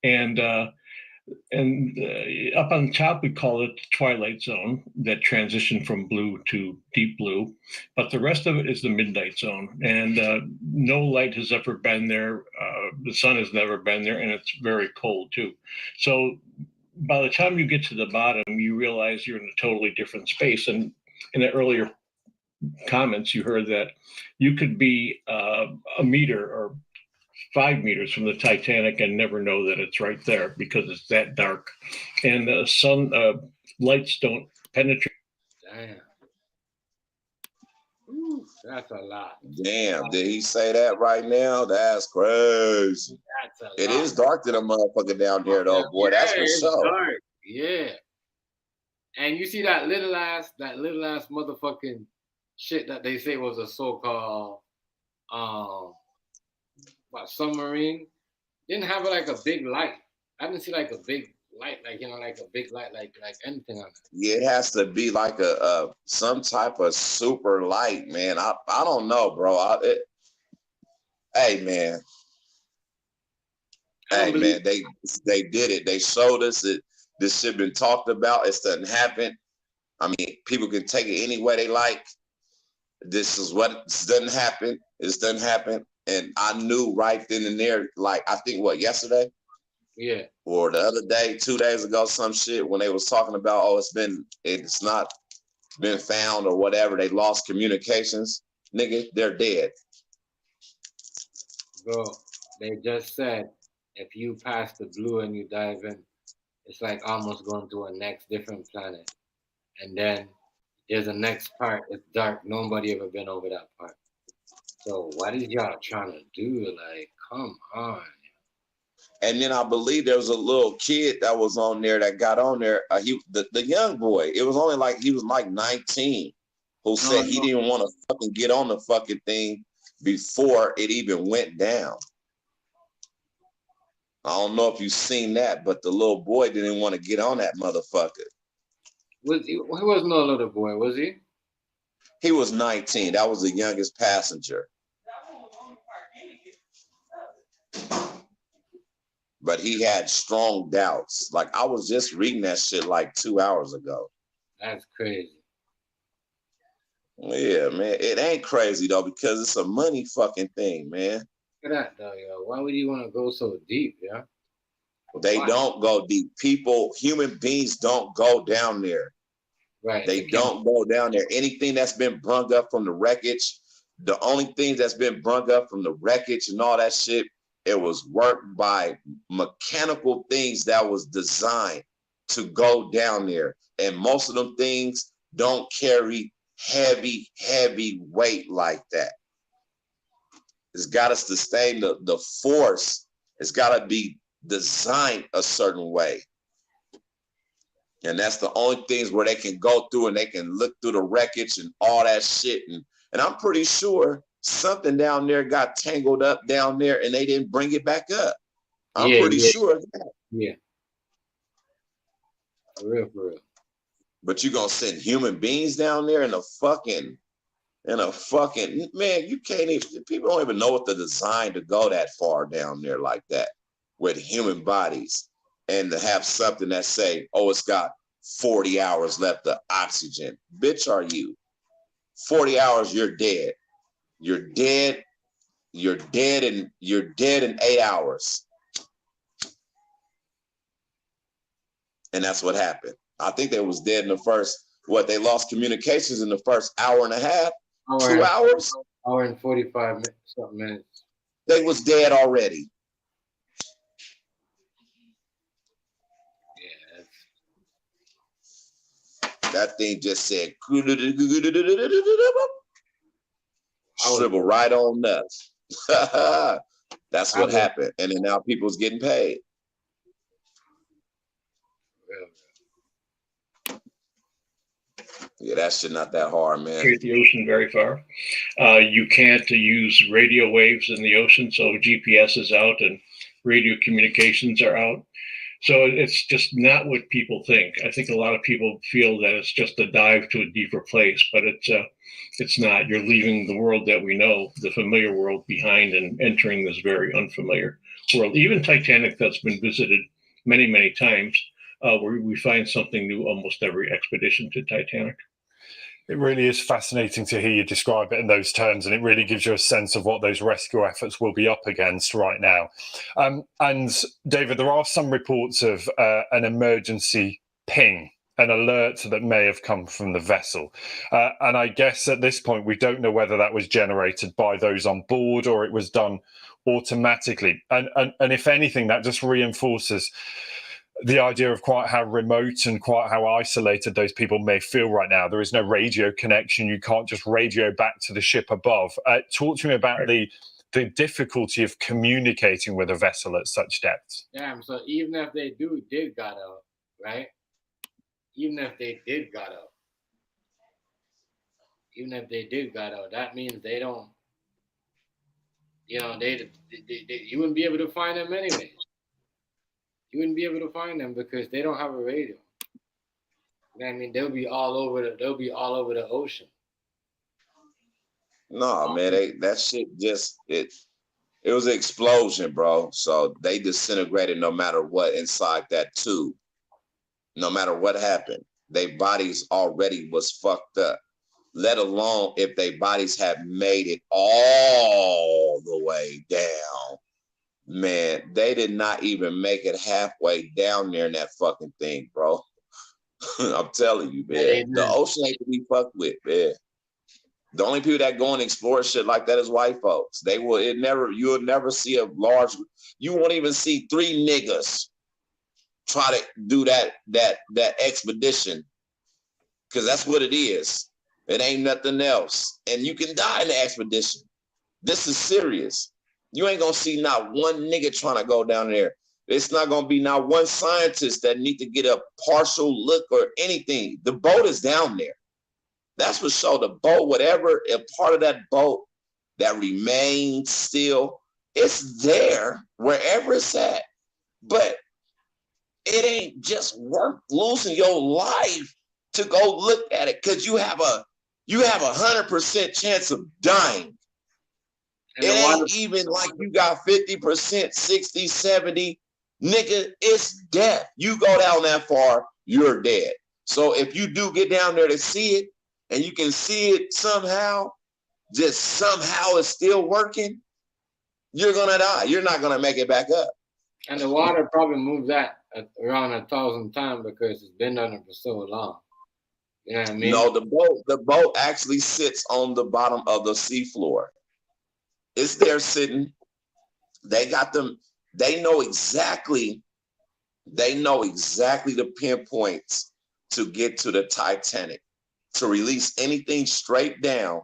and up on top, we call it twilight zone, that transition from blue to deep blue. But the rest of it is the midnight zone. And no light has ever been there. The sun has never been there. And it's very cold, too. So by the time you get to the bottom, you realize you're in a totally different space. And in the earlier comments, you heard that you could be a meter or 5 meters from the Titanic and never know that it's right there because it's that dark, and the sun lights don't penetrate. Damn. Ooh, that's a lot. Damn, did he say that right now? That's crazy. That's a It lot. is dark to the motherfucker down there, though, boy. That's for it's sure. dark. Yeah. And you see that little ass motherfucking shit that they say was a so-called submarine, didn't have like a big light. I didn't see like a big light, like like a big light, like anything on it. Yeah, it has to be like a some type of super light, man. I don't know, bro. Hey, man. Hey, man, they did it. They showed us it. This shit been talked about. It doesn't happen. I mean, people can take it any way they like. This is what doesn't happen. This doesn't happen. And I knew right then and there, like, I think, yesterday? Yeah. Or the other day, 2 days ago, some shit, when they was talking about, it's not been found or whatever. They lost communications. Nigga, they're dead. Bro, they just said, if you pass the blue and you dive in, it's like almost going to a next different planet. And then there's a next part, it's dark. Nobody ever been over that part. So what is y'all trying to do? Like, come on. And then I believe there was a little kid that was on there that got on there. The young boy, it was only like, he was like 19, who said he didn't want to fucking get on the fucking thing before it even went down. I don't know if you've seen that, but the little boy didn't want to get on that motherfucker. He was no little boy, was he? He was 19. That was the youngest passenger. But he had strong doubts. Like, I was just reading that shit like 2 hours ago. That's crazy. Yeah, man. It ain't crazy, though, because it's a money fucking thing, man. Look at that, though, yo. Why would you want to go so deep, yeah? They don't go deep. Human beings don't go down there. Right. They don't go down there. Anything that's been brung up from the wreckage, the only thing that's been brung up from the wreckage and all that shit, it was worked by mechanical things that was designed to go down there. And most of them things don't carry heavy weight like that. It's got to sustain the force. It's got to be designed a certain way. And that's the only things where they can go through and they can look through the wreckage and all that shit. And I'm pretty sure something down there got tangled up down there and they didn't bring it back up. I'm pretty sure of that. Yeah. For real. But you're going to send human beings down there in a fucking, man, you can't even, people don't even know what the design to go that far down there like that with human bodies. And to have something that say, it's got 40 hours left of oxygen. Bitch, are you? 40 hours, you're dead. You're dead. You're dead in 8 hours. And that's what happened. I think they was dead in the first, they lost communications in the first hour and a half, 2 hours? Hour and 45 something minutes. They was dead already. Yeah, that thing just said, shrivel right on up. That's what happened. And then now people's getting paid. Yeah, that shit not that hard, man. Create the ocean very far. You can't use radio waves in the ocean, so GPS is out and radio communications are out. So it's just not what people think. I think a lot of people feel that it's just a dive to a deeper place, but it's not. You're leaving the world that we know, the familiar world, behind and entering this very unfamiliar world. Even Titanic, that's been visited many, many times, where we find something new almost every expedition to Titanic. It really is fascinating to hear you describe it in those terms, and it really gives you a sense of what those rescue efforts will be up against right now. And David, there are some reports of an emergency ping, an alert that may have come from the vessel. And I guess at this point, we don't know whether that was generated by those on board or it was done automatically. And if anything, that just reinforces the idea of quite how remote and quite how isolated those people may feel right now. There is no radio connection. You can't just radio back to the ship above. Talk to me about the difficulty of communicating with a vessel at such depths. Damn, so even if they did got out, right? Even if they did got out, that means they don't, you wouldn't be able to find them anyway. You wouldn't be able to find them because they don't have a radio. I mean, they'll be all over the ocean. No, man, that shit just it was an explosion, bro. So they disintegrated no matter what inside that tube. No matter what happened, their bodies already was fucked up. Let alone if their bodies have made it all the way down. Man, they did not even make it halfway down there in that fucking thing, bro. I'm telling you, man. The ocean ain't to be fucked with, man. The only people that go and explore shit like that is white folks. You'll never see you won't even see 3 niggas try to do that expedition. Because that's what it is. It ain't nothing else. And you can die in the expedition. This is serious. You ain't gonna see not one nigga trying to go down there. It's not gonna be not one scientist that need to get a partial look or anything. The boat is down there. That's what show the boat, whatever a part of that boat that remains still, it's there wherever it's at. But it ain't just worth losing your life to go look at it because you have a 100% chance of dying. It ain't even like you got 50%, 60, 70. Nigga, it's death. You go down that far, you're dead. So if you do get down there to see it, and you can see it somehow, just somehow it's still working, you're gonna die. You're not gonna make it back up. And the water probably moves that around 1,000 times because it's been under for so long. You know what I mean? No, the boat actually sits on the bottom of the seafloor. It's there sitting. They got them. They know exactly the pinpoints to get to the Titanic, to release anything straight down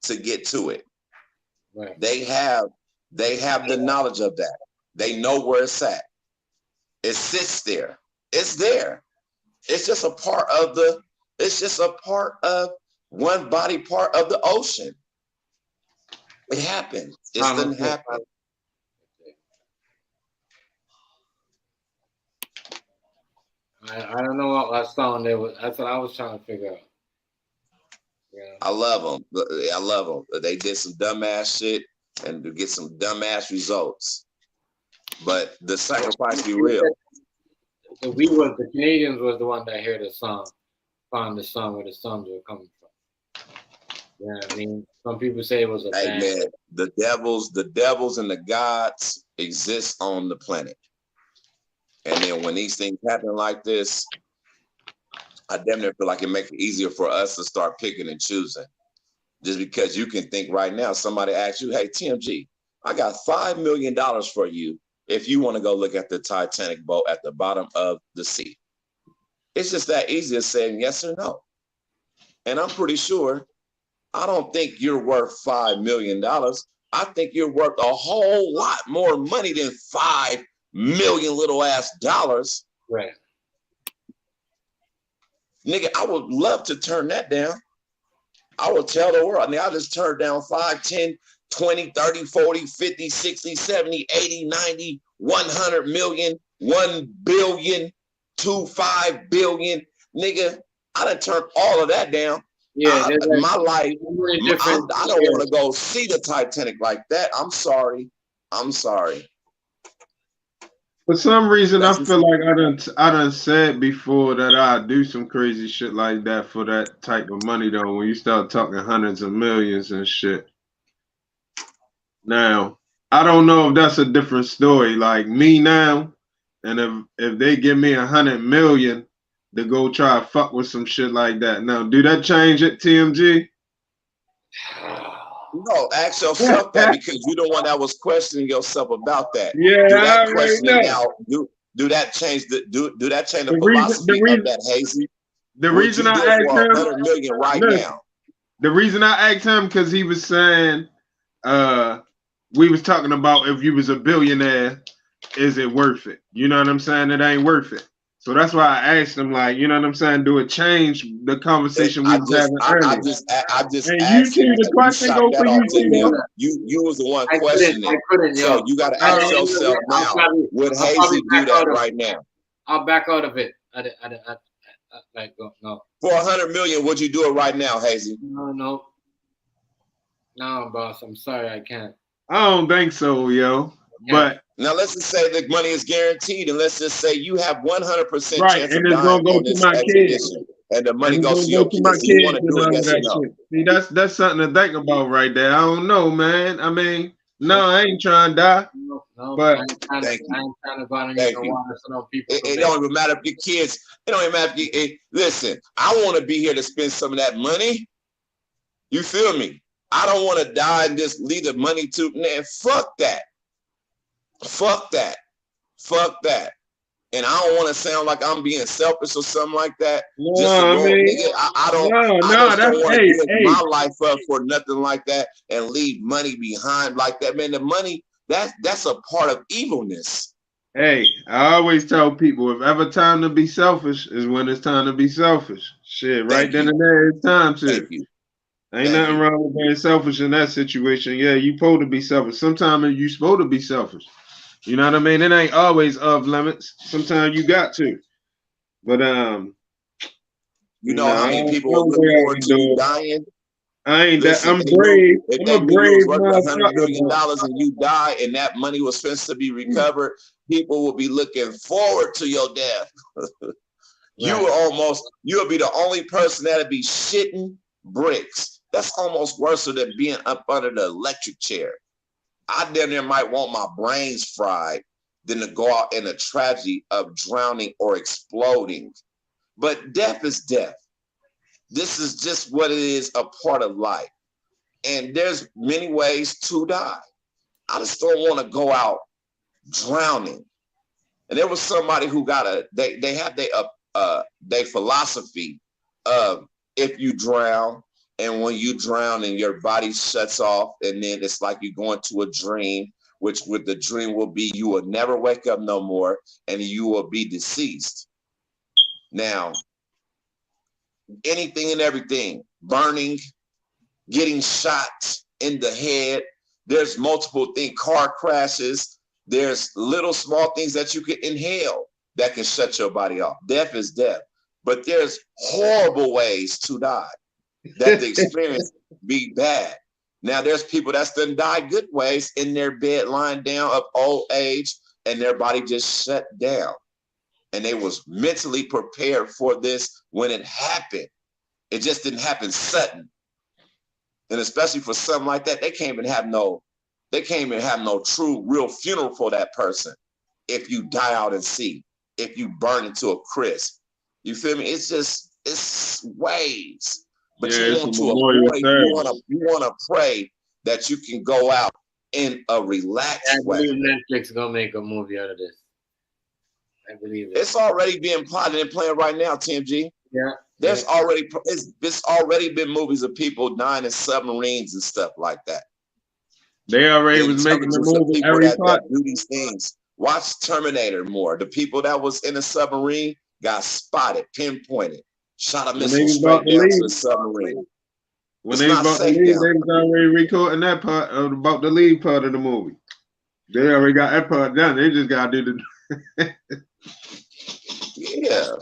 to get to it. Right. They have the knowledge of that. They know where it's at. It sits there. It's there. It's just a part of one body part of the ocean. It happened. It didn't happen. I don't know what song they was. That's what I was trying to figure out. Yeah. I love them. They did some dumbass shit and to get some dumbass results. But the sacrifice be real. The Canadians was the one that heard the song, found the song where the songs were coming from. Yeah, I mean, some people say it was a Hey bad. man, the devils and the gods exist on the planet. And then when these things happen like this, I definitely feel like it makes it easier for us to start picking and choosing. Just because you can think right now, somebody asks you, hey, TMG, I got $5 million for you if you want to go look at the Titanic boat at the bottom of the sea. It's just that easy as saying yes or no. And I'm pretty sure, I don't think you're worth $5 million. I think you're worth a whole lot more money than 5 million little ass dollars. Right. Nigga, I would love to turn that down. I will tell the world. I'll just turn down 5, 10, 20, 30, 40, 50, 60, 70, 80, 90, 100 million, 1 billion, 5 billion. Nigga, I done turned all of that down. Yeah, my life, I don't want to go see the Titanic like that. I'm sorry. For some reason, I feel like I done said before that I do some crazy shit like that for that type of money though. When you start talking hundreds of millions and shit. Now, I don't know if that's a different story. Like me now, and if they give me 100 million to go try to fuck with some shit like that. Now, do that change it, TMG? No, ask yourself that because you're the one that was questioning yourself about that. Yeah, do that I questioning know. now. Do that change the philosophy of that, Hazy? The reason I asked him 100 million right now. The reason I asked him because he was saying, we was talking about if you was a billionaire, is it worth it? You know what I'm saying? It ain't worth it. So that's why I asked him, like, you know what I'm saying? Do it change the conversation we was having earlier? I just and asked you him. too, the question go for you too. You was the one questioning. So you got to ask yourself now, would Hazy do that right now? I'll back out of it. No. For 100 million, would you do it right now, Hazy? No, boss. I'm sorry, I can't. I don't think so, yo. But now let's just say the money is guaranteed, and let's just say you have 100% right, chance and of it's dying gonna go on to this my expedition, kids. and the money And goes to go your to my kids. And you kids want to and do it? all Yes or that no? shit. See, that's something to think about right there. I don't know, man. I mean, no, I ain't trying to die. No, but I ain't trying to bother Thank you. you. People It don't even matter if your kids. It don't even matter if you. Listen, I want to be here to spend some of that money. You feel me? I don't want to die and just leave the money to. Man, fuck that. Fuck that. Fuck that. And I don't want to sound like I'm being selfish or something like that. No, just to I go, mean, nigga, I don't. no, I just don't that's want to give hey. my life up for nothing like that and leave money behind like that. Man, the money that's a part of evilness. Hey, I always tell people if ever time to be selfish is when it's time to be selfish. Shit, right then and there, it's time to. Thank you. Ain't nothing wrong with being selfish in that situation. Yeah, you supposed to be selfish. Sometimes you supposed to be selfish. You know what I mean? It ain't always of limits. Sometimes you got to. But you know how many people will look forward to dying? I ain't Listen, that. I'm brave. If I'm a they knew you was brave worth $100 million motherfucker. and you die and that money was supposed to be recovered, people will be looking forward to your death. You'll be the only person that'll be shitting bricks. That's almost worse than being up under the electric chair. I damn near might want my brains fried than to go out in a tragedy of drowning or exploding. But death is death. This is just what it is, a part of life. And there's many ways to die. I just don't want to go out drowning. And there was somebody who got they have their philosophy of if you drown, and when you drown and your body shuts off, and then it's like you go into a dream, which with the dream will be you will never wake up no more, and you will be deceased. Now, anything and everything, burning, getting shot in the head, there's multiple things, car crashes, there's little small things that you can inhale that can shut your body off. Death is death, but there's horrible ways to die that the experience be bad. Now there's people that's done die good ways in their bed lying down of old age and their body just shut down. And they was mentally prepared for this when it happened. It just didn't happen sudden. And especially for something like that, they can't even have no true, real funeral for that person. If you die out in sea, if you burn into a crisp, you feel me? It's ways, but Yeah, you it's a want to memorial avoid. You want to pray that you can go out in a relaxed way. I believe Netflix is gonna make a movie out of this. I believe it. It's already being plotted and planned right now, TMG. Yeah. There's already it's already been movies of people dying in submarines and stuff like that. They already was making the movie every part. That do these things. Watch Terminator more. The people that was in the submarine got spotted, pinpointed, shot a missile straight down to the submarine. When they was about to leave, they was already recording that part about the lead part of the movie. They already got that part done. They just gotta do the yeah.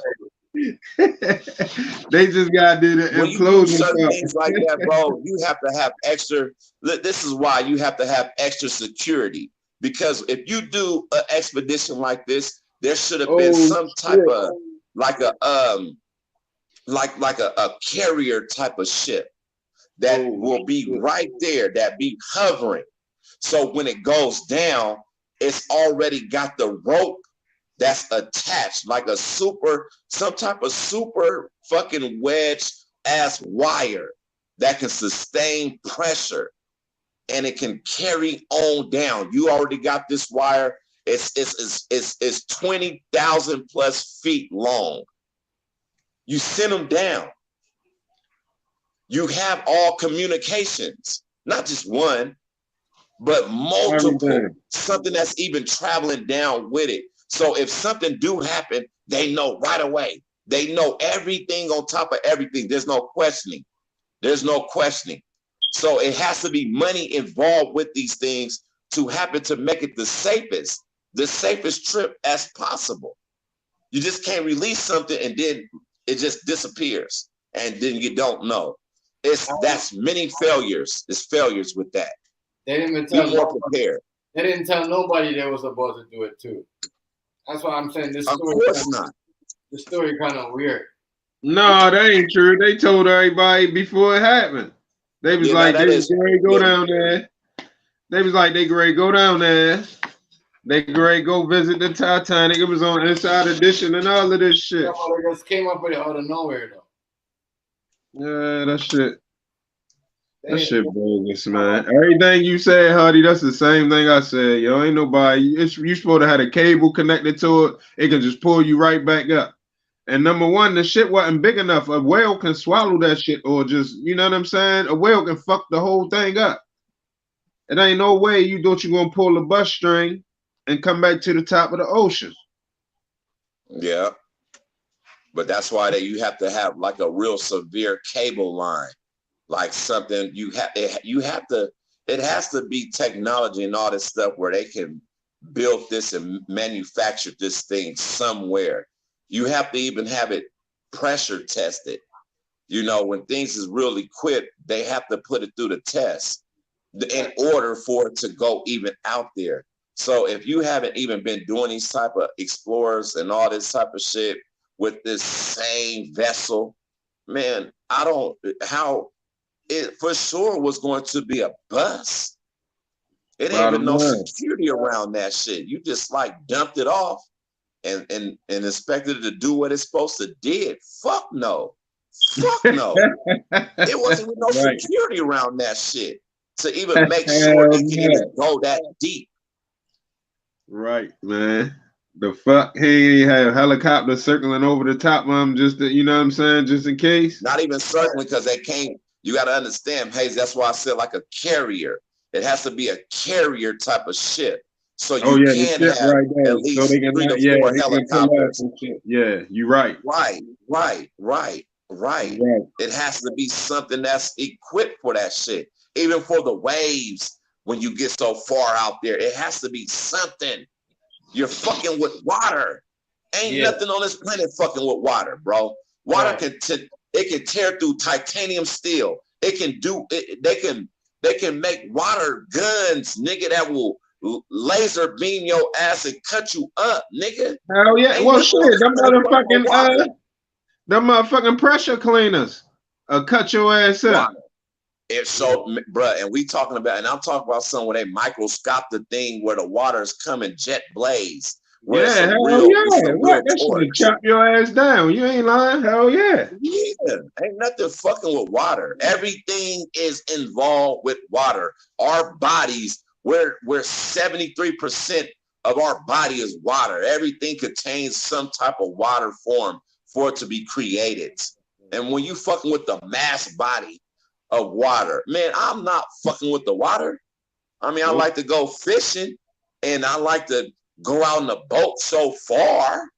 They just gotta do the implosion certain things like that, bro. You have to have extra. This is why you have to have extra security, because if you do an expedition like this, there should have been some type of like a carrier type of ship that will be right there, that be hovering. So when it goes down, it's already got the rope that's attached, like some type of super fucking wedge ass wire that can sustain pressure and it can carry on down. You already got this wire. It's 20,000 plus feet long. You send them down. You have all communications, not just one, but multiple, something that's even traveling down with it. So if something do happen, they know right away. They know everything on top of everything. There's no questioning. There's no questioning. So it has to be money involved with these things to happen to make it the safest trip as possible. You just can't release something and then it just disappears and then you don't know. That's many failures. There's failures with that. They didn't even Be tell more prepared. They didn't tell nobody they was about to do it too. That's why I'm saying this story. Of course not. The story kind of weird. No, that ain't true. They told everybody before it happened. They was like, they was ready to go down there. They was like, they ready to go down there. They ready to go visit the Titanic. It was on Inside Edition and all of this shit. Yeah, well, they just came up with it out of nowhere though. Yeah, that shit. That shit bogus, man. Everything you said, Huddy, that's the same thing I said. Yo, ain't nobody. You supposed to have a cable connected to it. It can just pull you right back up. And number one, the shit wasn't big enough. A whale can swallow that shit, or just, you know what I'm saying? A whale can fuck the whole thing up. It ain't no way you thought you're gonna pull the bus string and come back to the top of the ocean. Yeah, but that's why you have to have like a real severe cable line. Like something it has to be technology and all this stuff where they can build this and manufacture this thing somewhere. You have to even have it pressure tested. You know, when things is really equipped, they have to put it through the test in order for it to go even out there. So if you haven't even been doing these type of explorers and all this type of shit with this same vessel, man, it for sure was going to be a bust. It ain't even no security around that shit. You just like dumped it off and expected it to do what it's supposed to did. Fuck no. Fuck no. It wasn't even no security around that shit to even make sure it can even go that deep. Right, man. The fuck, he have helicopters circling over the top of him just to, you know what I'm saying, just in case. Not even circling because they can't. You got to understand, Hayes, that's why I said like a carrier. It has to be a carrier type of ship. So you can have at least 3 to 4 helicopters. Yeah, you're right. Right. It has to be something that's equipped for that shit. Even for the waves, when you get so far out there, it has to be something. You're fucking with water. Ain't nothing on this planet fucking with water, bro. Water can tear through titanium steel. It can do it. They can make water guns, nigga, that will laser beam your ass and cut you up, nigga. Hell yeah. Well, shit, them motherfucking pressure cleaners cut your ass up. It so, bruh, and we talking about, and I'm talking about something where they microscope the thing where the water's coming jet blaze. Where Yeah, hell it's a yeah. real What? That should have torch. chopped your ass down. You ain't lying. Hell yeah. Yeah, ain't nothing fucking with water. Everything is involved with water. Our bodies, we're 73% of our body is water. Everything contains some type of water form for it to be created. And when you fucking with the mass body of water, man, I'm not fucking with the water. I mean, I like to go fishing and I like to go out in the boat so far,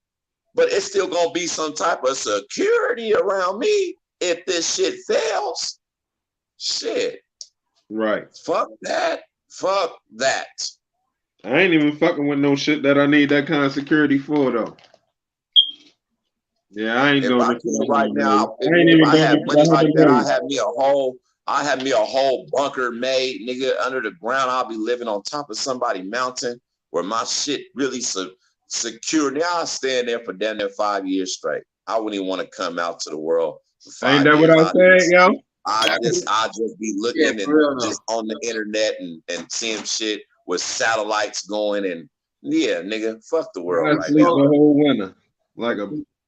but it's still gonna be some type of security around me if this shit fails. Shit. Right. Fuck that. Fuck that. I ain't even fucking with no shit that I need that kind of security for though. Yeah, I ain't doing it right now. If I had money like that, I had me a whole bunker made, nigga, under the ground. I'll be living on top of somebody's mountain where my shit really secure. Now I stand there for damn near 5 years straight. I wouldn't even want to come out to the world for 5 Ain't that years. what I said, yo? I just be looking and just on the internet and seeing shit with satellites going and yeah, nigga, fuck the world right sleep now. the whole winter. Like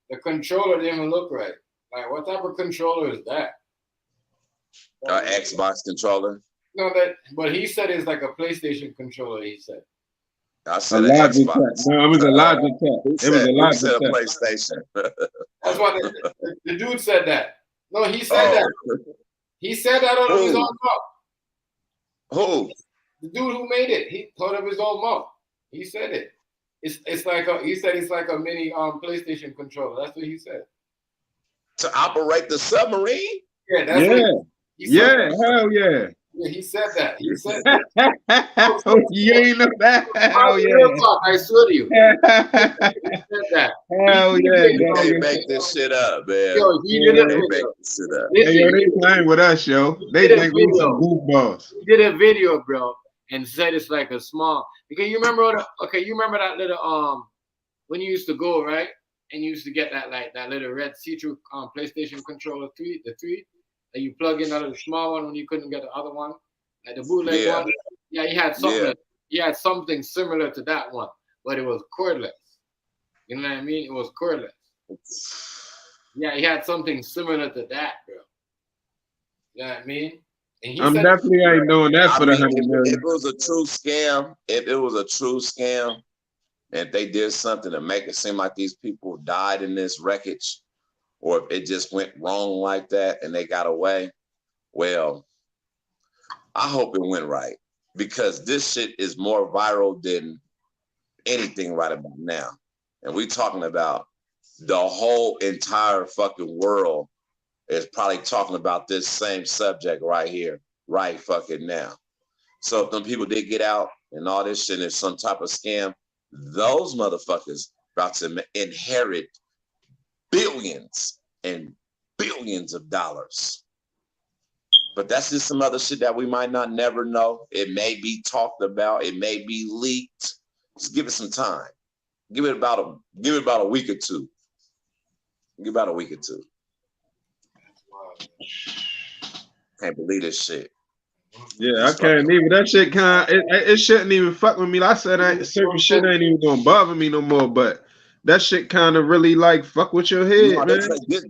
the controller didn't even look right. Like, what type of controller is that? Xbox controller. No, but he said it's like a PlayStation controller. He said. I said an Xbox. No, it was a Logitech. It was a Logitech. Said a PlayStation. That's why the dude said that. No, he said that. He said that out of his own mouth. Who? The dude who made it. He told of his own mouth. He said it. It's like he said it's like a mini PlayStation controller. That's what he said. To operate the submarine? Yeah, that's what he said. Hell yeah. Yeah, he said that. He said that. Oh, you ain't know that. Hell yeah. I swear to you. He said that. Hell yeah. They make this shit up, man. Yo, he didn't make this shit up. Hey, yo, they playing with us, yo. They think we some goofballs. He did a video, bro, and said it's like a small. Because you remember you remember that little when you used to go, right? And you used to get that little red see-through PlayStation controller the three that you plug in out of the small one when you couldn't get the other one, like the bootleg one. Yeah, he had something. Yeah. He had something similar to that one, but it was cordless. You know what I mean? It was cordless. Yeah, he had something similar to that, bro. You know what I mean? And he I'm definitely ain't doing that for the 100 million. If it was a true scam, and if they did something to make it seem like these people died in this wreckage, or if it just went wrong like that and they got away, well, I hope it went right, because this shit is more viral than anything right about now. And we talking about the whole entire fucking world is probably talking about this same subject right here, right fucking now. So if them people did get out and all this shit is some type of scam, those motherfuckers about to inherit billions and billions of dollars. But that's just some other shit that we might not never know. It may be talked about. It may be leaked. Just give it some time. Give it about a week or two. Give about a week or two. Can't believe this shit. Yeah, I can't even. That shit it shouldn't even fuck with me. Like I said, certain shit ain't even gonna bother me no more. But that shit kind of really like fuck with your head, man.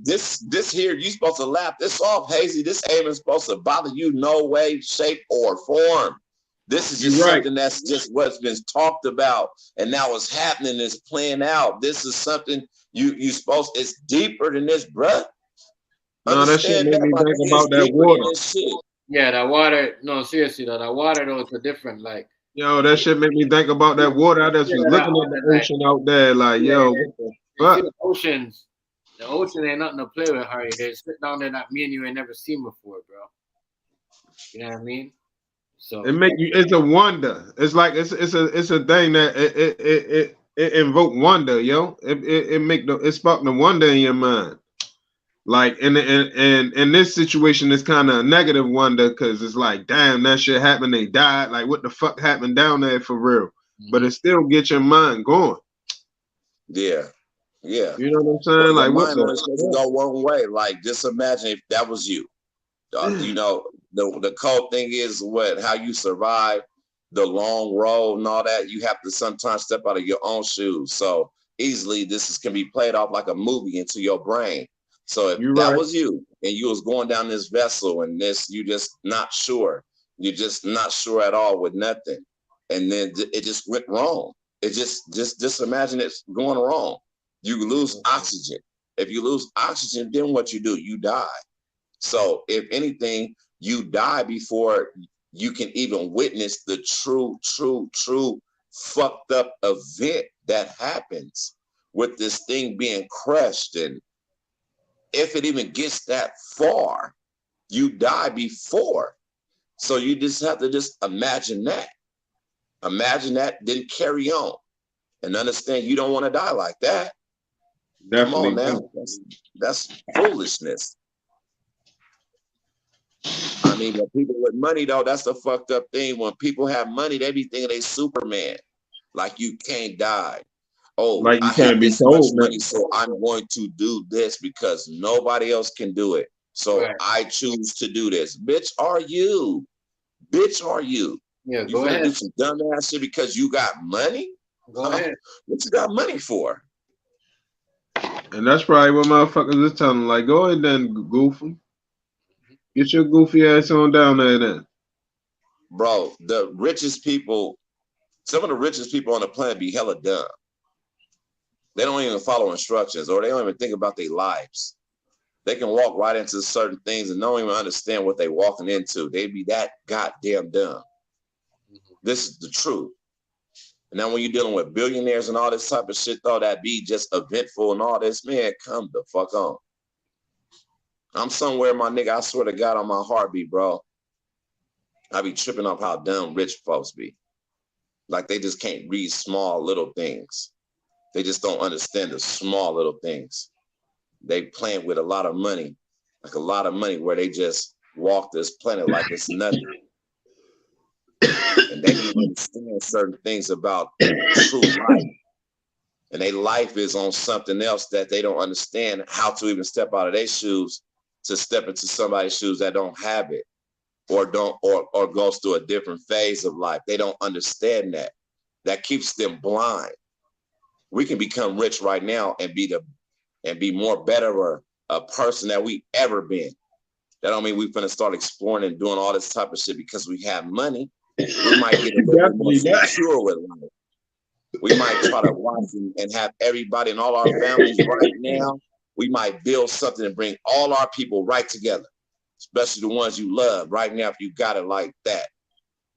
This here, you supposed to laugh this off, Hazy. This ain't even supposed to bother you no way, shape, or form. This is just something that's just what's been talked about, and now it's happening. It's playing out. This is something you supposed. It's deeper than this, bruh. No, that shit made me think about that water. Yeah, that water. No, seriously, though, that water though is a different like. Yo, that shit make me think about that water. I just was looking at the ocean out there, like, yo, what the fuck? The ocean ain't nothing to play with, Harry. They sit down there that me and you ain't never seen before, bro. You know what I mean? So it make you. It's a wonder. It's like it's a thing that it invoke wonder, yo. It spark the wonder in your mind. Like in this situation, it's kind of a negative wonder because it's like, damn, that shit happened. They died. Like, what the fuck happened down there for real? But it still gets your mind going. Yeah. You know what I'm saying? Like, what the go one way? Like, just imagine if that was you. You know, the cold thing is how you survive the long road and all that. You have to sometimes step out of your own shoes. So easily can be played off like a movie into your brain. So if that was you and you was going down this vessel and you just not sure, you're just not sure at all with nothing, and then it just went wrong. It just imagine it's going wrong. You lose oxygen. If you lose oxygen, then what you do? You die. So if anything, you die before you can even witness the true fucked up event that happens with this thing being crushed. And if it even gets that far, you die before. So you just have to just imagine that. Imagine that, then carry on and understand you don't want to die like that. Definitely. Come on now. That's foolishness. I mean, but people with money, though, that's the fucked up thing. When people have money, they be thinking they Superman. Like you can't die. Oh, like you I can't have be this much told money, nothing. so I'm going to do this because nobody else can do it. So I choose to do this. Bitch, are you? Bitch, are you? Yeah, You go gonna ahead. do some dumbass shit because you got money? Go ahead. What you got money for? And that's probably what motherfuckers is telling them. Like, go ahead then, goofy. Get your goofy ass on down there then. Bro, the richest people, some of the richest people on the planet be hella dumb. They don't even follow instructions, or they don't even think about their lives. They can walk right into certain things and don't even understand what they're walking into. They be that goddamn dumb. This is the truth. And now when you're dealing with billionaires and all this type of shit, though, that be just eventful and all this, man, come the fuck on. I'm somewhere, my nigga, I swear to God, on my heartbeat, bro. I be tripping off how dumb rich folks be. Like they just can't read small little things. They just don't understand the small little things. They playing with a lot of money, like a lot of money, where they just walk this planet like it's nothing. And they don't understand certain things about true life. And their life is on something else that they don't understand how to even step out of their shoes to step into somebody's shoes that don't have it or goes through a different phase of life. They don't understand that. That keeps them blind. We can become rich right now and be more better or a person that we ever been. That don't mean we're gonna start exploring and doing all this type of shit because we have money. We might get a little bit more secure with life. We might try to watch and have everybody in all our families right now. We might build something and bring all our people right together, especially the ones you love right now. If you got it like that,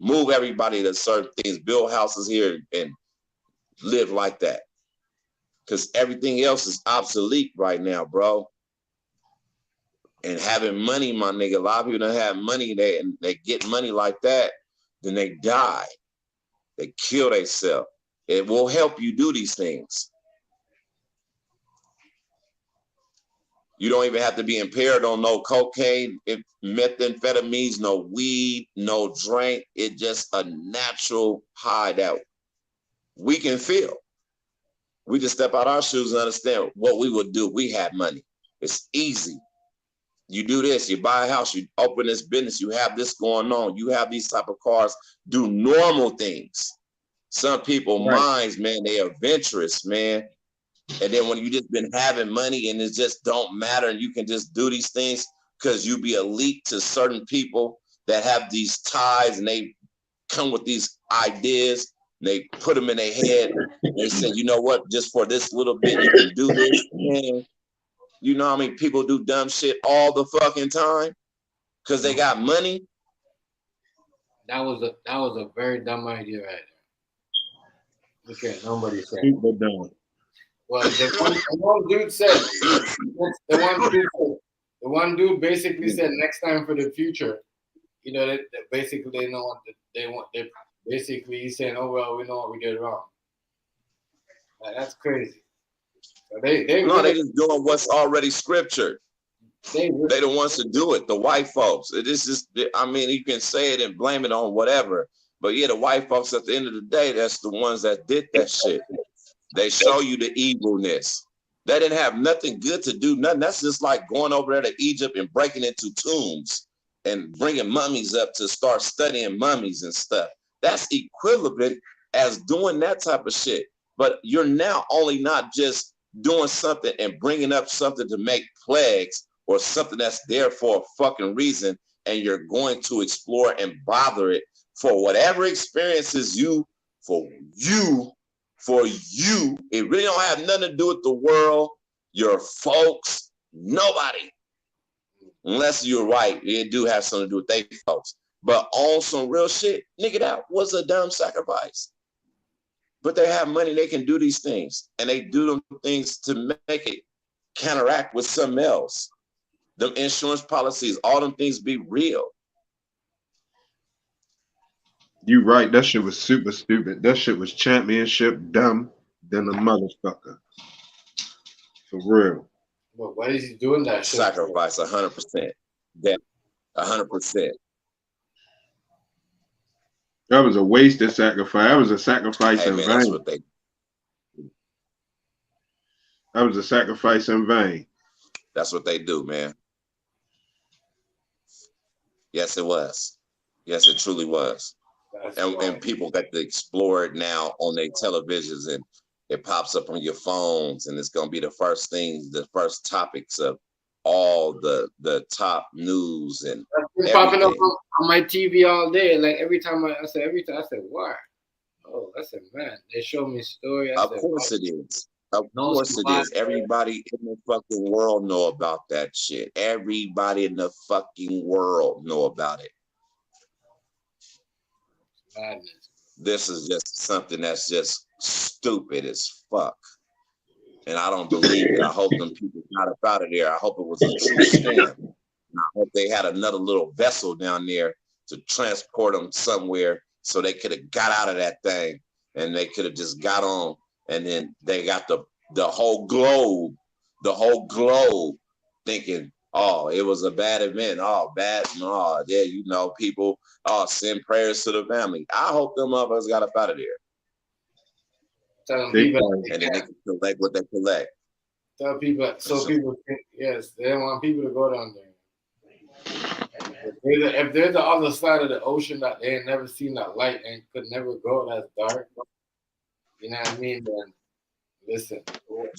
move everybody to certain things, build houses here and live like that. Because everything else is obsolete right now, bro. And having money, my nigga, a lot of people don't have money, they get money like that, then they die. They kill themselves. It will help you do these things. You don't even have to be impaired on no cocaine, methamphetamines, no weed, no drink. It's just a natural high that we can feel. We just step out our shoes and understand what we would do if we had money. It's easy. You do this, you buy a house, you open this business, you have this going on, you have these type of cars, do normal things. Some people minds, man, they are adventurous, man. And then when you just been having money and it just don't matter and you can just do these things because you be elite to certain people that have these ties and they come with these ideas, and they put them in their head. And they say, you know what, just for this little bit, you can do this. Man, you know how many people do dumb shit all the fucking time because they got money? That was a very dumb idea right there. Okay, nobody said. People dumb. Well, the one dude said, the one dude basically said next time for the future, you know, that basically they know what they want. They basically he's saying, oh well, we know what we did wrong. Like, that's crazy. So they just doing what's already scriptured. They the ones to do it, the white folks. It is just, I mean, you can say it and blame it on whatever, but yeah, the white folks at the end of the day, that's the ones that did that shit. They show you the evilness. They didn't have nothing good to do, nothing. That's just like going over there to Egypt and breaking into tombs and bringing mummies up to start studying mummies and stuff. That's equivalent as doing that type of shit. But you're now only not just doing something and bringing up something to make plagues or something that's there for a fucking reason, and you're going to explore and bother it for whatever experiences you. It really don't have nothing to do with the world, your folks, nobody. Unless you're right, it do have something to do with they folks. But on some real shit, nigga, that was a dumb sacrifice. But they have money, they can do these things. And they do them things to make it counteract with something else. Them insurance policies, all them things be real. You right, that shit was super stupid. That shit was championship dumb than a motherfucker. For real. Well, why is he doing that shit? Sacrifice 100%. Yeah, 100%. That was a wasted sacrifice. That was a sacrifice in vain. That was a sacrifice in vain. That's what they do, man. Yes, it was. Yes, it truly was. And people got to explore it now on their televisions, and it pops up on your phones, and it's gonna be the first things, the first topics of all the top news and it's popping up on my TV all day. Like every time I said, why? Oh, I said, man, they show me story. Of course it is. Of course it is. Everybody in the fucking world know about that shit. Everybody in the fucking world know about it. Madness. This is just something that's just stupid as fuck. And I don't believe it. I hope them people got up out of there. I hope it was a true scam. And I hope they had another little vessel down there to transport them somewhere so they could have got out of that thing and they could have just got on. And then they got the whole globe thinking, oh, it was a bad event. Oh, bad. Oh, yeah, you know, people, send prayers to the family. I hope them motherfuckers got up out of there. Tell people, and then they can collect what they collect. Tell people, so people think, yes, they don't want people to go down there. If they're the other side of the ocean that they ain't never seen that light and could never go, that's dark. You know what I mean? Then listen.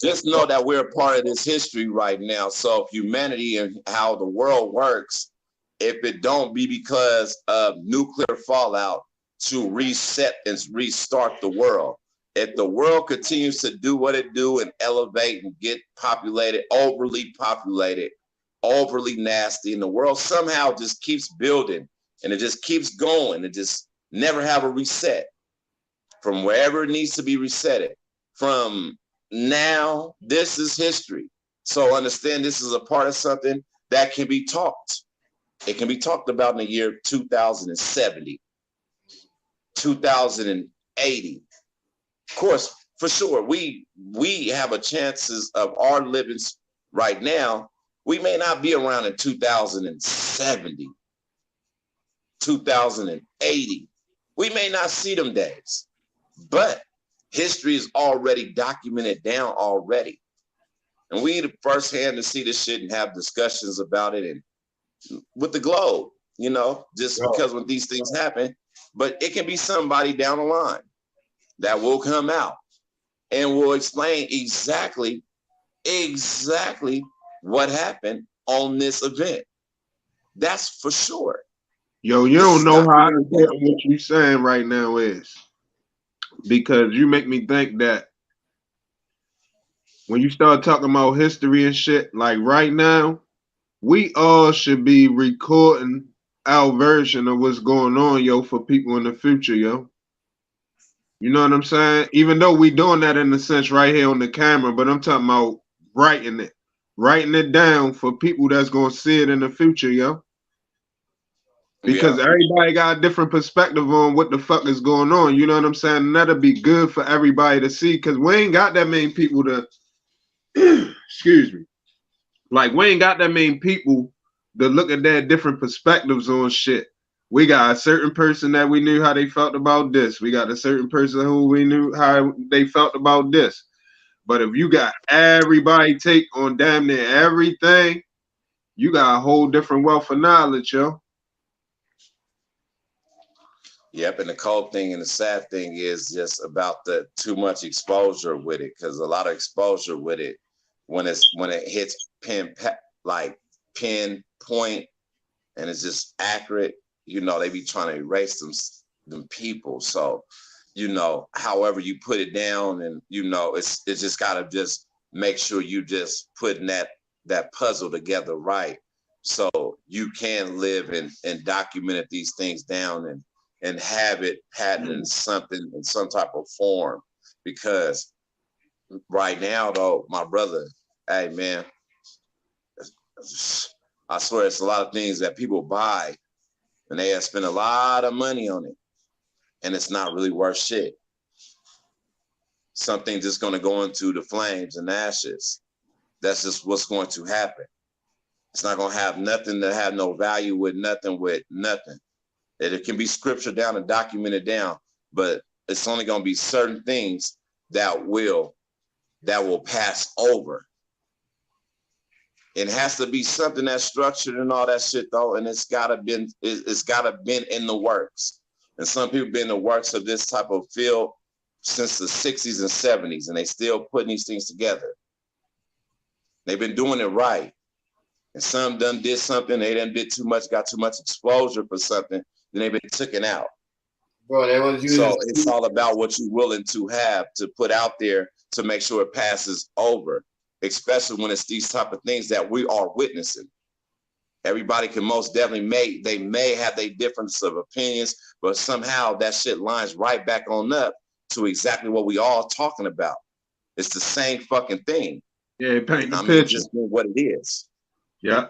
Just know that we're a part of this history right now. So if humanity and how the world works, if it don't be because of nuclear fallout to reset and restart the world. If the world continues to do what it do and elevate and get populated, overly nasty, and the world somehow just keeps building and it just keeps going. It just never have a reset from wherever it needs to be resetted. From now, this is history. So understand this is a part of something that can be talked. It can be talked about in the year 2070, 2080. Of course, for sure, we have a chances of our living right now. We may not be around in 2070, 2080. We may not see them days, but history is already documented down already. And we the first hand to see this shit and have discussions about it and with the globe, you know, just because when these things happen, but it can be somebody down the line that will come out and will explain exactly what happened on this event. That's for sure. Yo, you don't know how important what you're saying right now is, because you make me think that when you start talking about history and shit, like right now, we all should be recording our version of what's going on, yo, for people in the future, yo. You know what I'm saying? Even though we doing that in a sense right here on the camera, but I'm talking about writing it down for people that's gonna see it in the future, yo. Because everybody got a different perspective on what the fuck is going on. You know what I'm saying? And that'll be good for everybody to see, because we ain't got that many people to excuse me. Like, we ain't got that many people to look at their different perspectives on shit. We got a certain person that we knew how they felt about this. We got a certain person who we knew how they felt about this. But if you got everybody take on damn near everything, you got a whole different wealth of knowledge, yo. Yep, and the cold thing and the sad thing is just about the too much exposure with it, because a lot of exposure with it when it hits pinpoint and it's just accurate. You know, they be trying to erase them people. So, you know, however you put it down, and you know, it's just gotta just make sure you just putting that puzzle together right, so you can live and document these things down and have it patented in something in some type of form. Because right now, though, my brother, hey man, I swear it's a lot of things that people buy and they have spent a lot of money on it, and it's not really worth shit. Something just going to go into the flames and ashes. That's just what's going to happen. It's not going to have nothing to have no value with nothing. It can be scripture down and documented down, but it's only going to be certain things that will pass over. It has to be something that's structured and all that shit though, and it's gotta been in the works. And some people been in the works of this type of field since the 60s and 70s, and they still putting these things together. They've been doing it right. And some done did something, they done did too much, got too much exposure for something, then they've been taken out. Bro, they was using so it's all about what you're willing to have to put out there to make sure it passes over, especially when it's these type of things that we are witnessing. Everybody can most definitely they may have their difference of opinions, but somehow that shit lines right back on up to exactly what we all talking about. It's the same fucking thing. Yeah, paint the picture. Just what it is. Yeah.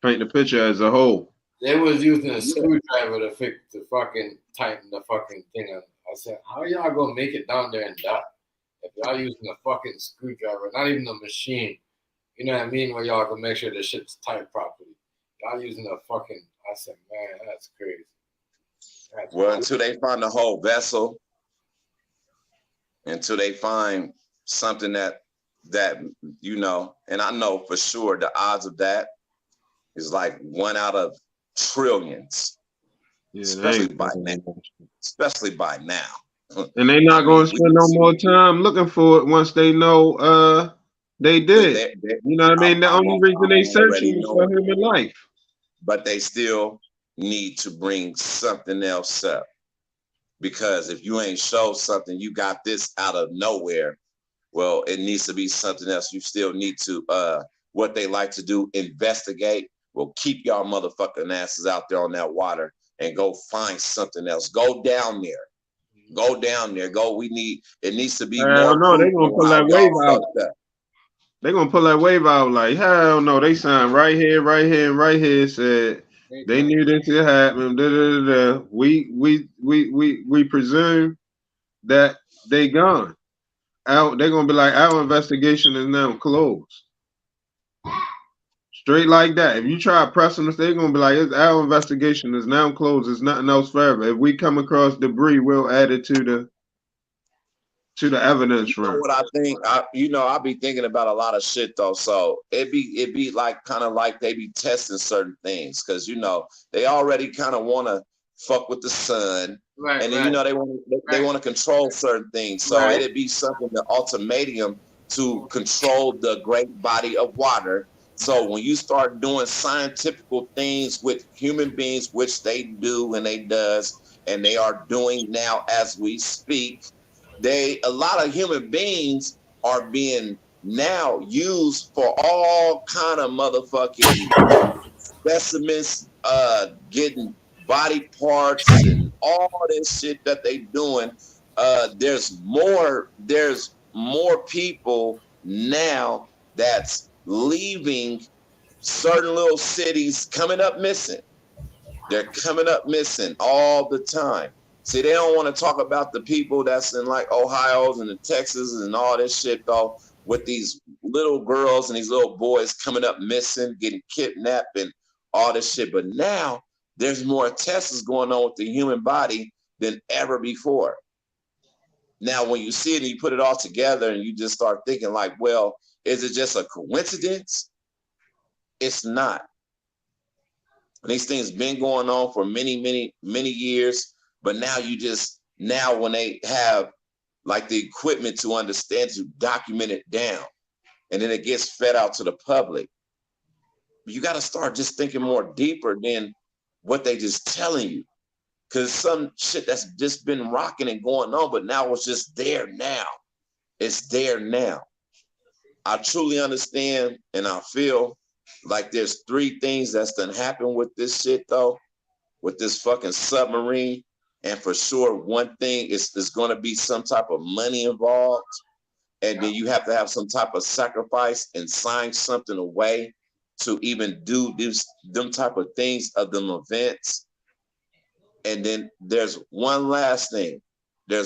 Paint the picture as a whole. They was using a screwdriver to fucking tighten the fucking thing up. I said, how y'all gonna make it down there and die? If y'all using a fucking screwdriver, not even a machine, you know what I mean, where y'all can make sure the shit's tight properly. Y'all using a fucking, I said, man, that's crazy. Until they find the whole vessel, until they find something that you know, and I know for sure the odds of that is like 1 out of trillions, especially by now. And they're not going to spend no more time looking for it once they know they did. You know what I mean? The only reason they searching is for human life. But they still need to bring something else up. Because if you ain't show something, you got this out of nowhere, well, it needs to be something else. You still need to, what they like to do, investigate. Well, keep y'all motherfucking asses out there on that water and go find something else. Go down there. It needs to be more. No, they're going to pull that wave out. They're going to pull that wave out like, hell no, they signed right here, and right here said they knew this would happen. We presume that they gone. They're going to be like, our investigation is now closed. Straight like that. If you try pressing us, they're going to be like, our investigation is now closed. There's nothing else further. If we come across debris, we'll add it to the evidence room. You know what I think? I be thinking about a lot of shit though. So it be like kind of like they be testing certain things, because you know they already kind of want to fuck with the sun, and then you know they want to control certain things. So it'd be something, the ultimatum to control the great body of water. So when you start doing scientific things with human beings, which they do and they are doing now as we speak, a lot of human beings are being now used for all kind of motherfucking specimens, getting body parts and all this shit that they doing. There's more people now that's leaving certain little cities coming up missing. They're coming up missing all the time. See, they don't want to talk about the people that's in like Ohio and the Texas and all this shit though, with these little girls and these little boys coming up missing, getting kidnapped and all this shit. But now there's more tests going on with the human body than ever before. Now, when you see it and you put it all together and you just start thinking like, well, is it just a coincidence? It's not. And these things been going on for many years, but now when they have like the equipment to understand, to document it down, and then it gets fed out to the public, you got to start just thinking more deeper than what they just telling you. Because some shit that's just been rocking and going on, but now it's just there now. It's there now. I truly understand, and I feel like there's 3 things that's done happened with this shit though, with this fucking submarine. And for sure, one thing is going to be some type of money involved. And then you have to have some type of sacrifice and sign something away to even do them type of things of them events. And then there's one last thing. They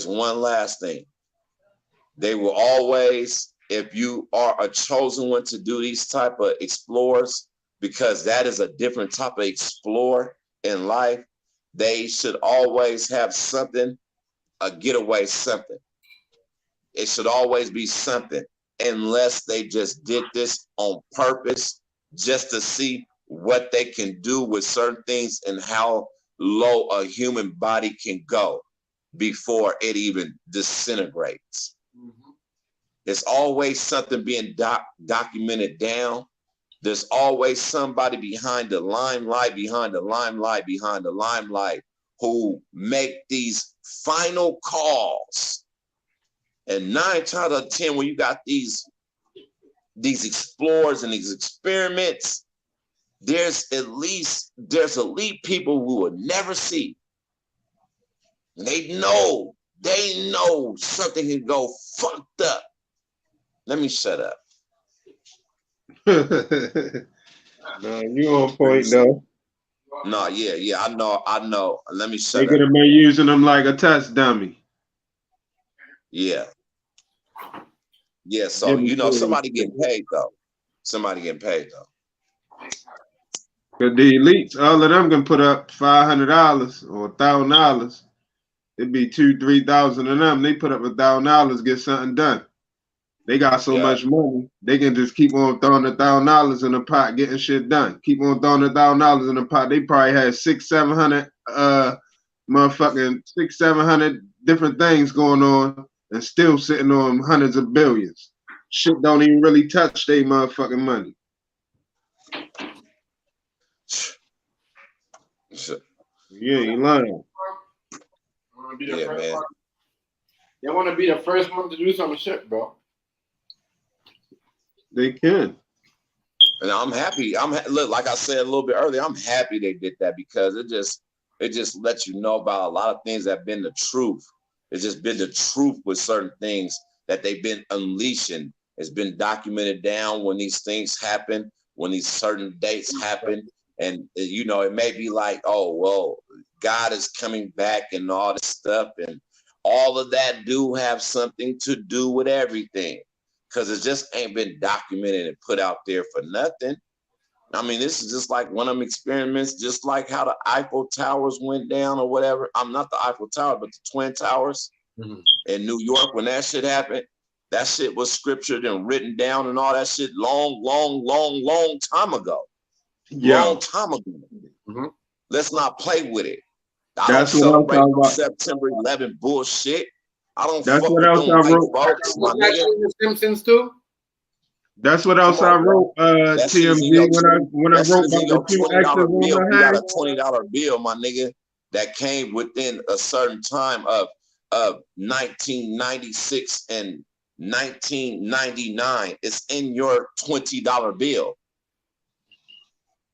will always, if you are a chosen one to do these type of explorers, because that is a different type of explorer in life, they should always have something, a getaway something. It should always be something, unless they just did this on purpose just to see what they can do with certain things and how low a human body can go before it even disintegrates. Mm-hmm. There's always something being documented down. There's always somebody behind the limelight, who make these final calls. And 9 times out of 10, when you got these explorers and these experiments, there's elite people who will never see. And they know something can go fucked up. Let me shut up. No, you on point though. No, yeah, I know. Let me shut up. They could have been using them like a test dummy. Yeah. Yeah, so somebody getting paid though. Cause the elites, all of them can put up $500 or $1,000. It'd be $2,000-$3,000 of them. They put up $1,000, get something done. They got so much money, they can just keep on throwing $1,000 in the pot, getting shit done. Keep on throwing $1,000 in the pot. They probably had 600-700 different things going on, and still sitting on hundreds of billions. Shit don't even really touch their motherfucking money. Yeah, you lying. Yeah, man. They want to be the first one to do some shit, bro. They can. And I'm happy. Look, like I said a little bit earlier, I'm happy they did that, because it just lets you know about a lot of things that have been the truth. It's just been the truth with certain things that they've been unleashing. It's been documented down when these things happen, when these certain dates happen. And, it may be like, oh, well, God is coming back and all this stuff. And all of that do have something to do with everything, because it just ain't been documented and put out there for nothing. I mean, this is just like one of them experiments, just like how the Eiffel Towers went down or whatever. I'm not the Eiffel Tower, but the Twin Towers in New York. When that shit happened, that shit was scriptured and written down and all that shit long time ago. Yeah. Long time ago. Mm-hmm. Let's not play with it. I That's don't celebrate no September 11 bullshit. I don't That's fuck what with else them I white wrote. folks, my nigga. The Simpsons too. That's what else I wrote, TMZ, when I wrote about the 2 X's on bill. my We got hand. a $20 bill, my nigga, that came within a certain time of 1996 and 1999. It's in your $20 bill.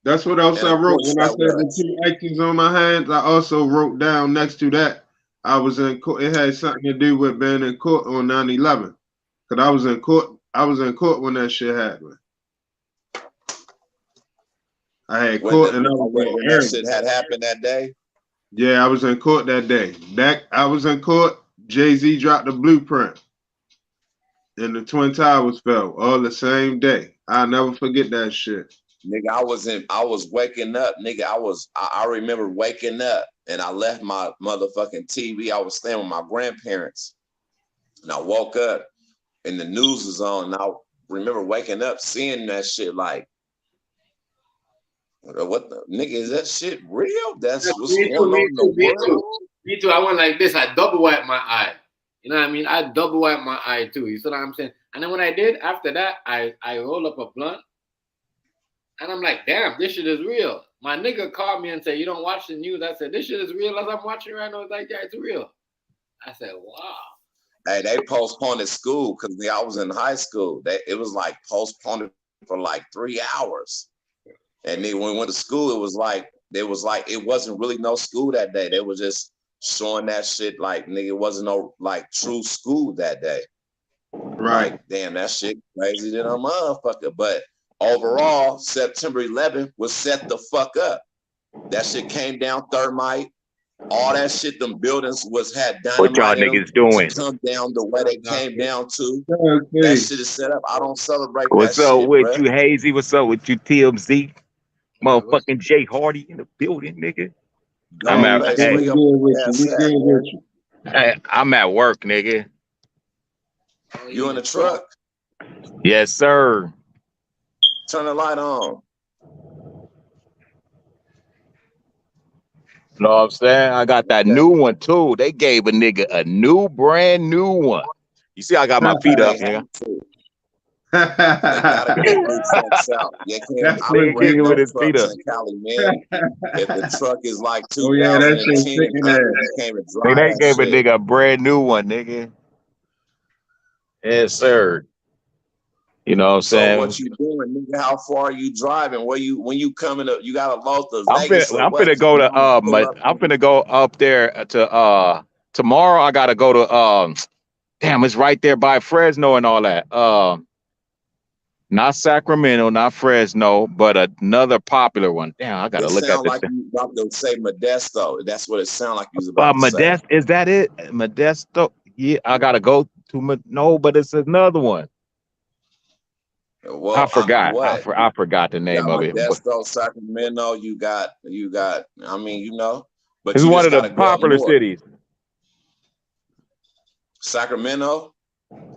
That's what else I wrote. When I said the 2 X's on my hands, I also wrote down next to that, I was in court. It had something to do with being in court on 9/11. Because I was in court. I was in court when that shit happened. I had court and I was when that shit had happened that day. Yeah, I was in court that day. I was in court. Jay-Z dropped the blueprint, and the Twin Towers fell all the same day. I'll never forget that shit. Nigga, I was waking up, nigga. I remember waking up, and I left my motherfucking TV. I was staying with my grandparents, and I woke up, and the news was on, and I remember waking up, seeing that shit like, What the nigga, is that shit real? That's what's Me going too, on in the world. Me too. I went like this. I double wiped my eye. You know what I mean? I double wiped my eye too. You see what I'm saying? And then when I did, after that, I roll up a blunt. And I'm like, damn, this shit is real. My nigga called me and said, you don't watch the news? I said, this shit is real as I'm watching right now. It's like, yeah, it's real. I said, wow. Hey, they postponed school because I was in high school. It was like postponed for like 3 hours. And then when we went to school, it was like it wasn't really no school that day. They were just showing that shit like, nigga, it wasn't no like true school that day. Right. Like, damn, that shit crazy than a motherfucker. But overall, September 11th was set the fuck up. That shit came down thermite. All that shit, them buildings had dynamite. What y'all niggas doing? Come down the way they came down to. That shit is set up. I don't celebrate What's that up shit, with bruh. you, Hazy? What's up with you, TMZ? Motherfucking Jay Hardy in the building, nigga. I'm at work, nigga. You in the truck? Yes, sir. Turn the light on. Know what I'm saying? I got that new one too. They gave a nigga a new, brand new one. You see, I got my feet up, nigga. They gotta get these trucks out. You can't operate no trucks in Cali, man. If the truck is like 2010, you can't even drive They that gave a shit. nigga a brand new one, nigga. Yes, sir. You know what I'm So saying? what you doing, nigga? How far are you driving? When you coming up? You got to load to I'm Vegas or what? finna go to I'm finna go up there to tomorrow. I gotta go to damn, it's right there by Fresno and all that. Not Sacramento, not Fresno, but another popular one. Damn, I gotta look at sound this. like you about to say Modesto. That's what it sound like you was about to say. Modesto, is that it? Modesto? Yeah, I gotta go to no, but it's another one. Well, I forgot. what? I forgot the name of it. Modesto, Sacramento. You got. I mean, you know, but It's you one just of got the to go up popular north. cities. Sacramento,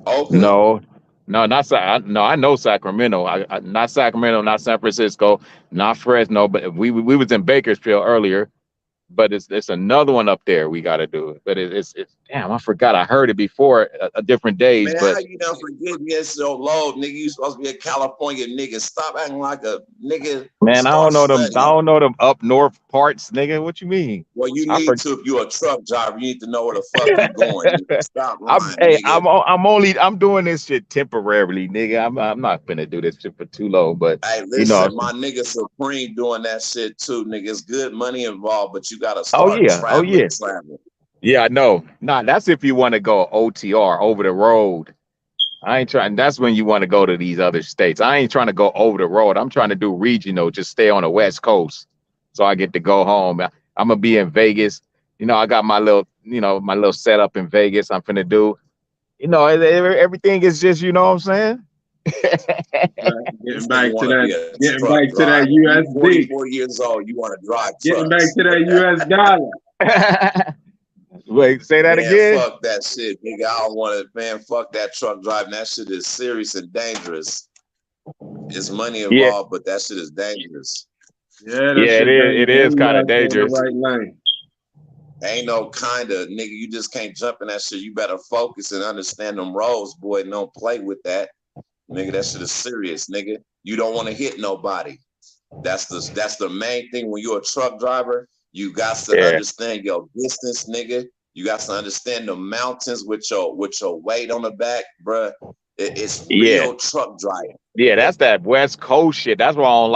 Oakland. No, not no. I know Sacramento. Not Sacramento, not San Francisco, not Fresno. But we was in Bakersfield earlier. But it's another one up there. We got to do it. But it's damn. I forgot. I heard it before a different days. Man, but how you don't forget me? It's so low, nigga. You supposed to be a California nigga. Stop acting like a nigga. man, I don't know them. Studying. I don't know them up north parts, nigga. What you mean? Well, you need to. If you're a truck driver, you need to know where the fuck you going. Nigga. Stop lying, nigga. I'm doing this shit temporarily, nigga. I'm not gonna do this shit for too long. But hey, listen, you know, my nigga Supreme doing that shit too, nigga. It's good money involved, but you gotta start traveling. Yeah, I know. Nah, that's if you want to go OTR, over the road. I ain't trying. That's when you want to go to these other states. I ain't trying to go over the road. I'm trying to do regional, just stay on the West Coast, so I get to go home. I'm gonna be in Vegas. You know, I got my little setup in Vegas. I'm finna do. You know, everything is just, you know what I'm saying? Getting back to that USD. 44 years old, you want to drive trucks. Getting back to that US dollar. Wait, say that again? Fuck that shit, nigga. I don't want to, man. Fuck that truck driving. That shit is serious and dangerous. It's money involved, but that shit is dangerous. Yeah, it is kind of dangerous. Right lane. Ain't no kind of nigga. You just can't jump in that shit. You better focus and understand them roles, boy. And don't play with that, nigga. That shit is serious, nigga. You don't want to hit nobody. That's the main thing when you're a truck driver. You got to understand your distance, nigga. You got to understand the mountains with your weight on the back, bruh. It's real truck driving. Yeah, that's that West Coast shit. That's why I don't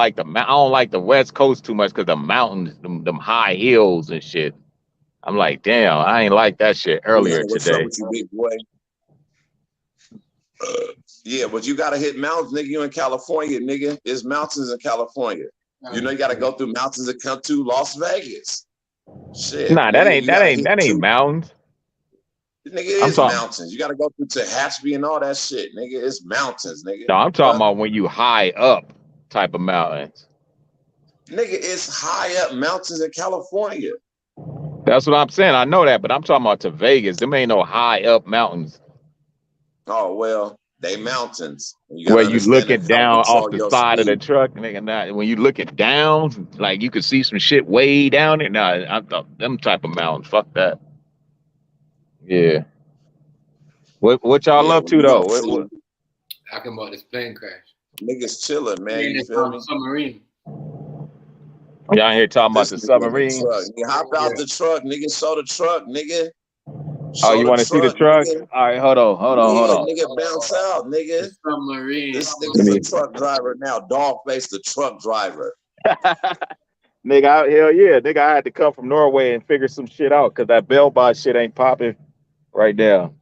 like the West Coast too much, because the mountains, them high hills and shit. I'm like, damn, I ain't like that shit earlier what's today. Up with you, big boy? Yeah, but you gotta hit mountains, nigga. You in California, nigga. There's mountains in California. You know you gotta go through mountains to come to Las Vegas. Shit. Nah, that ain't mountains. Nigga, it's mountains. You gotta go through Tehachapi and all that shit, nigga. It's mountains, nigga. No, I'm talking about when you high up type of mountains. Nigga, it's high up mountains in California. That's what I'm saying. I know that, but I'm talking about to Vegas. Them ain't no high up mountains. Oh well, They mountains. You Where gotta you understand and looking help down off control the your side of the speed. truck, nigga. Not when you looking down, like you could see some shit way down there. Nah, I thought them type of mountains. Fuck that. Yeah. What y'all Yeah, up when to you though? don't see Talking about this plane crash. niggas chilling, man. And You it's feel me? submarine. Y'all here talking about This the nigga in the submarine? truck. Nigga, hop out the truck, nigga. Show the truck, nigga. Oh, Show you the want to see the truck, truck? nigga. All right, hold Yeah, on. nigga, bounce out, nigga. The submarine. This Let nigga's a me, truck driver now. Dog face the truck driver. nigga, hell yeah, nigga, I had to come from Norway and figure some shit out because that bell bot shit ain't popping right now.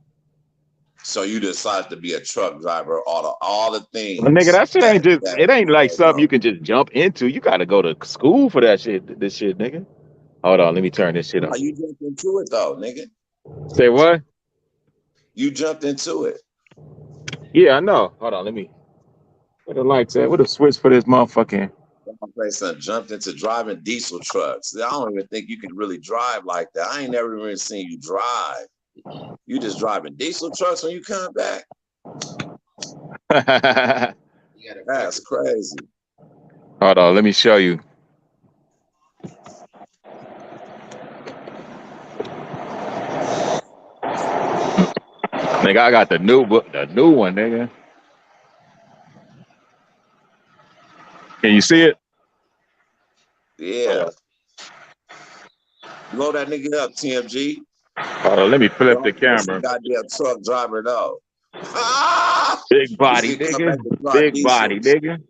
So you decided to be a truck driver, all the Well, nigga, things that shit ain't just, that it ain't like don't something know. you can just jump into. You got to go to school for that shit, this shit, nigga. Hold on, let me turn this shit How on. you jumped into it though, nigga? Say what? You jumped into it. Yeah, I know. Hold on, let me, where the lights at? Where the switch for this motherfucking? My son jumped into driving diesel trucks. I don't even think you can really drive like that. I ain't never even seen you drive. You just driving diesel trucks when you come back? That's crazy. Hold on, let me show you. Nigga, I got the new one, nigga. Can you see it? Yeah. Blow that nigga up, TMG. Hold on, let me flip the That's a camera. goddamn truck driver though. Big body, This nigga come nigga. back to drive Big diesel. body, nigga.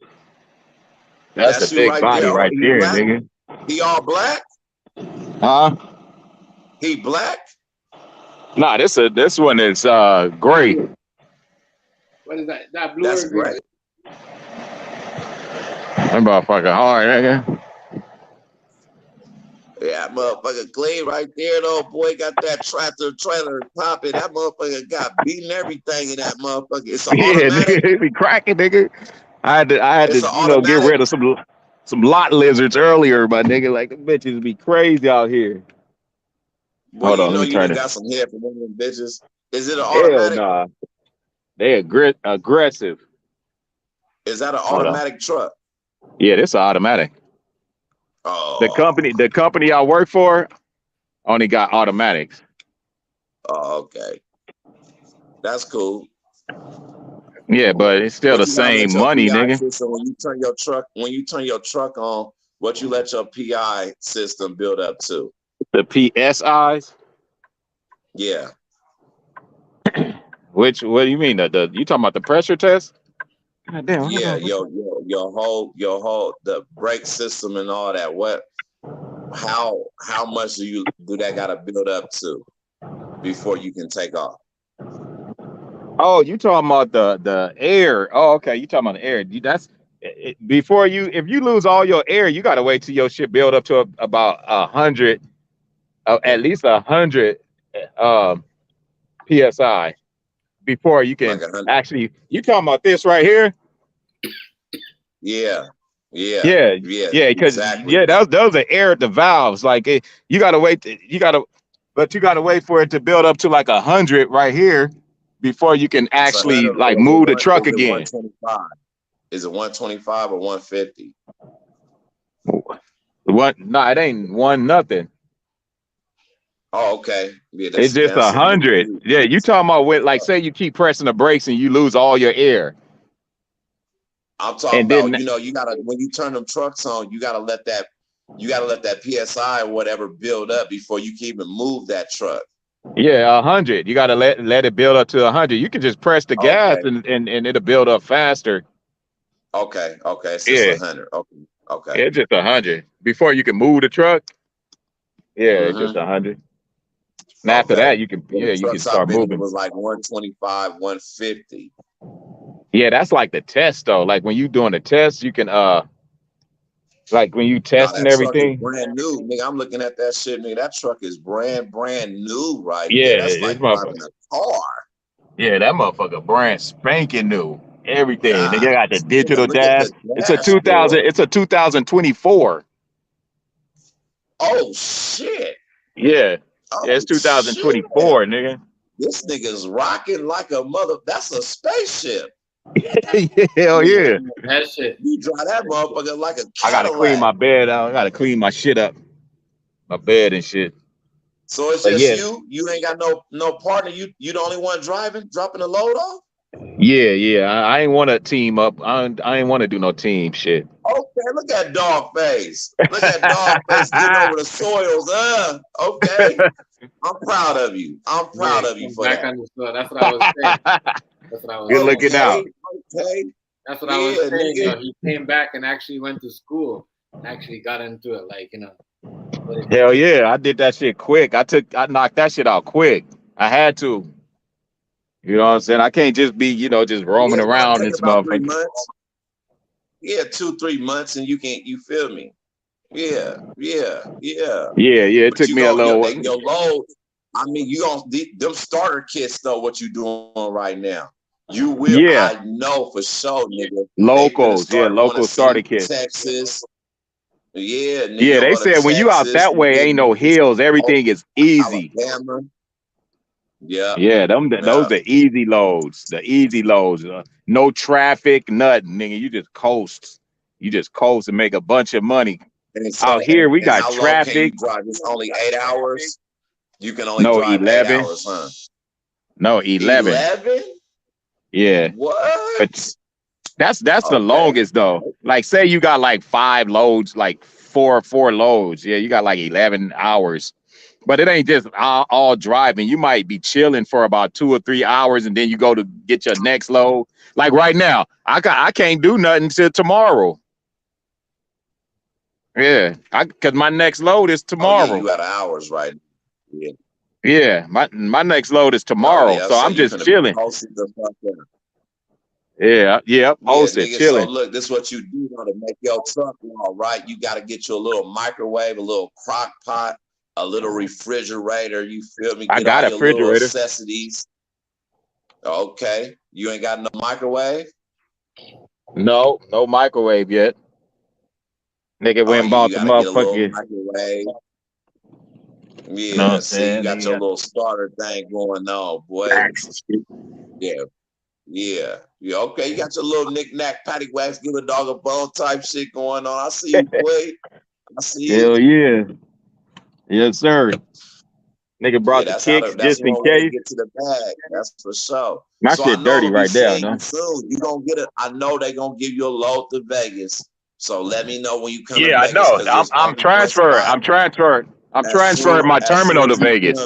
That's a That's you big right body there. right He there, black? nigga. He all black? Huh? He black? Nah, this one is gray. What is that? That blue That's or green? great. That motherfucker hard, nigga. Yeah, that motherfucker clean right there though. Boy got that tractor trailer popping. That motherfucker got beating everything in that motherfucker. It's an Yeah, automatic. nigga, it be cracking, nigga. I had It's to, an get automatic. rid of some lot lizards earlier, my nigga. Like the bitches be crazy out here. Boy, Hold you on, let know me you turn done it. got some hair from one of them bitches. Is it an Hell automatic? nah. They aggressive. Is that an Hold on. automatic truck? Yeah, this is automatic. Oh. The company I work for only got automatics. Oh, okay. That's cool. Yeah, but it's still What the you gotta let same your money, PI nigga. system when you turn your truck on, what you let your PI system build up to? The PSIs. Yeah. What do you mean? The you talking about the pressure test? God damn, Yeah, your whole the brake system and all that. How much do that gotta build up to before you can take off? Oh, you talking about the air? Oh, okay. You talking about the air? Before if you lose all your air, you gotta wait till your shit build up to about 100, at least 100 psi before you can Like 100. actually. You talking about this right here? Yeah. Yeah, because Exactly. those are air at the valves. Like you gotta wait. But you gotta wait for it to build up to like 100 right here before you can It's 100 actually like or is move the truck it again. 125? Is it 125 or 150? What? Nah, it ain't one nothing. Oh, okay. Yeah, It's just that's a new 100. speed. Yeah, you talking about when, like, say you keep pressing the brakes and you lose all your air, I'm talking and then about, you gotta when you turn them trucks on, you gotta let that PSI or whatever build up before you can even move that truck. yeah, 100. You gotta let it build up to 100. You can just press the gas Okay. and it'll build up faster. Okay. It's just Yeah, 100. Okay. it's just 100 before you can move the truck. Yeah, it's just Mm-hmm. 100. And after Okay. that, you can Well, the you can trucks I've start been in moving. was like 125, 150. Yeah, that's like the test though. Like when you doing the test, you can like when you No, testing that truck is everything. brand new. Nigga, I'm looking at that shit, nigga. That truck is brand new right Yeah, there. That's it's like motherfucker. driving a car. Yeah, that motherfucker brand spanking new. Everything. They God got the damn, digital look at dash. the It's a 2000. dashboard. It's a 2024. Oh shit. Yeah, Oh it's shit. 2024, nigga. This nigga's rocking like a mother. That's a spaceship. Hell yeah. That shit. You drive that motherfucker like a Cadillac. I gotta clean my bed out. I gotta clean my shit up. My bed and shit. So it's just you? You ain't got no partner. You the only one driving, dropping the load off? Yeah. I ain't want to team up. I ain't want to do no team shit. Okay, look at Dogface. Look at Dogface getting over the soils. Okay. I'm proud of you. I'm proud of you for that. That's what I was saying. That's what I was Good looking out. Okay. That's what I was saying. You know, he came back and actually went to school. Actually got into it, like, you know. Hell yeah, I did that shit quick. I knocked that shit out quick. I had to. You know what I'm saying? I can't just be, just roaming around this about 3 motherfucker. months. Yeah, 2-3 months, and you feel me? Yeah. It took me a little. Your load. I mean, you on them starter kits though. What you doing right now? You will. Yeah. I know for sure, nigga. Locals, local starter kits. Texas. Yeah, nigga, yeah. They said when you out that way, ain't no hills. Everything is easy. Alabama. Yeah. Yeah, those are easy loads. The easy loads. No traffic, nothing, nigga. You just coast. You just coast and make a bunch of money. Out here, we got traffic. Can you drive? It's only 8 hours. You can only drive 11. 8 hours, huh? No, 11. 11? Yeah. What? But that's the longest though. Like, say you got like 5 loads, like four loads. Yeah, you got like 11 hours. But it ain't just all driving. You might be chilling for about 2 or 3 hours, and then you go to get your next load. Like right now, I can't do nothing until tomorrow. Yeah, because my next load is tomorrow. Oh, yeah, you got hours, right? Yeah. Yeah, my next load is tomorrow, so I'm just chilling. Yeah, posted, chilling. So look, this is what you do to make your truck all right. You got to get you a little microwave, a little crock pot, a little refrigerator. You feel me? I got a refrigerator. Necessities. Okay, you ain't got no microwave? No microwave yet. Nigga went and bought the motherfucker. Microwave. Yeah, see, you got your little starter thing going on, boy. Yeah. Okay, you got your little knick-knack, patty wax, give a dog a bone type shit going on. I see you, boy. I see you. Hell yeah. Yes, sir. Nigga brought the kicks just in case. Get to the bag. That's for sure. My shit dirty right there, no? Soon. You gonna get it. I know they gonna give you a load to Vegas. So let me know when you come. Yeah, to Vegas, I know. I'm transferring. I'm transferring my terminal to Vegas.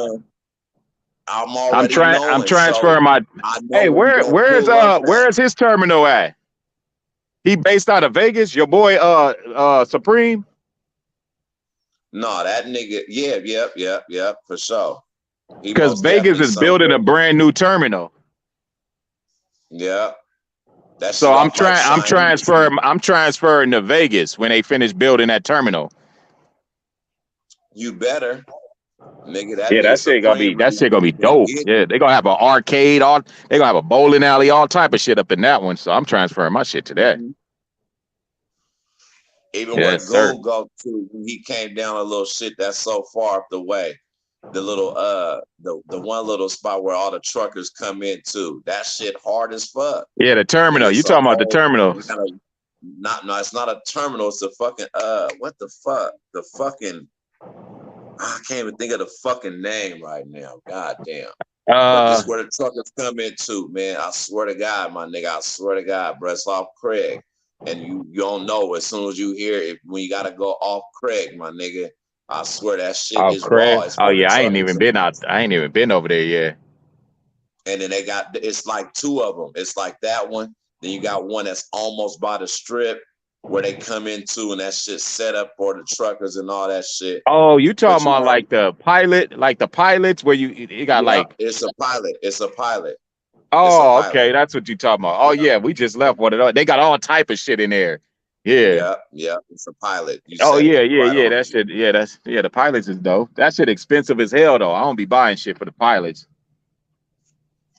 I'm transferring my. Hey, where's his terminal at? He based out of Vegas. Your boy, Supreme. No, that nigga. Yeah, for sure. Because Vegas is building a brand new terminal. Yeah. So I'm transferring to Vegas when they finish building that terminal. You better. Nigga, that shit gonna be dope. Yeah, they gonna have an arcade, they gonna have a bowling alley, all type of shit up in that one. So I'm transferring my shit to that. Even where Gold go to when he came down a little shit that's so far up the way. The little the one little spot where all the truckers come into. That shit hard as fuck. Yeah, the terminal. You talking about the terminal. No, it's not a terminal, it's a fucking what the fuck? The fucking I can't even think of the fucking name right now. God damn. But this is where the truckers come into, man. I swear to God, my nigga. I swear to God, bro. It's off Craig. And you don't know as soon as you hear it when you gotta go off Craig, my nigga. I swear that shit is raw. Oh yeah, I ain't even been over there yet. And then it's like 2 of them. It's like that one. Then you got one that's almost by the strip where they come into, and that shit set up for the truckers and all that shit. Oh, you talking about like the pilot, like the pilots where you got like it's a pilot. It's a pilot. Oh, okay, that's what you talking about. Oh yeah, we just left one of those. They got all type of shit in there. Yeah. Yeah, it's a pilot. That shit. The pilots is dope. That shit expensive as hell though. I don't be buying shit for the pilots.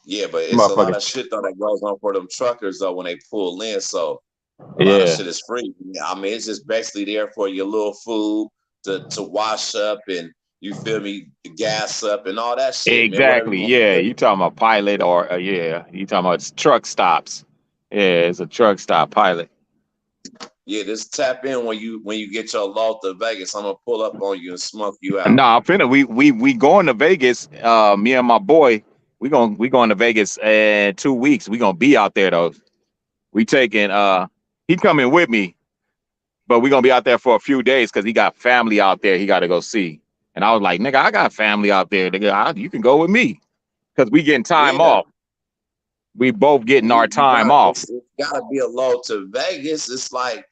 Yeah, but it's a lot of shit though that goes on for them truckers though when they pull in. So a lot of shit is free. I mean, it's just basically there for your little food to wash up and you feel me, gas up and all that shit. Exactly. Man, Yeah, you talking about pilot or yeah, you talking about truck stops. Yeah, it's a truck stop pilot. Yeah, just tap in when you get your load to Vegas. I'm gonna pull up on you and smoke you out. No, I'm finna. We going to Vegas. Me and my boy, we going to Vegas in 2 weeks. We gonna be out there though. We taking he coming with me, but we gonna be out there for a few days because he got family out there. He got to go see. And I was like, nigga, I got family out there. Nigga, you can go with me because we getting time Yeah. off. We both getting our time off. It's gotta be a load to Vegas. It's like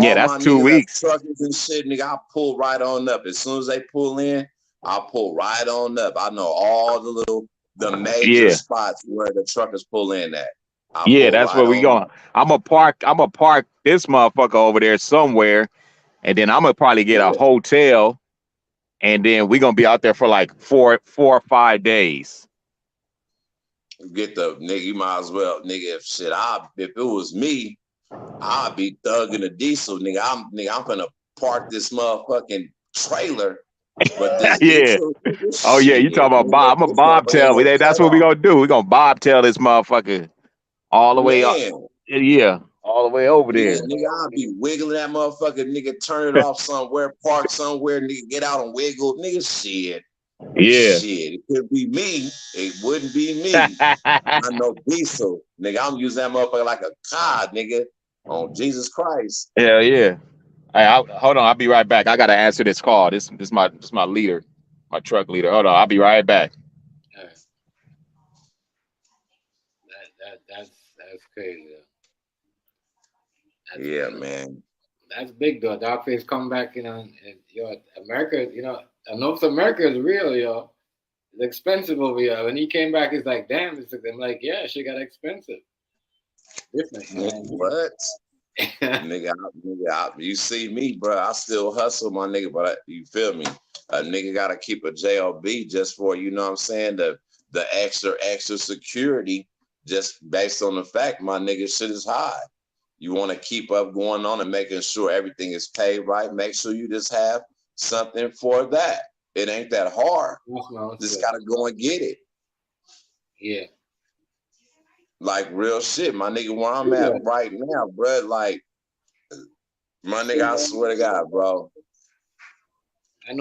Yeah, all that's my 2 niggas weeks. that's truckers and shit, nigga, I pull right on up. As soon as they pull in, I'll pull right on up. I know all the major Yeah. spots where the truckers pull in at. I'll Yeah, pull that's right where we on going. up. I'm gonna park this motherfucker over there somewhere, and then I'm gonna probably get a hotel, and then we gonna be out there for like four or 5 days. Get the nigga, you might as well, nigga. If it was me, I'd be thugging a diesel, nigga. I'm gonna park this motherfucking trailer, but this Yeah. diesel, Oh yeah, you talking about Bob? I'm a bobtail. That's what we gonna do. We gonna bobtail this motherfucker all the way up. Man. Yeah, all the way over Yeah, there. nigga, I'll be wiggling that motherfucker, nigga, turn it off somewhere, park somewhere, nigga, get out and wiggle, nigga, shit. Yeah. Shit, it could be me. It wouldn't be me. I know diesel, nigga. I'm using that motherfucker like a cod, nigga, on Jesus Christ. Hell yeah. Hold on, I'll be right back. I gotta answer this call. This my leader, my truck leader. Hold on, I'll be right back. That's crazy. Yeah, man. That's big though. Dogface come back, and America, North America is real, yo. It's expensive over here. When he came back, he's like, damn, I'm like, yeah, shit got expensive. Different, man. What? nigga, you see me, bro. I still hustle, my nigga, but you feel me? A nigga gotta keep a JLB just for, you know what I'm saying, the extra security, just based on the fact my nigga shit is high. You want to keep up going on and making sure everything is paid right. Make sure you just have something for that. It ain't that hard. Just gotta go and get it. Yeah. Like real shit, my nigga, where I'm at right now, bro. Like, my nigga, I swear to God, bro.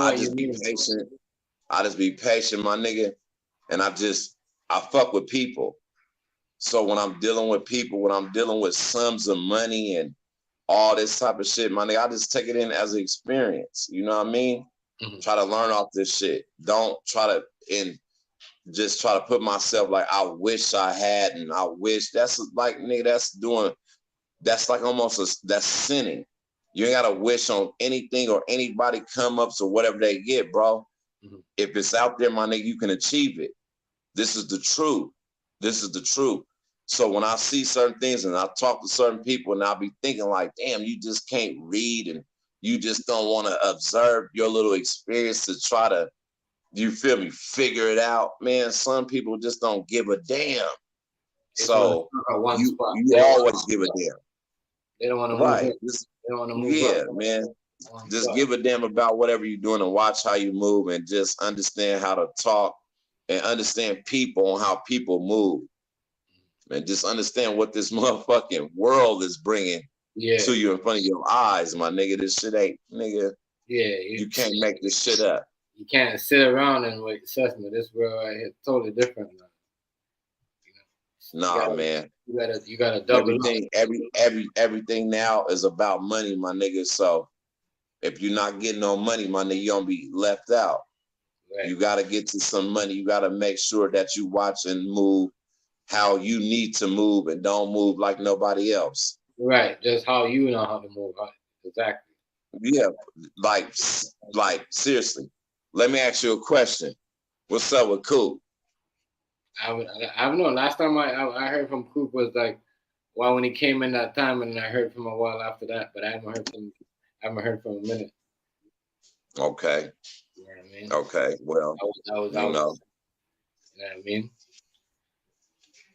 I just be patient. I just be patient, my nigga. And I fuck with people. So when I'm dealing with people, when I'm dealing with sums of money and all this type of shit, my nigga, I just take it in as an experience. You know what I mean? Mm-hmm. Try to learn off this shit. Don't try to just try to put myself like, I wish I had, and I wish. That's like, nigga, that's like almost that's sinning. You ain't gotta wish on anything or anybody come up to whatever they get, bro. Mm-hmm. If it's out there, my nigga, you can achieve it. This is the truth. This is the truth. So when I see certain things and I talk to certain people and I'll be thinking like, damn, you just can't read and you just don't want to observe your little experience to try to, you feel me, figure it out. Man, some people just don't give a damn. So you always give a damn. They don't want to right. move up. They don't want to move up. Man. Just give a damn about whatever you're doing and watch how you move and just understand how to talk and understand people and how people move. And just understand what this motherfucking world is bringing to you in front of your eyes, my nigga. This shit ain't, nigga. Yeah. You can't make this shit up. You can't sit around and wait assessment. This world right here totally different now. Nah, man. You gotta double everything. Everything now is about money, my nigga. So if you're not getting no money, my nigga, you're gonna be left out. Right. You gotta get to some money. You gotta make sure that you watch and move how you need to move and don't move like nobody else. Right. Just how you know how to move. Exactly. Yeah. Like seriously. Let me ask you a question. What's up with Coop? I don't know. Last time I heard from Coop was like, well, when he came in that time, and I heard from a while after that, but I haven't heard from a minute. Okay. You know what I mean? Okay. Well, that was you know what I mean?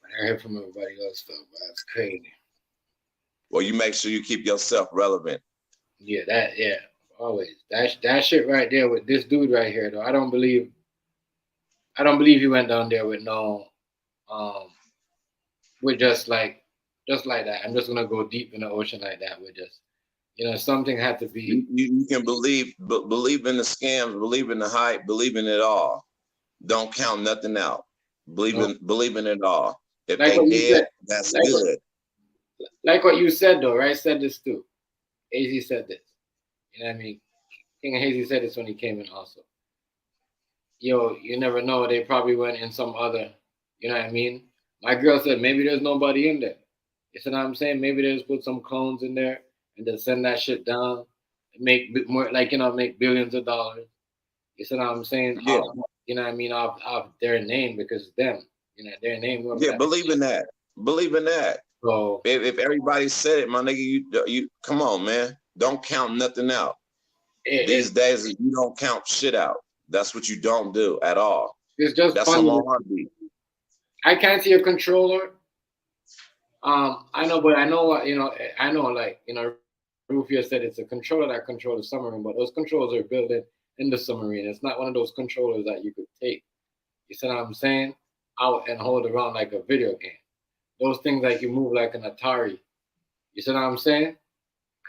I heard from everybody else though, but that's crazy. Well, you make sure you keep yourself relevant. Yeah, Always. That shit right there with this dude right here though. I don't believe he went down there with no with just like that. I'm just gonna go deep in the ocean like that with just something had to be. You can believe in the scams, believe in the hype, believe in it all. Don't count nothing out. Believe in it all. If Like they what you did, said. that's Like good. Like what you said though, right? Said this too. AZ said this. You know what I mean? King Hazy said this when he came in also. Yo, you never know. They probably went in some other, you know what I mean? My girl said maybe there's nobody in there. You see what I'm saying? Maybe they just put some clones in there and then send that shit down and make more, like, make billions of dollars. You see what I'm saying? Yeah. You know what I mean? Off their name because it's them. Their name. Yeah, believe in that. Believe in that. So if everybody said it, my nigga, you come on, man. Don't count nothing out. These days, you don't count shit out. That's what you don't do at all. It's just that's funny. on my heartbeat. I can't see a controller. I know, but I know what I know. Like Rufia said, it's a controller that controls the submarine, but those controllers are built in the submarine. It's not one of those controllers that you could take. You see what I'm saying? Out and hold around like a video game. Those things like you move like an Atari. You see what I'm saying?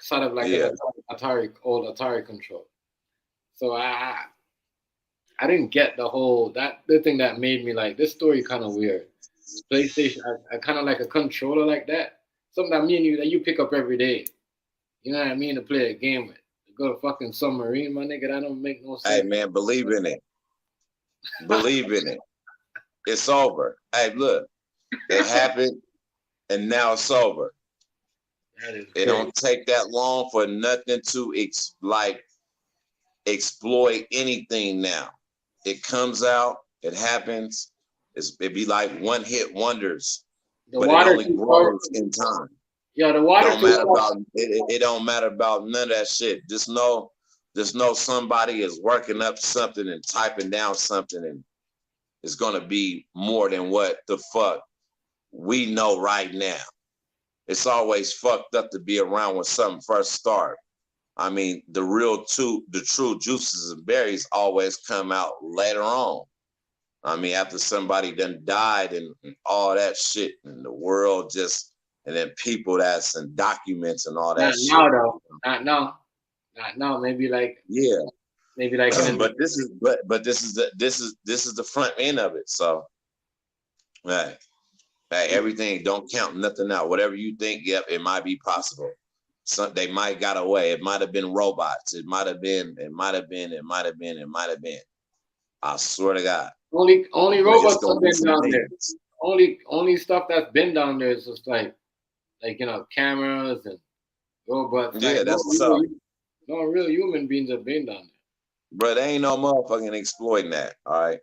Sort of like an old Atari control. So I didn't get the thing that made me like this story kind of weird. PlayStation, I kind of like a controller like that. Something that me and you that you pick up every day. You know what I mean? To play a game with. To go to fucking Submarine, my nigga, that don't make no sense. Hey man, believe in it. Believe in it. It's over. Hey, look, it happened, and now it's over. It don't take that long for nothing to exploit anything now. It comes out, it happens. It be like one hit wonders, but it only grows in time. Yeah, the water. It don't matter about none of that shit. Just know somebody is working up something and typing down something, and it's gonna be more than what the fuck we know right now. It's always fucked up to be around when something first starts. I mean, the true juices and berries always come out later on. I mean, after somebody done died and all that shit, and the world and then people that's in documents and all that Not shit. now, though. Not now. Maybe like maybe like. but this is the front end of it. So, hey, everything don't count nothing out. Whatever you think, yep, it might be possible. They might got away. It might have been robots. It might have been. I swear to God. Only robots have been down there. Only stuff that's been down there is just like cameras and robots. Yeah, that's what's up. No real human beings have been down there. Bro, there ain't no motherfucking exploiting that. All right,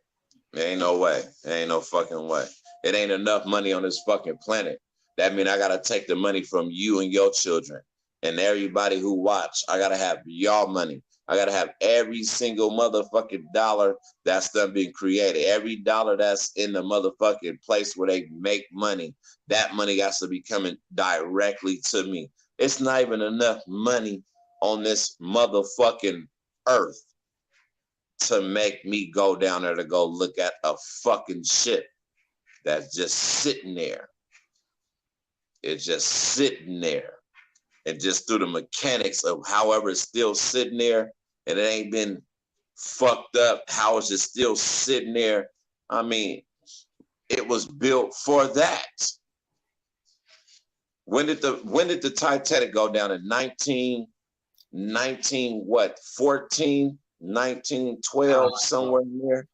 there ain't no way. There ain't no fucking way. It ain't enough money on this fucking planet. That means I gotta take the money from you and your children and everybody who watch. I gotta have y'all money. I gotta have every single motherfucking dollar that's done being created. Every dollar that's in the motherfucking place where they make money. That money has to be coming directly to me. It's not even enough money on this motherfucking earth to make me go down there to go look at a fucking ship that's just sitting there. It's just sitting there. And just through the mechanics of however it's still sitting there, and it ain't been fucked up, how it's just still sitting there. I mean, it was built for that. When did the Titanic go down in 1912, somewhere in there?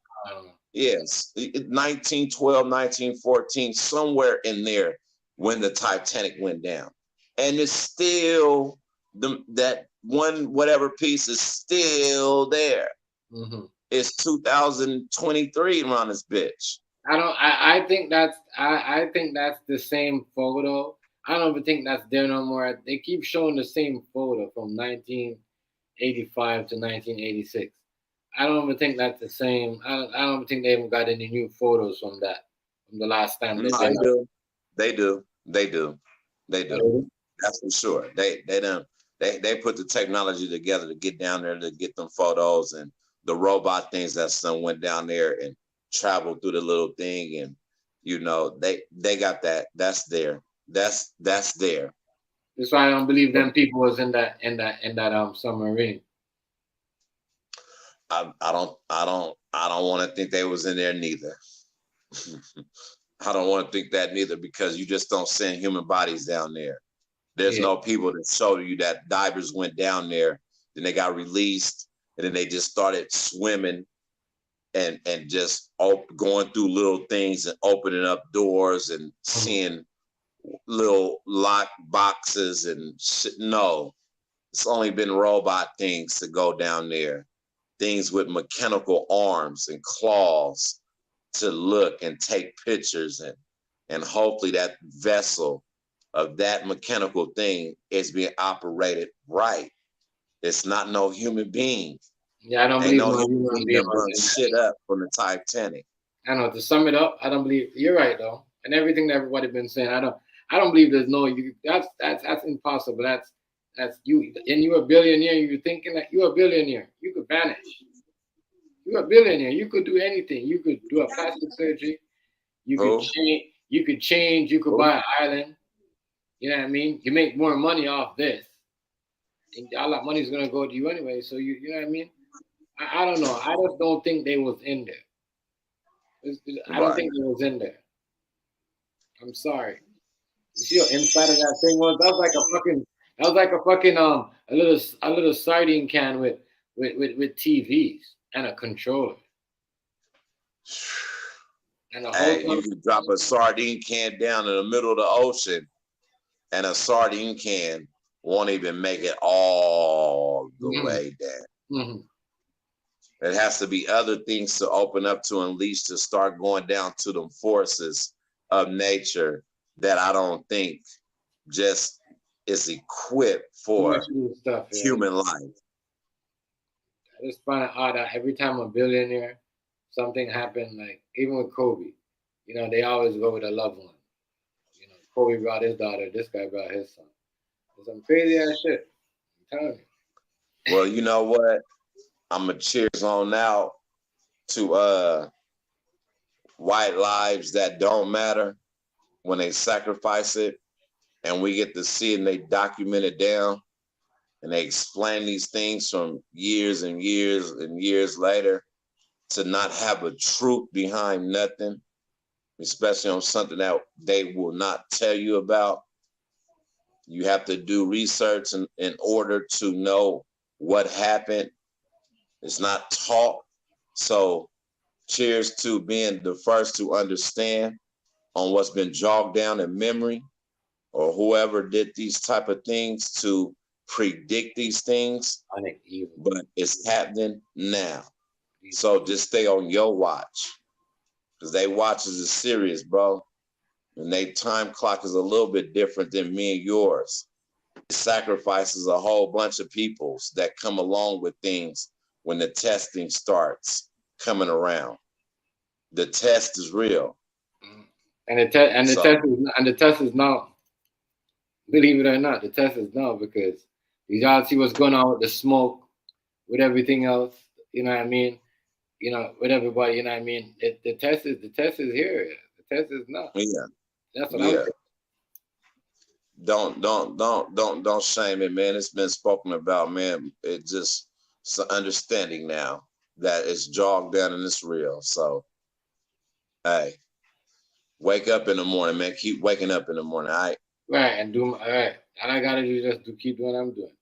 Yes, 1912, 1914, somewhere in there when the Titanic went down. And it's still that one whatever piece is still there. Mm-hmm. It's 2023 around this bitch. I think that's the same photo. I don't even think that's there no more. They keep showing the same photo from 1985 to 1986. I don't even think that's the same. I don't even think they even got any new photos from the last time. They do. That's for sure. They done They put the technology together to get down there to get them photos, and the robot things that some went down there and traveled through the little thing, and you know they got that. That's there. That's there. That's why I don't believe them people was in that submarine. I don't want to think they was in there neither. I don't want to think that neither, because you just don't send human bodies down there. There's no people that show you that divers went down there, then they got released, and then they just started swimming and just going through little things and opening up doors and seeing little lock boxes and shit. No, it's only been robot things to go down there, things with mechanical arms and claws to look and take pictures, and hopefully that vessel of that mechanical thing is being operated right. It's not no human being. Yeah, I don't believe no no human being that burned shit up from the Titanic. I know, to sum it up, I don't believe you're right though, and everything that everybody been saying. I don't believe there's no you. That's impossible. That's you, and you're a billionaire. You're thinking that you're a billionaire. You could vanish. You're a billionaire. You could do anything. You could do a plastic surgery. You could change. You could change. You could buy an island. You know what I mean? You make more money off this, and all that money is gonna go to you anyway. So you know what I mean? I don't know. I just don't think they was in there. I don't think they was in there. I'm sorry. You see how inside of that thing was? That was like a fucking a little sardine can with TVs and a controller. And the whole you can drop a sardine can down in the middle of the ocean, and a sardine can won't even make it all the way down. It has to be other things to open up to unleash to start going down to them forces of nature that I don't think just is equipped for human life. I just find it odd that every time a billionaire, something happened, like even with Kobe, you know, they always go with a loved one. You know, Kobe brought his daughter, this guy brought his son. It's some crazy ass shit. I'm telling you. Well, you know what? I'm going to cheers on out to white lives that don't matter when they sacrifice it, and we get to see it and they document it down and they explain these things from years and years and years later, to not have a truth behind nothing, especially on something that they will not tell you about. You have to do research in order to know what happened. It's not taught. So cheers to being the first to understand on what's been jogged down in memory, or whoever did these type of things to predict these things. But it's happening now. So just stay on your watch, because they watches is serious, bro. And they time clock is a little bit different than me and yours. It sacrifices a whole bunch of peoples that come along with things when the testing starts coming around. The test is real. And the test is now, believe it or not, the test is now, because y'all see what's going on with the smoke, with everything else, you know what I mean? You know, with everybody, you know what I mean? The test is here. The test is now. Yeah. That's what I'm saying. Don't shame it, man. It's been spoken about, man. It just, it's an understanding now that it's jogged down and it's real. So, hey, wake up in the morning, man. Keep waking up in the morning, all right? Right, and all right. All I gotta do is just keep doing what I'm doing.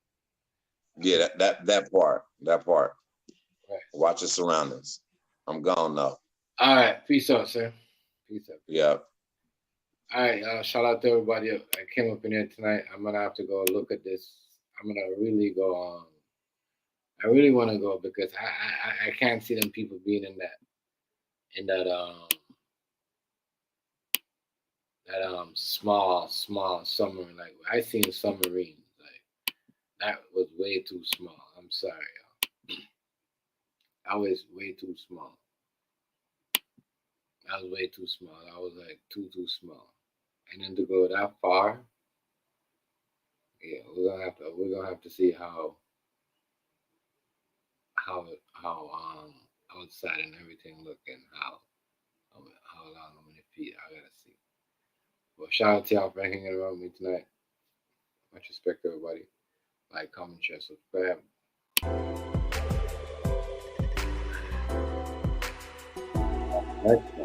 Yeah, that part. Right. Watch your surroundings. I'm gone though. All right, peace out, sir. Peace out. Yeah. All right, shout out to everybody that came up in here tonight. I'm gonna have to go look at this. I'm gonna really go on. I really want to go, because I can't see them people being in that small submarine. Like, I seen submarines, like that was way too small. I'm sorry, y'all. I was way too small. I was way too small. I was like too small. And then to go that far, Yeah, we're gonna have to see how outside and everything look and how long I'm gonna feed. I gotta see. Well, shout out to y'all for hanging around with me tonight. Much respect, everybody. Like, comment, share, subscribe. Next time.